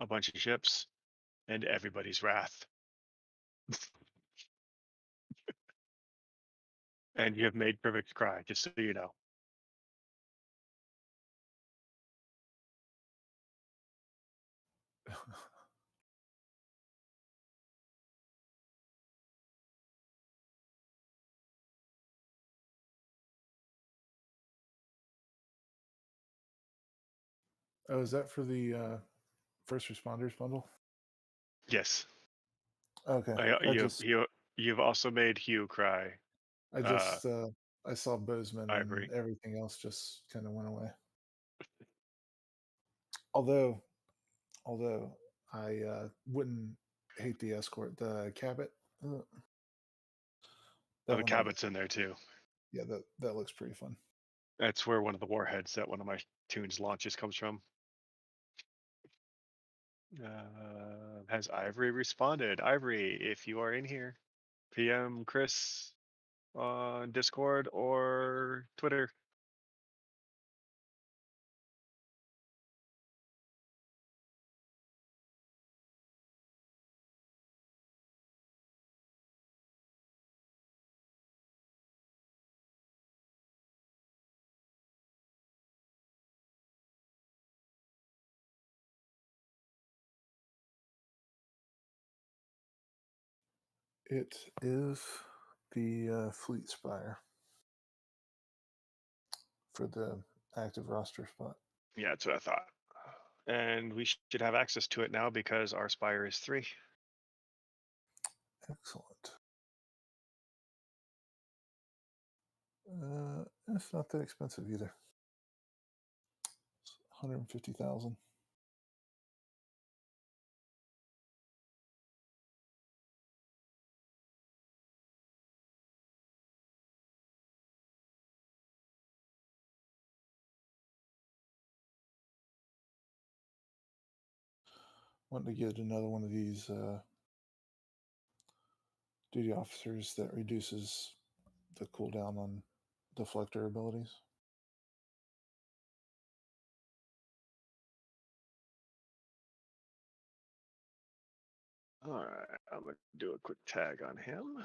a bunch of ships and everybody's wrath. And you have made Perfect cry, just so you know. Oh, is that for the first responders bundle? Yes. Okay. You've also made Hugh cry. I saw Bozeman Ivory. and everything else just kind of went away. Although I wouldn't hate the escort, the Cabot. The Cabot's in there too. Yeah, that looks pretty fun. That's where one of the warheads that one of my tunes launches comes from. Has Ivory responded? Ivory, if you are in here, PM Chris on Discord or Twitter. It is the Fleet Spire for the active roster spot. Yeah, that's what I thought. And we should have access to it now because our Spire is 3. Excellent. It's not that expensive either. It's 150,000. Wanting to get another one of these duty officers that reduces the cooldown on deflector abilities. All right, I'm going to do a quick tag on him.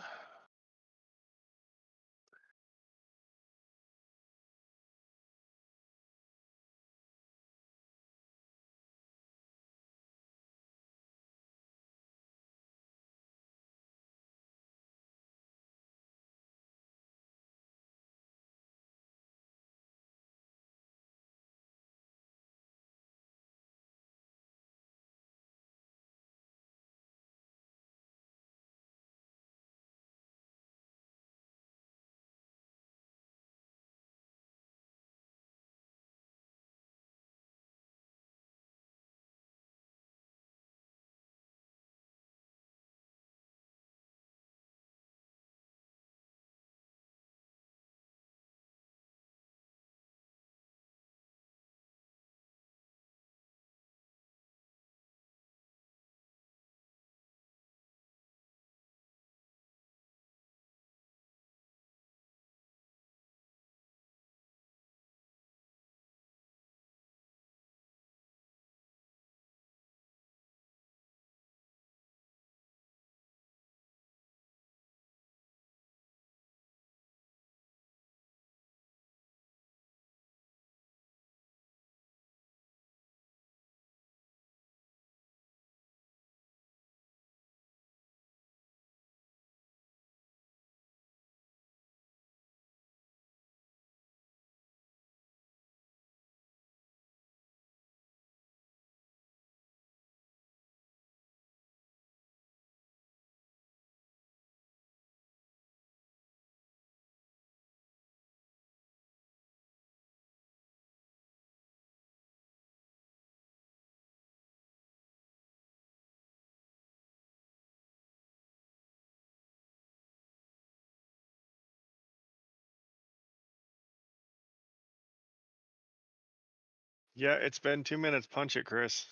Yeah, it's been 2 minutes. Punch it, Chris.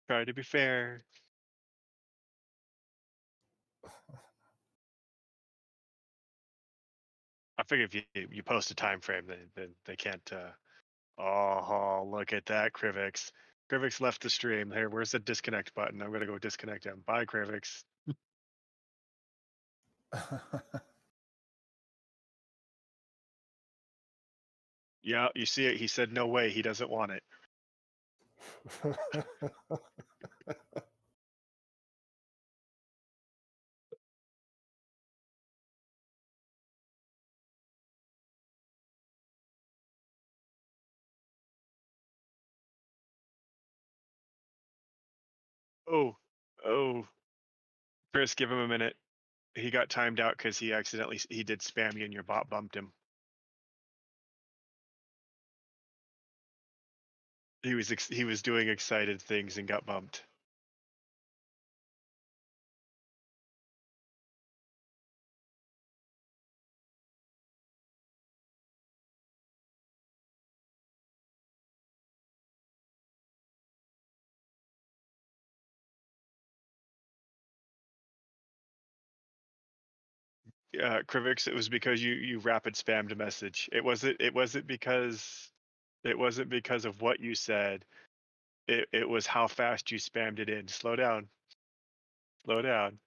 Try to be fair. figure if you post a time frame, then they can't. Oh, look at that, Krivix. Krivix left the stream. Here, where's the disconnect button? I'm gonna go disconnect him. Bye, Krivix. Yeah, you see it. He said no way. He doesn't want it. Oh, Chris, give him a minute. He got timed out because he did spam you and your bot bumped him. He was doing excited things and got bumped. Krivix, it was because you rapid spammed a message. It wasn't because of what you said. It was how fast you spammed it in. Slow down. Slow down.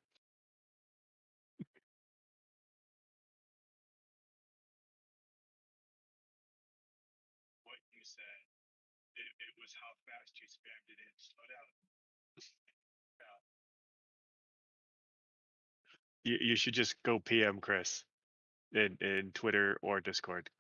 What you said. It was how fast you spammed it in. Slow down. You should just go PM Chris in Twitter or Discord.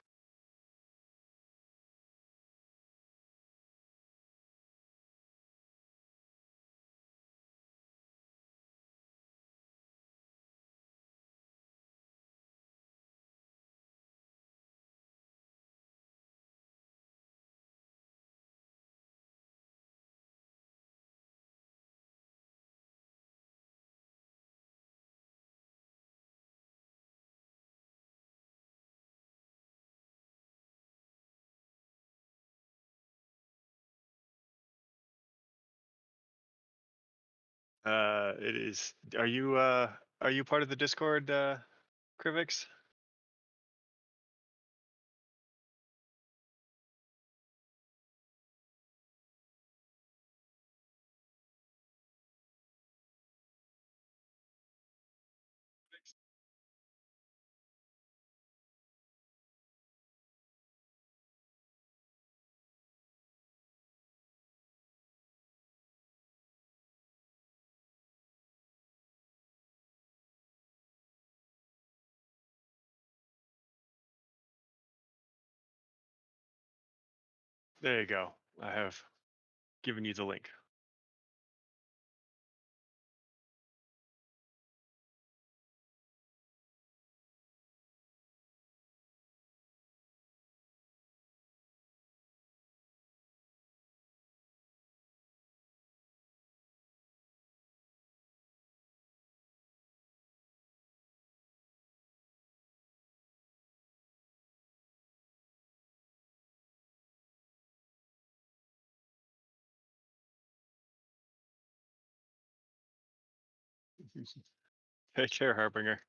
It is. Are you part of the Discord, Krivix? There you go. I have given you the link. Take care, Harbinger.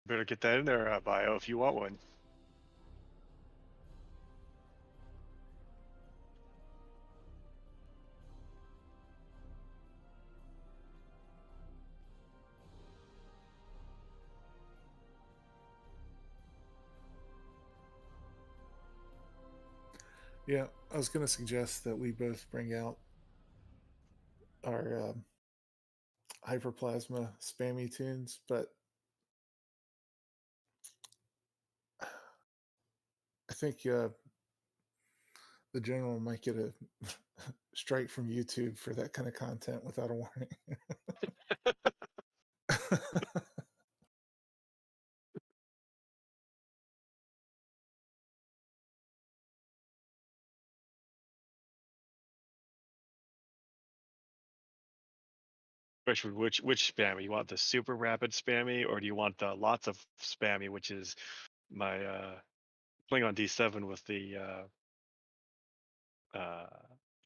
Better get that in their bio if you want one. Yeah, I was going to suggest that we both bring out our Hyperplasma spammy tunes, but I think the general might get a strike from YouTube for that kind of content without a warning. Which spammy? You want the super rapid spammy, or do you want the lots of spammy, which is my playing on D7 with the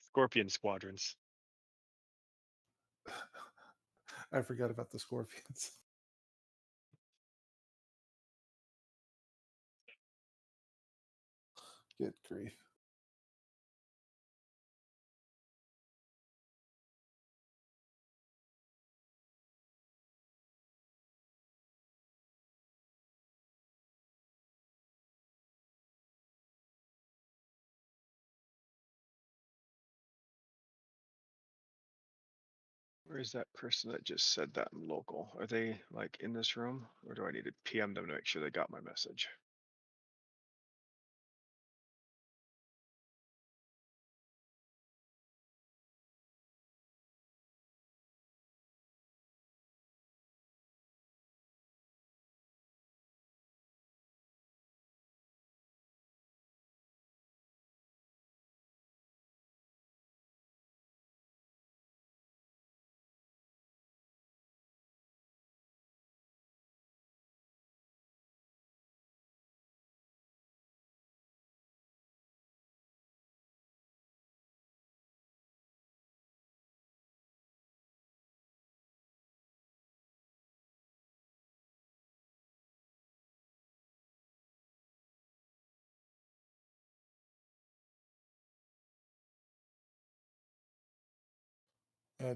Scorpion squadrons? I forgot about the Scorpions. Good grief. Where is that person that just said that in local? Are they like in this room, or do I need to PM them to make sure they got my message?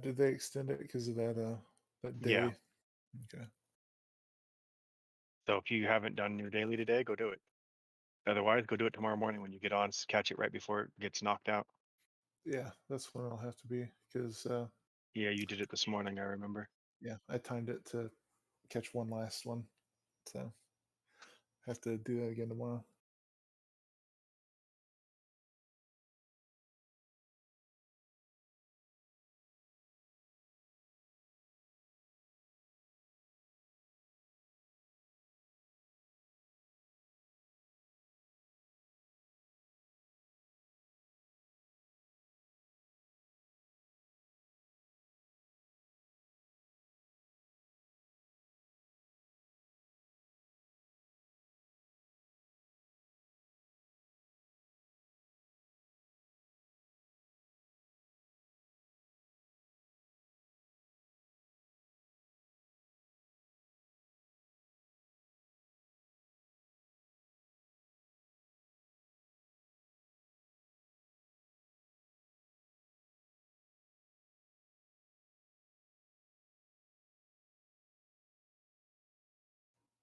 Did they extend it because of that day? Yeah. Okay. So if you haven't done your daily today, go do it. Otherwise, go do it tomorrow morning when you get on. Catch it right before it gets knocked out. Yeah, that's when I'll have to be because Yeah, you did it this morning, I remember. yeah, I timed it to catch one last one, so have to do that again tomorrow.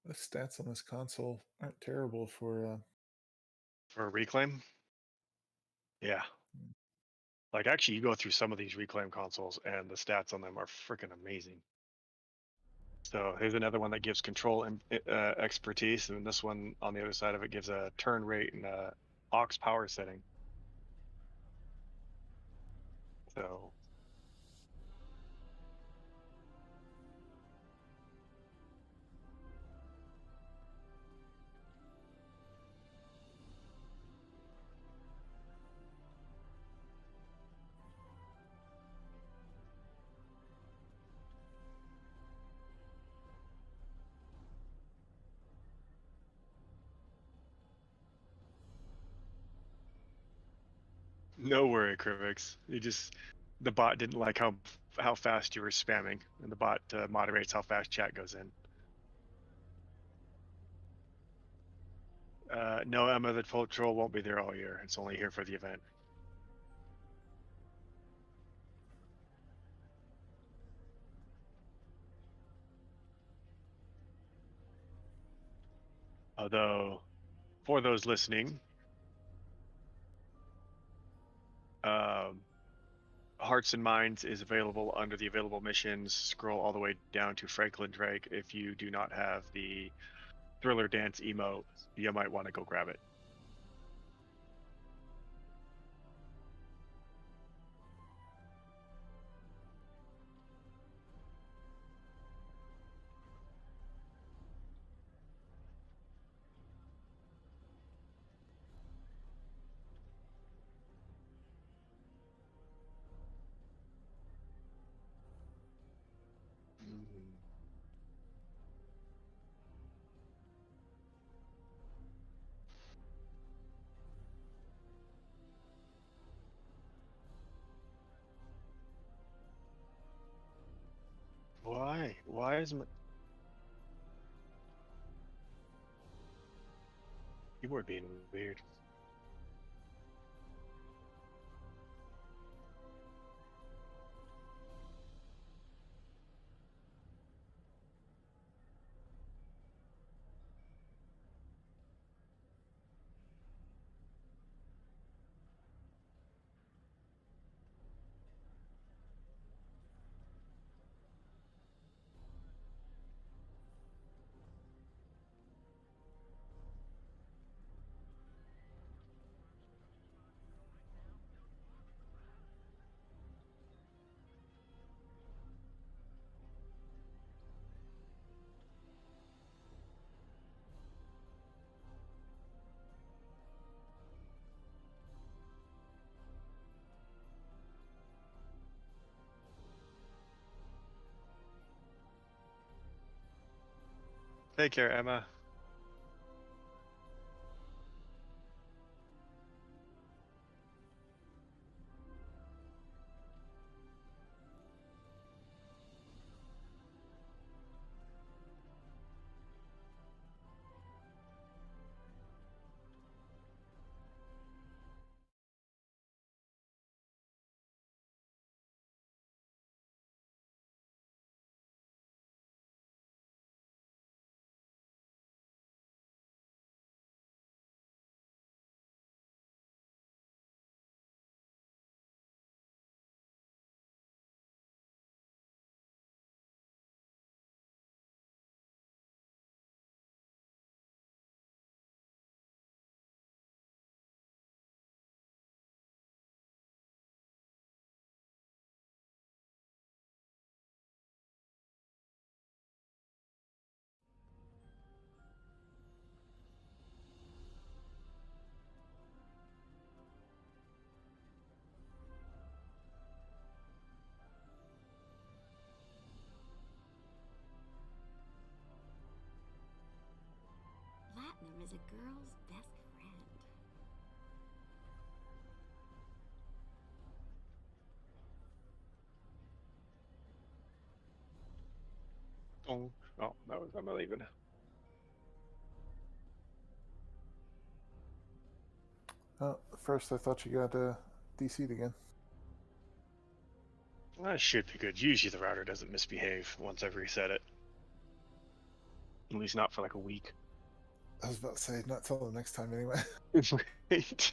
The stats on this console aren't terrible for For Reclaim? Yeah. Like, actually, you go through some of these Reclaim consoles, and the stats on them are freaking amazing. So here's another one that gives control and expertise, and this one on the other side of it gives a turn rate and a aux power setting. So no worry, Krivix. The bot didn't like how fast you were spamming, and the bot moderates how fast chat goes in. No, Emma, the patrol won't be there all year. It's only here for the event. Although, for those listening, Hearts and Minds is available under the available missions. Scroll all the way down to Franklin Drake. If you do not have the Thriller Dance emote, you might want to go grab it. advertisement. Keyboard being weird. Take care, Emma. Platinum is a girl's best friend. Oh, that was Emma leaving. First, I thought you got DC'd again. That should be good. Usually the router doesn't misbehave once I've reset it. At least not for like a week. I was about to say, not till the next time anyway. Right.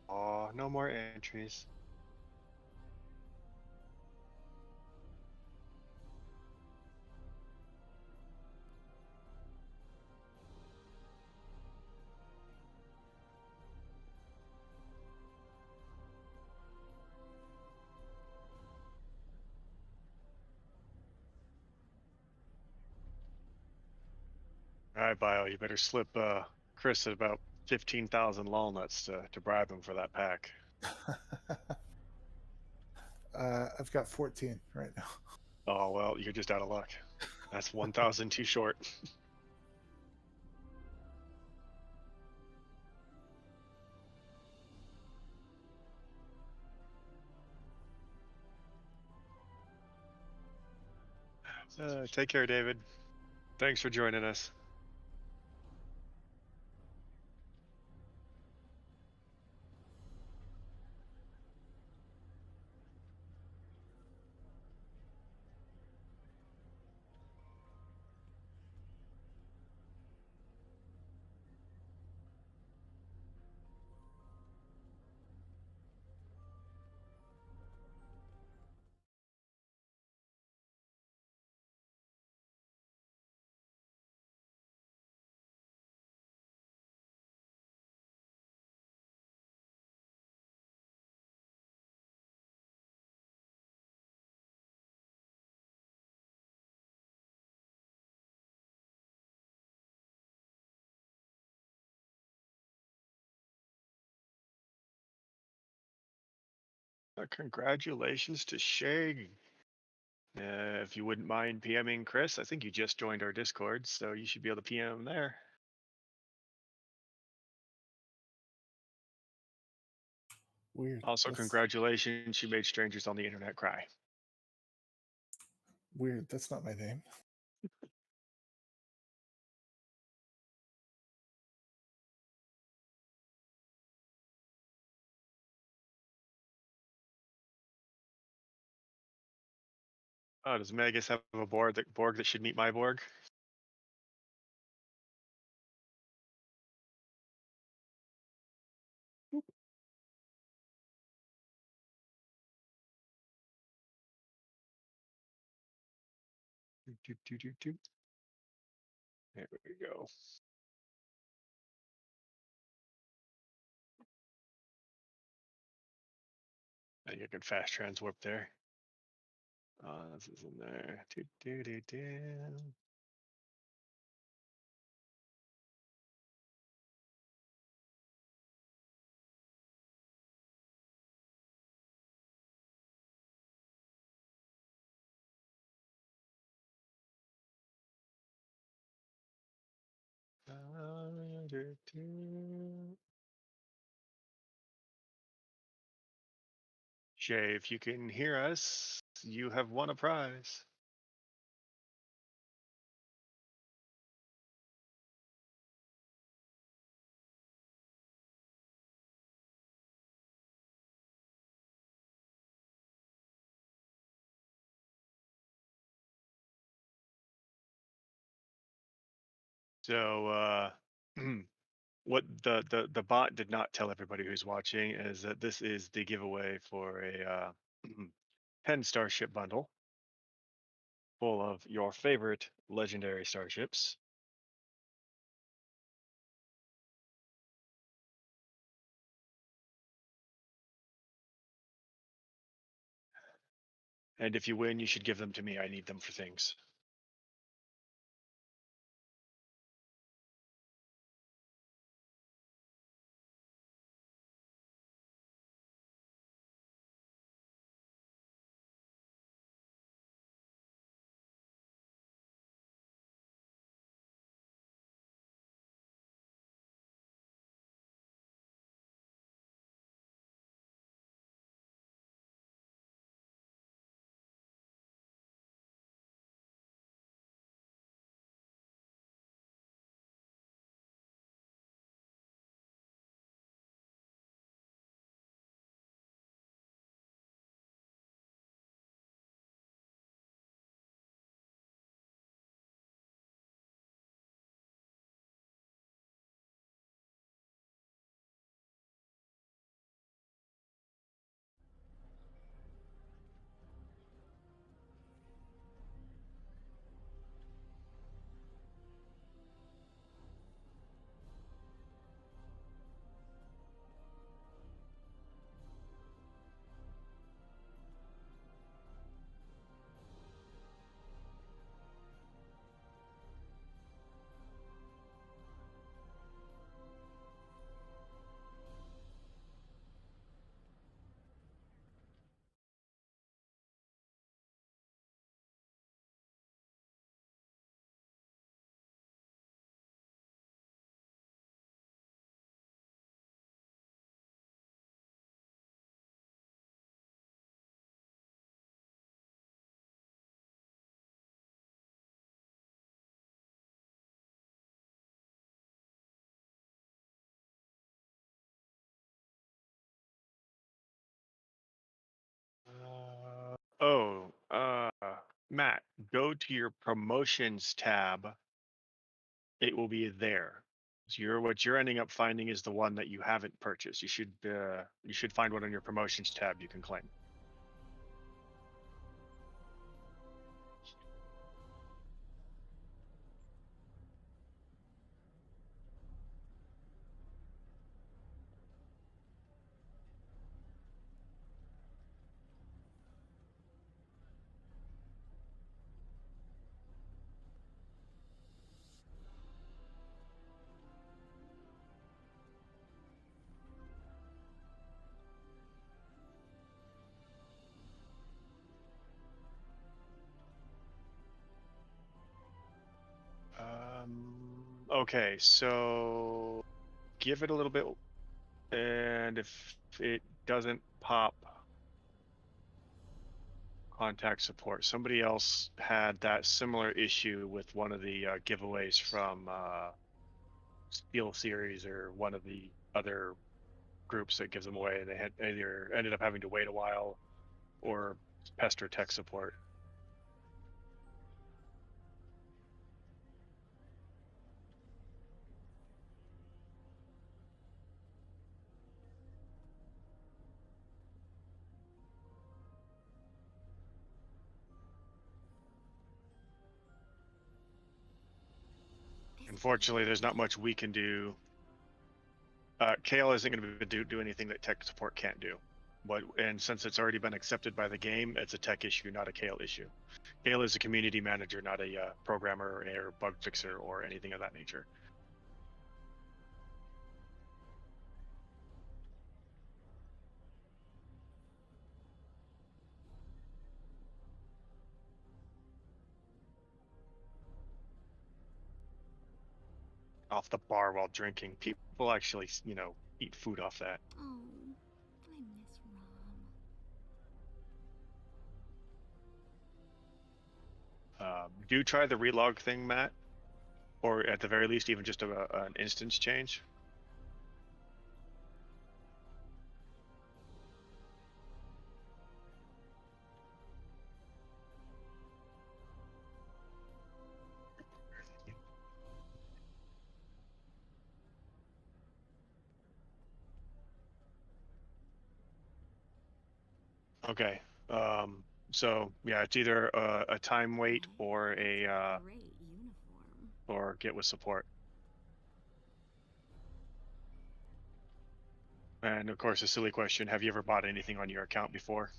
Oh, no more entries. All right, Bio, you better slip Chris at about 15,000 walnuts to bribe him for that pack. I've got 14 right now. Oh, well, you're just out of luck. That's 1,000 too short. Take care, David. Thanks for joining us. Congratulations to Shay. If you wouldn't mind PMing Chris, I think you just joined our Discord, so you should be able to PM there. Weird. Also, That's congratulations, you made strangers on the internet cry. weird. That's not my name. Oh, does Magus have a Borg that should meet my Borg? There we go. And you can fast transwarp there. This is in there. Shay, if you can hear us, you have won a prize. So, what the bot did not tell everybody who's watching is that this is the giveaway for a 10 starship bundle full of your favorite legendary starships. And if you win, you should give them to me. I need them for things. Matt, go to your promotions tab. It will be there. So what you're ending up finding is the one that you haven't purchased. You should find one on your promotions tab you can claim. Okay, so give it a little bit, and if it doesn't pop, contact support. Somebody else had that similar issue with one of the giveaways from Steel Series or one of the other groups that gives them away, and they had either ended up having to wait a while or pester tech support. Unfortunately, there's not much we can do. Kale isn't going to do anything that tech support can't do. And since it's already been accepted by the game, it's a tech issue, not a Kale issue. Kale is a community manager, not a programmer or bug fixer or anything of that nature. Off the bar while drinking. People actually, eat food off that. Oh, I miss Rom. Do try the relog thing, Matt, or at the very least, even just an instance change. Okay. So yeah, it's either a time wait or a Great uniform. or get with support. And of course, a silly question: have you ever bought anything on your account before?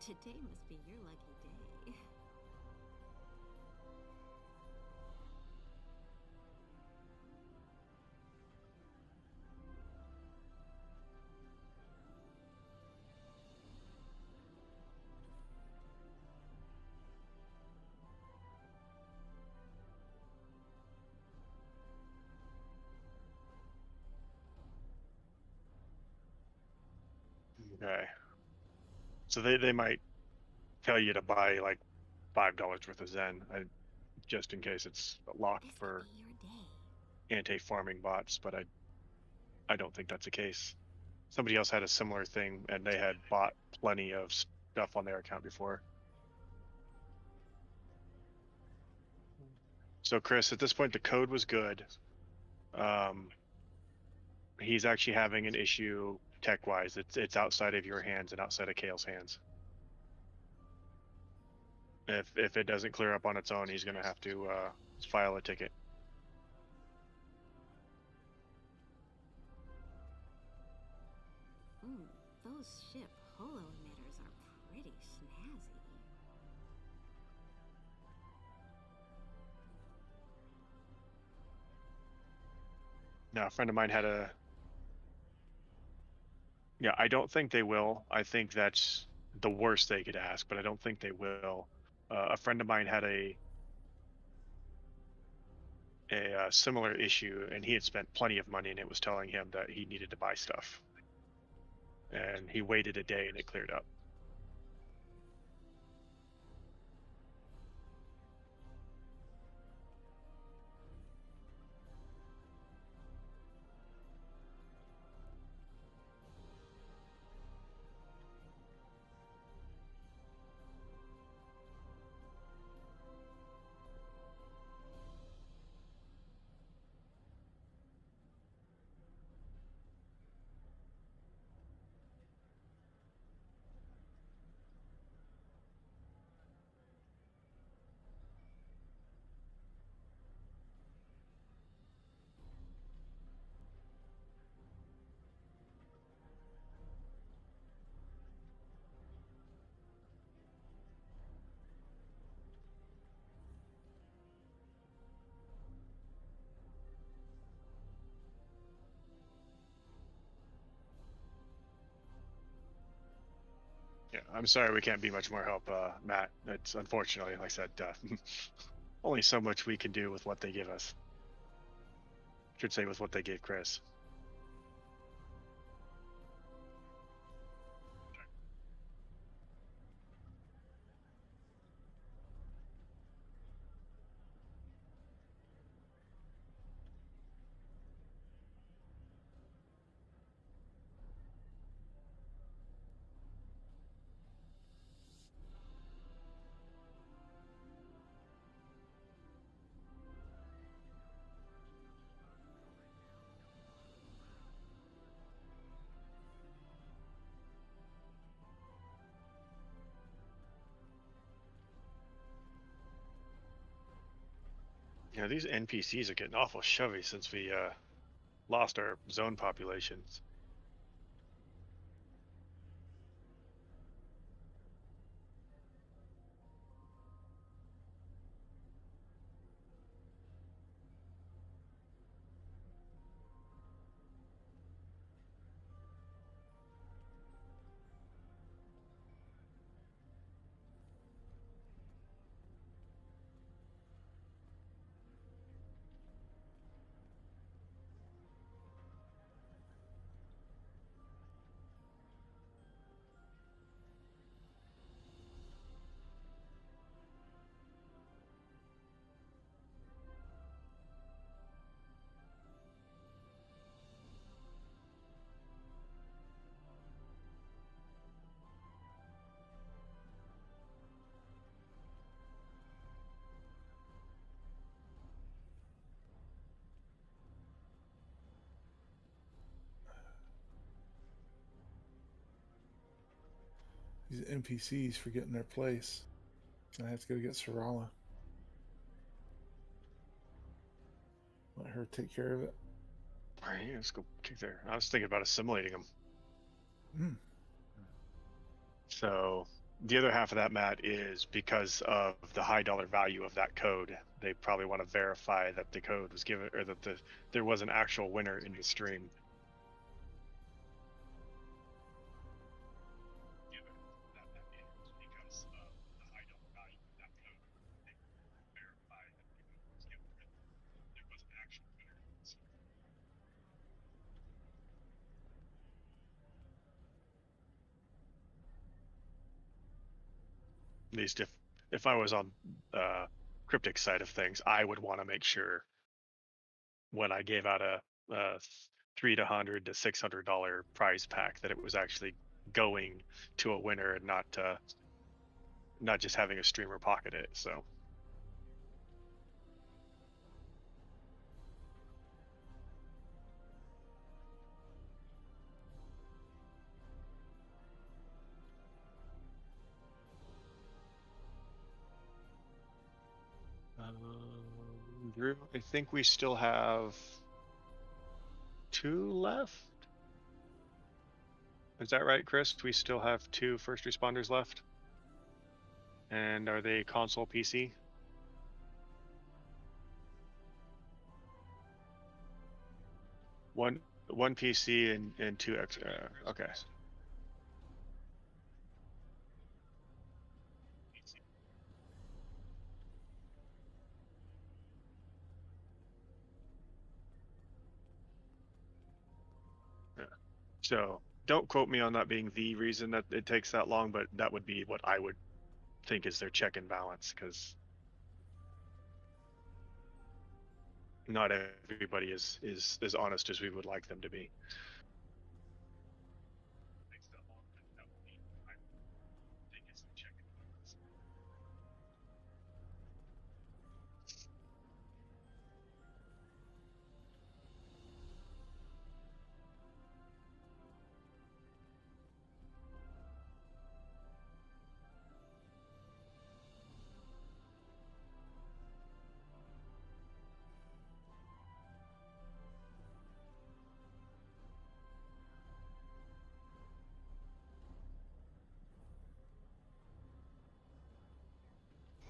Today must be your lucky day. Okay. So they might tell you to buy like $5 worth of Zen, just in case it's locked for anti-farming bots, but I don't think that's the case. Somebody else had a similar thing, and they had bought plenty of stuff on their account before. So Chris, at this point, the code was good. He's actually having an issue tech-wise. It's outside of your hands and outside of Kale's hands. If it doesn't clear up on its own, he's going to have to file a ticket. Those ship holo emitters are pretty snazzy. Now, a friend of mine had a... Yeah, I don't think they will. I think that's the worst they could ask, but I don't think they will. A friend of mine had a similar issue, and he had spent plenty of money, and it was telling him that he needed to buy stuff. And he waited a day, and it cleared up. I'm sorry we can't be much more help, Matt. It's unfortunately, like I said, only so much we can do with what they give us. Should say with what they gave Chris. Yeah, these NPCs are getting awful shovey since we lost our zone populations. These NPCs forgetting their place. I have to go get Sarala. Let her take care of it. All right, let's go kick there. I was thinking about assimilating them. So the other half of that, Matt, is because of the high dollar value of that code. They probably want to verify that the code was given, or that there was an actual winner in the stream. At least if I was on Cryptic side of things, I would want to make sure when I gave out a $300 to $600 prize pack that it was actually going to a winner and not just having a streamer pocket it. So. Drew, I think we still have 2 left. Is that right, Chris? We still have 2 first responders left. And are they console PC? One PC and 2 extra. Okay. Yeah. So don't quote me on that being the reason that it takes that long, but that would be what I would think is their check and balance, because not everybody is as honest as we would like them to be.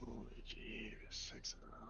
Holy jeez, 6 hours.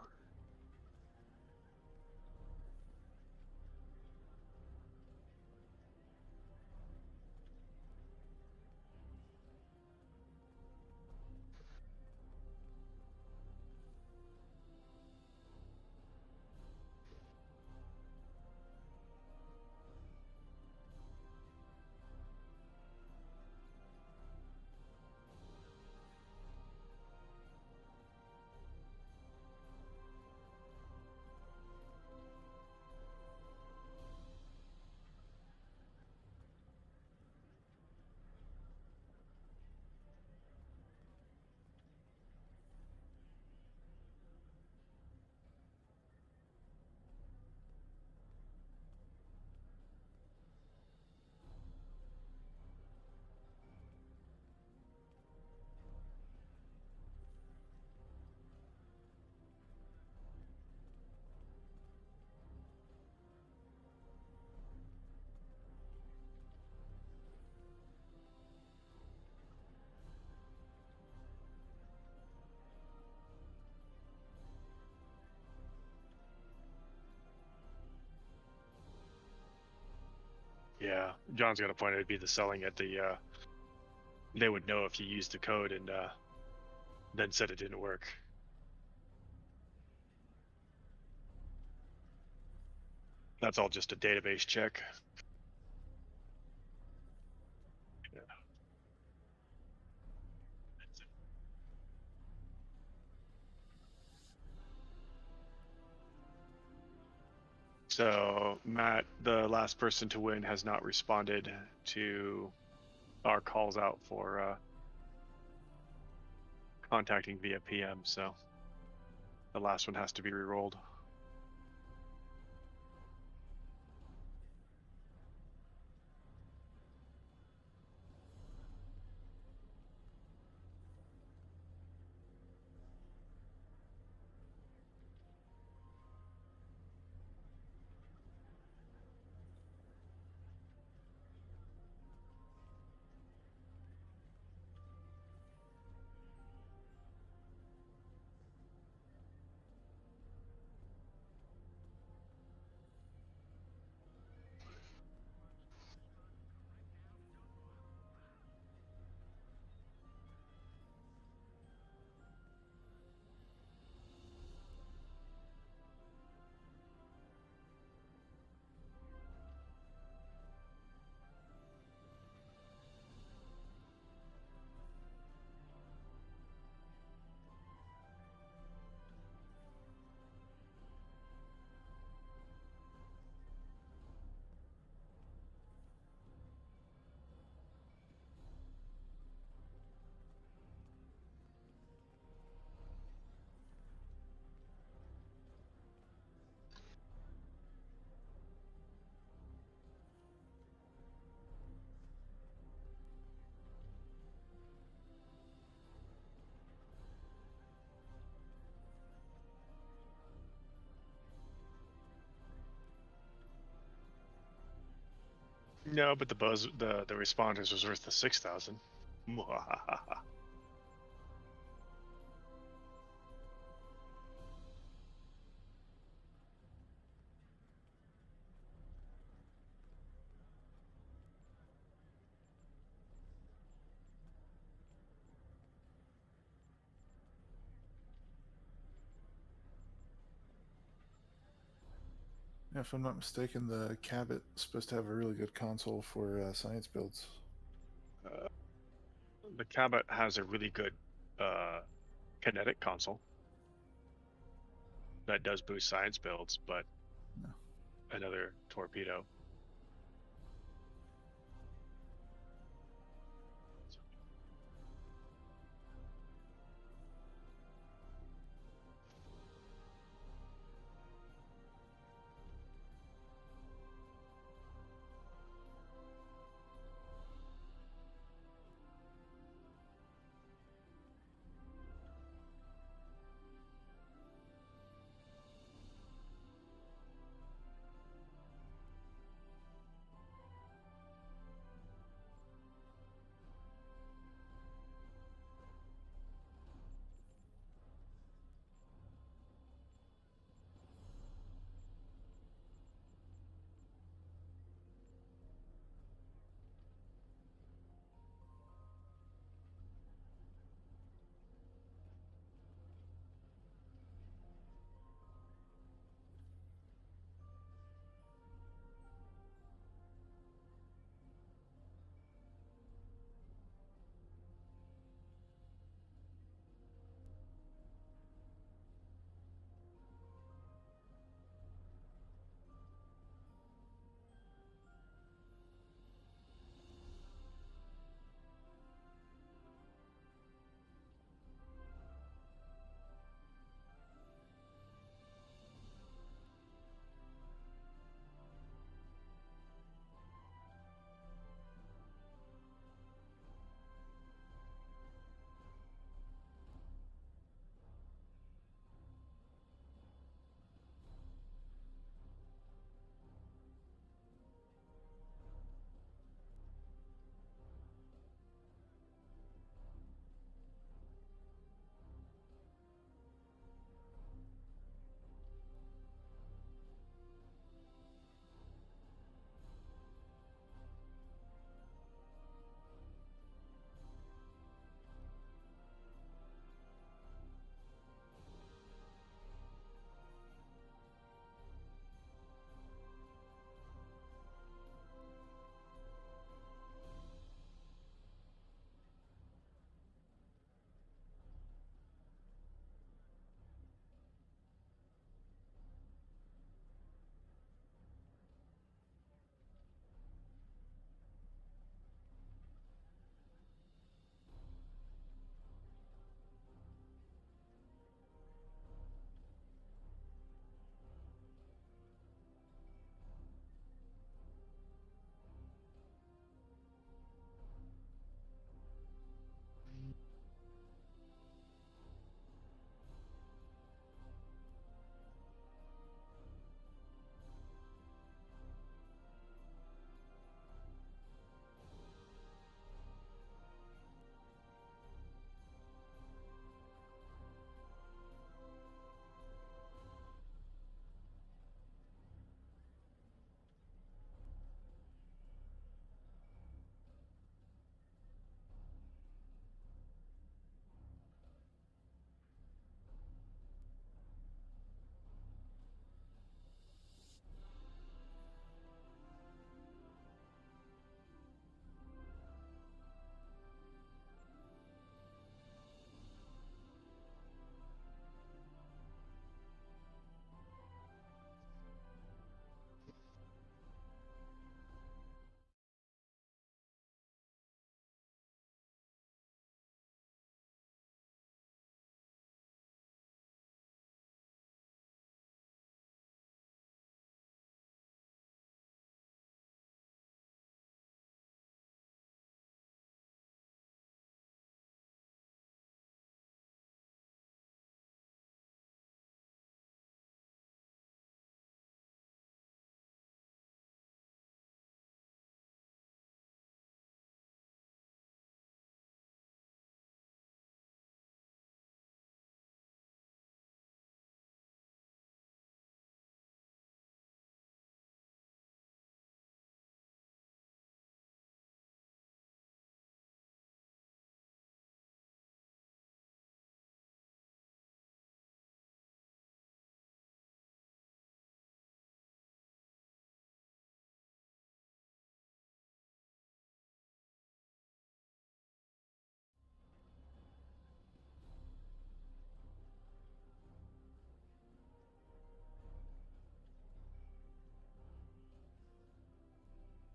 John's got a point. It'd be the selling at the. They would know if you used the code and then said it didn't work. That's all just a database check. Yeah. So Matt, the last person to win, has not responded to our calls out for contacting via PM. So the last one has to be re-rolled. No, but the responders was worth the 6,000. Yeah, if I'm not mistaken, the Cabot is supposed to have a really good console for science builds. The Cabot has a really good kinetic console that does boost science builds, but no. Another torpedo.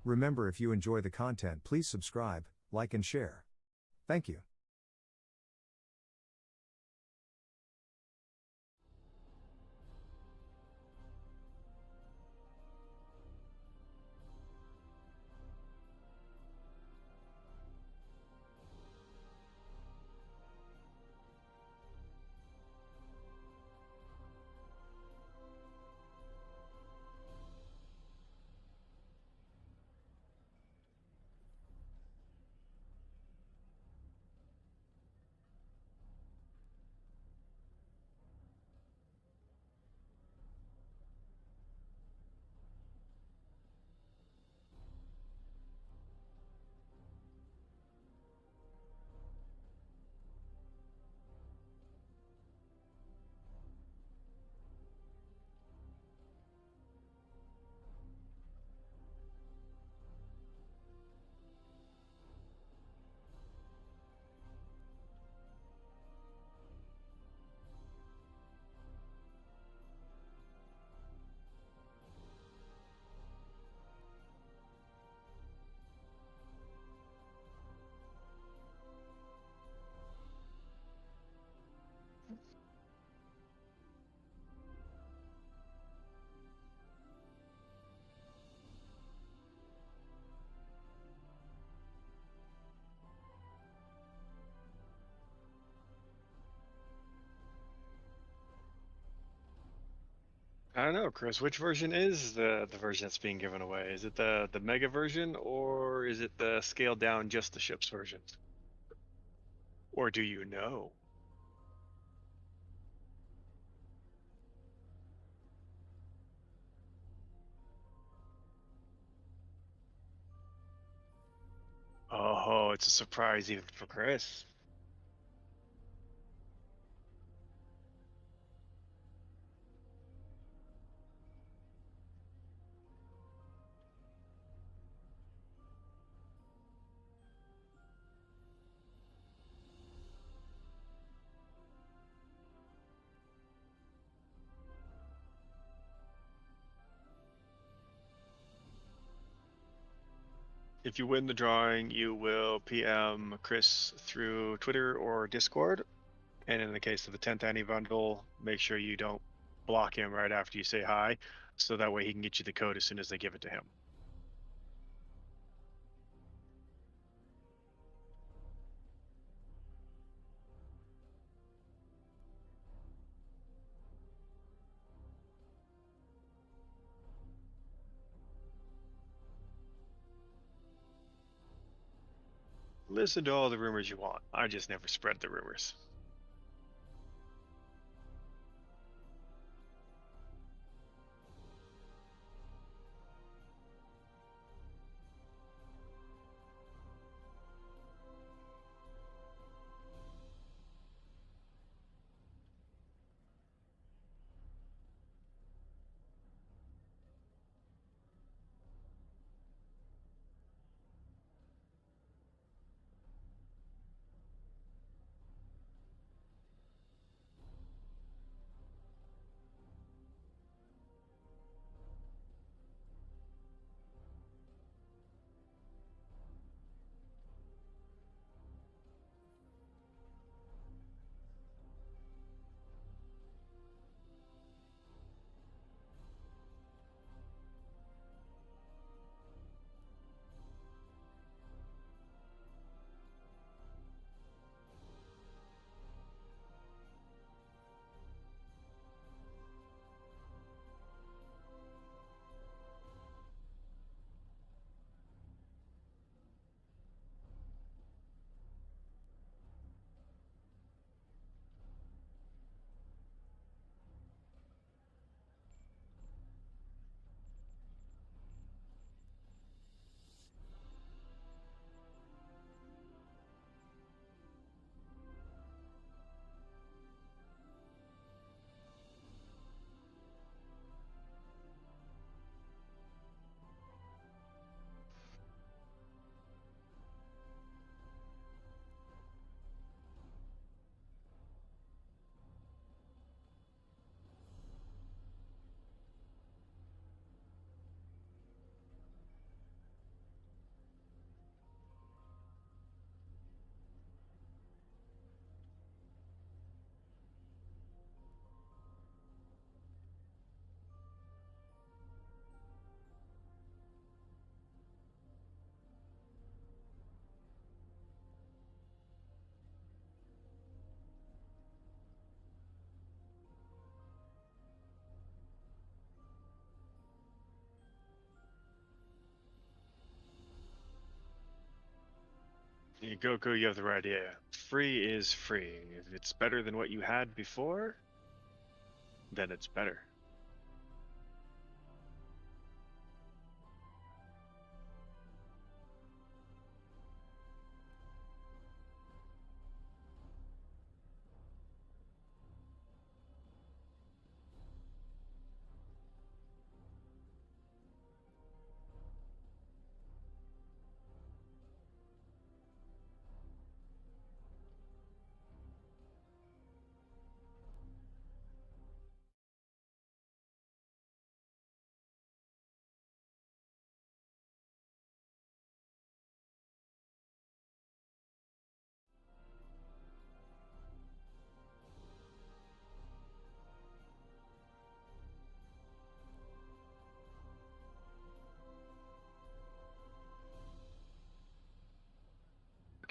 Remember, if you enjoy the content, please subscribe, like and share. Thank you. I don't know, Chris. Which version is the version that's being given away? Is it the mega version, or is it the scaled down just the ships version? Or do you know? Oh, it's a surprise even for Chris. If you win the drawing, you will PM Chris through Twitter or Discord. And in the case of the 10th Annie bundle, make sure you don't block him right after you say hi, so that way he can get you the code as soon as they give it to him. Listen to all the rumors you want. I just never spread the rumors. Goku, you have the right idea. Free is free. If it's better than what you had before, then it's better.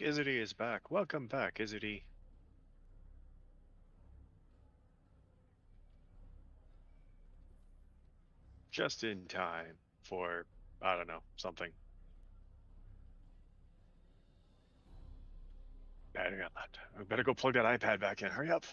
Izzity is back. Welcome back, Izzity. Just in time for, I don't know, something. Battery on that. We better go plug that iPad back in. Hurry up.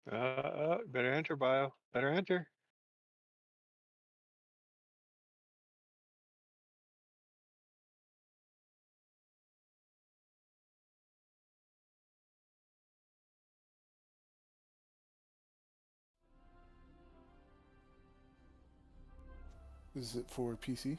Better enter, bio. Better enter. Is it for PC?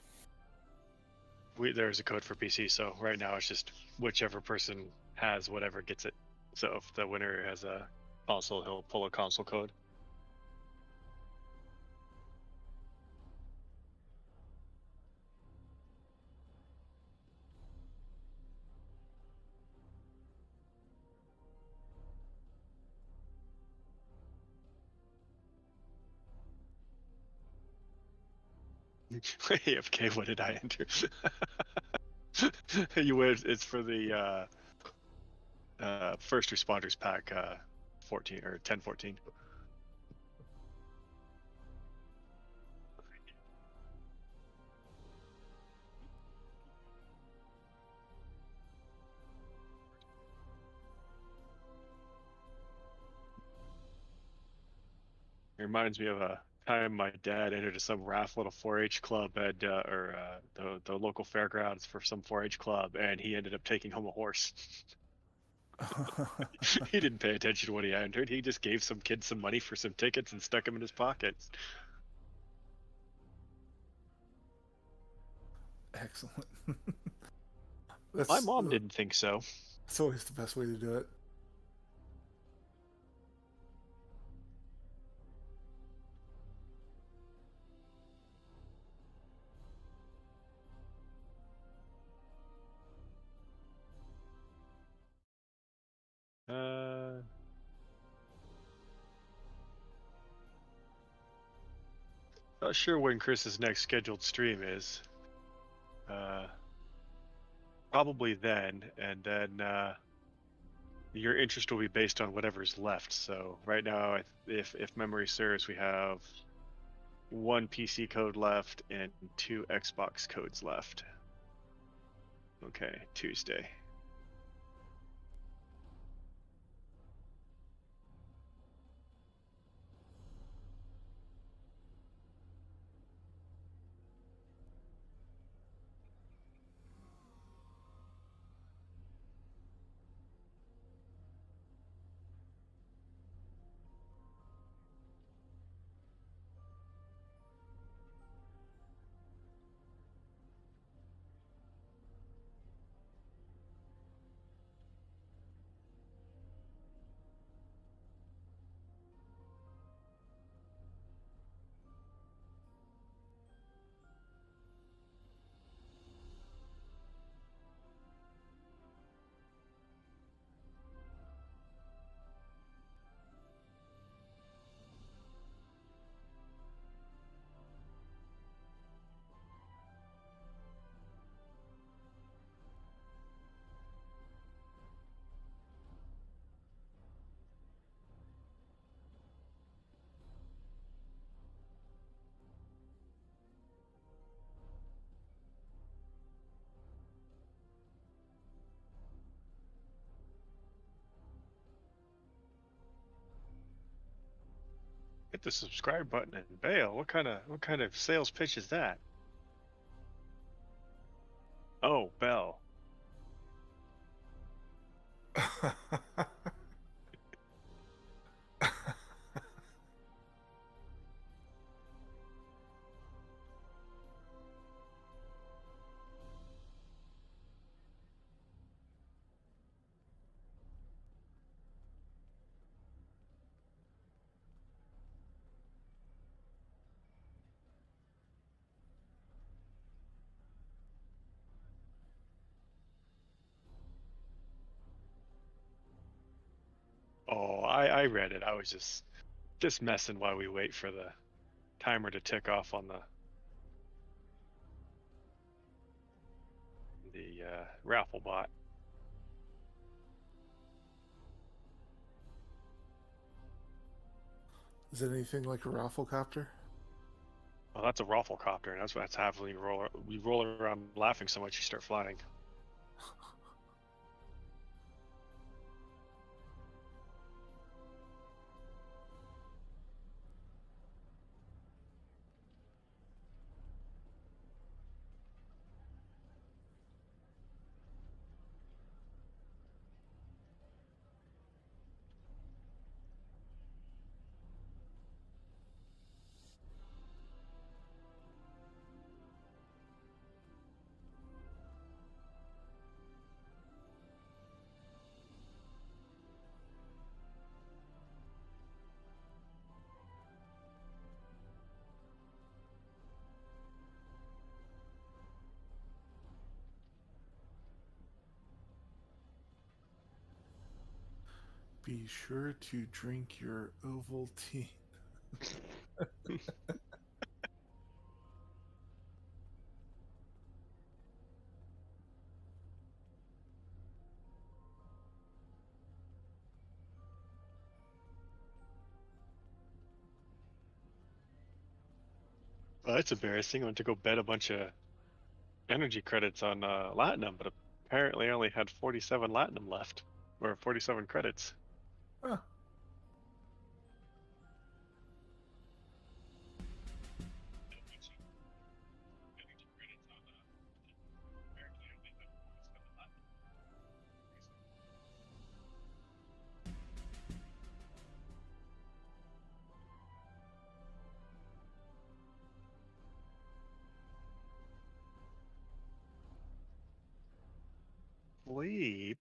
There's a code for PC, so right now it's just whichever person has whatever gets it. So if the winner has a console, he'll pull a console code. AFK, what did I enter? You win. It's for the first responders pack 14 or 1014. It reminds me of a time my dad entered some raffle at a 4-H club at the local fairgrounds for some 4-H club, and he ended up taking home a horse. He didn't pay attention to what he entered. He just gave some kid some money for some tickets and stuck them in his pockets. Excellent. My mom didn't think so. That's always the best way to do it. Not sure when Chris's next scheduled stream is. Probably then, and then your interest will be based on whatever's left. So right now, if memory serves, we have 1 PC code left and 2 Xbox codes left. Okay, Tuesday. Hit the subscribe button and bail. What kind of sales pitch is that? Oh, Bell. Oh, I read it. I was just messing while we wait for the timer to tick off on the raffle bot. Is it anything like a rafflecopter? Well, that's a rafflecopter, and that's happening. We roll around laughing so much you start flying. Be sure to drink your Ovaltine. Well, that's embarrassing. I went to go bet a bunch of energy credits on Latinum, but apparently I only had 47 Latinum left, or 47 credits. Huh. Sleep.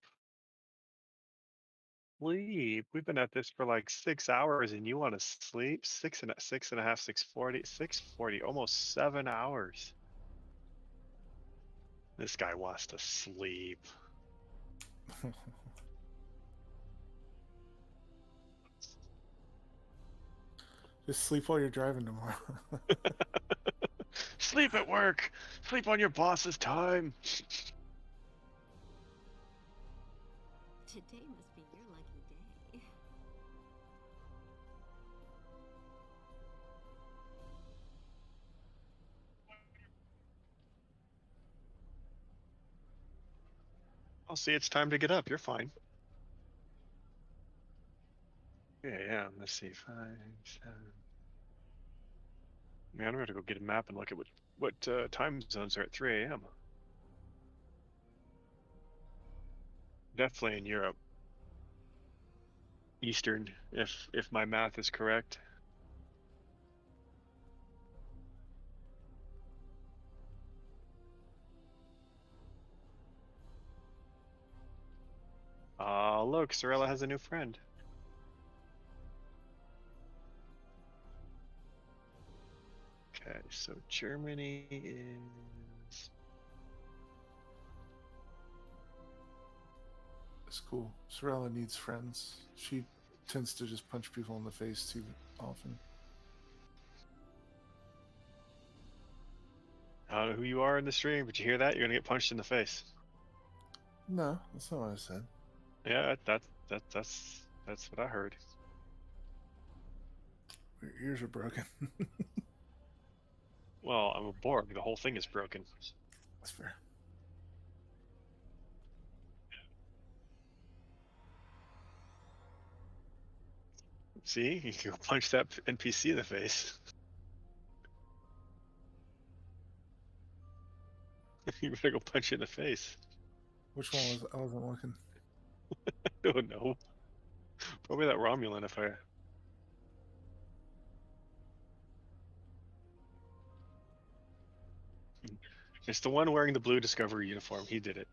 Sleep. We've been at this for like 6 hours, and you want to sleep? 6.5, 6:40, 6:40, almost 7 hours. This guy wants to sleep. Just sleep while you're driving tomorrow. Sleep at work. Sleep on your boss's time. Today must be your lucky day. I'll see. It's time to get up. You're fine. Yeah. Let's see. 5, 7. Man, I'm gonna go get a map and look at what time zones are at 3 a.m. Definitely in Europe. Eastern, if my math is correct. Look, Sorella has a new friend. Okay, so Germany is... It's cool. Sorella needs friends. She tends to just punch people in the face too often. I don't know who you are in the stream, but you hear that? You're gonna get punched in the face. No, that's not what I said. Yeah, that's what I heard. Your ears are broken. Well, I'm a Borg. The whole thing is broken. That's fair. See, you can punch that NPC in the face. You better go punch it in the face. Which one was? I wasn't looking. I don't know. Probably that Romulan if I... It's the one wearing the blue Discovery uniform. He did it.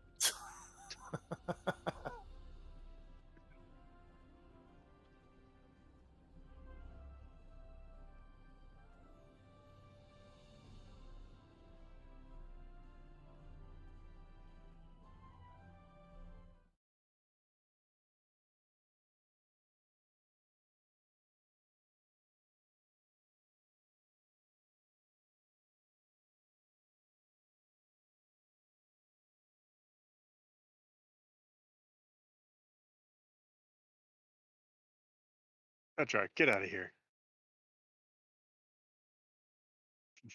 That's right. Get out of here.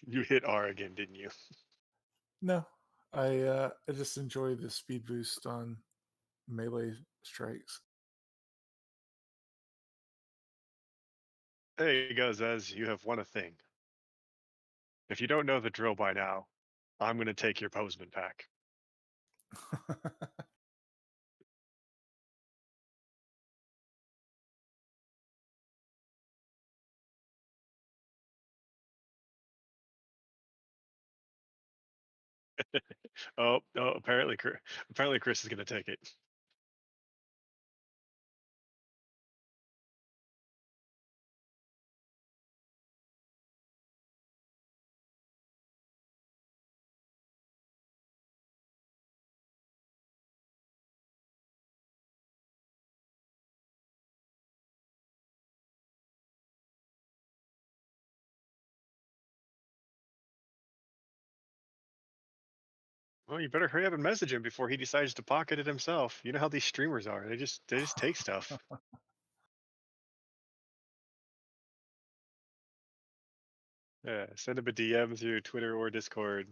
You hit R again, didn't you? No, I just enjoy the speed boost on melee strikes. Hey, Gazez, you have won a thing. If you don't know the drill by now, I'm going to take your Postman pack. Oh, apparently Chris is going to take it. Well, you better hurry up and message him before he decides to pocket it himself. You know how these streamers are. They just take stuff. Yeah, send him a DM through Twitter or Discord.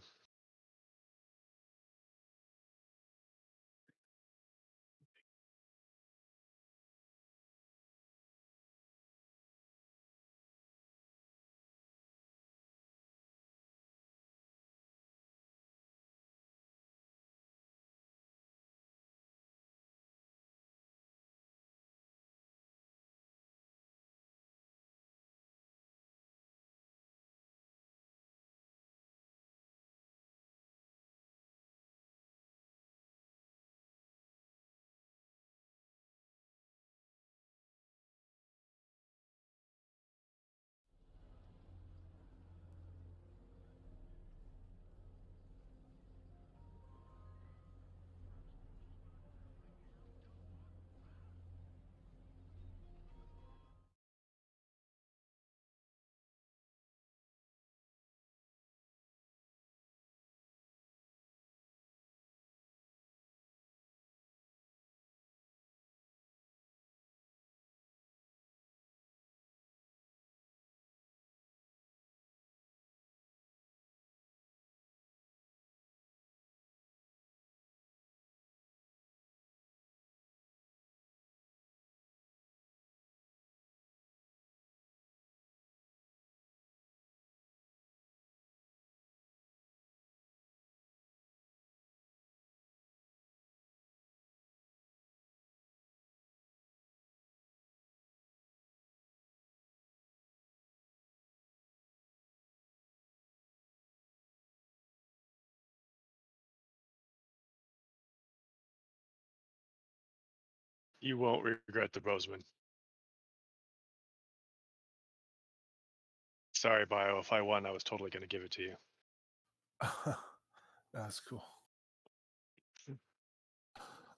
You won't regret the Bozeman. Sorry, Bio. If I won, I was totally going to give it to you. That's cool. I'm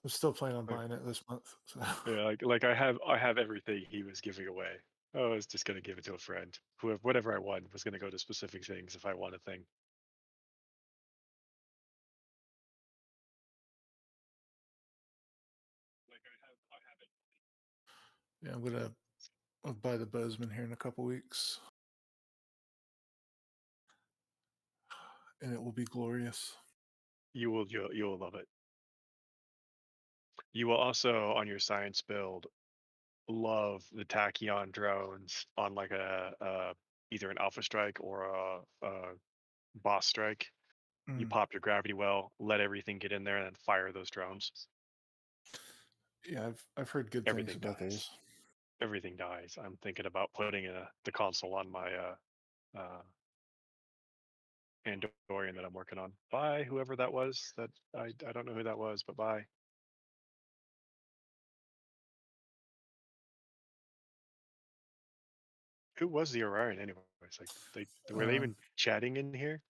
still planning on buying it this month. So. Yeah, like I have everything he was giving away. I was just going to give it to a friend. Whatever I won was going to go to specific things if I won a thing. Yeah, I'll buy the Bozeman here in a couple weeks. And it will be glorious. You will love it. You will also, on your science build, love the tachyon drones on like either an alpha strike or a boss strike. You pop your gravity well, let everything get in there, and then fire those drones. Yeah, I've heard good things about those. Everything dies. I'm thinking about putting the console on my Andorian that I'm working on. Bye, whoever that was. That I don't know who that was, but bye. Who was the Orion anyways? Like were they even chatting in here?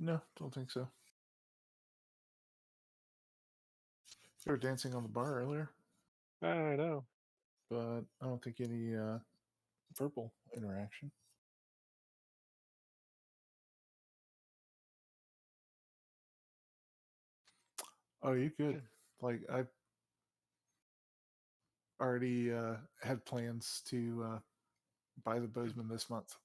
No, don't think so. They were dancing on the bar earlier. I know. But I don't think any verbal interaction. Oh, you good? Like I already had plans to buy the Bozeman this month.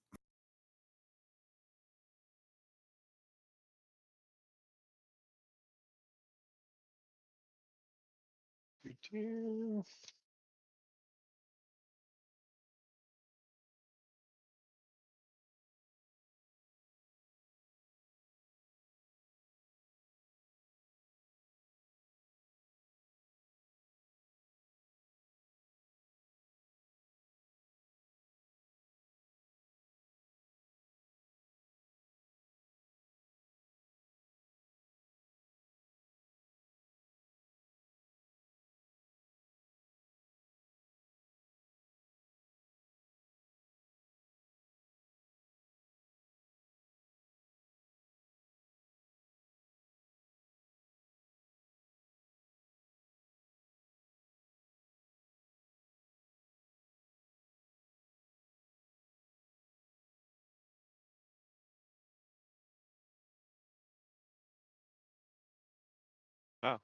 Oh,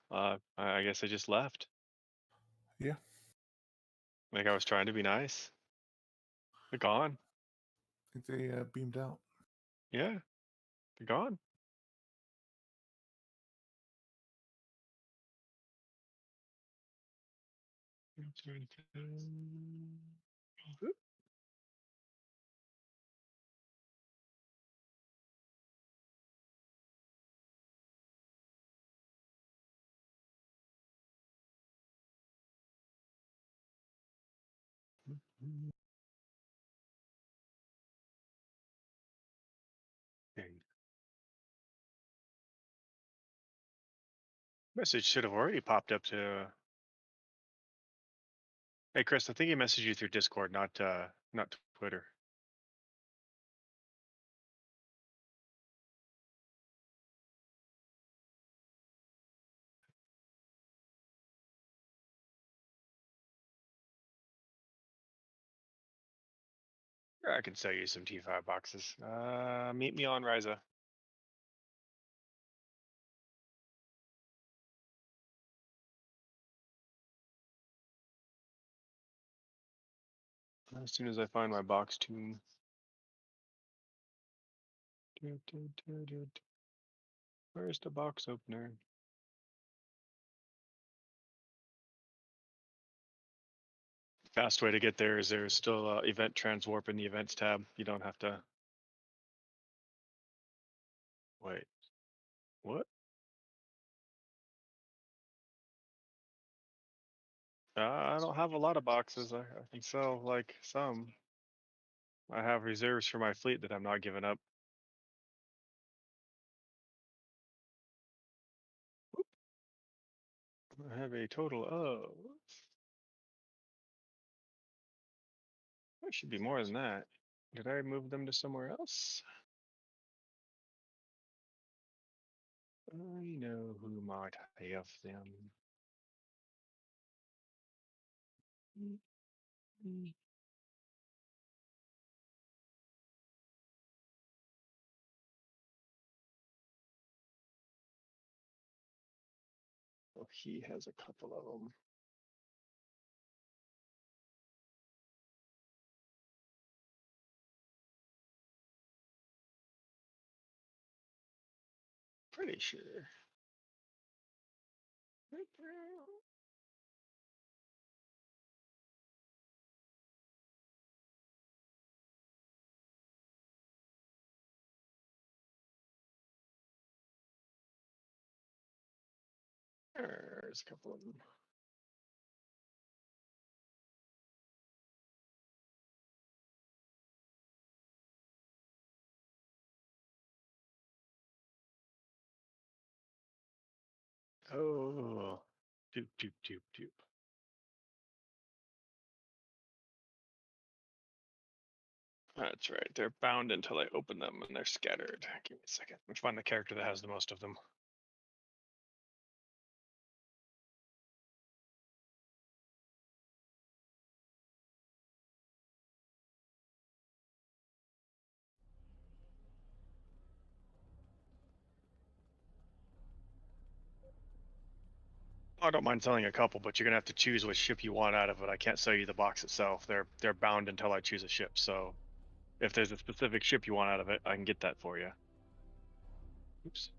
I guess I just left. Yeah. Like I was trying to be nice. They're gone. I think they beamed out. Yeah, they're gone. Message should have already popped up to. Hey Chris, I think he messaged you through Discord, not Twitter. I can sell you some T5 boxes. Meet me on Ryza. As soon as I find my box tune. Where's the box opener? Fast way to get there is there's still event transwarp in the events tab. You don't have to. Wait, what? I don't have a lot of boxes. I can sell like some. I have reserves for my fleet that I'm not giving up. I have a total of. There should be more than that. Did I move them to somewhere else? I know who might have them. Oh, he has a couple of them. Pretty sure. There's a couple of them. Oh, doop, doop, doop, doop. That's right. They're bound until I open them and they're scattered. Give me a second. Let's find the character that has the most of them. I don't mind selling a couple, but you're gonna have to choose which ship you want out of it. I can't sell you the box itself. They're bound until I choose a ship. So if there's a specific ship you want out of it, I can get that for you. Oops.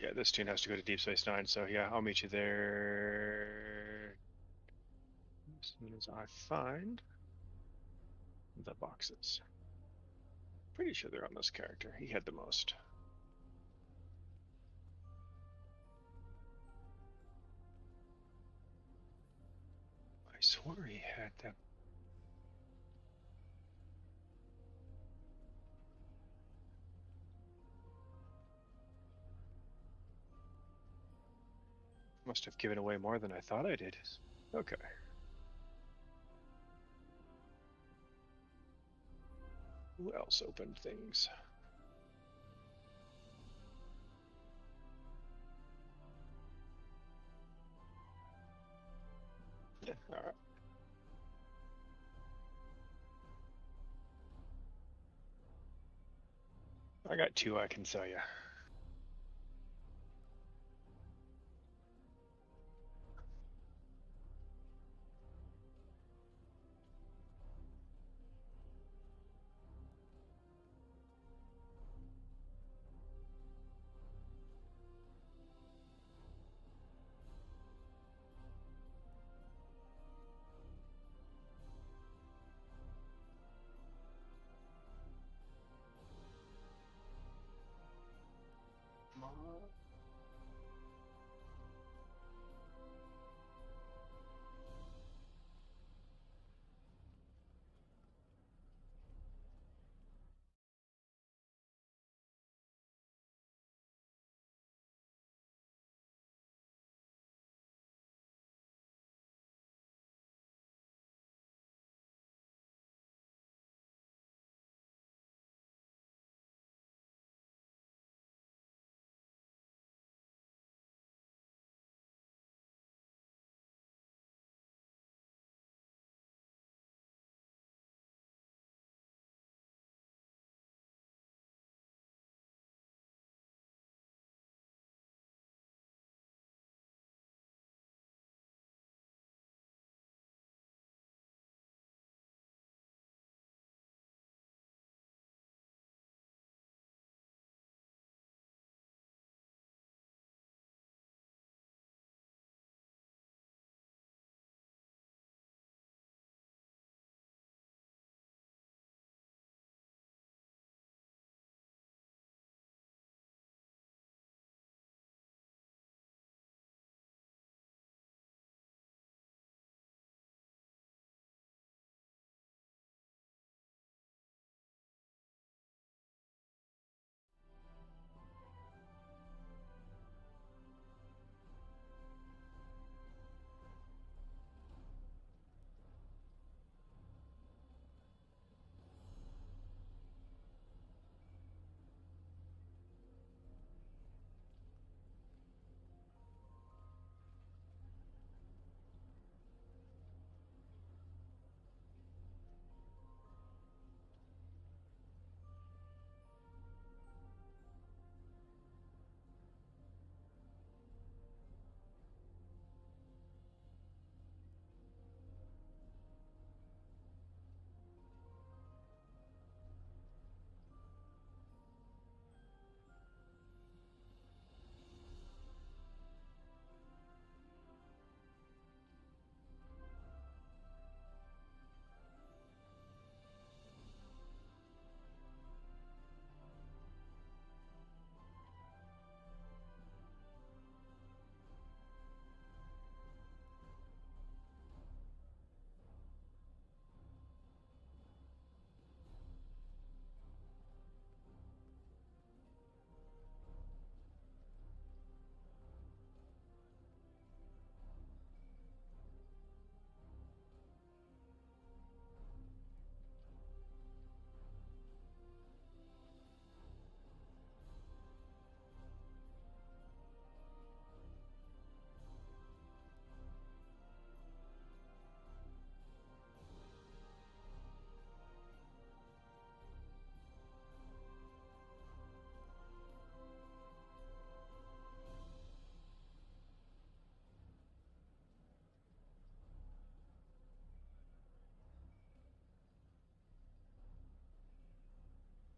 Yeah, this tune has to go to Deep Space Nine, so yeah, I'll meet you there as soon as I find the boxes. Pretty sure they're on this character. He had the most. I swore he had that. Must have given away more than I thought I did. Okay. Who else opened things? Yeah, all right. I got 2 I can sell you.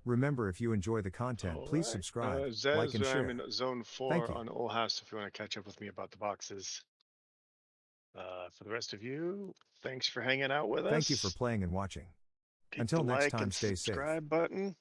Remember, if you enjoy the content, please subscribe, like, and Zez, I'm share. in Zone 4 Thank you. on Old House if you want to catch up with me about the boxes. For the rest of you, thanks for hanging out with us. Thank you for playing and watching. Hit Until the next like time, and stay safe. subscribe button.